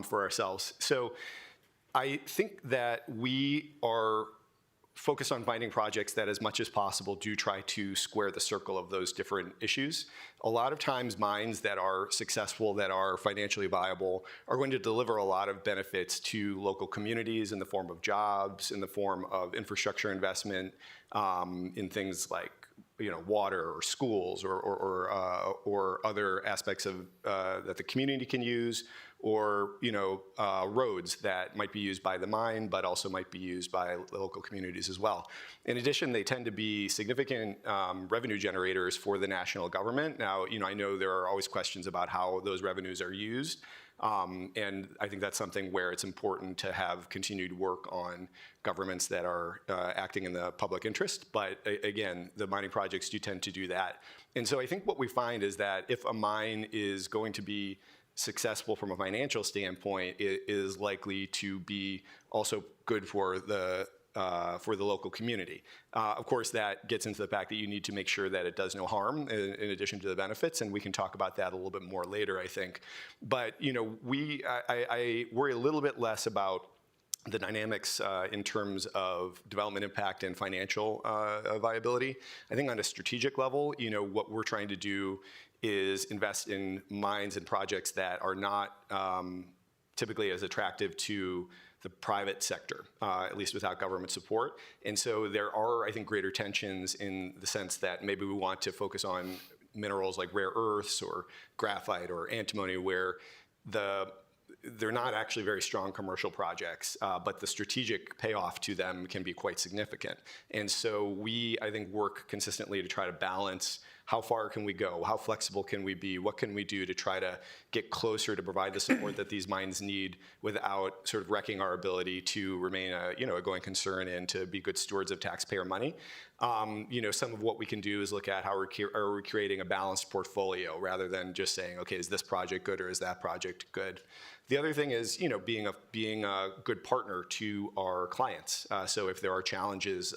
for ourselves. So I think that we are focus on finding projects that as much as possible do try to square the circle of those different issues. A lot of times mines that are successful, that are financially viable, are going to deliver a lot of benefits to local communities in the form of jobs, in the form of infrastructure investment, in things like, you know, water or schools or other aspects of that the community can use, or, you know, roads that might be used by the mine, but also might be used by local communities as well. In addition, they tend to be significant revenue generators for the national government. Now, you know, I know there are always questions about how those revenues are used, and I think that's something where it's important to have continued work on governments that are acting in the public interest. But again, the mining projects do tend to do that. And so I think what we find is that if a mine is going to be successful from a financial standpoint, it is likely to be also good for the local community. Of course, that gets into the fact that you need to make sure that it does no harm in addition to the benefits, and we can talk about that a little bit more later, I think. But, you know, I worry a little bit less about the dynamics in terms of development impact and financial viability. I think on a strategic level, you know, what we're trying to do is invest in mines and projects that are not typically as attractive to the private sector, at least without government support. And so there are, I think, greater tensions in the sense that maybe we want to focus on minerals like rare earths or graphite or antimony, where they're not actually very strong commercial projects, but the strategic payoff to them can be quite significant. And so we, I think, work consistently to try to balance how far can we go, how flexible can we be, what can we do to try to get closer to provide the support that these mines need without sort of wrecking our ability to remain a going concern and to be good stewards of taxpayer money. You know, some of what we can do is look at how we're creating a balanced portfolio rather than just saying, okay, is this project good or is that project good? The other thing is, you know, being a good partner to our clients. So if there are challenges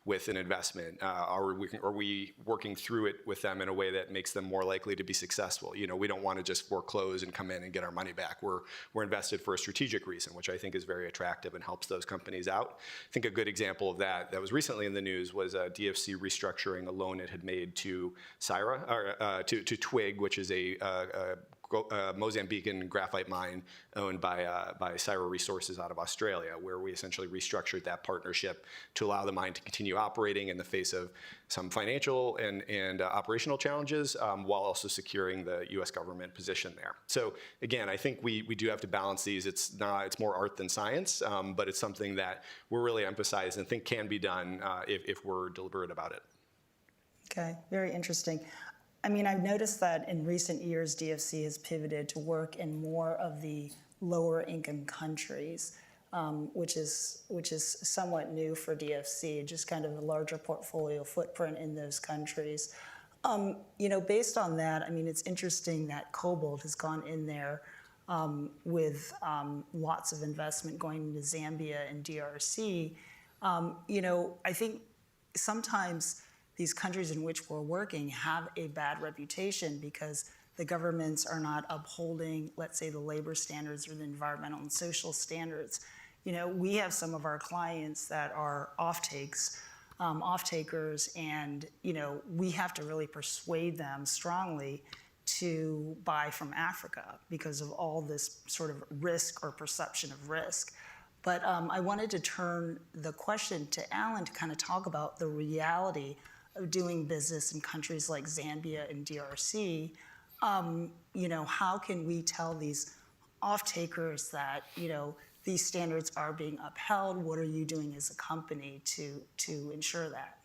with an investment, are we working through it with them in a way that makes them more likely to be successful? You know, we don't want to just foreclose and come in and get our money back. We're invested for a strategic reason, which I think is very attractive and helps those companies out. I think a good example of that was recently in the news was DFC restructuring a loan it had made to to Twig, which is a Mozambican graphite mine owned by Syrah Resources out of Australia, where we essentially restructured that partnership to allow the mine to continue operating in the face of some financial and operational challenges, while also securing the U.S. government position there. So again, I think we do have to balance these. It's more art than science, but it's something that we're really emphasizing and think can be done if we're deliberate about it. Okay, very interesting. I mean, I've noticed that in recent years, DFC has pivoted to work in more of the lower income countries, which is somewhat new for DFC, just kind of a larger portfolio footprint in those countries. Based on that, I mean, it's interesting that Cobalt has gone in there with lots of investment going into Zambia and DRC. I think sometimes these countries in which we're working have a bad reputation because the governments are not upholding, let's say, the labor standards or the environmental and social standards. We have some of our clients that are offtakers, and we have to really persuade them strongly to buy from Africa because of all this sort of risk or perception of risk. But I wanted to turn the question to Alan to kind of talk about the reality of doing business in countries like Zambia and DRC. How can we tell these off-takers that, these standards are being upheld? What are you doing as a company to ensure that?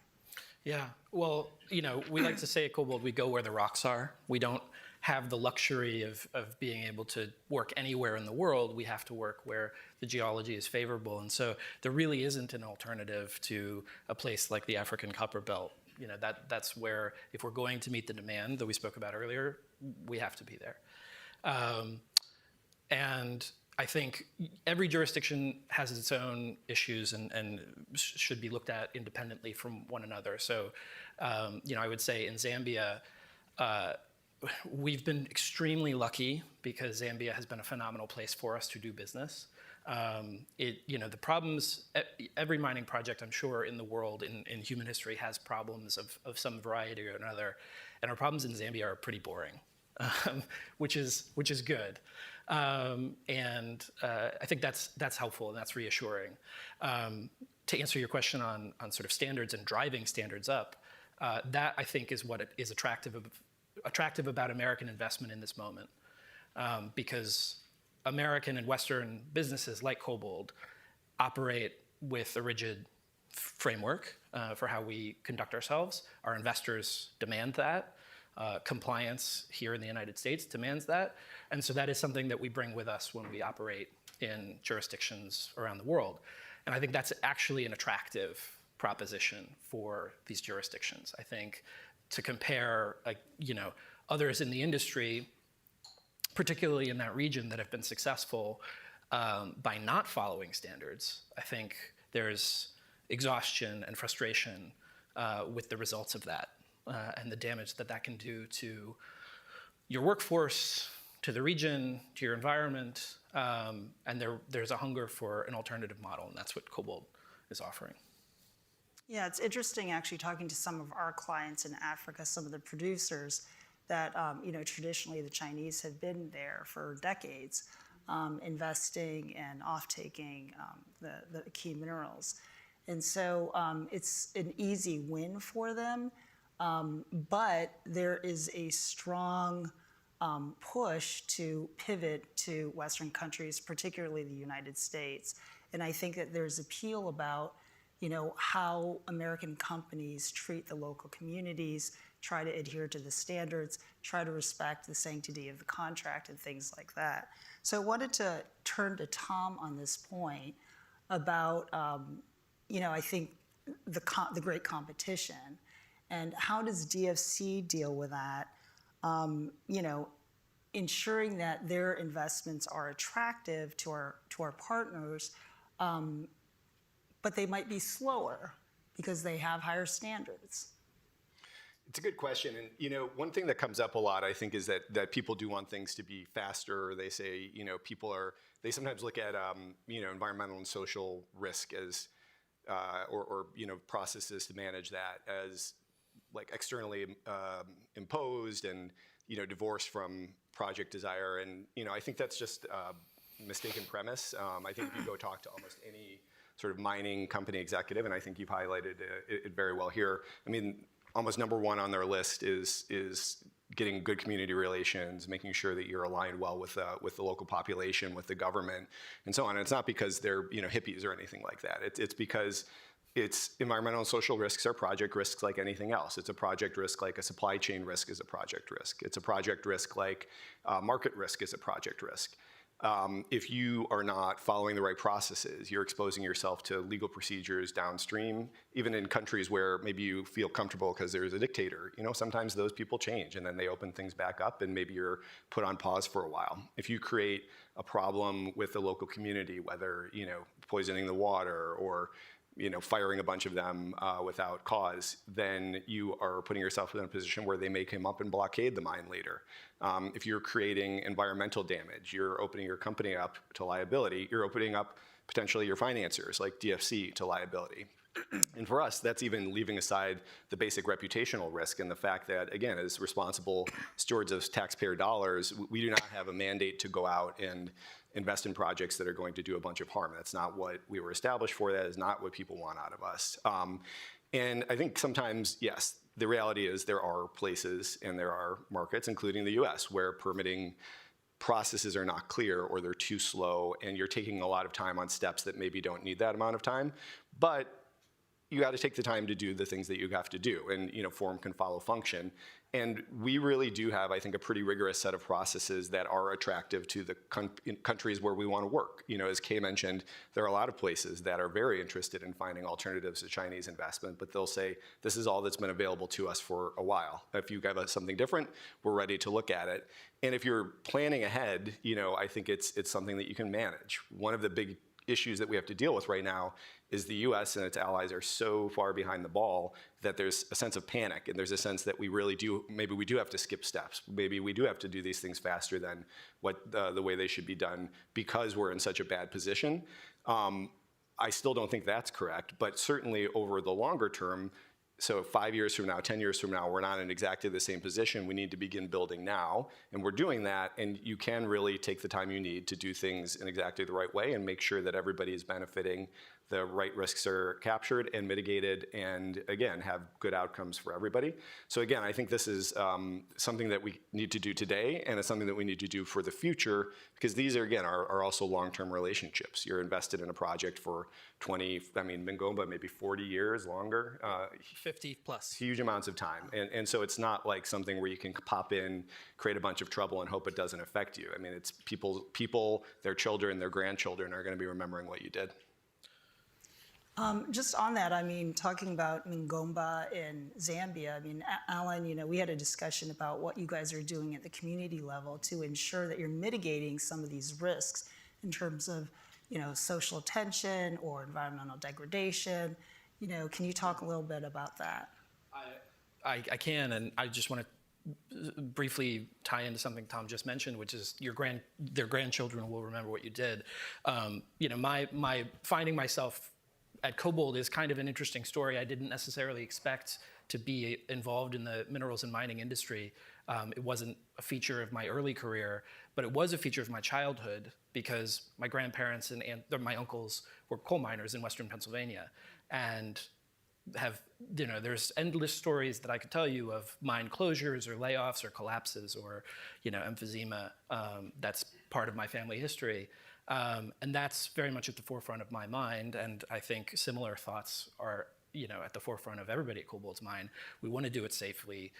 Yeah, well, we like to say at Cobalt, we go where the rocks are. We don't have the luxury of being able to work anywhere in the world. We have to work where the geology is favorable. And so there really isn't an alternative to a place like the African Copper Belt. That's where, if we're going to meet the demand that we spoke about earlier, we have to be there. And I think every jurisdiction has its own issues and should be looked at independently from one another. So, I would say in Zambia, we've been extremely lucky because Zambia has been a phenomenal place for us to do business. The problems, every mining project, I'm sure, in the world, in human history, has problems of some variety or another. And our problems in Zambia are pretty boring, which is good. And I think that's helpful and that's reassuring. To answer your question on sort of standards and driving standards up, that I think is what is attractive about American investment in this moment, because American and Western businesses like Cobalt operate with a rigid framework for how we conduct ourselves. Our investors demand that. Compliance here in the United States demands that. And so that is something that we bring with us when we operate in jurisdictions around the world. And I think that's actually an attractive proposition for these jurisdictions. I think to compare, others in the industry, particularly in that region, that have been successful by not following standards, I think there's exhaustion and frustration with the results of that and the damage that can do to your workforce, to the region, to your environment, and there's a hunger for an alternative model, and that's what Cobalt is offering. Yeah, it's interesting actually talking to some of our clients in Africa, some of the producers that, traditionally the Chinese have been there for decades, investing and off-taking the key minerals. And so it's an easy win for them, but there is a strong push to pivot to Western countries, particularly the United States. And I think that there's appeal about how American companies treat the local communities, try to adhere to the standards, try to respect the sanctity of the contract and things like that. So I wanted to turn to Tom on this point about, I think the great competition and how does DFC deal with that, ensuring that their investments are attractive to our partners, but they might be slower because they have higher standards. It's a good question. And, one thing that comes up a lot, I think, is that people do want things to be faster. They say, they sometimes look at, environmental and social risk as, or processes to manage that as like externally imposed and, divorced from project desire. And, I think that's just a mistaken premise. I think if you go talk to almost any sort of mining company executive, and I think you've highlighted it very well here. I mean, almost number one on their list is getting good community relations, making sure that you're aligned well with the local population, with the government, and so on. And it's not because they're hippies or anything like that. It's because it's environmental and social risks are project risks like anything else. It's a project risk like a supply chain risk is a project risk. It's a project risk like market risk is a project risk. If you are not following the right processes, you're exposing yourself to legal procedures downstream, even in countries where maybe you feel comfortable because there's a dictator. Sometimes those people change and then they open things back up and maybe you're put on pause for a while. If you create a problem with the local community, whether, poisoning the water or firing a bunch of them without cause, then you are putting yourself in a position where they may come up and blockade the mine later. If you're creating environmental damage, you're opening your company up to liability. You're opening up potentially your financiers like DFC to liability. And for us, that's even leaving aside the basic reputational risk and the fact that, again, as responsible stewards of taxpayer dollars, we do not have a mandate to go out and invest in projects that are going to do a bunch of harm. That's not what we were established for. That is not what people want out of us. And I think sometimes, yes, the reality is there are places and there are markets, including the US, where permitting processes are not clear or they're too slow and you're taking a lot of time on steps that maybe don't need that amount of time. But you got to take the time to do the things that you have to do, and form can follow function. And we really do have, I think, a pretty rigorous set of processes that are attractive to the countries where we want to work. As Kay mentioned, there are a lot of places that are very interested in finding alternatives to Chinese investment, but they'll say, this is all that's been available to us for a while. If you give us something different, we're ready to look at it. And if you're planning ahead, I think it's something that you can manage. One of the big issues that we have to deal with right now is the US and its allies are so far behind the ball that there's a sense of panic, and there's a sense that we really do, maybe we do have to skip steps. Maybe we do have to do these things faster than what the way they should be done because we're in such a bad position. I still don't think that's correct, but certainly over the longer term, so 5 years from now, 10 years from now, we're not in exactly the same position. We need to begin building now, and we're doing that, and you can really take the time you need to do things in exactly the right way and make sure that everybody is benefiting, the right risks are captured and mitigated, and again, have good outcomes for everybody. So again, I think this is something that we need to do today, and it's something that we need to do for the future, because these are, again, are also long-term relationships. You're invested in a project for 20, Mingomba, maybe 40 years, longer. 50 plus. Huge amounts of time. And so it's not like something where you can pop in, create a bunch of trouble, and hope it doesn't affect you. It's people, their children, their grandchildren are going to be remembering what you did. Just on that, talking about Mingomba in Zambia, Alan, we had a discussion about what you guys are doing at the community level to ensure that you're mitigating some of these risks in terms of, social tension or environmental degradation. Can you talk a little bit about that? I can, and I just want to briefly tie into something Tom just mentioned, which is their grandchildren will remember what you did. My finding myself at Cobalt is kind of an interesting story. I didn't necessarily expect to be involved in the minerals and mining industry. It wasn't a feature of my early career, but it was a feature of my childhood because my grandparents and my uncles were coal miners in Western Pennsylvania, and there's endless stories that I could tell you of mine closures or layoffs or collapses or, emphysema. That's part of my family history. And that's very much at the forefront of my mind, and I think similar thoughts are, at the forefront of everybody at Cobalt's mine. We want to do it safely.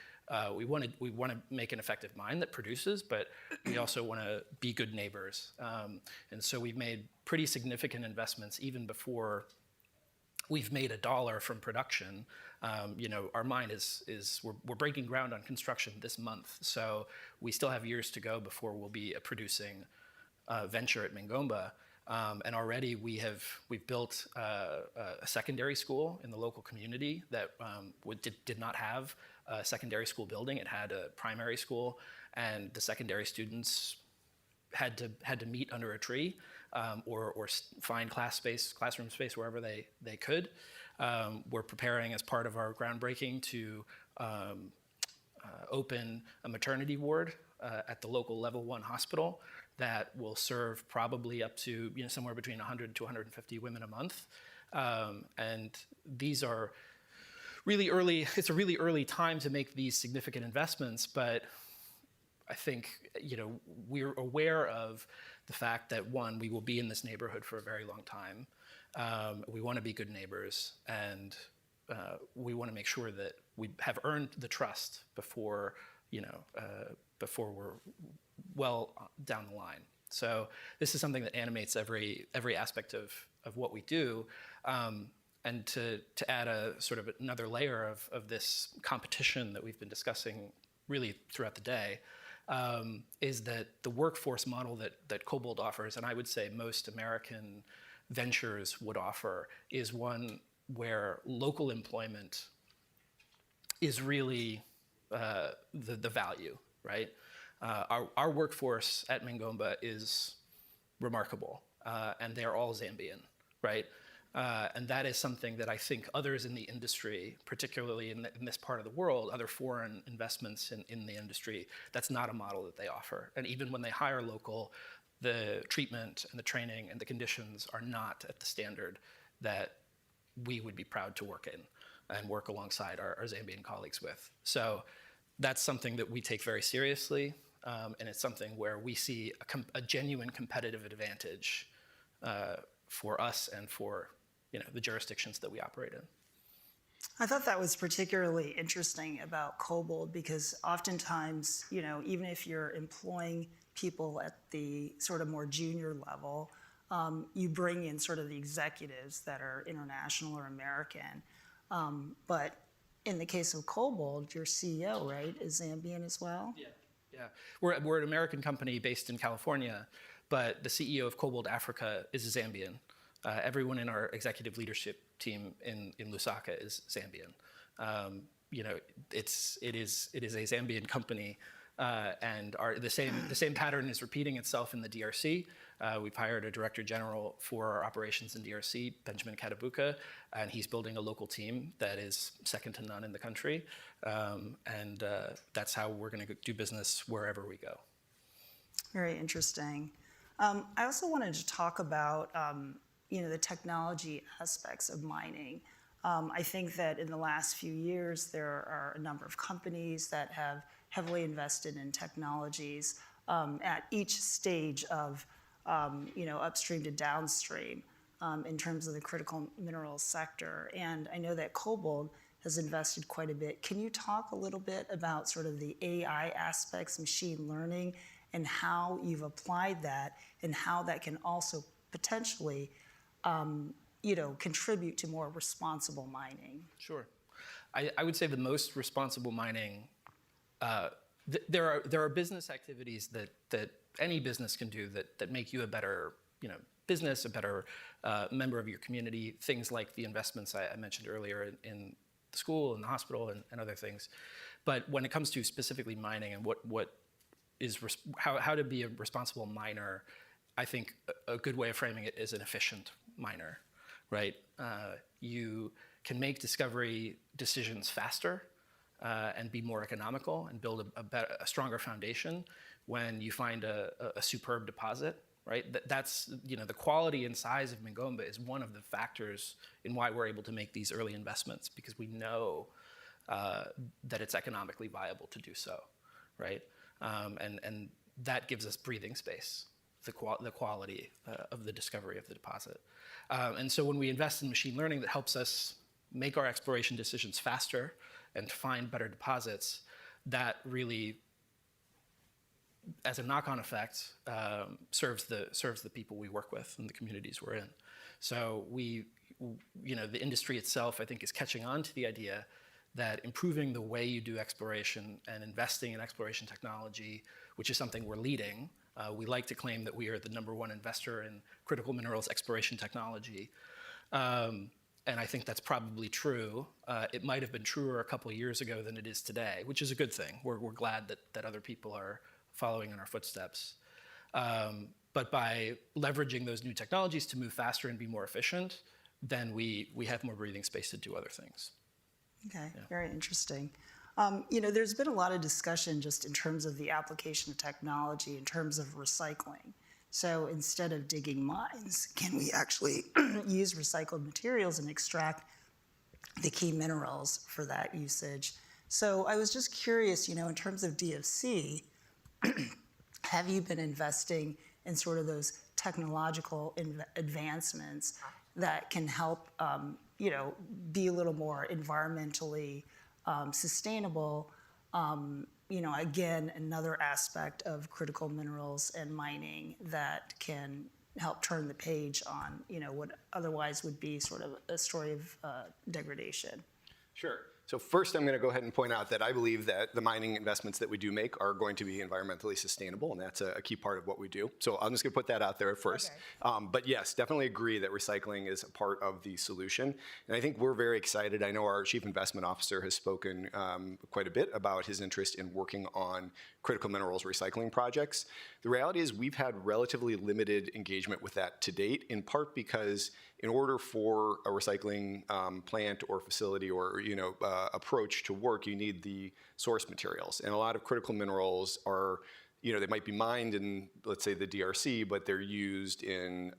We want to make an effective mine that produces, but we also want to be good neighbors. And so we've made pretty significant investments even before we've made $1 from production. Our mine we're breaking ground on construction this month, so we still have years to go before we'll be a producing venture at Mingomba. And already we've built a secondary school in the local community that did not have a secondary school building. It had a primary school, and the secondary students had to meet under a tree or find classroom space wherever they could. We're preparing as part of our groundbreaking to open a maternity ward at the local level 1 hospital that will serve probably up to somewhere between 100 to 150 women a month. And these are really early. It's a really early time to make these significant investments, but I think we're aware of the fact that, one, we will be in this neighborhood for a very long time. We want to be good neighbors, and we want to make sure that we have earned the trust before we're well down the line. So this is something that animates every aspect of what we do. And to add a sort of another layer of this competition that we've been discussing really throughout the day, is that the workforce model that Cobalt offers, and I would say most American ventures would offer, is one where local employment is really the value, right? Our workforce at Mingomba is remarkable, and they're all Zambian, right? And that is something that I think others in the industry, particularly in this part of the world, other foreign investments in the industry, that's not a model that they offer. And even when they hire local, the treatment and the training and the conditions are not at the standard that we would be proud to work in and work alongside our Zambian colleagues with. So that's something that we take very seriously, and it's something where we see a genuine competitive advantage for us and for the jurisdictions that we operate in. I thought that was particularly interesting about Cobalt because oftentimes, even if you're employing people at the sort of more junior level, you bring in sort of the executives that are international or American. But in the case of Cobalt, your CEO, right, is Zambian as well? Yeah. We're an American company based in California, but the CEO of Cobalt Africa is a Zambian. Everyone in our executive leadership team in Lusaka is Zambian. It is a Zambian company, and the same pattern is repeating itself in the DRC. We've hired a director general for our operations in DRC, Benjamin Katabuka, and he's building a local team that is second to none in the country. And that's how we're going to do business wherever we go. Very interesting. I also wanted to talk about the technology aspects of mining. I think that in the last few years, there are a number of companies that have heavily invested in technologies at each stage of upstream to downstream in terms of the critical minerals sector. And I know that Cobalt has invested quite a bit. Can you talk a little bit about sort of the AI aspects, machine learning, and how you've applied that and how that can also potentially contribute to more responsible mining? Sure. I would say the most responsible mining, there are business activities that any business can do that make you a better business, a better member of your community, things like the investments I mentioned earlier in the school and the hospital and other things. But when it comes to specifically mining and how to be a responsible miner, I think a good way of framing it is an efficient miner, right? You can make discovery decisions faster and be more economical and build a stronger foundation when you find a superb deposit, right? That's, the quality and size of Mingomba is one of the factors in why we're able to make these early investments, because we know that it's economically viable to do so, right? And that gives us breathing space, the quality of the discovery of the deposit. And so when we invest in machine learning that helps us make our exploration decisions faster and find better deposits, that really, as a knock-on effect, serves the people we work with and the communities we're in. So the industry itself, I think, is catching on to the idea that improving the way you do exploration and investing in exploration technology, which is something we're leading. We like to claim that we are the #1 investor in critical minerals exploration technology. And I think that's probably true. It might have been truer a couple of years ago than it is today, which is a good thing. We're glad that other people are following in our footsteps. But by leveraging those new technologies to move faster and be more efficient, then we have more breathing space to do other things. Okay, yeah. Very interesting. There's been a lot of discussion just in terms of the application of technology, in terms of recycling. So instead of digging mines, can we actually use recycled materials and extract the key minerals for that usage? So I was just curious, in terms of DFC, have you been investing in sort of those technological advancements that can help, be a little more environmentally sustainable again, another aspect of critical minerals and mining that can help turn the page on, what otherwise would be sort of a story of degradation. Sure. So first, I'm going to go ahead and point out that I believe that the mining investments that we do make are going to be environmentally sustainable, and that's a key part of what we do. So I'm just going to put that out there first. Okay. But yes, definitely agree that recycling is a part of the solution. And I think we're very excited. I know our Chief Investment Officer has spoken quite a bit about his interest in working on critical minerals recycling projects. The reality is we've had relatively limited engagement with that to date, in part because in order for a recycling plant or facility or approach to work, you need the source materials. And a lot of critical minerals are, they might be mined in, let's say, the DRC, but they're used in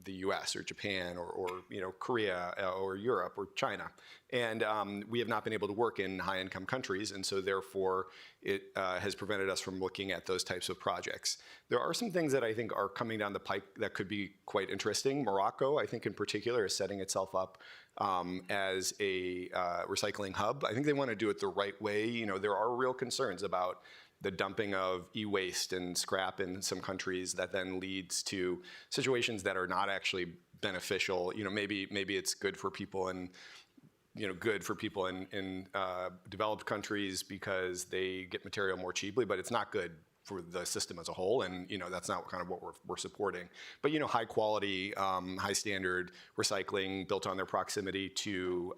the US or Japan or Korea or Europe or China. And we have not been able to work in high-income countries, and so therefore it has prevented us from looking at those types of projects. There are some things that I think are coming down the pike that could be quite interesting. Morocco, I think in particular, is setting itself up as a recycling hub. I think they want to do it the right way. There are real concerns about the dumping of e-waste and scrap in some countries that then leads to situations that are not actually beneficial. Maybe it's good for people in developed countries because they get material more cheaply, but it's not good for the system as a whole, and that's not kind of what we're supporting. But high quality, high standard recycling built on their proximity to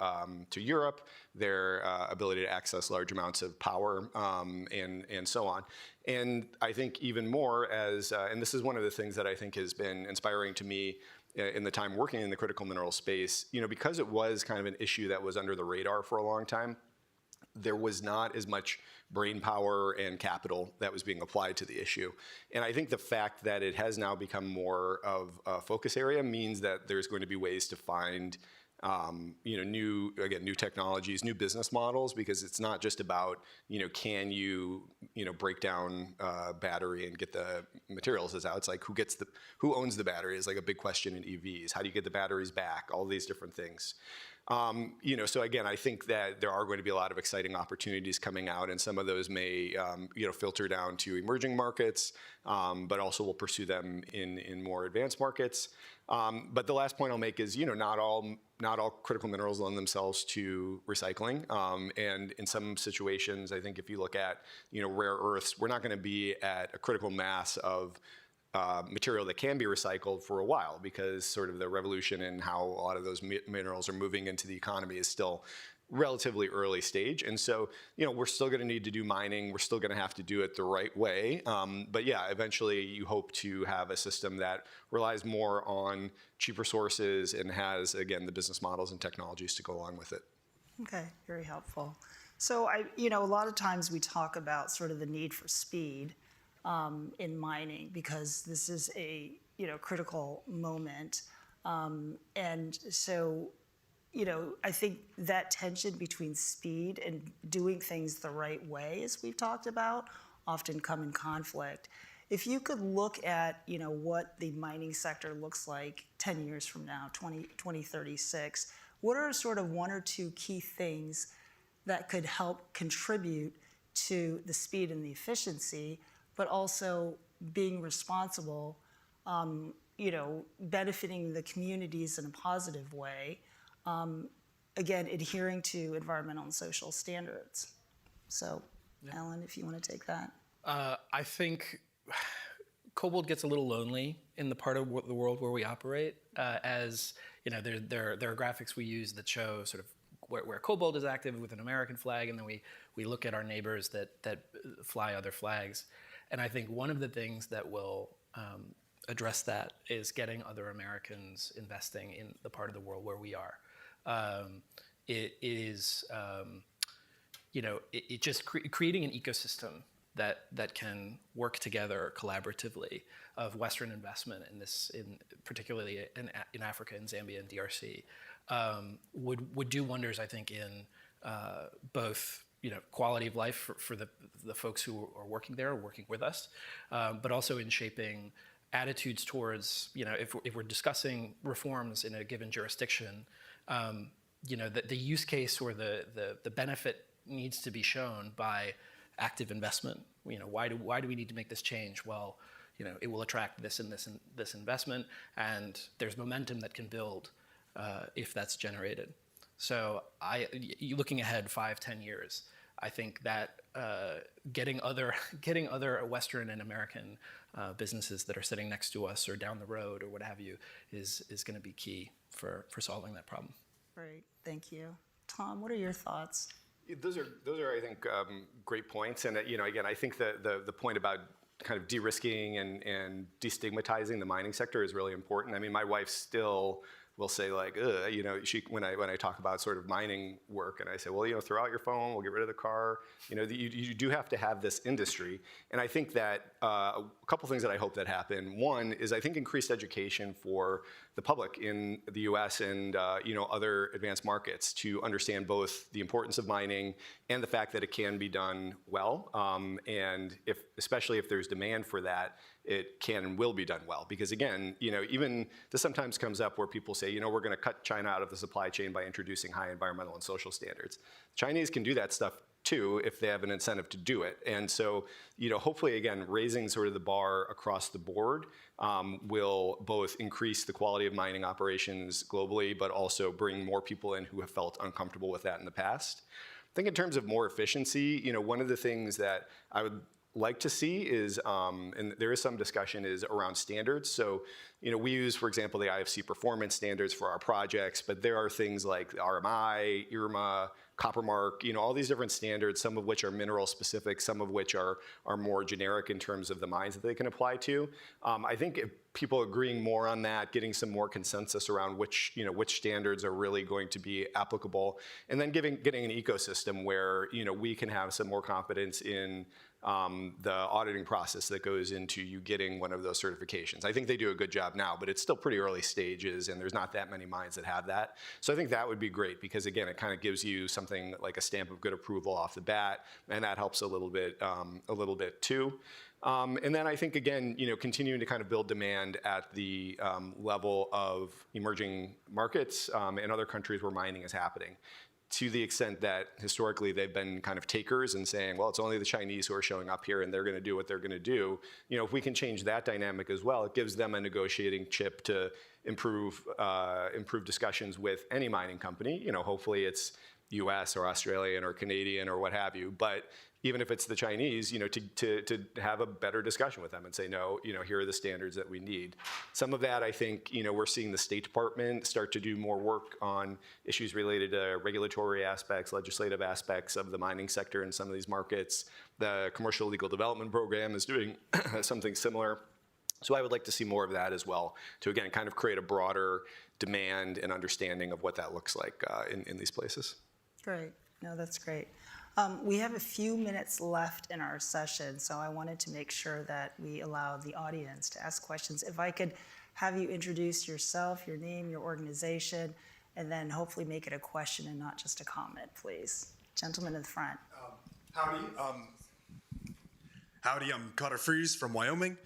Europe, their ability to access large amounts of power, and so on. And I think even more and this is one of the things that I think has been inspiring to me in the time working in the critical mineral space, because it was kind of an issue that was under the radar for a long time, there was not as much brain power and capital that was being applied to the issue. And I think the fact that it has now become more of a focus area means that there's going to be ways to find new technologies, new business models, because it's not just about, can you break down a battery and get the materials out. It's like who owns the battery is like a big question in EVs. How do you get the batteries back? All these different things. So again, I think that there are going to be a lot of exciting opportunities coming out, and some of those may, filter down to emerging markets, but also we'll pursue them in more advanced markets. But the last point I'll make is, not all critical minerals lend themselves to recycling. And in some situations, I think if you look at, rare earths, we're not going to be at a critical mass of material that can be recycled for a while, because sort of the revolution in how a lot of those minerals are moving into the economy is still relatively early stage. And so, we're still going to need to do mining. We're still going to have to do it the right way. But yeah, eventually you hope to have a system that relies more on cheaper sources and has, again, the business models and technologies to go along with it. Okay, very helpful. So a lot of times we talk about sort of the need for speed in mining, because this is a critical moment, and so I think that tension between speed and doing things the right way, as we've talked about, often come in conflict. If you could look at what the mining sector looks like 10 years from now, 2036, what are sort of one or two key things that could help contribute to the speed and the efficiency, but also being responsible, benefiting the communities in a positive way, again, adhering to environmental and social standards? So, yeah. Alan, if you want to take that. I think cobalt gets a little lonely in the part of the world where we operate, as there are graphics we use that show sort of where cobalt is active with an American flag, and then we look at our neighbors that fly other flags. And I think one of the things that will address that is getting other Americans investing in the part of the world where we are. It is, creating an ecosystem that can work together collaboratively of Western investment particularly in Africa, in Zambia and DRC, would do wonders, I think, in both quality of life for the folks who are working there, or working with us, but also in shaping attitudes towards, if we're discussing reforms in a given jurisdiction, the use case or the benefit needs to be shown by active investment. Why do we need to make this change? Well, it will attract this and this and this investment, and there's momentum that can build if that's generated. So looking ahead 5-10 years, I think that getting other Western and American businesses that are sitting next to us or down the road or what have you is going to be key for solving that problem. Great, thank you. Tom, what are your thoughts? Those are I think, great points. And again, I think the point about kind of de-risking and destigmatizing the mining sector is really important. I mean, my wife still will say like, when I talk about sort of mining work, and I say, well, throw out your phone, we'll get rid of the car. You do have to have this industry. And I think that a couple things that I hope that happen. One is I think increased education for the public in the U.S. and other advanced markets to understand both the importance of mining and the fact that it can be done well. And especially if there's demand for that, it can and will be done well. Because again, even this sometimes comes up where people say, we're going to cut China out of the supply chain by introducing high environmental and social standards. Chinese can do that stuff too if they have an incentive to do it. And so, hopefully, again, raising sort of the bar across the board will both increase the quality of mining operations globally, but also bring more people in who have felt uncomfortable with that in the past. I think in terms of more efficiency, one of the things that I would like to see is, and there is some discussion, is around standards. So, we use, for example, the IFC performance standards for our projects, but there are things like RMI, IRMA, Copper Mark, all these different standards, some of which are mineral specific, some of which are more generic in terms of the mines that they can apply to. I think if people agreeing more on that, getting some more consensus around which standards are really going to be applicable, and then getting an ecosystem where we can have some more confidence in the auditing process that goes into you getting one of those certifications. I think they do a good job now, but it's still pretty early stages, and there's not that many mines that have that. So I think that would be great because, again, it kind of gives you something like a stamp of good approval off the bat, and that helps a little bit too. And then I think, again, continuing to kind of build demand at the level of emerging markets and other countries where mining is happening, to the extent that historically they've been kind of takers and saying, well, it's only the Chinese who are showing up here and they're going to do what they're going to do. If we can change that dynamic as well, it gives them a negotiating chip to improve discussions with any mining company. Hopefully it's US or Australian or Canadian or what have you. But even if it's the Chinese, to have a better discussion with them and say, no, here are the standards that we need. Some of that, I think, we're seeing the State Department start to do more work on issues related to regulatory aspects, legislative aspects of the mining sector in some of these markets. The Commercial Legal Development Program is doing something similar. So I would like to see more of that as well to, again, kind of create a broader demand and understanding of what that looks like in these places. Great. No, that's great. We have a few minutes left in our session, so I wanted to make sure that we allow the audience to ask questions. If I could have you introduce yourself, your name, your organization, and then hopefully make it a question and not just a comment, please. Gentleman in the front. Howdy, I'm Carter Freeze from Wyoming,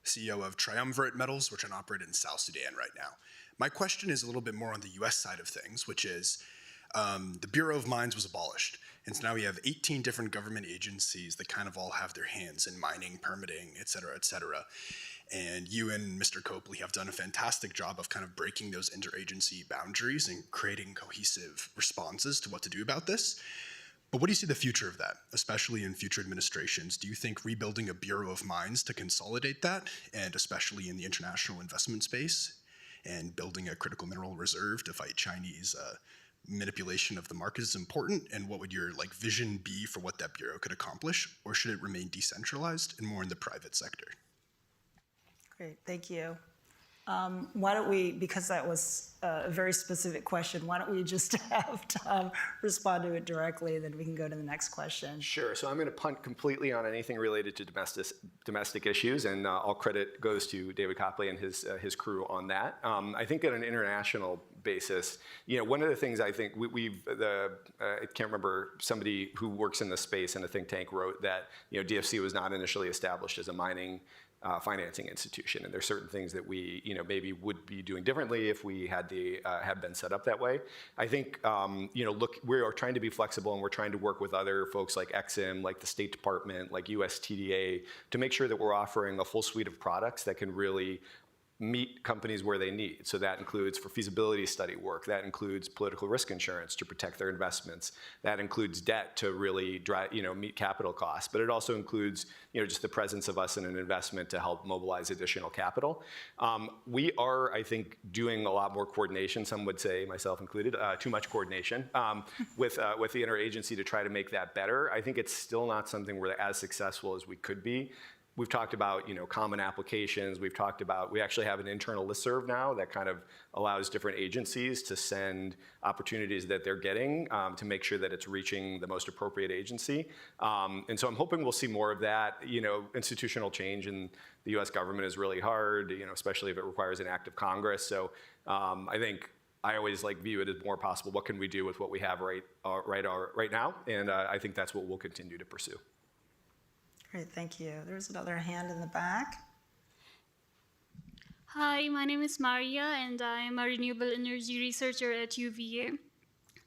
CEO of Triumvirate Metals, which I operate in South Sudan right now. My question is a little bit more on the US side of things, which is the Bureau of Mines was abolished. And so now we have 18 different government agencies that kind of all have their hands in mining, permitting, et cetera, et cetera. And you and Mr. Copley have done a fantastic job of kind of breaking those interagency boundaries and creating cohesive responses to what to do about this. But what do you see the future of that, especially in future administrations? Do you think rebuilding a Bureau of Mines to consolidate that, and especially in the international investment space, and building a critical mineral reserve to fight Chinese manipulation of the market is important? And what would your vision be for what that bureau could accomplish? Or should it remain decentralized and more in the private sector? Great, thank you. Why don't we, because that was a very specific question, why don't we just have Tom respond to it directly, and then we can go to the next question. Sure, so I'm going to punt completely on anything related to domestic issues, and all credit goes to David Copley and his crew on that. I think on an international basis. One of the things I think I can't remember, somebody who works in the space in a think tank wrote that DFC was not initially established as a mining financing institution, and there's certain things that we maybe would be doing differently if we had been set up that way. I think look, we are trying to be flexible, and we're trying to work with other folks like EXIM, like the State Department, like USTDA, to make sure that we're offering a full suite of products that can really meet companies where they need. So that includes for feasibility study work, that includes political risk insurance to protect their investments, that includes debt to really drive, meet capital costs, but it also includes just the presence of us in an investment to help mobilize additional capital. We are, I think, doing a lot more coordination, some would say, myself included, too much coordination with the interagency to try to make that better. I think it's still not something we're as successful as we could be. We've talked about common applications. We actually have an internal listserv now that kind of allows different agencies to send opportunities that they're getting to make sure that it's reaching the most appropriate agency. And so I'm hoping we'll see more of that. Institutional change in the U.S. government is really hard, especially if it requires an act of Congress. So I think I always view it as more possible. What can we do with what we have right now? And I think that's what we'll continue to pursue. Great, thank you. There's another hand in the back. Hi, my name is Maria, and I am a renewable energy researcher at UVA.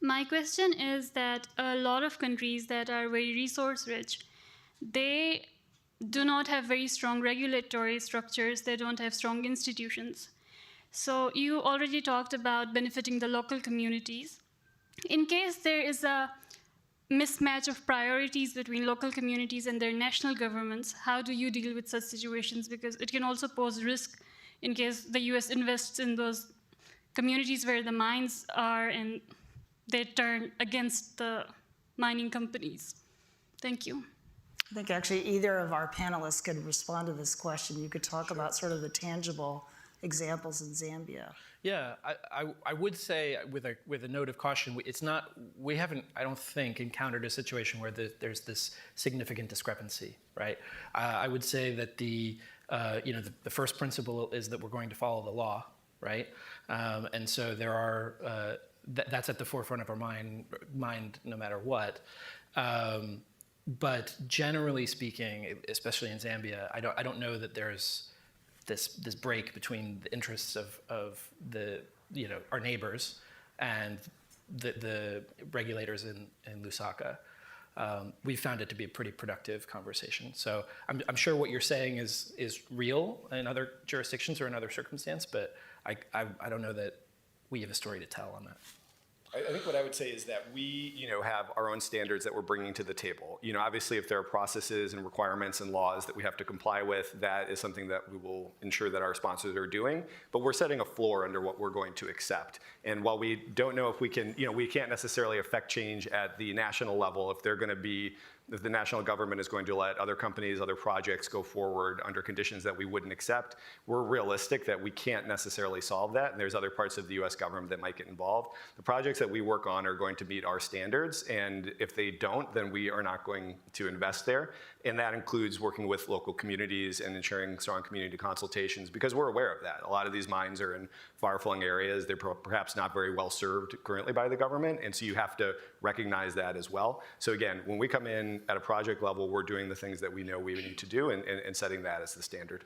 My question is that a lot of countries that are very resource rich, they do not have very strong regulatory structures, they don't have strong institutions. So you already talked about benefiting the local communities. In case there is a mismatch of priorities between local communities and their national governments, how do you deal with such situations? Because it can also pose risk in case the US invests in those communities where the mines are and they turn against the mining companies. Thank you. I think actually either of our panelists could respond to this question. You could talk about sort of the tangible examples in Zambia. Yeah, I would say with a note of caution, we haven't, I don't think, encountered a situation where there's this significant discrepancy, right? I would say that the first principle is that we're going to follow the law, right? And so there are, that's at the forefront of our mind no matter what. But generally speaking, especially in Zambia, I don't know that there's this break between the interests of the our neighbors and the regulators in Lusaka. We found it to be a pretty productive conversation. So I'm sure what you're saying is real in other jurisdictions or in other circumstances, but I don't know that we have a story to tell on that. I think what I would say is that we, have our own standards that we're bringing to the table. Obviously, if there are processes and requirements and laws that we have to comply with, that is something that we will ensure that our sponsors are doing. But we're setting a floor under what we're going to accept. And while we don't know if we can, we can't necessarily affect change at the national level if they're going to be, if the national government is going to let other companies, other projects go forward under conditions that we wouldn't accept, we're realistic that we can't necessarily solve that. And there's other parts of the US government that might get involved. The projects that we work on are going to meet our standards. And if they don't, then we are not going to invest there. And that includes working with local communities and ensuring strong community consultations, because we're aware of that. A lot of these mines are in far-flung areas. They're perhaps not very well served currently by the government. And so you have to recognize that as well. So again, when we come in at a project level, we're doing the things that we know we need to do and setting that as the standard.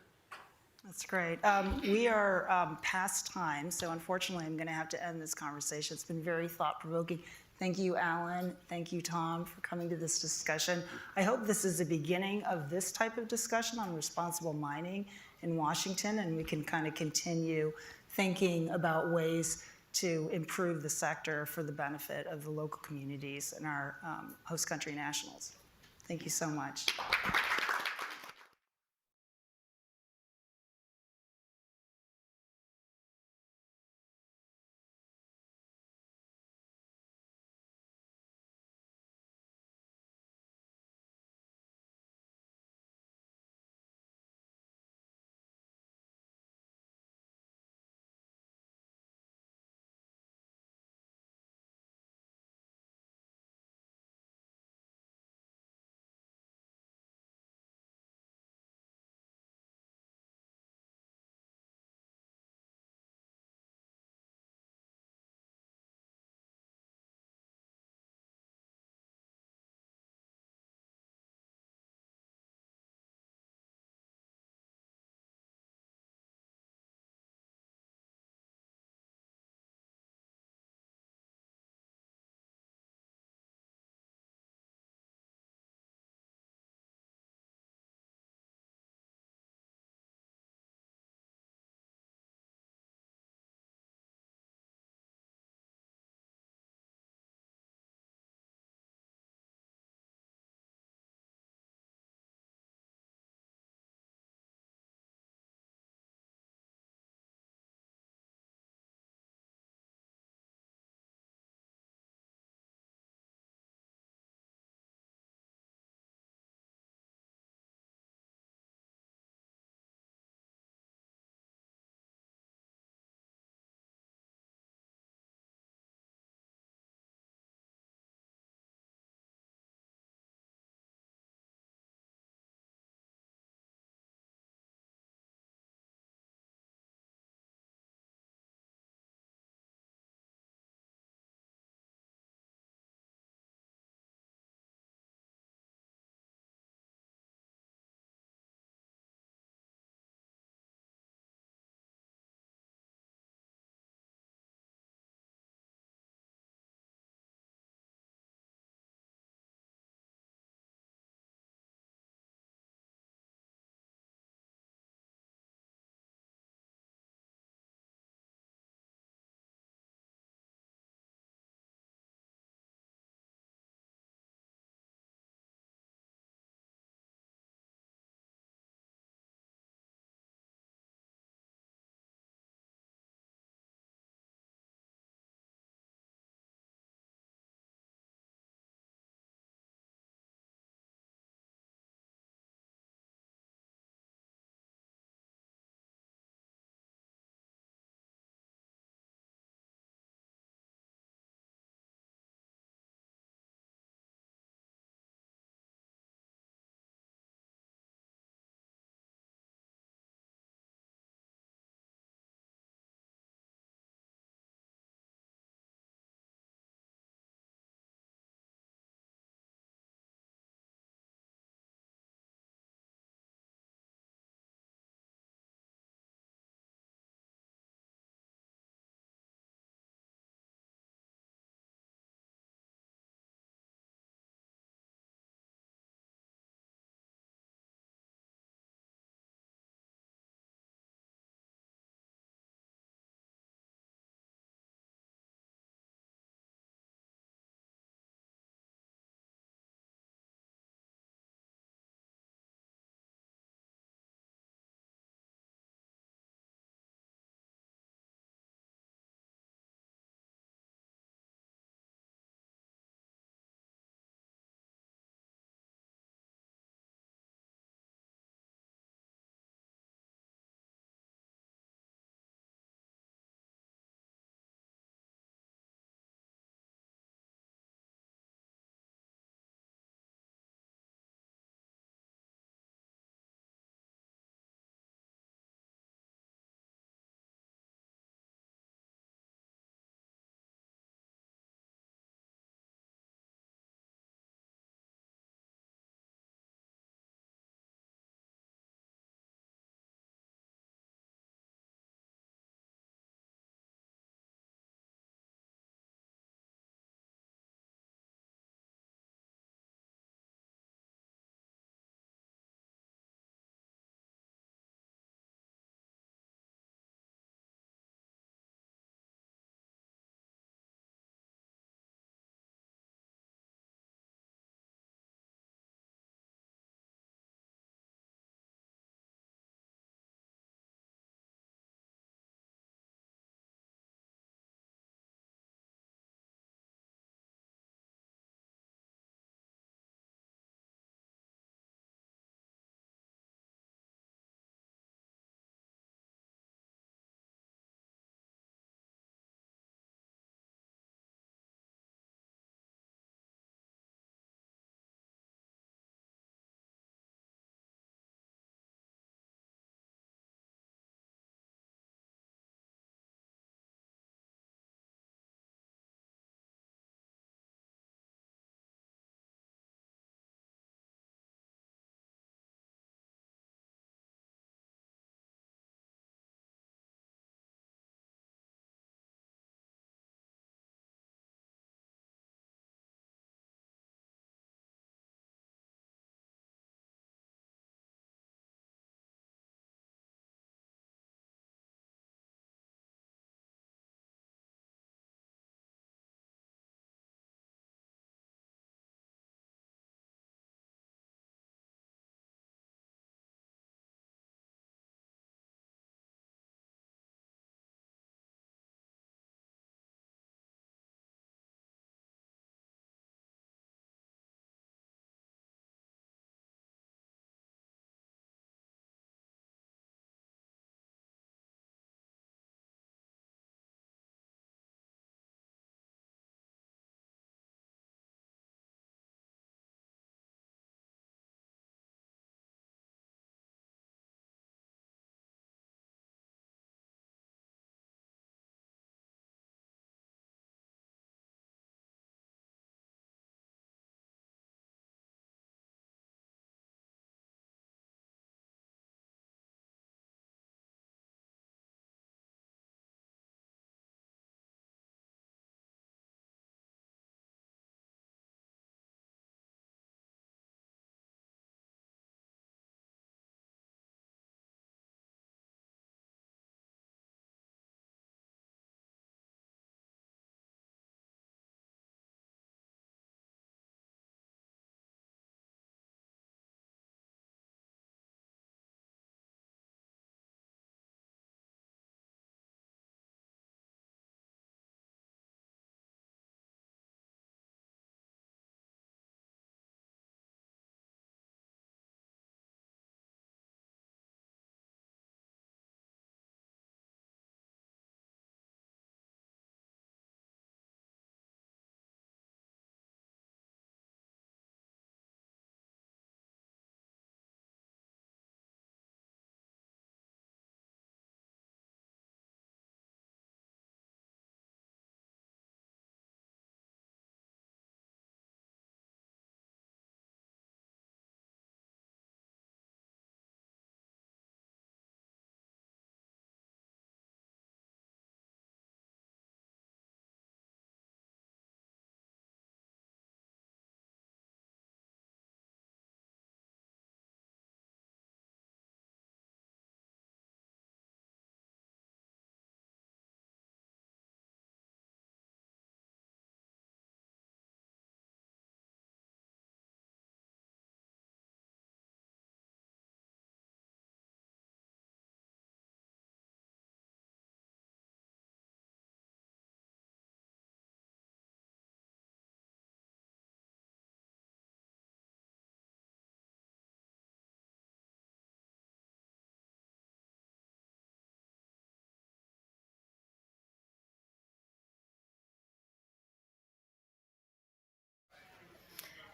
That's great. We are past time, so unfortunately I'm going to have to end this conversation. It's been very thought-provoking. Thank you, Alan. Thank you, Tom, for coming to this discussion. I hope this is the beginning of this type of discussion on responsible mining in Washington, and we can kind of continue thinking about ways to improve the sector for the benefit of the local communities and our host country nationals. Thank you so much.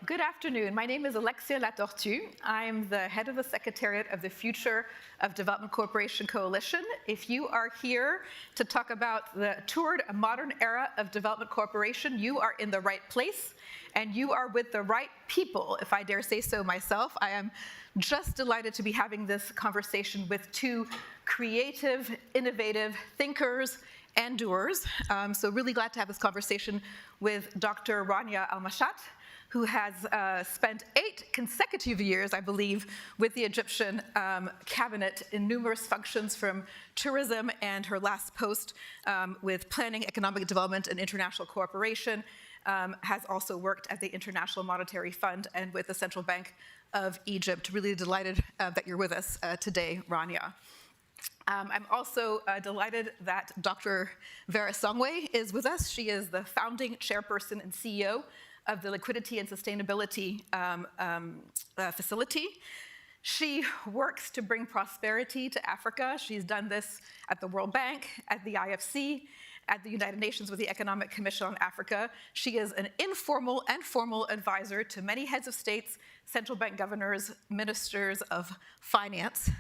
Good afternoon. My name is Alexia Latortue. I'm the head of the Secretariat of the Future of Development Cooperation Coalition. If you are here to talk about toward a modern era of development cooperation, you are in the right place and you are with the right people, if I dare say so myself. I am just delighted to be having this conversation with two creative, innovative thinkers and doers. So really glad to have this conversation with Dr. Rania Almashat, who has spent 8 consecutive years, I believe, with the Egyptian cabinet in numerous functions, from tourism and her last post with planning, economic development, and international cooperation. Has also worked at the International Monetary Fund and with the Central Bank of Egypt. Really delighted that you're with us today, Rania. I'm also delighted that Dr. Vera Songwe is with us. She is the founding chairperson and CEO of the Liquidity and Sustainability Facility. She works to bring prosperity to Africa. She's done this at the World Bank, at the IFC, at the United Nations with the Economic Commission on Africa. She is an informal and formal advisor to many heads of states, central bank governors, ministers of finance,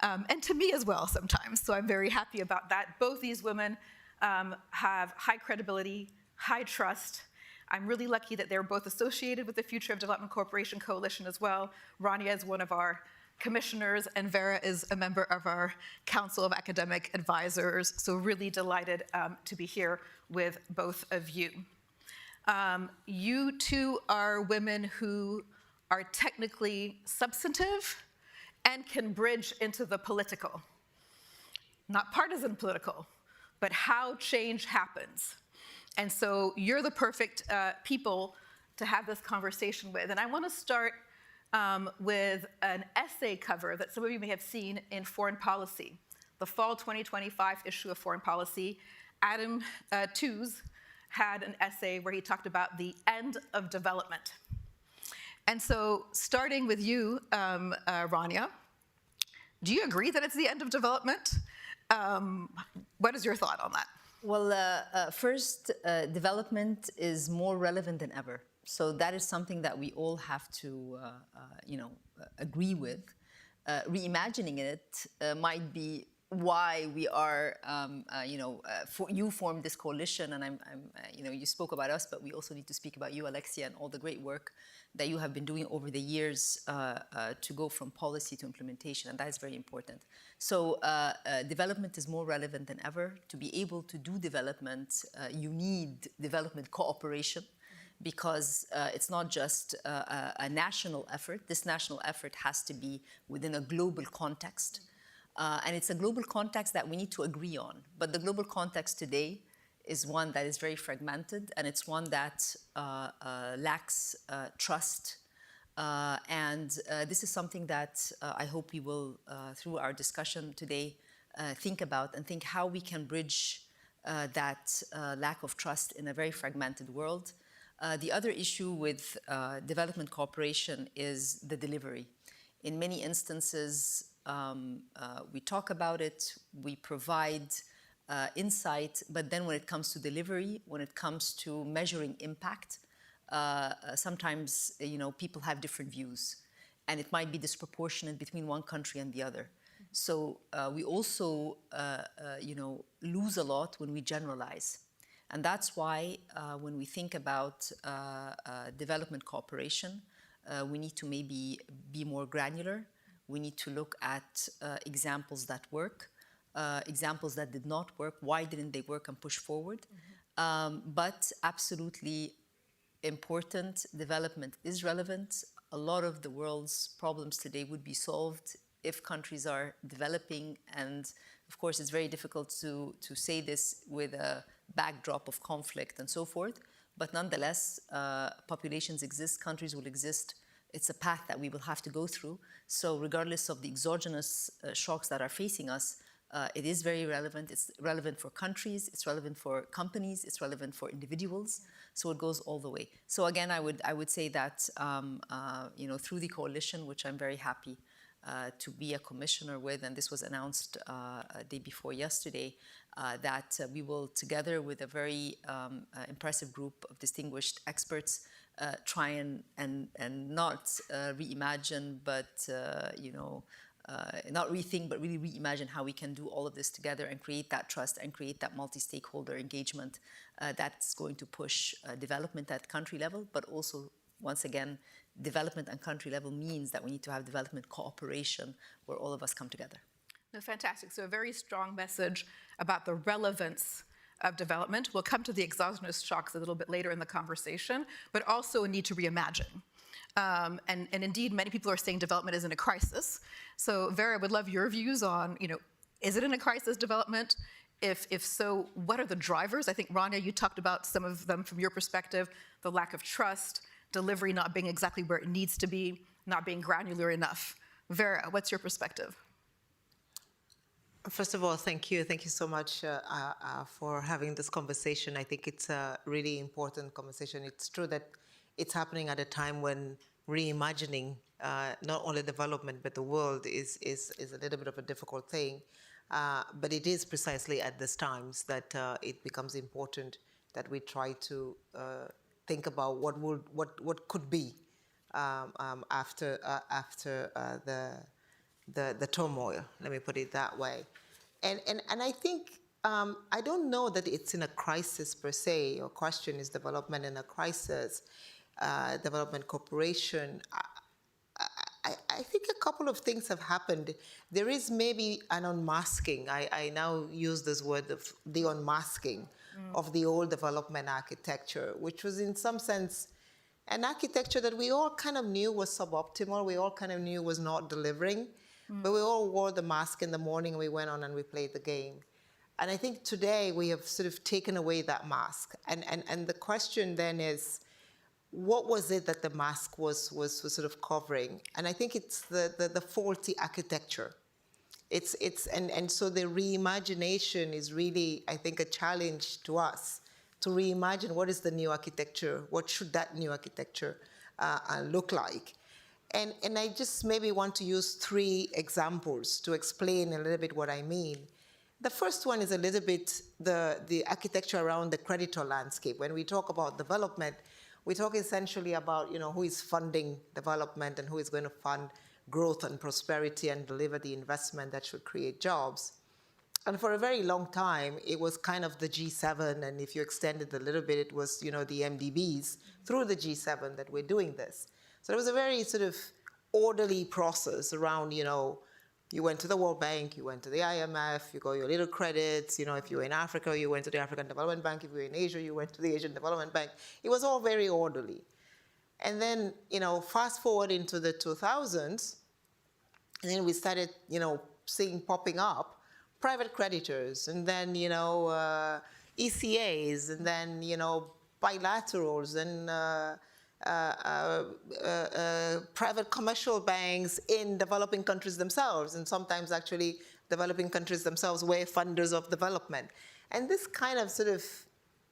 and to me as well sometimes. So I'm very happy about that. Both these women have high credibility, high trust. I'm really lucky that they're both associated with the Future of Development Cooperation Coalition as well. Rania is one of our commissioners, and Vera is a member of our Council of Academic Advisors. So really delighted to be here with both of you. You two are women who are technically substantive and can bridge into the political. Not partisan political, but how change happens. And so you're the perfect people to have this conversation with. And I want to start with an essay cover that some of you may have seen in Foreign Policy, the fall 2025 issue of Foreign Policy. Adam Tooze had an essay where he talked about the end of development. And so starting with you, Rania, do you agree that it's the end of development? What is your thought on that? Well, first, development is more relevant than ever. So that is something that we all have to, agree with. Reimagining it might be why we are, you formed this coalition, and you spoke about us, but we also need to speak about you, Alexia, and all the great work that you have been doing over the years to go from policy to implementation, and that is very important. So development is more relevant than ever. To be able to do development, you need development cooperation, because it's not just a national effort. This national effort has to be within a global context. And it's a global context that we need to agree on. But the global context today is one that is very fragmented, and it's one that lacks trust. And this is something that I hope we will, through our discussion today, think about and think how we can bridge that lack of trust in a very fragmented world. The other issue with development cooperation is the delivery. In many instances, we talk about it, we provide insight, but then when it comes to delivery, when it comes to measuring impact, sometimes people have different views, and it might be disproportionate between one country and the other. So we also lose a lot when we generalize. And that's why when we think about development cooperation, we need to maybe be more granular. We need to look at examples that work, examples that did not work, why didn't they work, and push forward. But absolutely important, development is relevant. A lot of the world's problems today would be solved if countries are developing. And of course, it's very difficult to say this with a backdrop of conflict and so forth. But nonetheless, populations exist, countries will exist. It's a path that we will have to go through. So regardless of the exogenous shocks that are facing us, it is very relevant. It's relevant for countries, it's relevant for companies, it's relevant for individuals. So it goes all the way. So again, I would say that through the coalition, which I'm very happy to be a commissioner with, and this was announced day before yesterday, that we will, together with a very impressive group of distinguished experts, try and not reimagine, but not rethink, but really reimagine how we can do all of this together and create that trust and create that multi-stakeholder engagement that's going to push development at country level, but also, once again, development at country level means that we need to have development cooperation where all of us come together. No, fantastic. So a very strong message about the relevance of development. We'll come to the exogenous shocks a little bit later in the conversation, but also a need to reimagine. And indeed, many people are saying development is in a crisis. So Vera, I would love your views on, is it in a crisis, development? If so, what are the drivers? I think, Rania, you talked about some of them from your perspective, the lack of trust, delivery not being exactly where it needs to be, not being granular enough. Vera, what's your perspective? First of all, thank you. Thank you so much for having this conversation. I think it's a really important conversation. It's true that it's happening at a time when reimagining not only development but the world is a little bit of a difficult thing. But it is precisely at these times that it becomes important that we try to think about what could be after the turmoil. Let me put it that way. And I think I don't know that it's in a crisis per se. Your question is development in a crisis, development cooperation. I think a couple of things have happened. There is maybe an unmasking. I now use this word of the unmasking of the old development architecture, which was in some sense an architecture that we all kind of knew was suboptimal. We all kind of knew was not delivering. But we all wore the mask in the morning, we went on and we played the game. And I think today we have sort of taken away that mask. And the question then is, what was it that the mask was sort of covering? And I think it's the faulty architecture. And so the reimagination is really, I think, a challenge to us to reimagine what is the new architecture, what should that new architecture look like. And I just maybe want to use 3 examples to explain a little bit what I mean. The first one is a little bit the architecture around the creditor landscape. When we talk about development, we talk essentially about who is funding development and who is going to fund growth and prosperity and deliver the investment that should create jobs. And for a very long time, it was kind of the G7, and if you extend it a little bit, it was the MDBs through the G7 that we're doing this. So it was a very sort of orderly process around, you went to the World Bank, you went to the IMF, you got your little credits, if you were in Africa, you went to the African Development Bank, if you were in Asia, you went to the Asian Development Bank. It was all very orderly. And then, fast forward into the 2000s, and then we started, seeing popping up private creditors, and then, ECAs, and then, bilaterals, and private commercial banks in developing countries themselves, and sometimes actually developing countries themselves were funders of development. And this kind of sort of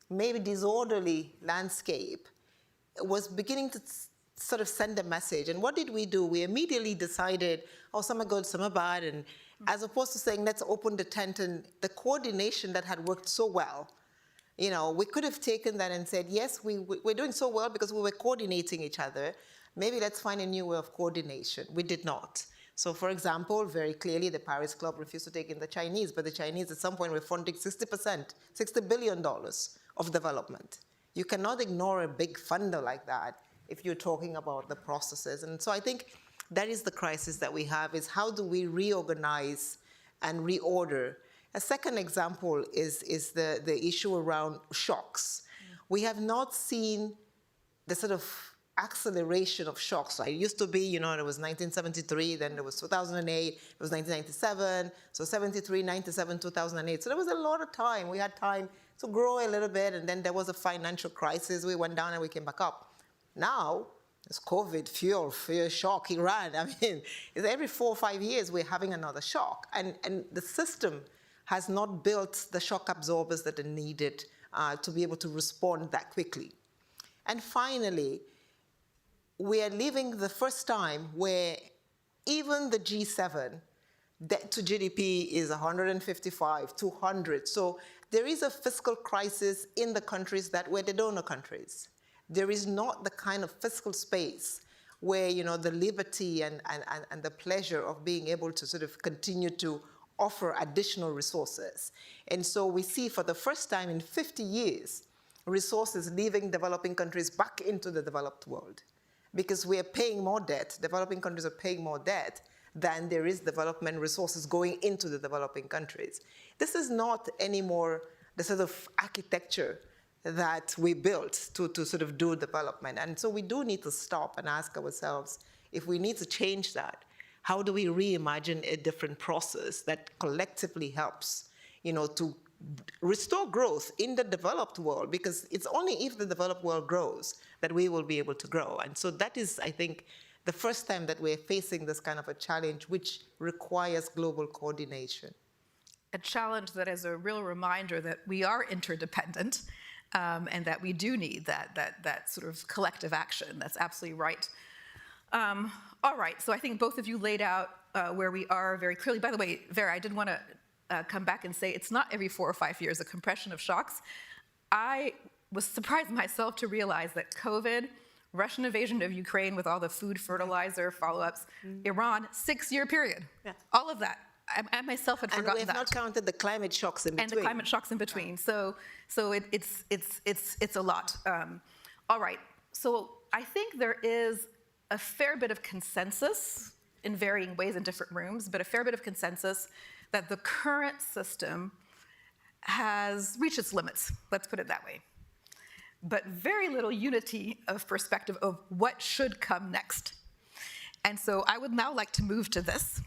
maybe disorderly landscape was beginning to sort of send a message. And what did we do? We immediately decided, some are good, some are bad, and as opposed to saying, let's open the tent, and the coordination that had worked so well, we could have taken that and said, yes, we're doing so well because we were coordinating each other. Maybe let's find a new way of coordination. We did not. So for example, very clearly, the Paris Club refused to take in the Chinese, but the Chinese at some point were funding 60%, $60 billion of development. You cannot ignore a big funder like that if you're talking about the processes. And so I think that is the crisis that we have, is how do we reorganize and reorder? A second example is the issue around shocks. We have not seen the sort of acceleration of shocks. It used to be, there was 1973, then there was 2008, it was 1997, so 73, 97, 2008. So there was a lot of time. We had time to grow a little bit, and then there was a financial crisis. We went down and we came back up. Now, it's COVID, fuel, shock, Iran. I mean, every 4 or 5 years, we're having another shock. And the system has not built the shock absorbers that are needed to be able to respond that quickly. And finally, we are living the first time where even the G7, debt to GDP is 155, 200. So there is a fiscal crisis in the countries that were the donor countries. there is not the kind of fiscal space where, you know, the liberty and the pleasure of being able to sort of continue to offer additional resources. And so we see for the first time in 50 years, resources leaving developing countries back into the developed world, because we are paying more debt, developing countries are paying more debt than there is development resources going into the developing countries. This is not anymore the sort of architecture that we built to sort of do development. And so we do need to stop and ask ourselves, if we need to change that, how do we reimagine a different process that collectively helps, you know, to restore growth in the developed world? Because it's only if the developed world grows that we will be able to grow. And so that is, I think, the first time that we're facing this kind of a challenge, which requires global coordination. A challenge that is a real reminder that we are interdependent, and that we do need that sort of collective action. That's absolutely right. All right, so I think both of you laid out where we are very clearly. By the way, Vera, I did want to come back and say it's not every 4 or 5 years a compression of shocks. I was surprised myself to realize that COVID, Russian invasion of Ukraine with all the food, fertilizer, follow-ups, Iran, 6-year period. Yeah. All of that. I myself had forgotten that. And we have not counted the climate shocks in between. And the climate shocks in between. So it's a lot. All right. So I think there is a fair bit of consensus in varying ways in different rooms, but a fair bit of consensus that the current system has reached its limits. Let's put it that way. But very little unity of perspective of what should come next. And so I would now like to move to this.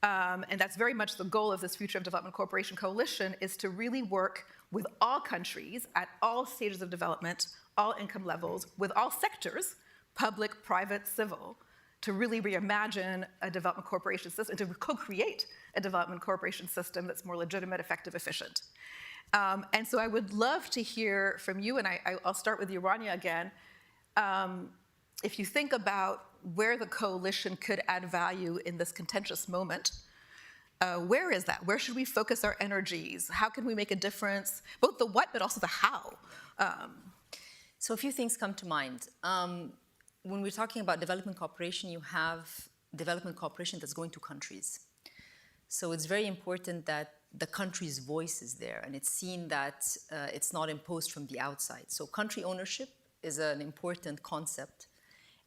And that's very much the goal of this Future of Development Cooperation Coalition, is to really work with all countries at all stages of development, all income levels, with all sectors, public, private, civil, to really reimagine a development cooperation system, to co-create a development cooperation system that's more legitimate, effective, efficient. And so I would love to hear from you, and I'll start with you, Rania, again. If you think about where the coalition could add value in this contentious moment, where is that? Where should we focus our energies? How can we make a difference? Both the what, but also the how. So a few things come to mind. When we're talking about development cooperation, you have development cooperation that's going to countries. So it's very important that the country's voice is there, and it's seen that it's not imposed from the outside. So country ownership is an important concept.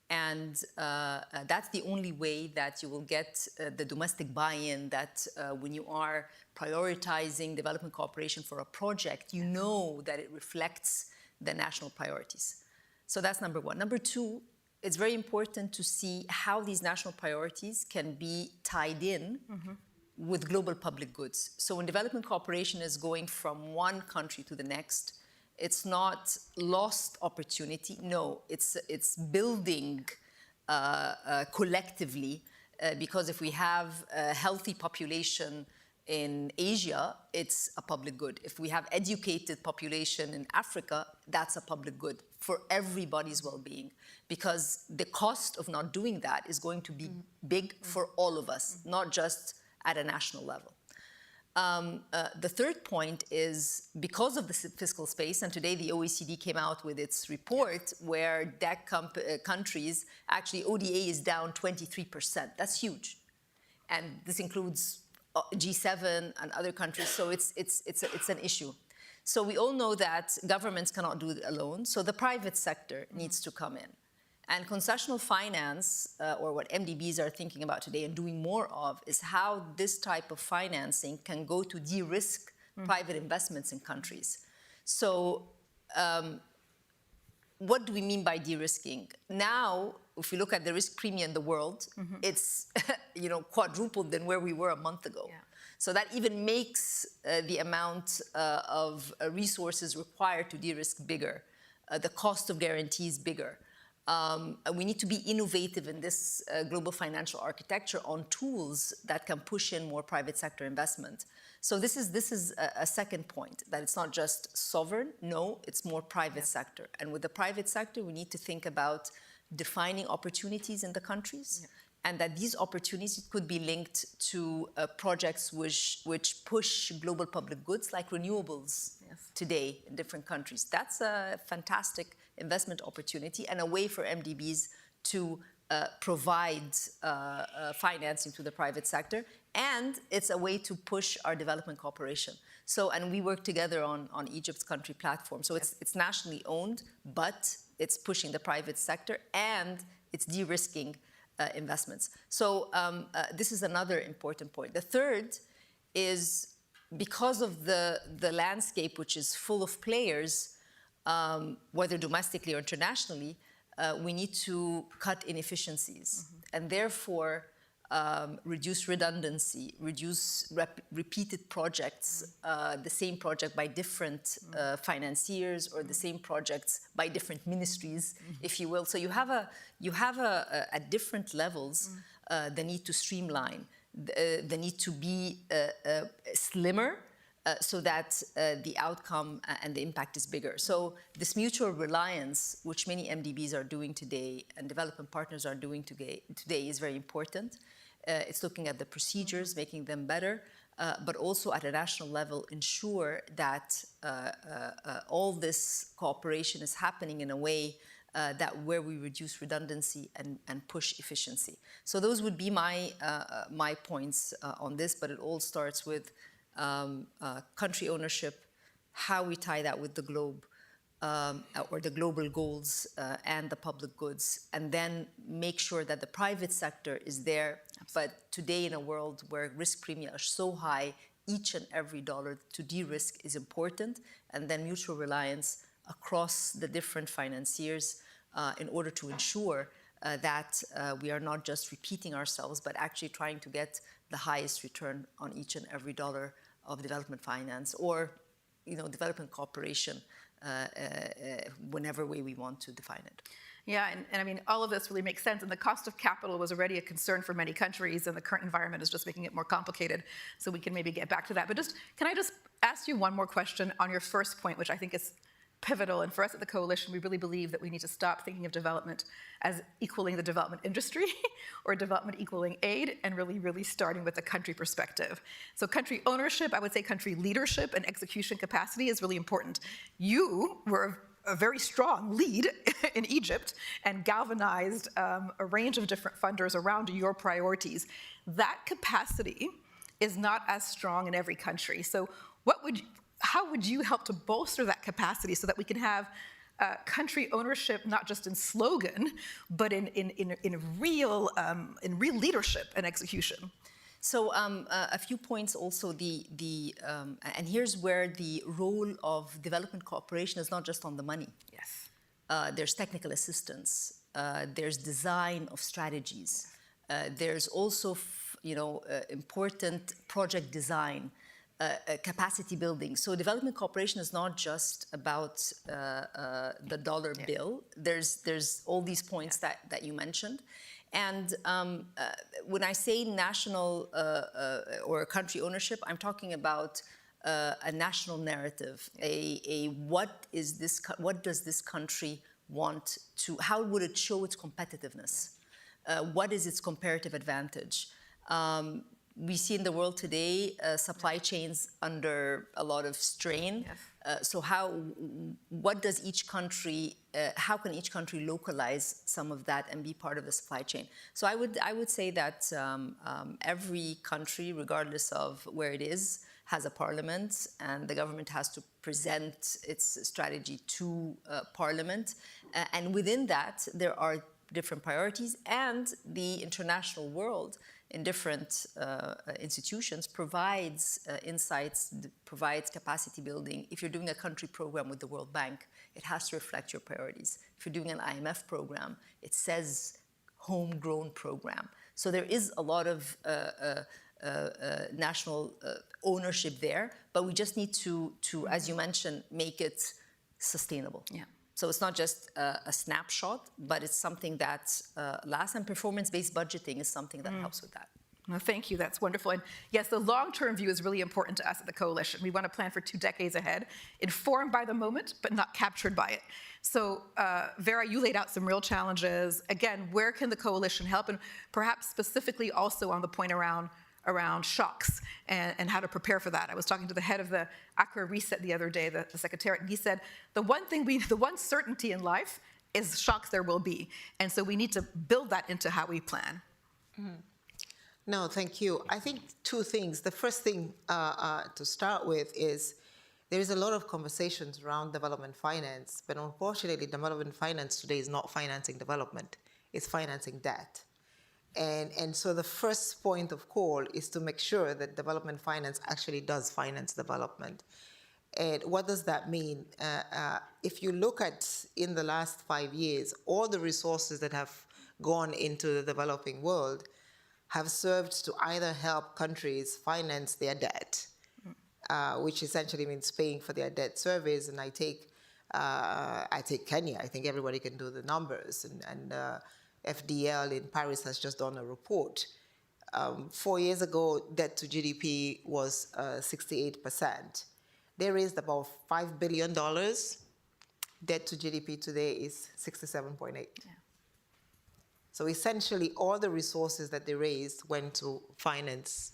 And that's the only way that you will get the domestic buy-in, that when you are prioritizing development cooperation for a project, you know that it reflects the national priorities. So that's number one. Number two, it's very important to see how these national priorities can be tied in with global public goods. So when development cooperation is going from one country to the next, it's not lost opportunity. No, it's building collectively, because if we have a healthy population in Asia, it's a public good. If we have educated population in Africa, that's a public good for everybody's well-being, because the cost of not doing that is going to be big for all of us, not just at a national level. The third point is, because of the fiscal space, and today the OECD came out with its report where DAC countries, actually ODA is down 23%. That's huge. And this includes G7 and other countries, so it's an issue. So we all know that governments cannot do it alone, so the private sector needs to come in. And concessional finance, or what MDBs are thinking about today and doing more of, is how this type of financing can go to de-risk private investments in countries. So what do we mean by de-risking? Now, if we look at the risk premium in the world, it's quadrupled than where we were a month ago. Yeah. So that even makes the amount of resources required to de-risk bigger, the cost of guarantees bigger. We need to be innovative in this global financial architecture on tools that can push in more private sector investment. So this is a second point, that it's not just sovereign, no, it's more private sector. And with the private sector, we need to think about defining opportunities in the countries, and that these opportunities could be linked to projects which push global public goods like renewables today in different countries. That's a fantastic investment opportunity and a way for MDBs to provide financing to the private sector, and it's a way to push our development cooperation. So, and we work together on Egypt's country platform. So it's nationally owned, but it's pushing the private sector and it's de-risking investments. So this is another important point. The third is because of the landscape, which is full of players, whether domestically or internationally, we need to cut inefficiencies and therefore reduce redundancy, reduce repeated projects, the same project by different financiers or the same projects by different ministries, if you will. So you have at different levels the need to streamline, the need to be slimmer, so that the outcome and the impact is bigger. So this mutual reliance, which many MDBs are doing today and development partners are doing today is very important. It's looking at the procedures, making them better, but also at a national level, ensure that all this cooperation is happening in a way that where we reduce redundancy and push efficiency. So those would be my points on this, but it all starts with country ownership, how we tie that with the globe, or the global goals and the public goods, and then make sure that the private sector is there. But today in a world where risk premia are so high, each and every dollar to de-risk is important, and then mutual reliance across the different financiers in order to ensure that we are not just repeating ourselves, but actually trying to get the highest return on each and every dollar of development finance or development cooperation, whenever way we want to define it. Yeah, and I mean, all of this really makes sense. And the cost of capital was already a concern for many countries, and the current environment is just making it more complicated. So we can maybe get back to that. But can I just ask you one more question on your first point, which I think is pivotal. And for us at the Coalition, we really believe that we need to stop thinking of development as equaling the development industry or development equaling aid, and really starting with the country perspective. So country ownership, I would say country leadership and execution capacity is really important. You were a very strong lead in Egypt and galvanized a range of different funders around your priorities. That capacity is not as strong in every country. So how would you help to bolster that capacity so that we can have country ownership, not just in slogan, but in real leadership and execution? So a few points also, and here's where the role of development cooperation is not just on the money. Yes. There's technical assistance, there's design of strategies, there's also important project design, capacity building. So development cooperation is not just about the dollar bill. There's all these points that you mentioned. And when I say national or country ownership, I'm talking about a national narrative. What does this country want to? How would it show its competitiveness? What is its comparative advantage? We see in the world today supply chains under a lot of strain. Yes. So what does each country? How can each country localize some of that and be part of the supply chain? So I would say that every country, regardless of where it is, has a parliament, and the government has to present its strategy to Parliament. And within that, there are different priorities, and the international world in different institutions provides insights, provides capacity building. If you're doing a country program with the World Bank, it has to reflect your priorities. If you're doing an IMF program, it says homegrown program. So there is a lot of national ownership there, but we just need to, as you mentioned, make it sustainable. Yeah. So it's not just a snapshot, but it's something that lasts, and performance-based budgeting is something that helps with that. Well, thank you, that's wonderful. And yes, the long-term view is really important to us at the Coalition. We want to plan for 2 decades ahead, informed by the moment, but not captured by it. So Vera, you laid out some real challenges. Again, where can the Coalition help? And perhaps specifically also on the point around around shocks and how to prepare for that. I was talking to the head of the Accra Reset the other day, the secretariat, and he said, the one certainty in life is shocks there will be. And so we need to build that into how we plan. No, thank you. I think two things. The first thing to start with is there is a lot of conversations around development finance, but unfortunately, development finance today is not financing development. It's financing debt. And so the first point of call is to make sure that development finance actually does finance development. And what does that mean? If you look at in the last 5 years, all the resources that have gone into the developing world have served to either help countries finance their debt, which essentially means paying for their debt service. And I take Kenya. I think everybody can do the numbers. And FDL in Paris has just done a report. 4 years ago, debt to GDP was 68%. They raised about $5 billion. Debt to GDP today is 67.8. Yeah. So essentially, all the resources that they raised went to finance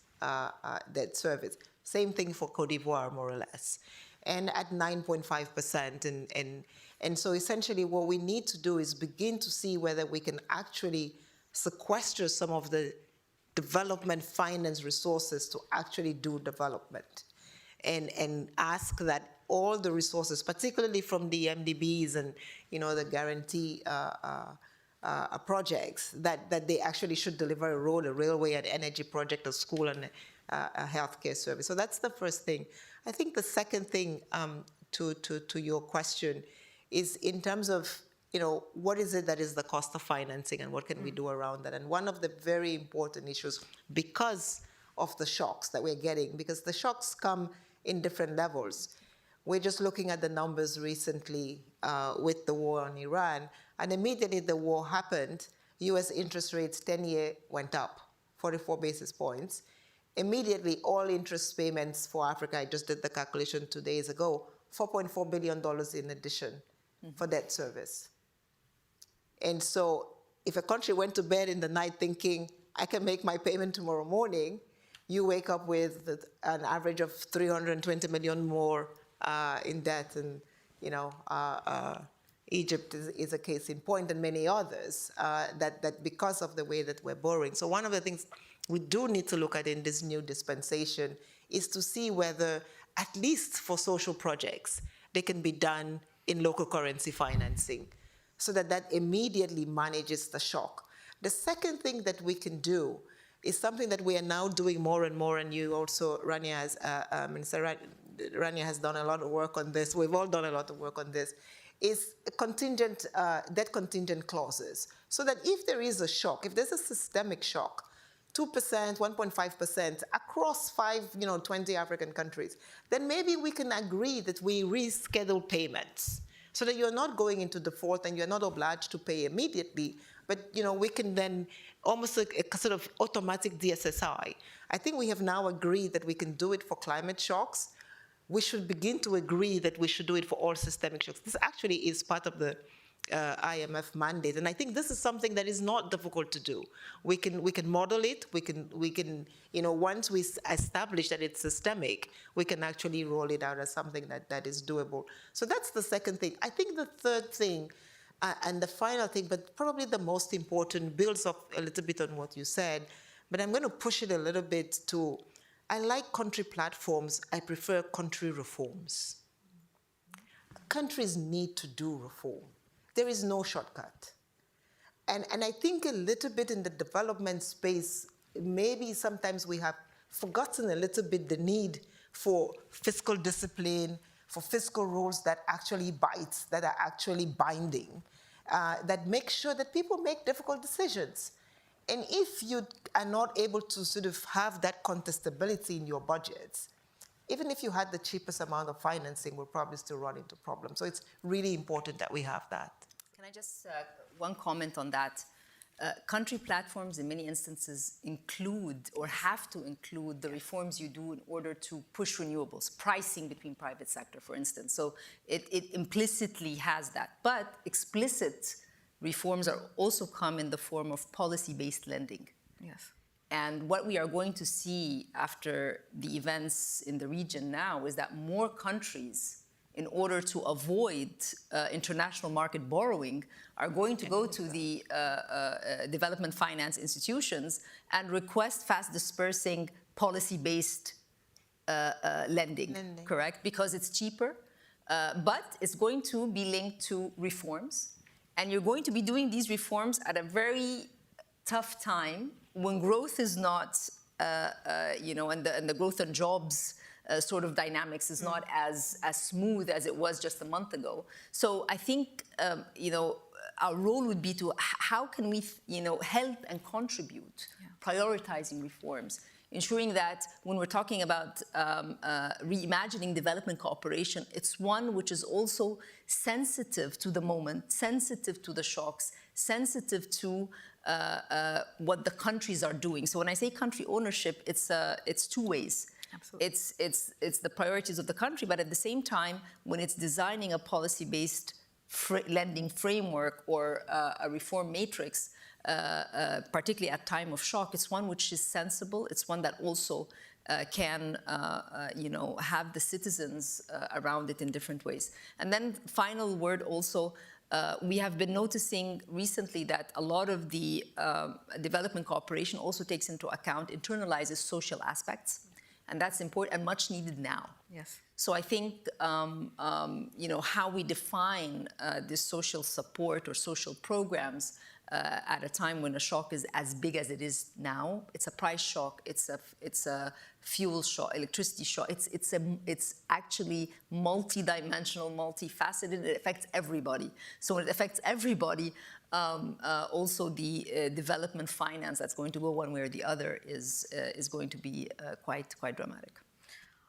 debt service. Same thing for Cote d'Ivoire, more or less, and at 9.5%. And so essentially, what we need to do is begin to see whether we can actually sequester some of the development finance resources to actually do development, and ask that all the resources, particularly from the MDBs and the guarantee projects, that they actually should deliver a road, a railway, an energy project, a school, and a healthcare service. So that's the first thing. I think the second thing to your question is in terms of what is it that is the cost of financing and what can we do around that? And one of the very important issues, because of the shocks that we're getting, because the shocks come in different levels. We're just looking at the numbers recently with the war on Iran, and immediately the war happened, US interest rates 10-year went up 44 basis points. Immediately, all interest payments for Africa, I just did the calculation 2 days ago, $4.4 billion in addition for debt service. And so if a country went to bed in the night thinking, I can make my payment tomorrow morning, you wake up with an average of 320 million more in debt. And Egypt is a case in point, and many others, that because of the way that we're borrowing. So one of the things we do need to look at in this new dispensation is to see whether, at least for social projects, they can be done in local currency financing, so that immediately manages the shock. The second thing that we can do is something that we are now doing more and more, and you also, Minister Rania has done a lot of work on this. We've all done a lot of work on this. Is debt contingent clauses, so that if there is a shock, if there's a systemic shock, 2%, 1.5% across 20 African countries, then maybe we can agree that we reschedule payments, so that you're not going into default and you're not obliged to pay immediately, but we can then almost a sort of automatic DSSI. I think we have now agreed that we can do it for climate shocks. We should begin to agree that we should do it for all systemic shocks. This actually is part of the IMF mandate, and I think this is something that is not difficult to do. We can model it. We can once we establish that it's systemic, we can actually roll it out as something that is doable. So that's the second thing. I think the third thing, and the final thing, but probably the most important, builds up a little bit on what you said, but I'm going to push it a little bit to. I like country platforms. I prefer country reforms. Countries need to do reform. There is no shortcut. And I think a little bit in the development space, maybe sometimes we have forgotten a little bit the need for fiscal discipline, for fiscal rules that actually bite, that are actually binding, that make sure that people make difficult decisions. And if you are not able to sort of have that contestability in your budgets, even if you had the cheapest amount of financing, we'll probably still run into problems. So it's really important that we have that. Can I just, one comment on that? Country platforms in many instances include or have to include the reforms you do in order to push renewables, pricing between private sector, for instance. So it implicitly has that. But explicit reforms are also come in the form of policy-based lending. Yes. And what we are going to see after the events in the region now is that more countries, in order to avoid international market borrowing, are going to go to the development finance institutions and request fast dispersing policy-based lending, correct? Because it's cheaper, but it's going to be linked to reforms. And you're going to be doing these reforms at a very tough time when growth is not, and the growth and jobs sort of dynamics is not as smooth as it was just a month ago. So I think, our role would be to how can we, help and contribute, prioritizing reforms, ensuring that when we're talking about reimagining development cooperation, it's one which is also sensitive to the moment, sensitive to the shocks, sensitive to what the countries are doing. So when I say country ownership, it's two ways. Absolutely. It's the priorities of the country, but at the same time, when it's designing a policy-based lending framework or a reform matrix, particularly at time of shock, it's one which is sensible. It's one that also can, have the citizens around it in different ways. And then final word also, we have been noticing recently that a lot of the development cooperation also takes into account, internalizes social aspects. And that's important and much needed now. Yes. So I think, how we define this social support or social programs at a time when a shock is as big as it is now. It's a price shock. It's a fuel shock, electricity shock. It's actually multidimensional, multifaceted. It affects everybody. So when it affects everybody, also the development finance that's going to go one way or the other is going to be quite dramatic.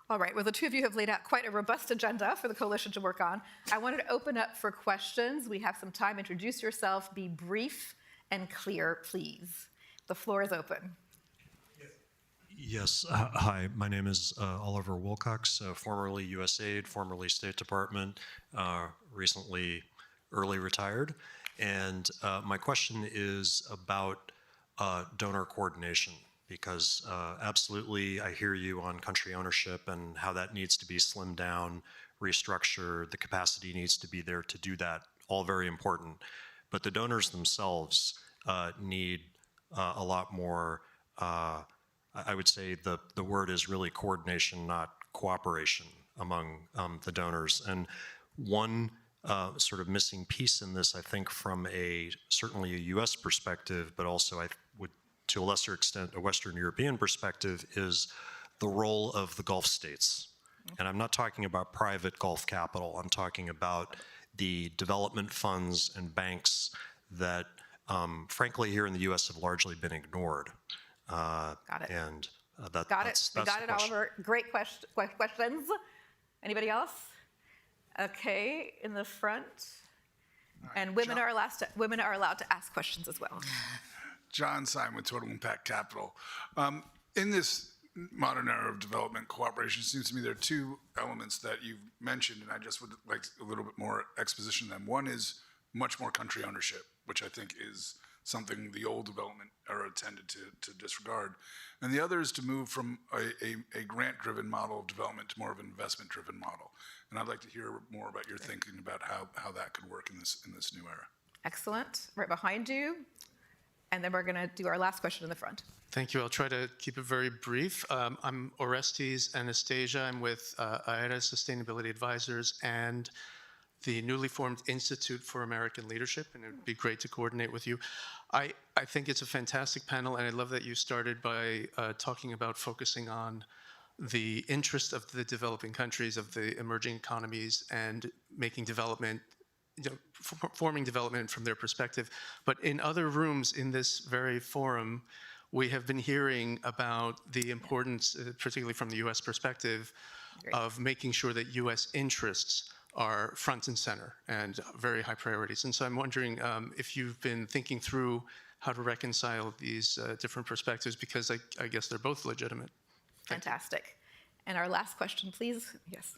All right, well, the two of you have laid out quite a robust agenda for the coalition to work on. I wanted to open up for questions. We have some time. Introduce yourself, be brief and clear, please. The floor is open. Yes, hi, my name is Oliver Wilcox, formerly USAID, formerly State Department, recently early retired. And my question is about donor coordination. Because absolutely, I hear you on country ownership and how that needs to be slimmed down, restructured, the capacity needs to be there to do that, all very important. But the donors themselves need a lot more, I would say the word is really coordination, not cooperation among the donors. And one sort of missing piece in this, I think, from certainly a US perspective, but also I would to a lesser extent, a Western European perspective, is the role of the Gulf states. And I'm not talking about private Gulf capital. I'm talking about the development funds and banks that, frankly, here in the US have largely been ignored. Got it. And Got it. We got it, Oliver. Great questions. Anybody else? Okay, in the front. Right, and women are allowed to ask questions as well. John Simon with Total Impact Capital. In this modern era of development cooperation, it seems to me there are two elements that you've mentioned, and I just would like a little bit more exposition on them. One is much more country ownership, which I think is something the old development era tended to disregard. And the other is to move from a grant-driven model of development to more of an investment-driven model. And I'd like to hear more about your thinking about how that could work in this new era. Excellent. Right behind you. And then we're going to do our last question in the front. Thank you. I'll try to keep it very brief. I'm Orestes Anastasia. I'm with AERA Sustainability Advisors and the newly formed Institute for American Leadership, and it would be great to coordinate with you. I think it's a fantastic panel, and I love that you started by talking about focusing on the interest of the developing countries, of the emerging economies, and making development, forming development from their perspective. But in other rooms in this very forum, we have been hearing about the importance, particularly from the US perspective, of making sure that US interests are front and center and very high priorities. And so I'm wondering if you've been thinking through how to reconcile these different perspectives, because I guess they're both legitimate. Fantastic. And our last question, please. Yes.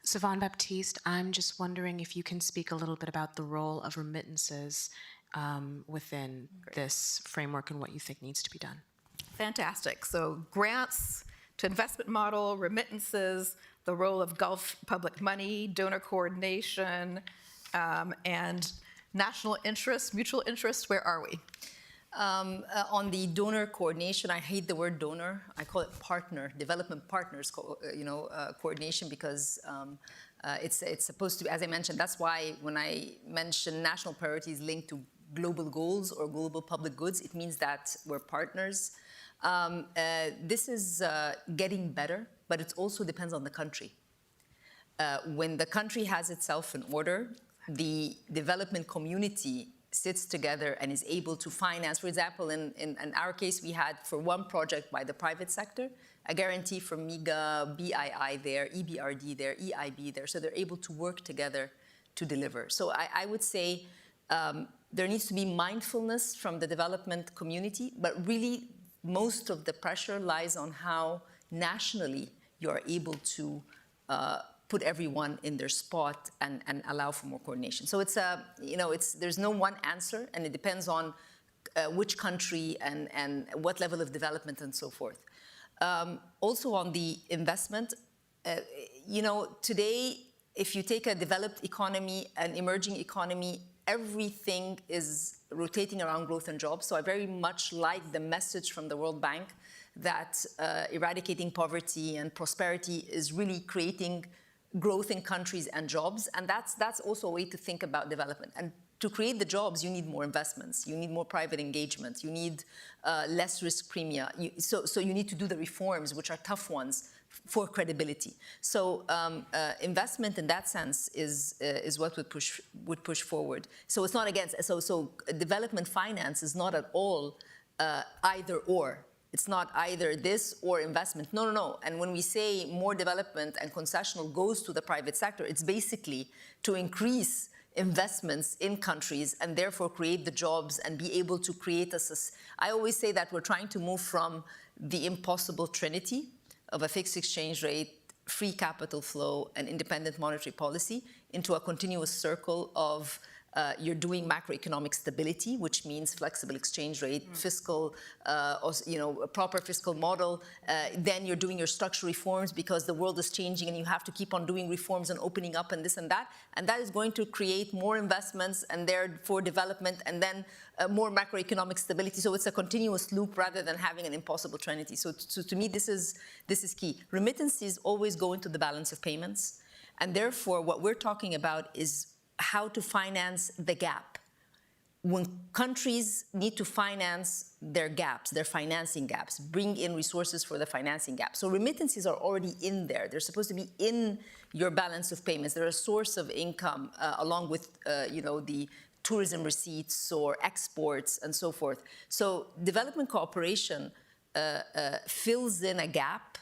Savon Baptiste, I'm just wondering if you can speak a little bit about the role of remittances within this framework and what you think needs to be done. fantastic. So grants to investment model, remittances, the role of Gulf public money, donor coordination, and national interest, mutual interest. Where are we? On the donor coordination, I hate the word donor. I call it partner, development partners, coordination, because it's supposed to, as I mentioned, that's why when I mention national priorities linked to global goals or global public goods, it means that we're partners. This is getting better, but it also depends on the country. When the country has itself in order, the development community sits together and is able to finance. For example, in our case, we had for one project by the private sector, a guarantee from MIGA, BII there, EBRD there, EIB there, so they're able to work together to deliver. So I would say there needs to be mindfulness from the development community, but really most of the pressure lies on how nationally you are able to put everyone in their spot and allow for more coordination. So there's no one answer, and it depends on which country and what level of development and so forth. Also on the investment, today, if you take a developed economy, an emerging economy, everything is rotating around growth and jobs. So I very much like the message from the World Bank that eradicating poverty and prosperity is really creating growth in countries and jobs. And that's also a way to think about development. And to create the jobs, you need more investments. You need more private engagement. You need less risk premia. So you need to do the reforms, which are tough ones, for credibility. So investment in that sense is what would push forward. So it's not against. So development finance is not at all either or. It's not either this or investment. No, no, no. And when we say more development and concessional goes to the private sector, it's basically to increase investments in countries and therefore create the jobs and be able to create I always say that we're trying to move from the impossible trinity of a fixed exchange rate, free capital flow, and independent monetary policy into a continuous circle of you're doing macroeconomic stability, which means flexible exchange rate, fiscal, a proper fiscal model. Then you're doing your structural reforms because the world is changing and you have to keep on doing reforms and opening up and this and that. And that is going to create more investments and therefore development and then more macroeconomic stability. So it's a continuous loop rather than having an impossible trinity. So to me, this is key. Remittances always go into the balance of payments. And therefore, what we're talking about is how to finance the gap. When countries need to finance their gaps, their financing gaps, bring in resources for the financing gap. So remittances are already in there. They're supposed to be in your balance of payments. They're a source of income along with the tourism receipts or exports and so forth. So development cooperation fills in a gap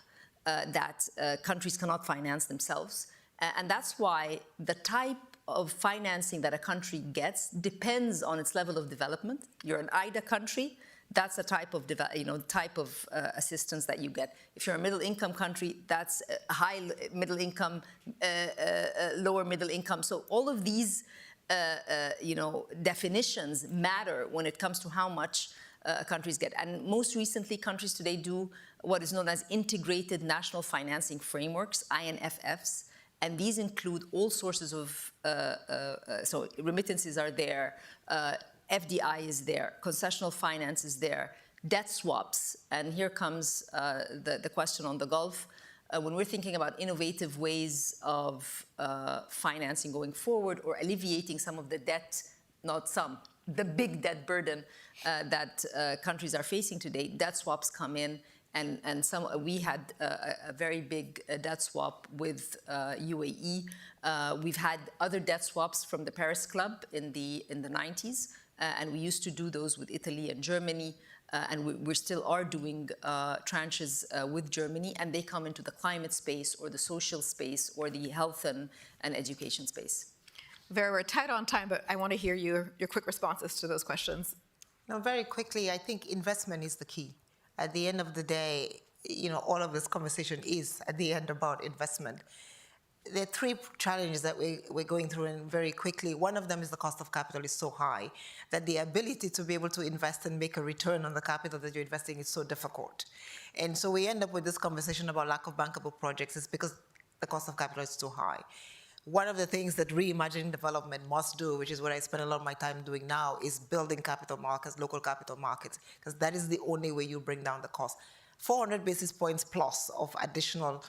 that countries cannot finance themselves. And that's why the type of financing that a country gets depends on its level of development. You're an IDA country, that's a type of assistance that you get. If you're a middle-income country, that's a high middle income, lower middle income. So all of these, definitions matter when it comes to how much countries get. And most recently, countries today do what is known as integrated national financing frameworks, INFFs. And these include all sources of, so remittances are there, FDI is there, concessional finance is there, debt swaps, and here comes the question on the Gulf. When we're thinking about innovative ways of financing going forward or alleviating some of the debt, not some, the big debt burden that countries are facing today, debt swaps come in. And we had a very big debt swap with UAE. We've had other debt swaps from the Paris Club in the 90s, and we used to do those with Italy and Germany, and we still are doing tranches with Germany, and they come into the climate space or the social space or the health and education space. Vera, we're tight on time, but I want to hear your quick responses to those questions. No, very quickly, I think investment is the key. At the end of the day, all of this conversation is at the end about investment. there are three challenges that we're going through, and very quickly. One of them is the cost of capital is so high that the ability to be able to invest and make a return on the capital that you're investing is so difficult. And so we end up with this conversation about lack of bankable projects is because the cost of capital is too high. One of the things that reimagining development must do, which is what I spend a lot of my time doing now, is building capital markets, local capital markets, because that is the only way you bring down the cost. 400 basis points plus of additional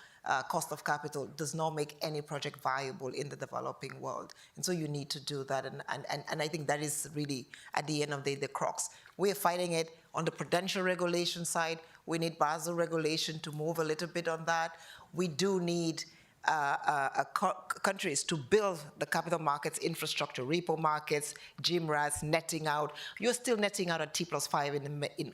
cost of capital does not make any project viable in the developing world. And so you need to do that. And I think that is really, at the end of the day, the crux. We are fighting it on the prudential regulation side. We need Basel regulation to move a little bit on that. We do need countries to build the capital markets infrastructure, repo markets, GMRAS, netting out. You're still netting out at T+5 in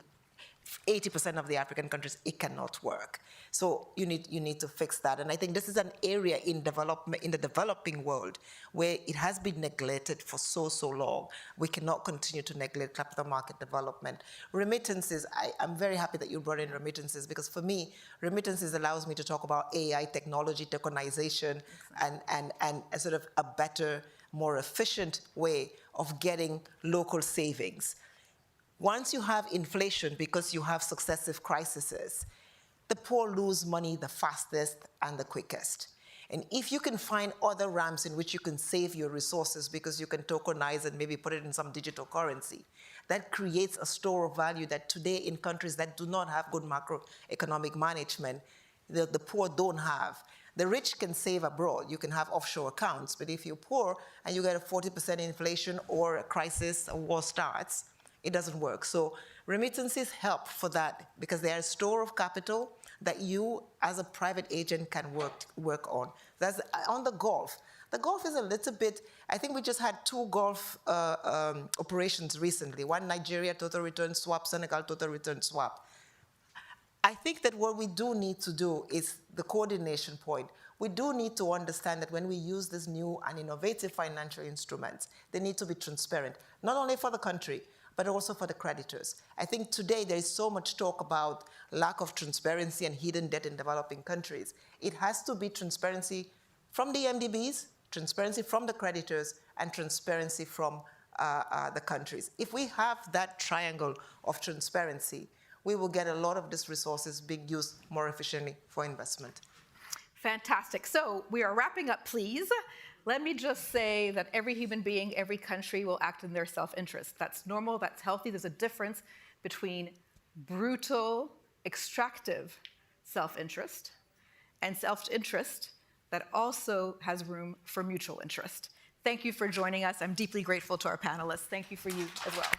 80% of the African countries. It cannot work. So you need to fix that. And I think this is an area in development, in the developing world, where it has been neglected for so long. We cannot continue to neglect capital market development. Remittances, I'm very happy that you brought in remittances, because for me, remittances allows me to talk about AI, technology, tokenization, and a sort of a better, more efficient way of getting local savings. Once you have inflation, because you have successive crises, the poor lose money the fastest and the quickest. And if you can find other ramps in which you can save your resources because you can tokenize and maybe put it in some digital currency, that creates a store of value that today in countries that do not have good macroeconomic management, the poor don't have. The rich can save abroad. You can have offshore accounts, but if you're poor and you get a 40% inflation or a crisis, a war starts, it doesn't work. So remittances help for that because they are a store of capital that you as a private agent can work on. That's on the Gulf. The Gulf is a little bit, I think we just had 2 Gulf operations recently. One Nigeria total return swap, Senegal total return swap. I think that what we do need to do is the coordination point. We do need to understand that when we use these new and innovative financial instruments, they need to be transparent, not only for the country, but also for the creditors. I think today there is so much talk about lack of transparency and hidden debt in developing countries. It has to be transparency from the MDBs, transparency from the creditors, and transparency from the countries. If we have that triangle of transparency, we will get a lot of these resources being used more efficiently for investment. Fantastic. So we are wrapping up, please. Let me just say that every human being, every country will act in their self-interest. That's normal, that's healthy. There's a difference between brutal, extractive self-interest and self-interest that also has room for mutual interest. Thank you for joining us. I'm deeply grateful to our panelists. Thank you for you as well.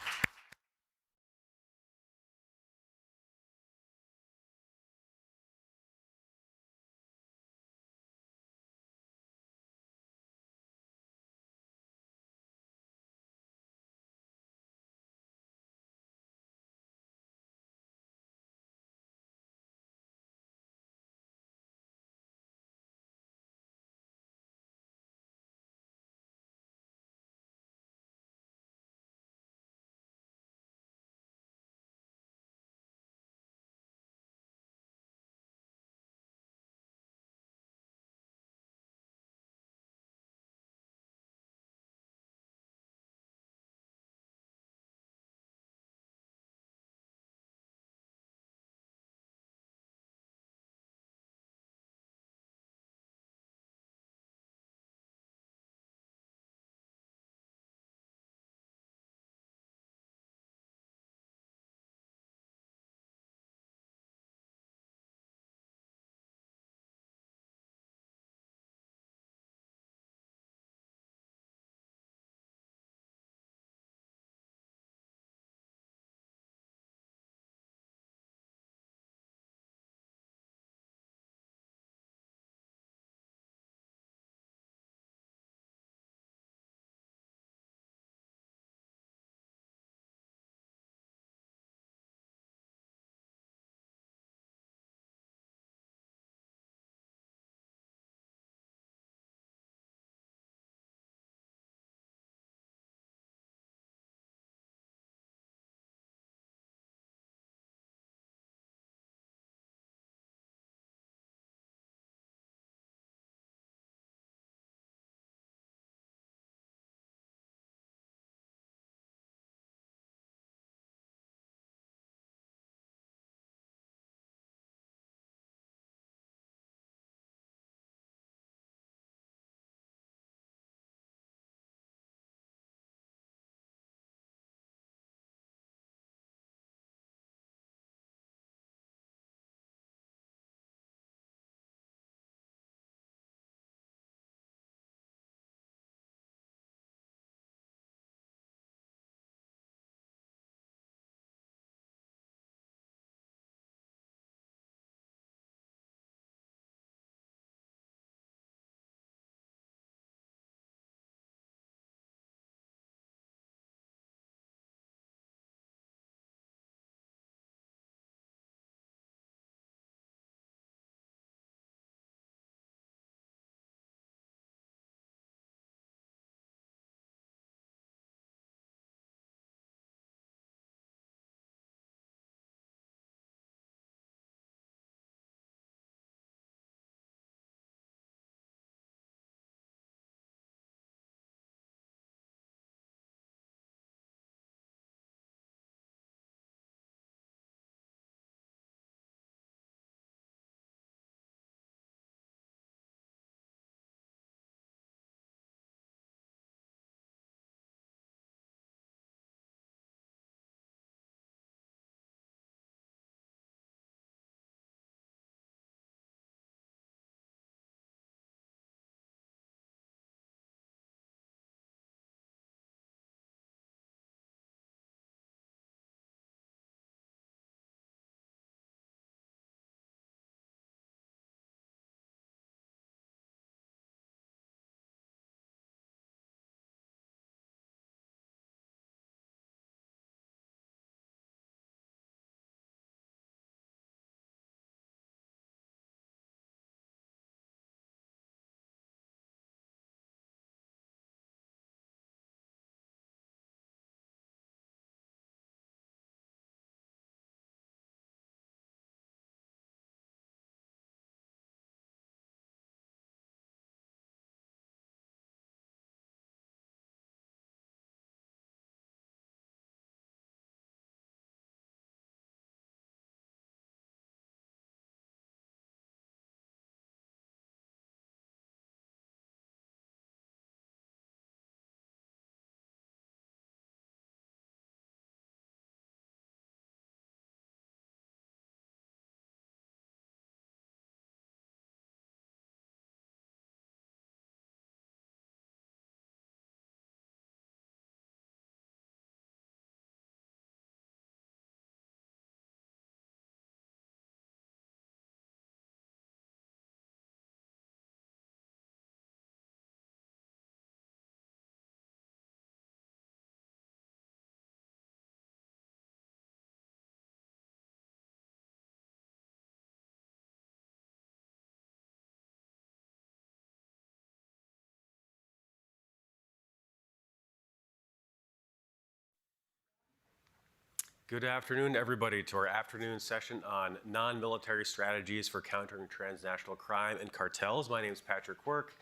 Good afternoon, everybody, to our afternoon session on non-military strategies for countering transnational crime and cartels. My name is Patrick Quirk.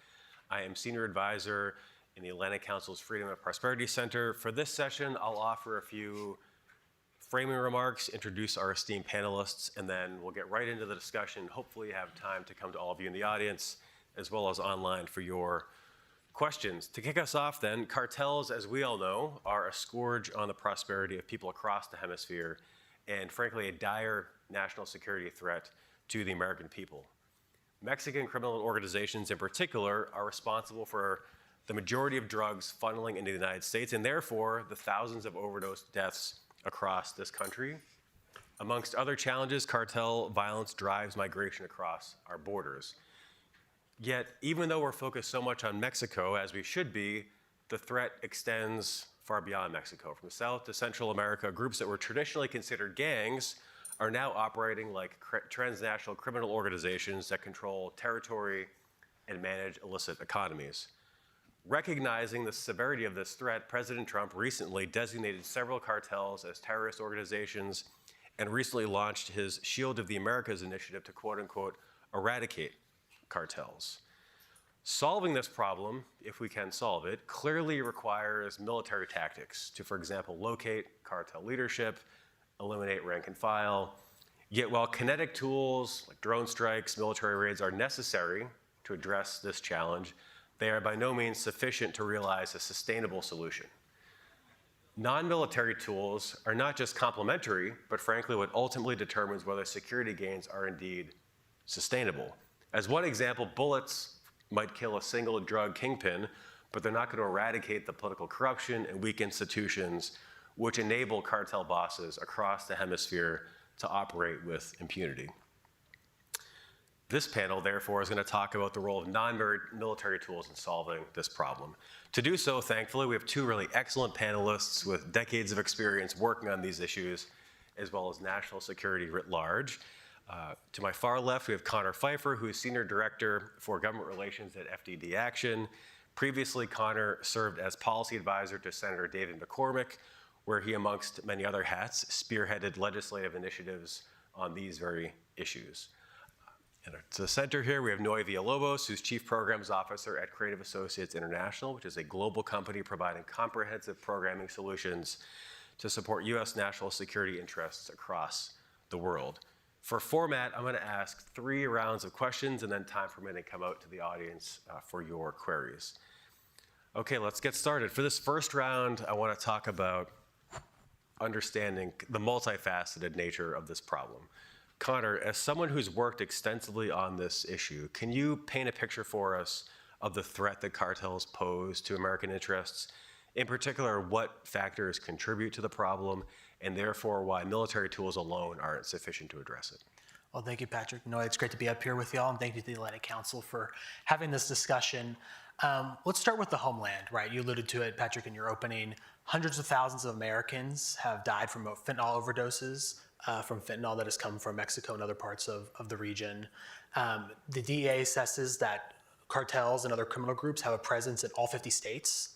I am Senior Advisor in the Atlantic Council's Freedom and Prosperity Center. For this session, I'll offer a few framing remarks, introduce our esteemed panelists, and then we'll get right into the discussion. Hopefully have time to come to all of you in the audience, as well as online for your questions. To kick us off then, cartels, as we all know, are a scourge on the prosperity of people across the hemisphere, and frankly, a dire national security threat to the American people. Mexican criminal organizations in particular are responsible for the majority of drugs funneling into the United States, and therefore the thousands of overdose deaths across this country. Amongst other challenges, cartel violence drives migration across our borders. Yet, even though we're focused so much on Mexico, as we should be, the threat extends far beyond Mexico. From South to Central America, groups that were traditionally considered gangs are now operating like transnational criminal organizations that control territory and manage illicit economies. Recognizing the severity of this threat, President Trump recently designated several cartels as terrorist organizations and recently launched his Shield of the Americas initiative to quote unquote eradicate cartels. Solving this problem, if we can solve it, clearly requires military tactics to, for example, locate cartel leadership, eliminate rank and file. Yet while kinetic tools like drone strikes, military raids are necessary to address this challenge, they are by no means sufficient to realize a sustainable solution. Non-military tools are not just complementary, but frankly what ultimately determines whether security gains are indeed sustainable. As one example, bullets might kill a single drug kingpin, but they're not going to eradicate the political corruption and weak institutions which enable cartel bosses across the hemisphere to operate with impunity. This panel, therefore, is going to talk about the role of non-military tools in solving this problem. To do so, thankfully, we have two really excellent panelists with decades of experience working on these issues, as well as national security writ large. To my far left, we have Connor Pfeiffer, who is Senior Director for Government Relations at FDD Action. Previously, Connor served as policy advisor to Senator David McCormick, where he, amongst many other hats, spearheaded legislative initiatives on these very issues. And to the center here, we have Noy Villalobos, who's Chief Programs Officer at Creative Associates International, which is a global company providing comprehensive programming solutions to support U.S. national security interests across the world. For format, I'm going to ask 3 rounds of questions and then time permitting come out to the audience for your queries. Okay, let's get started. For this first round, I want to talk about understanding the multifaceted nature of this problem. Connor, as someone who's worked extensively on this issue, can you paint a picture for us of the threat that cartels pose to American interests? In particular, what factors contribute to the problem, and therefore why military tools alone aren't sufficient to address it? Well, thank you, Patrick. No, it's great to be up here with y'all, and thank you to the Atlantic Council for having this discussion. Let's start with the homeland, right? You alluded to it, Patrick, in your opening. Hundreds of thousands of Americans have died from fentanyl overdoses, from fentanyl that has come from Mexico and other parts of the region. The DEA assesses that cartels and other criminal groups have a presence in all 50 states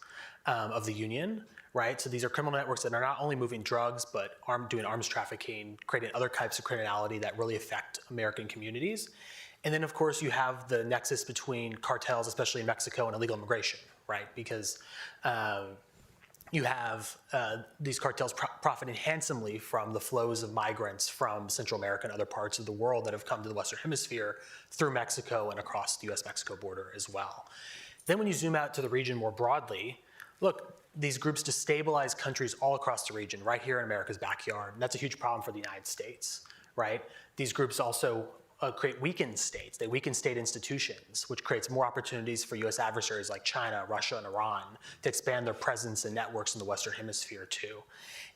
of the union, right? So these are criminal networks that are not only moving drugs, but doing arms trafficking, creating other types of criminality that really affect American communities. And then, of course, you have the nexus between cartels, especially in Mexico, and illegal immigration, right? Because you have these cartels profiting handsomely from the flows of migrants from Central America and other parts of the world that have come to the Western Hemisphere through Mexico and across the US-Mexico border as well. Then when you zoom out to the region more broadly, look, these groups destabilize countries all across the region, right here in America's backyard. And that's a huge problem for the United States, right? These groups also create weakened states. They weaken state institutions, which creates more opportunities for US adversaries like China, Russia, and Iran to expand their presence and networks in the Western Hemisphere too.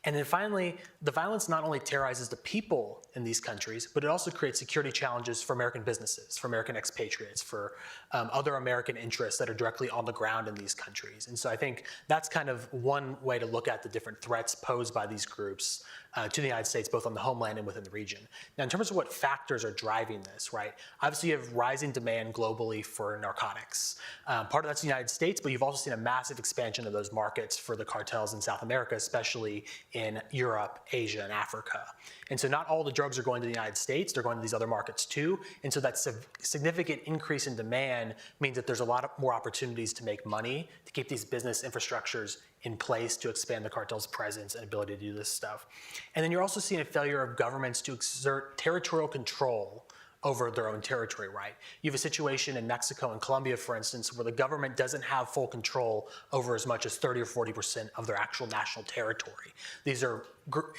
And then finally, the violence not only terrorizes the people in these countries, but it also creates security challenges for American businesses, for American expatriates, for other American interests that are directly on the ground in these countries. And so I think that's kind of one way to look at the different threats posed by these groups to the United States, both on the homeland and within the region. Now, in terms of what factors are driving this, right? Obviously, you have rising demand globally for narcotics. Part of that's the United States, but you've also seen a massive expansion of those markets for the cartels in South America, especially in Europe, Asia, and Africa. And so not all the drugs are going to the United States, they're going to these other markets too. And so that significant increase in demand means that there's a lot more opportunities to make money, to keep these business infrastructures in place to expand the cartel's presence and ability to do this stuff. And then you're also seeing a failure of governments to exert territorial control over their own territory, right? You have a situation in Mexico and Colombia, for instance, where the government doesn't have full control over as much as 30 or 40% of their actual national territory. These are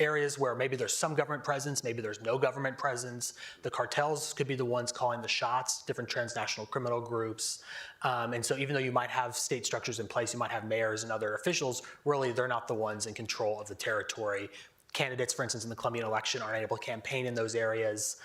areas where maybe there's some government presence, maybe there's no government presence. The cartels could be the ones calling the shots, different transnational criminal groups. And so even though you might have state structures in place, you might have mayors and other officials, really they're not the ones in control of the territory. Candidates, for instance, in the Colombian election aren't able to campaign in those areas.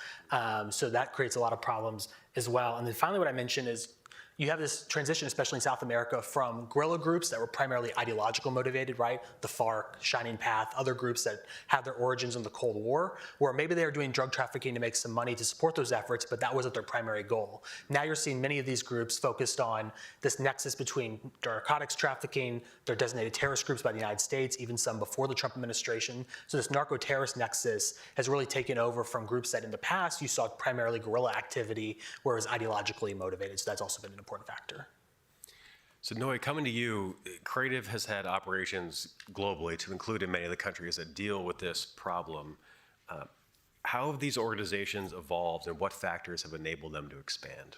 So that creates a lot of problems as well. And then finally, what I mentioned is you have this transition, especially in South America, from guerrilla groups that were primarily ideological motivated, right? The FARC, Shining Path, other groups that had their origins in the Cold War, where maybe they were doing drug trafficking to make some money to support those efforts, but that wasn't their primary goal. Now you're seeing many of these groups focused on this nexus between narcotics trafficking, they're designated terrorist groups by the United States, even some before the Trump administration. So this narco-terrorist nexus has really taken over from groups that in the past you saw primarily guerrilla activity, where it was ideologically motivated. So that's also been an important factor. So Noe, coming to you, Creative has had operations globally, to include in many of the countries that deal with this problem. How have these organizations evolved, and what factors have enabled them to expand?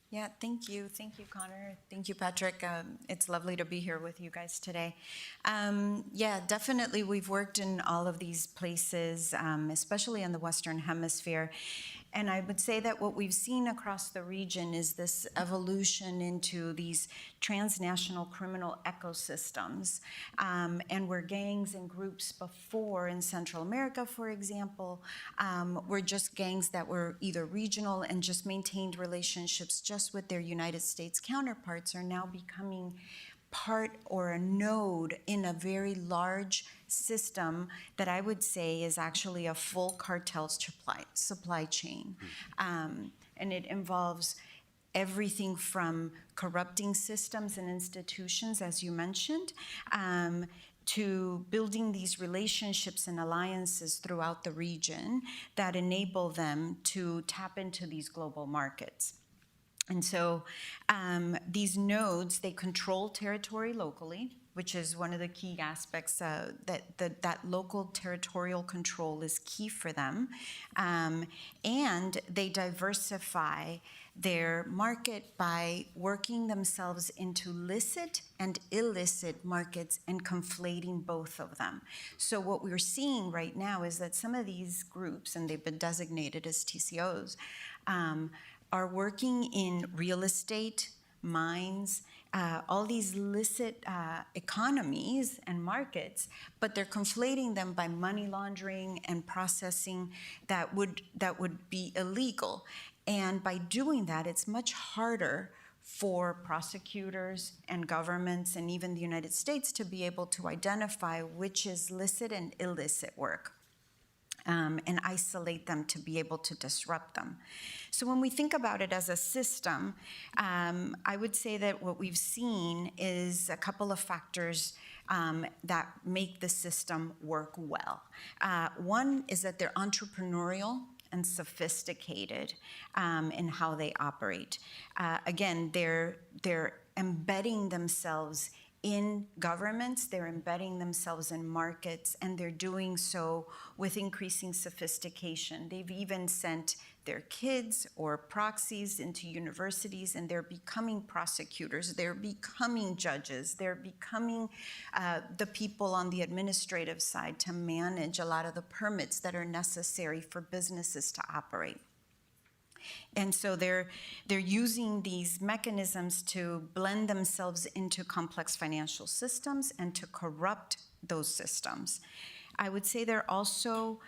Yeah, thank you. Thank you, Connor. Thank you, Patrick. It's lovely to be here with you guys today. Yeah, definitely we've worked in all of these places, especially in the Western Hemisphere. And I would say that what we've seen across the region is this evolution into these transnational criminal ecosystems. And where gangs and groups before in Central America, for example, were just gangs that were either regional and just maintained relationships just with their United States counterparts, are now becoming part or a node in a very large system that I would say is actually a full cartel supply chain. And it involves everything from corrupting systems and institutions, as you mentioned, to building these relationships and alliances throughout the region that enable them to tap into these global markets. And so these nodes, they control territory locally, which is one of the key aspects that local territorial control is key for them. And they diversify their market by working themselves into licit and illicit markets and conflating both of them. So what we're seeing right now is that some of these groups, and they've been designated as TCOs, are working in real estate, mines, all these licit economies and markets, but they're conflating them by money laundering and processing that would be illegal. And by doing that, it's much harder for prosecutors and governments and even the United States to be able to identify which is licit and illicit work. And isolate them to be able to disrupt them. So when we think about it as a system, I would say that what we've seen is a couple of factors that make the system work well. One is that they're entrepreneurial and sophisticated in how they operate. Again, they're embedding themselves in governments, they're embedding themselves in markets, and they're doing so with increasing sophistication. They've even sent their kids or proxies into universities, and they're becoming prosecutors, they're becoming judges, they're becoming the people on the administrative side to manage a lot of the permits that are necessary for businesses to operate. And so they're using these mechanisms to blend themselves into complex financial systems and to corrupt those systems. I would say they're also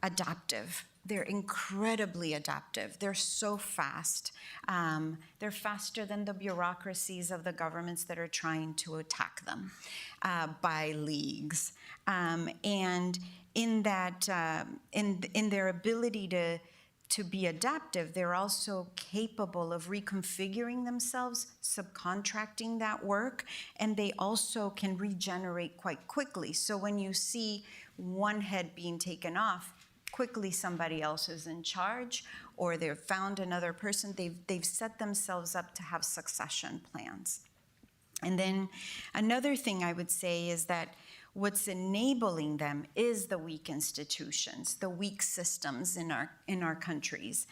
adaptive. They're incredibly adaptive. They're so fast. They're faster than the bureaucracies of the governments that are trying to attack them by leagues. And in that, in their ability to be adaptive, they're also capable of reconfiguring themselves, subcontracting that work, and they also can regenerate quite quickly. So when you see one head being taken off, quickly somebody else is in charge, or they've found another person. They've set themselves up to have succession plans. And then another thing I would say is that what's enabling them is the weak institutions, the weak systems in our countries.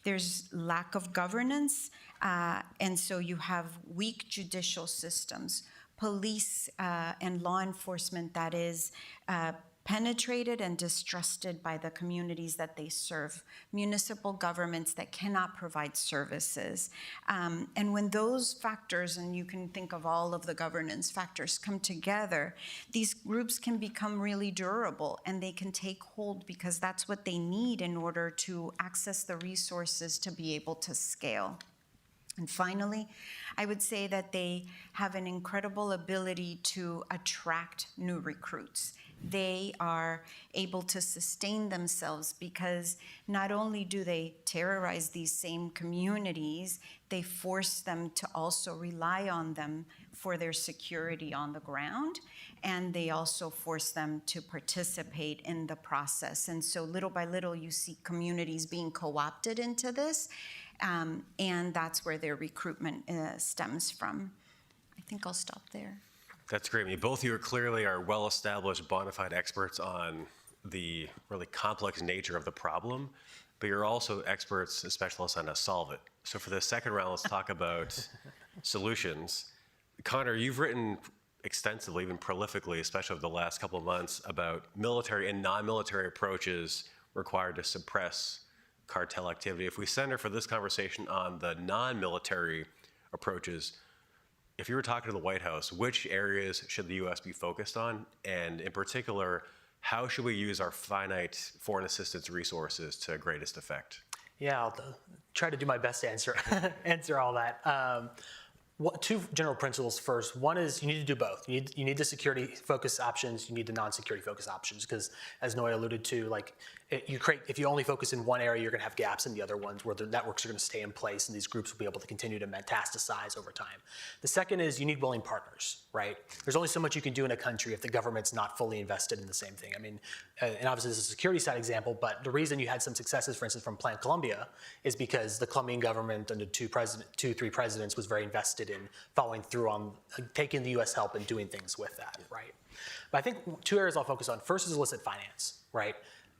There's lack of governance, and so you have weak judicial systems, police and law enforcement that is penetrated and distrusted by the communities that they serve, municipal governments that cannot provide services. And when those factors, and you can think of all of the governance factors, come together, these groups can become really durable and they can take hold because that's what they need in order to access the resources to be able to scale. And finally, I would say that they have an incredible ability to attract new recruits. They are able to sustain themselves because not only do they terrorize these same communities, they force them to also rely on them for their security on the ground, and they also force them to participate in the process. And so little by little, you see communities being co-opted into this, and that's where their recruitment stems from. I think I'll stop there. That's great. I mean, both of you clearly are well-established, bona fide experts on the really complex nature of the problem, but you're also experts and specialists on how to solve it. So for the second round, let's talk about solutions. Connor, you've written extensively, even prolifically, especially over the last couple of months, about military and non-military approaches required to suppress cartel activity. If we center for this conversation on the non-military approaches, if you were talking to the White House, which areas should the U.S. be focused on? And in particular, how should we use our finite foreign assistance resources to greatest effect? Yeah, I'll try to do my best to answer all that. Two general principles first. One is you need to do both. You need the security focus options, you need the non-security focus options, because as Noe alluded to, like if you only focus in one area, you're gonna have gaps in the other ones where the networks are gonna stay in place and these groups will be able to continue to metastasize over time. The second is you need willing partners, right? There's only so much you can do in a country if the government's not fully invested in the same thing. I mean, and obviously this is a security side example, but the reason you had some successes, for instance, from Plan Colombia is because the Colombian government under three presidents was very invested in following through on taking the US help and doing things with that, right? But I think two areas I'll focus on. First is illicit finance, right?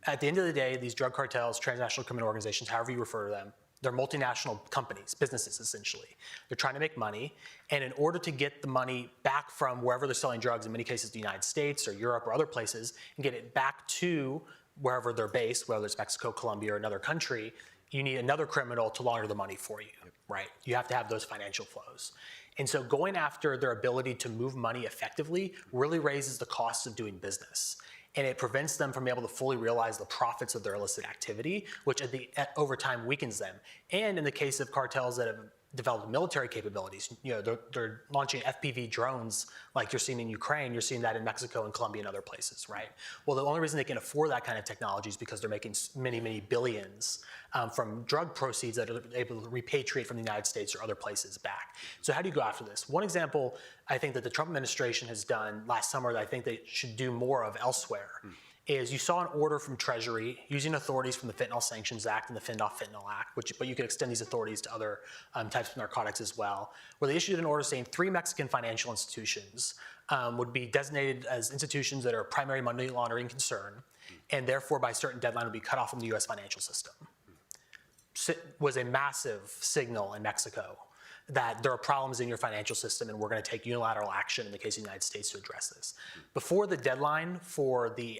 At the end of the day, these drug cartels, transnational criminal organizations, however you refer to them, they're multinational companies, businesses essentially. They're trying to make money, and in order to get the money back from wherever they're selling drugs, in many cases the United States or Europe or other places, and get it back to wherever they're based, whether it's Mexico, Colombia, or another country, you need another criminal to launder the money for you, right? You have to have those financial flows. And so going after their ability to move money effectively really raises the cost of doing business. And it prevents them from being able to fully realize the profits of their illicit activity, which over time weakens them. And in the case of cartels that have developed military capabilities, they're launching FPV drones like you're seeing in Ukraine, you're seeing that in Mexico and Colombia and other places, right? Well, the only reason they can afford that kind of technology is because they're making many, many billions from drug proceeds that are able to repatriate from the United States or other places back. So how do you go after this? One example I think that the Trump administration has done last summer that I think they should do more of elsewhere is you saw an order from Treasury using authorities from the Fentanyl Sanctions Act and the Fentanyl Act, but you could extend these authorities to other types of narcotics as well, where they issued an order saying 3 Mexican financial institutions would be designated as institutions that are a primary money laundering concern, and therefore by a certain deadline would be cut off from the US financial system. Was a massive signal in Mexico that there are problems in your financial system and we're going to take unilateral action in the case of the United States to address this. Before the deadline for the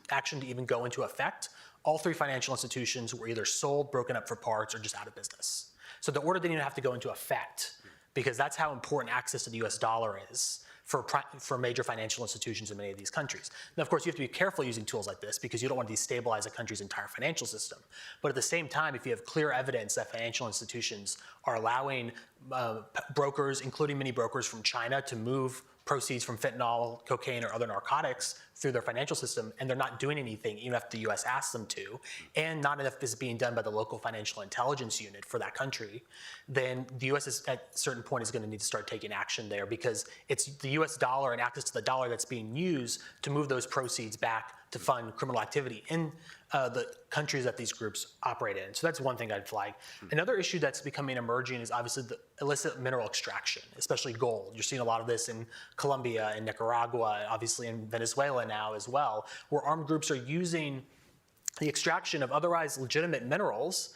action to even go into effect, all 3 financial institutions were either sold, broken up for parts, or just out of business. So the order didn't even have to go into effect because that's how important access to the US dollar is for major financial institutions in many of these countries. Now, of course, you have to be careful using tools like this because you don't want to destabilize a country's entire financial system. But at the same time, if you have clear evidence that financial institutions are allowing brokers, including many brokers from China, to move proceeds from fentanyl, cocaine, or other narcotics through their financial system, and they're not doing anything, even if the U.S. asks them to, and not enough is being done by the local financial intelligence unit for that country, then the U.S. is, at a certain point is going to need to start taking action there, because it's the U.S. dollar and access to the dollar that's being used to move those proceeds back to fund criminal activity in the countries that these groups operate in. So that's one thing I'd flag. Another issue that's becoming emerging is obviously the illicit mineral extraction, especially gold. You're seeing a lot of this in Colombia and Nicaragua, obviously in Venezuela now as well, where armed groups are using the extraction of otherwise legitimate minerals,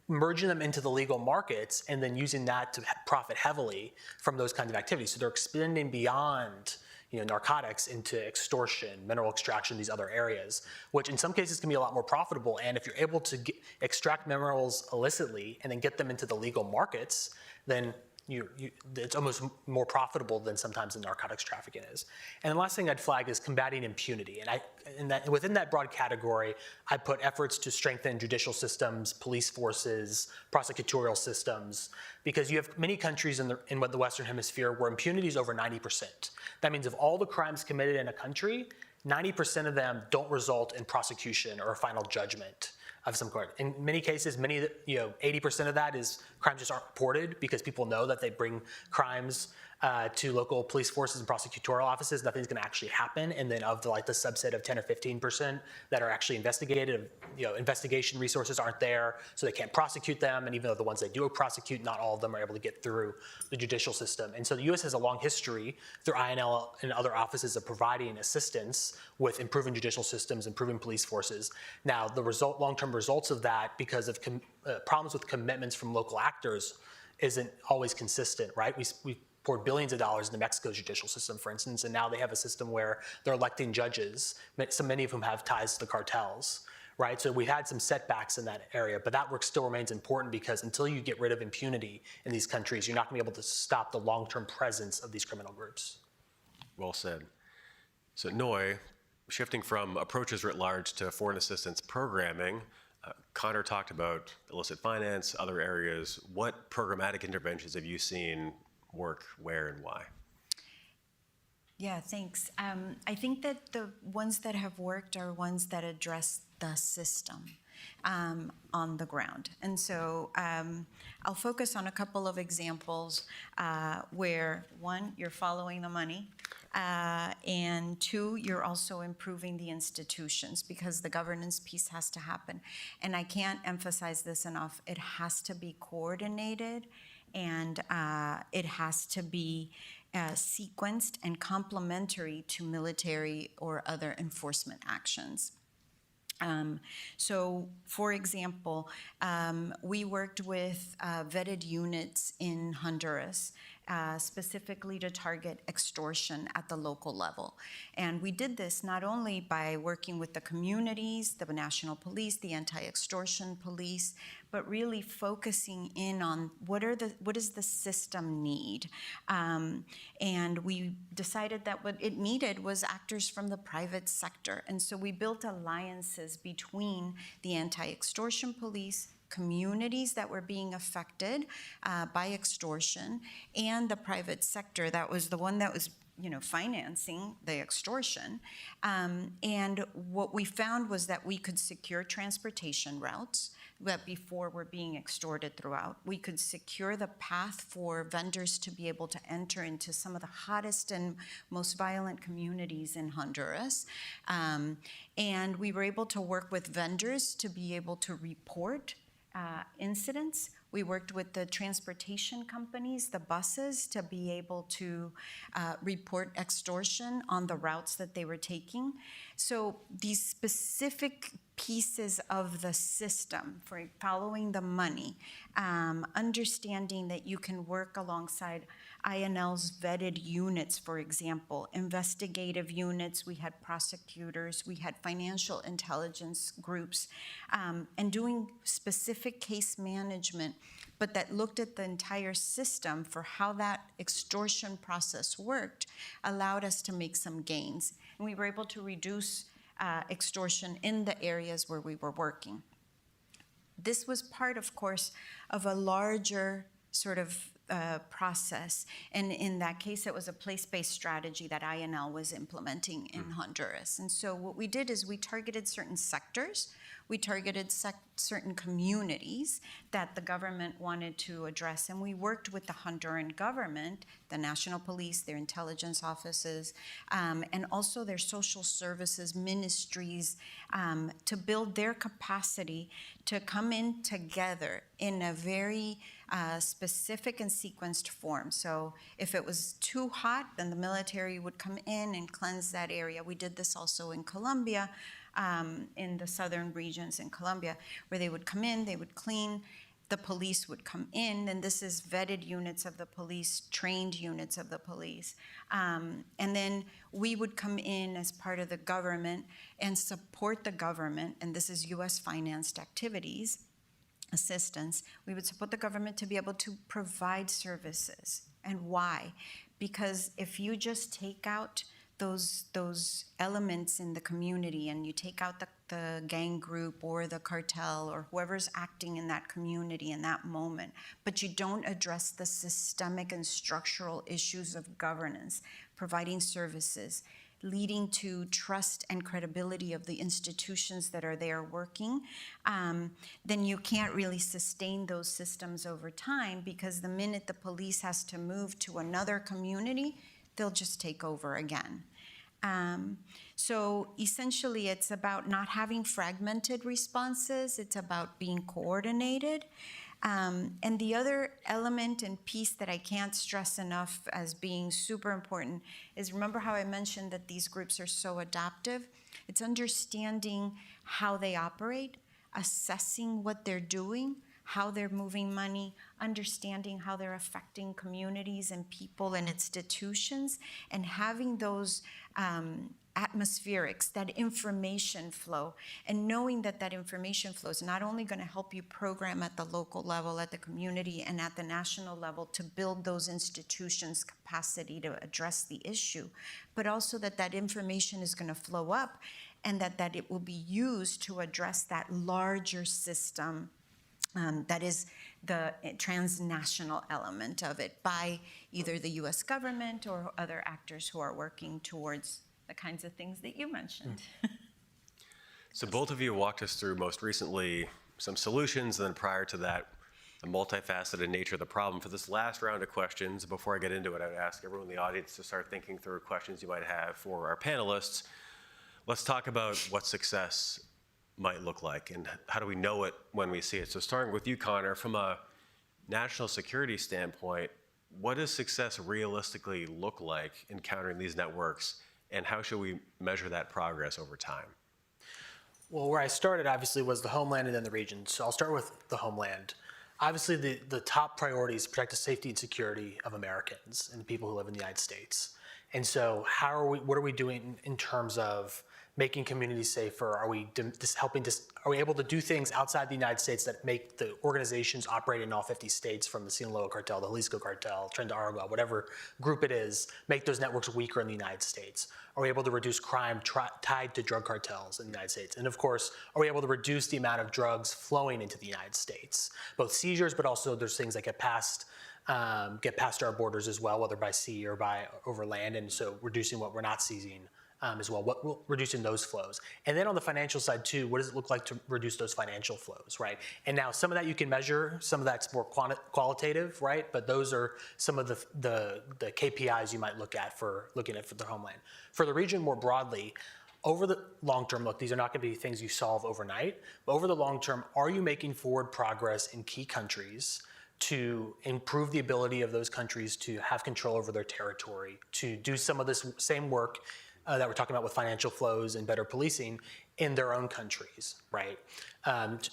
merging them into the legal markets, and then using that to profit heavily from those kinds of activities. So they're expanding beyond narcotics into extortion, mineral extraction, these other areas, which in some cases can be a lot more profitable. And if you're able to extract minerals illicitly and then get them into the legal markets, then it's almost more profitable than sometimes the narcotics trafficking is. And the last thing I'd flag is combating impunity. And within that broad category, I put efforts to strengthen judicial systems, police forces, prosecutorial systems, because you have many countries in the Western Hemisphere where impunity is over 90%. That means of all the crimes committed in a country, 90% of them don't result in prosecution or a final judgment of some kind. In many cases, 80% of that is crimes just aren't reported because people know that they bring crimes to local police forces and prosecutorial offices, nothing's going to actually happen. And then of the subset of 10 or 15% that are actually investigated, investigation resources aren't there, so they can't prosecute them. And even though the ones they do prosecute, not all of them are able to get through the judicial system. And so the U.S. has a long history through INL and other offices of providing assistance with improving judicial systems, improving police forces. Now, the long-term results of that, because of problems with commitments from local actors, isn't always consistent, right? We poured billions of dollars into Mexico's judicial system, for instance, and now they have a system where they're electing judges, many of whom have ties to the cartels, right? So we had some setbacks in that area, but that work still remains important, because until you get rid of impunity in these countries, you're not going to be able to stop the long-term presence of these criminal groups. Well said. So Noi, shifting from approaches writ large to foreign assistance programming, Connor talked about illicit finance, other areas. What programmatic interventions have you seen work, where, and why? Yeah, thanks. I think that the ones that have worked are ones that address the system on the ground. And so I'll focus on a couple of examples where, one, you're following the money, and two, you're also improving the institutions, because the governance piece has to happen. And I can't emphasize this enough. It has to be coordinated, and it has to be sequenced and complementary to military or other enforcement actions. So, for example, we worked with vetted units in Honduras, specifically to target extortion at the local level. And we did this not only by working with the communities, the national police, the anti-extortion police, but really focusing in on what does the system need. And we decided that what it needed was actors from the private sector. And so we built alliances between the anti-extortion police, communities that were being affected by extortion, and the private sector that was the one that was financing the extortion. And what we found was that we could secure transportation routes that before were being extorted throughout. We could secure the path for vendors to be able to enter into some of the hottest and most violent communities in Honduras. And we were able to work with vendors to be able to report incidents. We worked with the transportation companies, the buses, to be able to report extortion on the routes that they were taking. So these specific pieces of the system for following the money, understanding that you can work alongside INL's vetted units, for example, investigative units, we had prosecutors, we had financial intelligence groups, and doing specific case management, but that looked at the entire system for how that extortion process worked, allowed us to make some gains. And we were able to reduce extortion in the areas where we were working. This was part, of course, of a larger sort of process. And in that case, it was a place-based strategy that INL was implementing in Honduras. And so what we did is we targeted certain sectors. We targeted certain communities that the government wanted to address, and we worked with the Honduran government, the national police, their intelligence offices, and also their social services ministries to build their capacity to come in together in a very specific and sequenced form. So if it was too hot, then the military would come in and cleanse that area. We did this also in Colombia, in the southern regions in Colombia, where they would come in, they would clean, the police would come in, and this is vetted units of the police, trained units of the police. And then we would come in as part of the government and support the government, and this is US financed activities, assistance. We would support the government to be able to provide services. And why? Because if you just take out those elements in the community and you take out the gang group or the cartel or whoever's acting in that community in that moment, but you don't address the systemic and structural issues of governance, providing services, leading to trust and credibility of the institutions that are there working, then you can't really sustain those systems over time, because the minute the police has to move to another community, they'll just take over again. So essentially, it's about not having fragmented responses. It's about being coordinated. And the other element and piece that I can't stress enough as being super important is, remember how I mentioned that these groups are so adaptive? It's understanding how they operate, assessing what they're doing, how they're moving money, understanding how they're affecting communities and people and institutions, and having those atmospherics, that information flow, and knowing that that information flow is not only going to help you program at the local level, at the community, and at the national level to build those institutions' capacity to address the issue, but also that that information is going to flow up, and that it will be used to address that larger system that is the transnational element of it by either the US government or other actors who are working towards the kinds of things that you mentioned. So both of you walked us through most recently some solutions, and then prior to that, the multifaceted nature of the problem. For this last round of questions, before I get into it, I would ask everyone in the audience to start thinking through questions you might have for our panelists. Let's talk about what success might look like, and how do we know it when we see it? So starting with you, Connor, from a national security standpoint, what does success realistically look like in countering these networks, and how should we measure that progress over time? Well, where I started obviously was the homeland and then the region. So I'll start with the homeland. Obviously, the top priority is to protect the safety and security of Americans and people who live in the United States. And so what are we doing in terms of making communities safer? Are we are we able to do things outside the United States that make the organizations operate in all 50 states, from the Sinaloa cartel, the Jalisco cartel, Tren de Aragua, whatever group it is, make those networks weaker in the United States? Are we able to reduce crime tied to drug cartels in the United States? And of course, are we able to reduce the amount of drugs flowing into the United States? Both seizures, but also there's things that get past our borders as well, whether by sea or over land, and so reducing what we're not seizing as well, reducing those flows. And then on the financial side too, what does it look like to reduce those financial flows, right? And now some of that you can measure, some of that's more qualitative, right? But those are some of the KPIs you might look at for the homeland. For the region more broadly, over the long term, look, these are not going to be things you solve overnight, but over the long term, are you making forward progress in key countries to improve the ability of those countries to have control over their territory, to do some of this same work that we're talking about with financial flows and better policing in their own countries, right?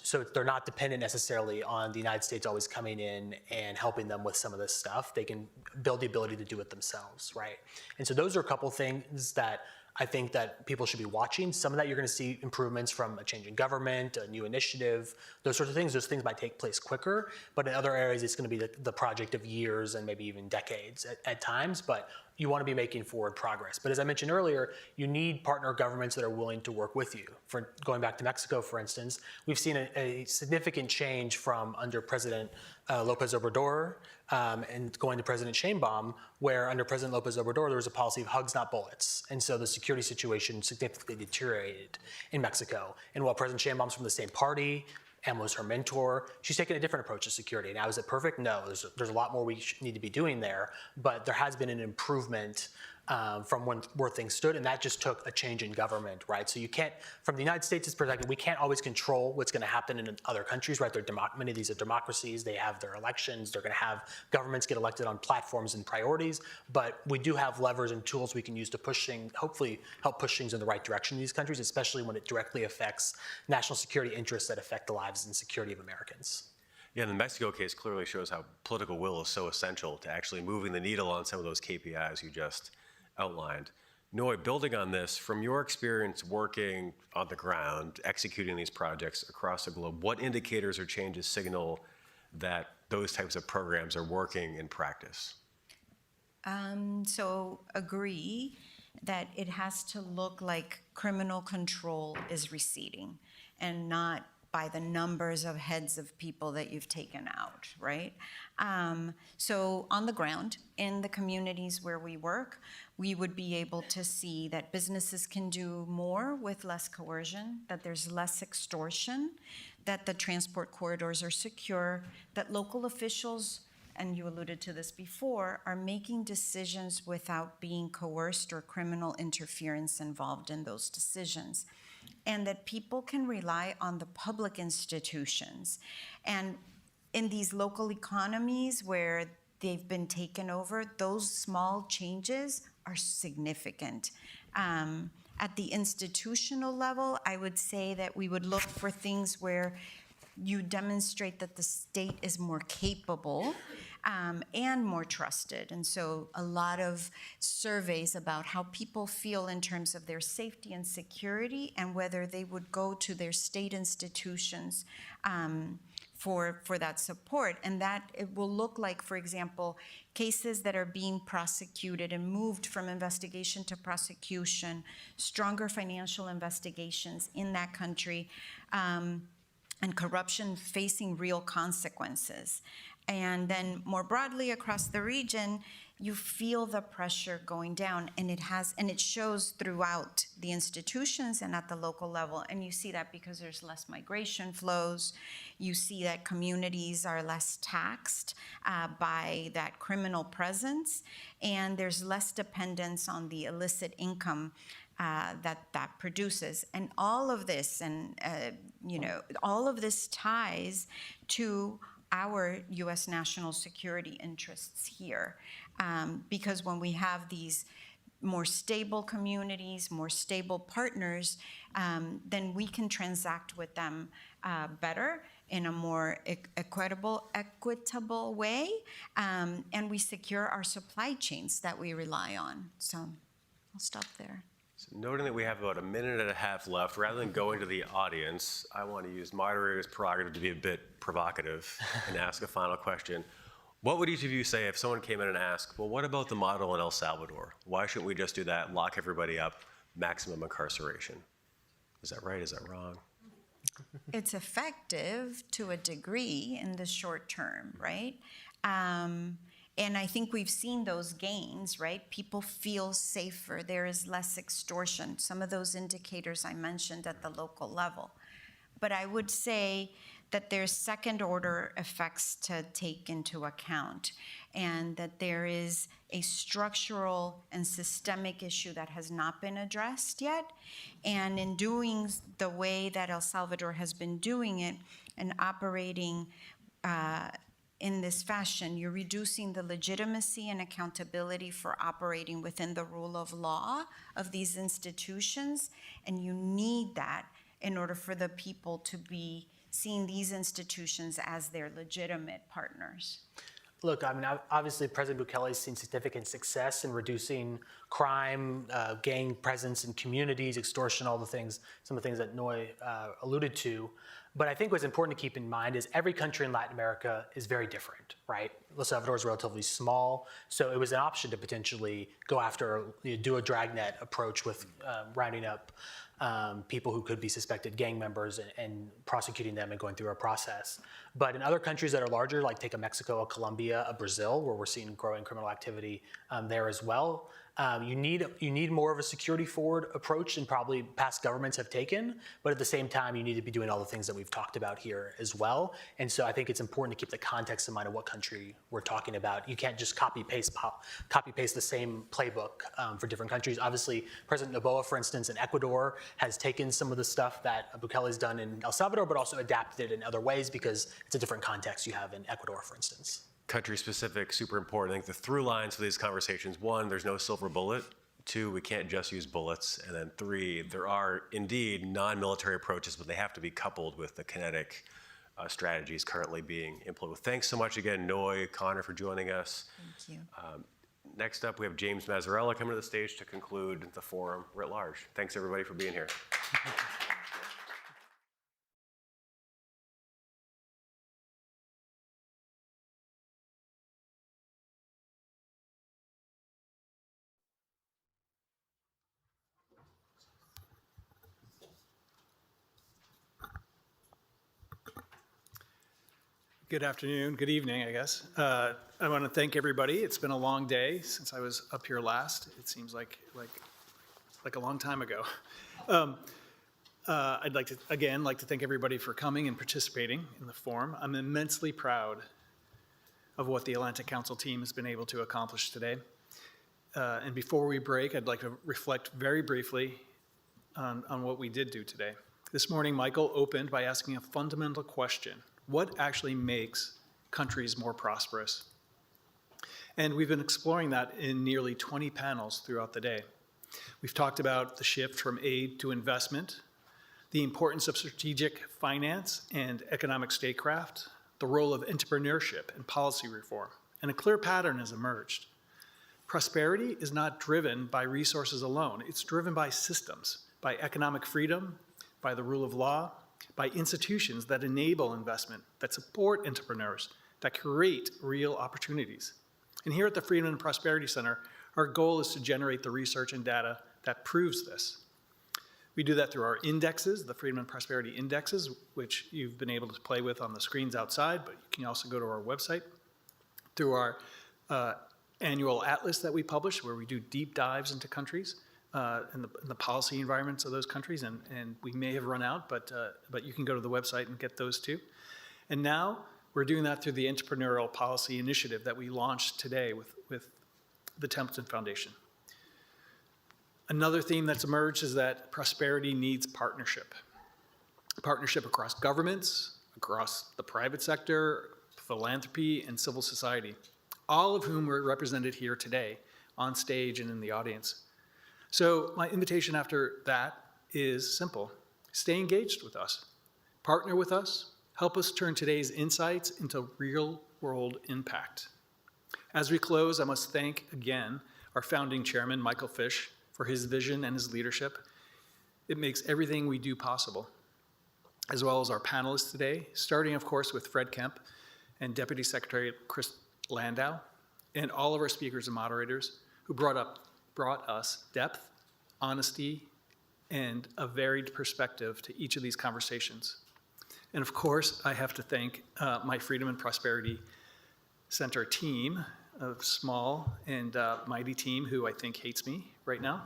So they're not dependent necessarily on the United States always coming in and helping them with some of this stuff. They can build the ability to do it themselves, right? And so those are a couple things that I think that people should be watching. Some of that you're going to see improvements from a change in government, a new initiative, those sorts of things. Those things might take place quicker, but in other areas it's going to be the project of years and maybe even decades at times. But you want to be making forward progress. But as I mentioned earlier, you need partner governments that are willing to work with you. For going back to Mexico, for instance, we've seen a significant change from under President Lopez Obrador and going to President Sheinbaum, where under President Lopez Obrador, there was a policy of hugs, not bullets. And so the security situation significantly deteriorated in Mexico. And while President Sheinbaum's from the same party, and was her mentor, she's taken a different approach to security. Now, is it perfect? No, there's a lot more we need to be doing there, but there has been an improvement from where things stood, and that just took a change in government, right? So you can't, from the United States' perspective, we can't always control what's gonna happen in other countries, right? Many of these are democracies, they have their elections, they're gonna have governments get elected on platforms and priorities, but we do have levers and tools we can use to push things, hopefully help push things in the right direction in these countries, especially when it directly affects national security interests that affect the lives and security of Americans. Yeah, the Mexico case clearly shows how political will is so essential to actually moving the needle on some of those KPIs you just outlined. Noy, building on this, from your experience working on the ground, executing these projects across the globe, what indicators or changes signal that those types of programs are working in practice? So agree that it has to look like criminal control is receding and not by the numbers of heads of people that you've taken out, right? So on the ground, in the communities where we work, we would be able to see that businesses can do more with less coercion, that there's less extortion, that the transport corridors are secure, that local officials, and you alluded to this before, are making decisions without being coerced or criminal interference involved in those decisions, and that people can rely on the public institutions. And in these local economies where they've been taken over, those small changes are significant. At the institutional level, I would say that we would look for things where you demonstrate that the state is more capable and more trusted. And so a lot of surveys about how people feel in terms of their safety and security and whether they would go to their state institutions for that support. And that it will look like, for example, cases that are being prosecuted and moved from investigation to prosecution, stronger financial investigations in that country, and corruption facing real consequences. And then more broadly across the region, you feel the pressure going down, and it shows throughout the institutions and at the local level. And you see that because there's less migration flows. You see that communities are less taxed by that criminal presence, and there's less dependence on the illicit income that produces. And all of this, all of this ties to our U.S. national security interests here. Because when we have these more stable communities, more stable partners, then we can transact with them better in a more equitable way, and we secure our supply chains that we rely on. So I'll stop there. So noting that we have about a minute and a half left, rather than going to the audience, I want to use moderator's prerogative to be a bit provocative and ask a final question. What would each of you say if someone came in and asked, well, what about the model in El Salvador? Why shouldn't we just do that, lock everybody up, maximum incarceration? Is that right? Is that wrong? It's effective to a degree in the short term, right? And I think we've seen those gains, right? People feel safer. There is less extortion. Some of those indicators I mentioned at the local level. But I would say that there's second order effects to take into account, and that there is a structural and systemic issue that has not been addressed yet. And in doing the way that El Salvador has been doing it and operating in this fashion, you're reducing the legitimacy and accountability for operating within the rule of law of these institutions, and you need that in order for the people to be seeing these institutions as their legitimate partners. Look, I mean, obviously President Bukele has seen significant success in reducing crime, gang presence in communities, extortion, all the things, some of the things that Noy alluded to. But I think what's important to keep in mind is every country in Latin America is very different, right? El Salvador is relatively small, so it was an option to potentially go after, do a dragnet approach with rounding up people who could be suspected gang members and prosecuting them and going through a process. But in other countries that are larger, like take a Mexico, a Colombia, a Brazil, where we're seeing growing criminal activity there as well, you need more of a security forward approach than probably past governments have taken, but at the same time, you need to be doing all the things that we've talked about here as well. And so I think it's important to keep the context in mind of what country we're talking about. You can't just copy paste the same playbook for different countries. Obviously, President Noboa, for instance, in Ecuador, has taken some of the stuff that Bukele's done in El Salvador, but also adapted it in other ways because it's a different context you have in Ecuador, for instance. Country specific, super important. I think the through lines for these conversations: one, there's no silver bullet; two, we can't just use bullets; and then three, there are indeed non-military approaches, but they have to be coupled with the kinetic strategies currently being implemented. Thanks so much again, Noi, Connor, for joining us. Thank you. Next up, we have James Mazzarella coming to the stage to conclude the forum writ large. Thanks everybody for being here. Good afternoon, good evening, I guess. I want to thank everybody. It's been a long day since I was up here last. It seems like a long time ago. I'd like to thank everybody for coming and participating in the forum. I'm immensely proud of what the Atlantic Council team has been able to accomplish today. And before we break, I'd like to reflect very briefly on what we did do today. This morning, Michael opened by asking a fundamental question: what actually makes countries more prosperous? And we've been exploring that in nearly 20 panels throughout the day. We've talked about the shift from aid to investment, the importance of strategic finance and economic statecraft, the role of entrepreneurship and policy reform, and a clear pattern has emerged. Prosperity is not driven by resources alone. It's driven by systems, by economic freedom, by the rule of law, by institutions that enable investment, that support entrepreneurs, that create real opportunities. And here at the Freedom and Prosperity Center, our goal is to generate the research and data that proves this. We do that through our indexes, the Freedom and Prosperity Indexes, which you've been able to play with on the screens outside, but you can also go to our website. Through our annual atlas that we publish, where we do deep dives into countries, and the policy environments of those countries, and we may have run out, but you can go to the website and get those too. And now we're doing that through the Entrepreneurial Policy Initiative that we launched today with the Templeton Foundation. Another theme that's emerged is that prosperity needs partnership. Partnership across governments, across the private sector, philanthropy, and civil society, all of whom were represented here today on stage and in the audience. So my invitation after that is simple. Stay engaged with us. Partner with us. Help us turn today's insights into real-world impact. As we close, I must thank again our founding chairman, Michael Fish, for his vision and his leadership. It makes everything we do possible, as well as our panelists today, starting, of course, with Fred Kemp and Deputy Secretary Chris Landau, and all of our speakers and moderators who brought us depth, honesty, and a varied perspective to each of these conversations. And of course, I have to thank my Freedom and Prosperity Center team, a small and mighty team who I think hates me right now.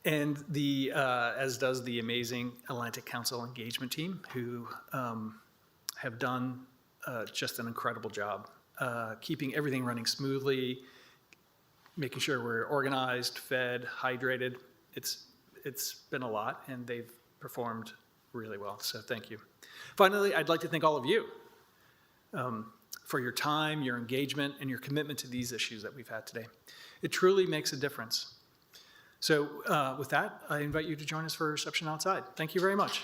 And as does the amazing Atlantic Council engagement team, who have done just an incredible job keeping everything running smoothly, making sure we're organized, fed, hydrated. It's been a lot, and they've performed really well, so thank you. Finally, I'd like to thank all of you for your time, your engagement, and your commitment to these issues that we've had today. It truly makes a difference. So with that, I invite you to join us for a reception outside. Thank you very much.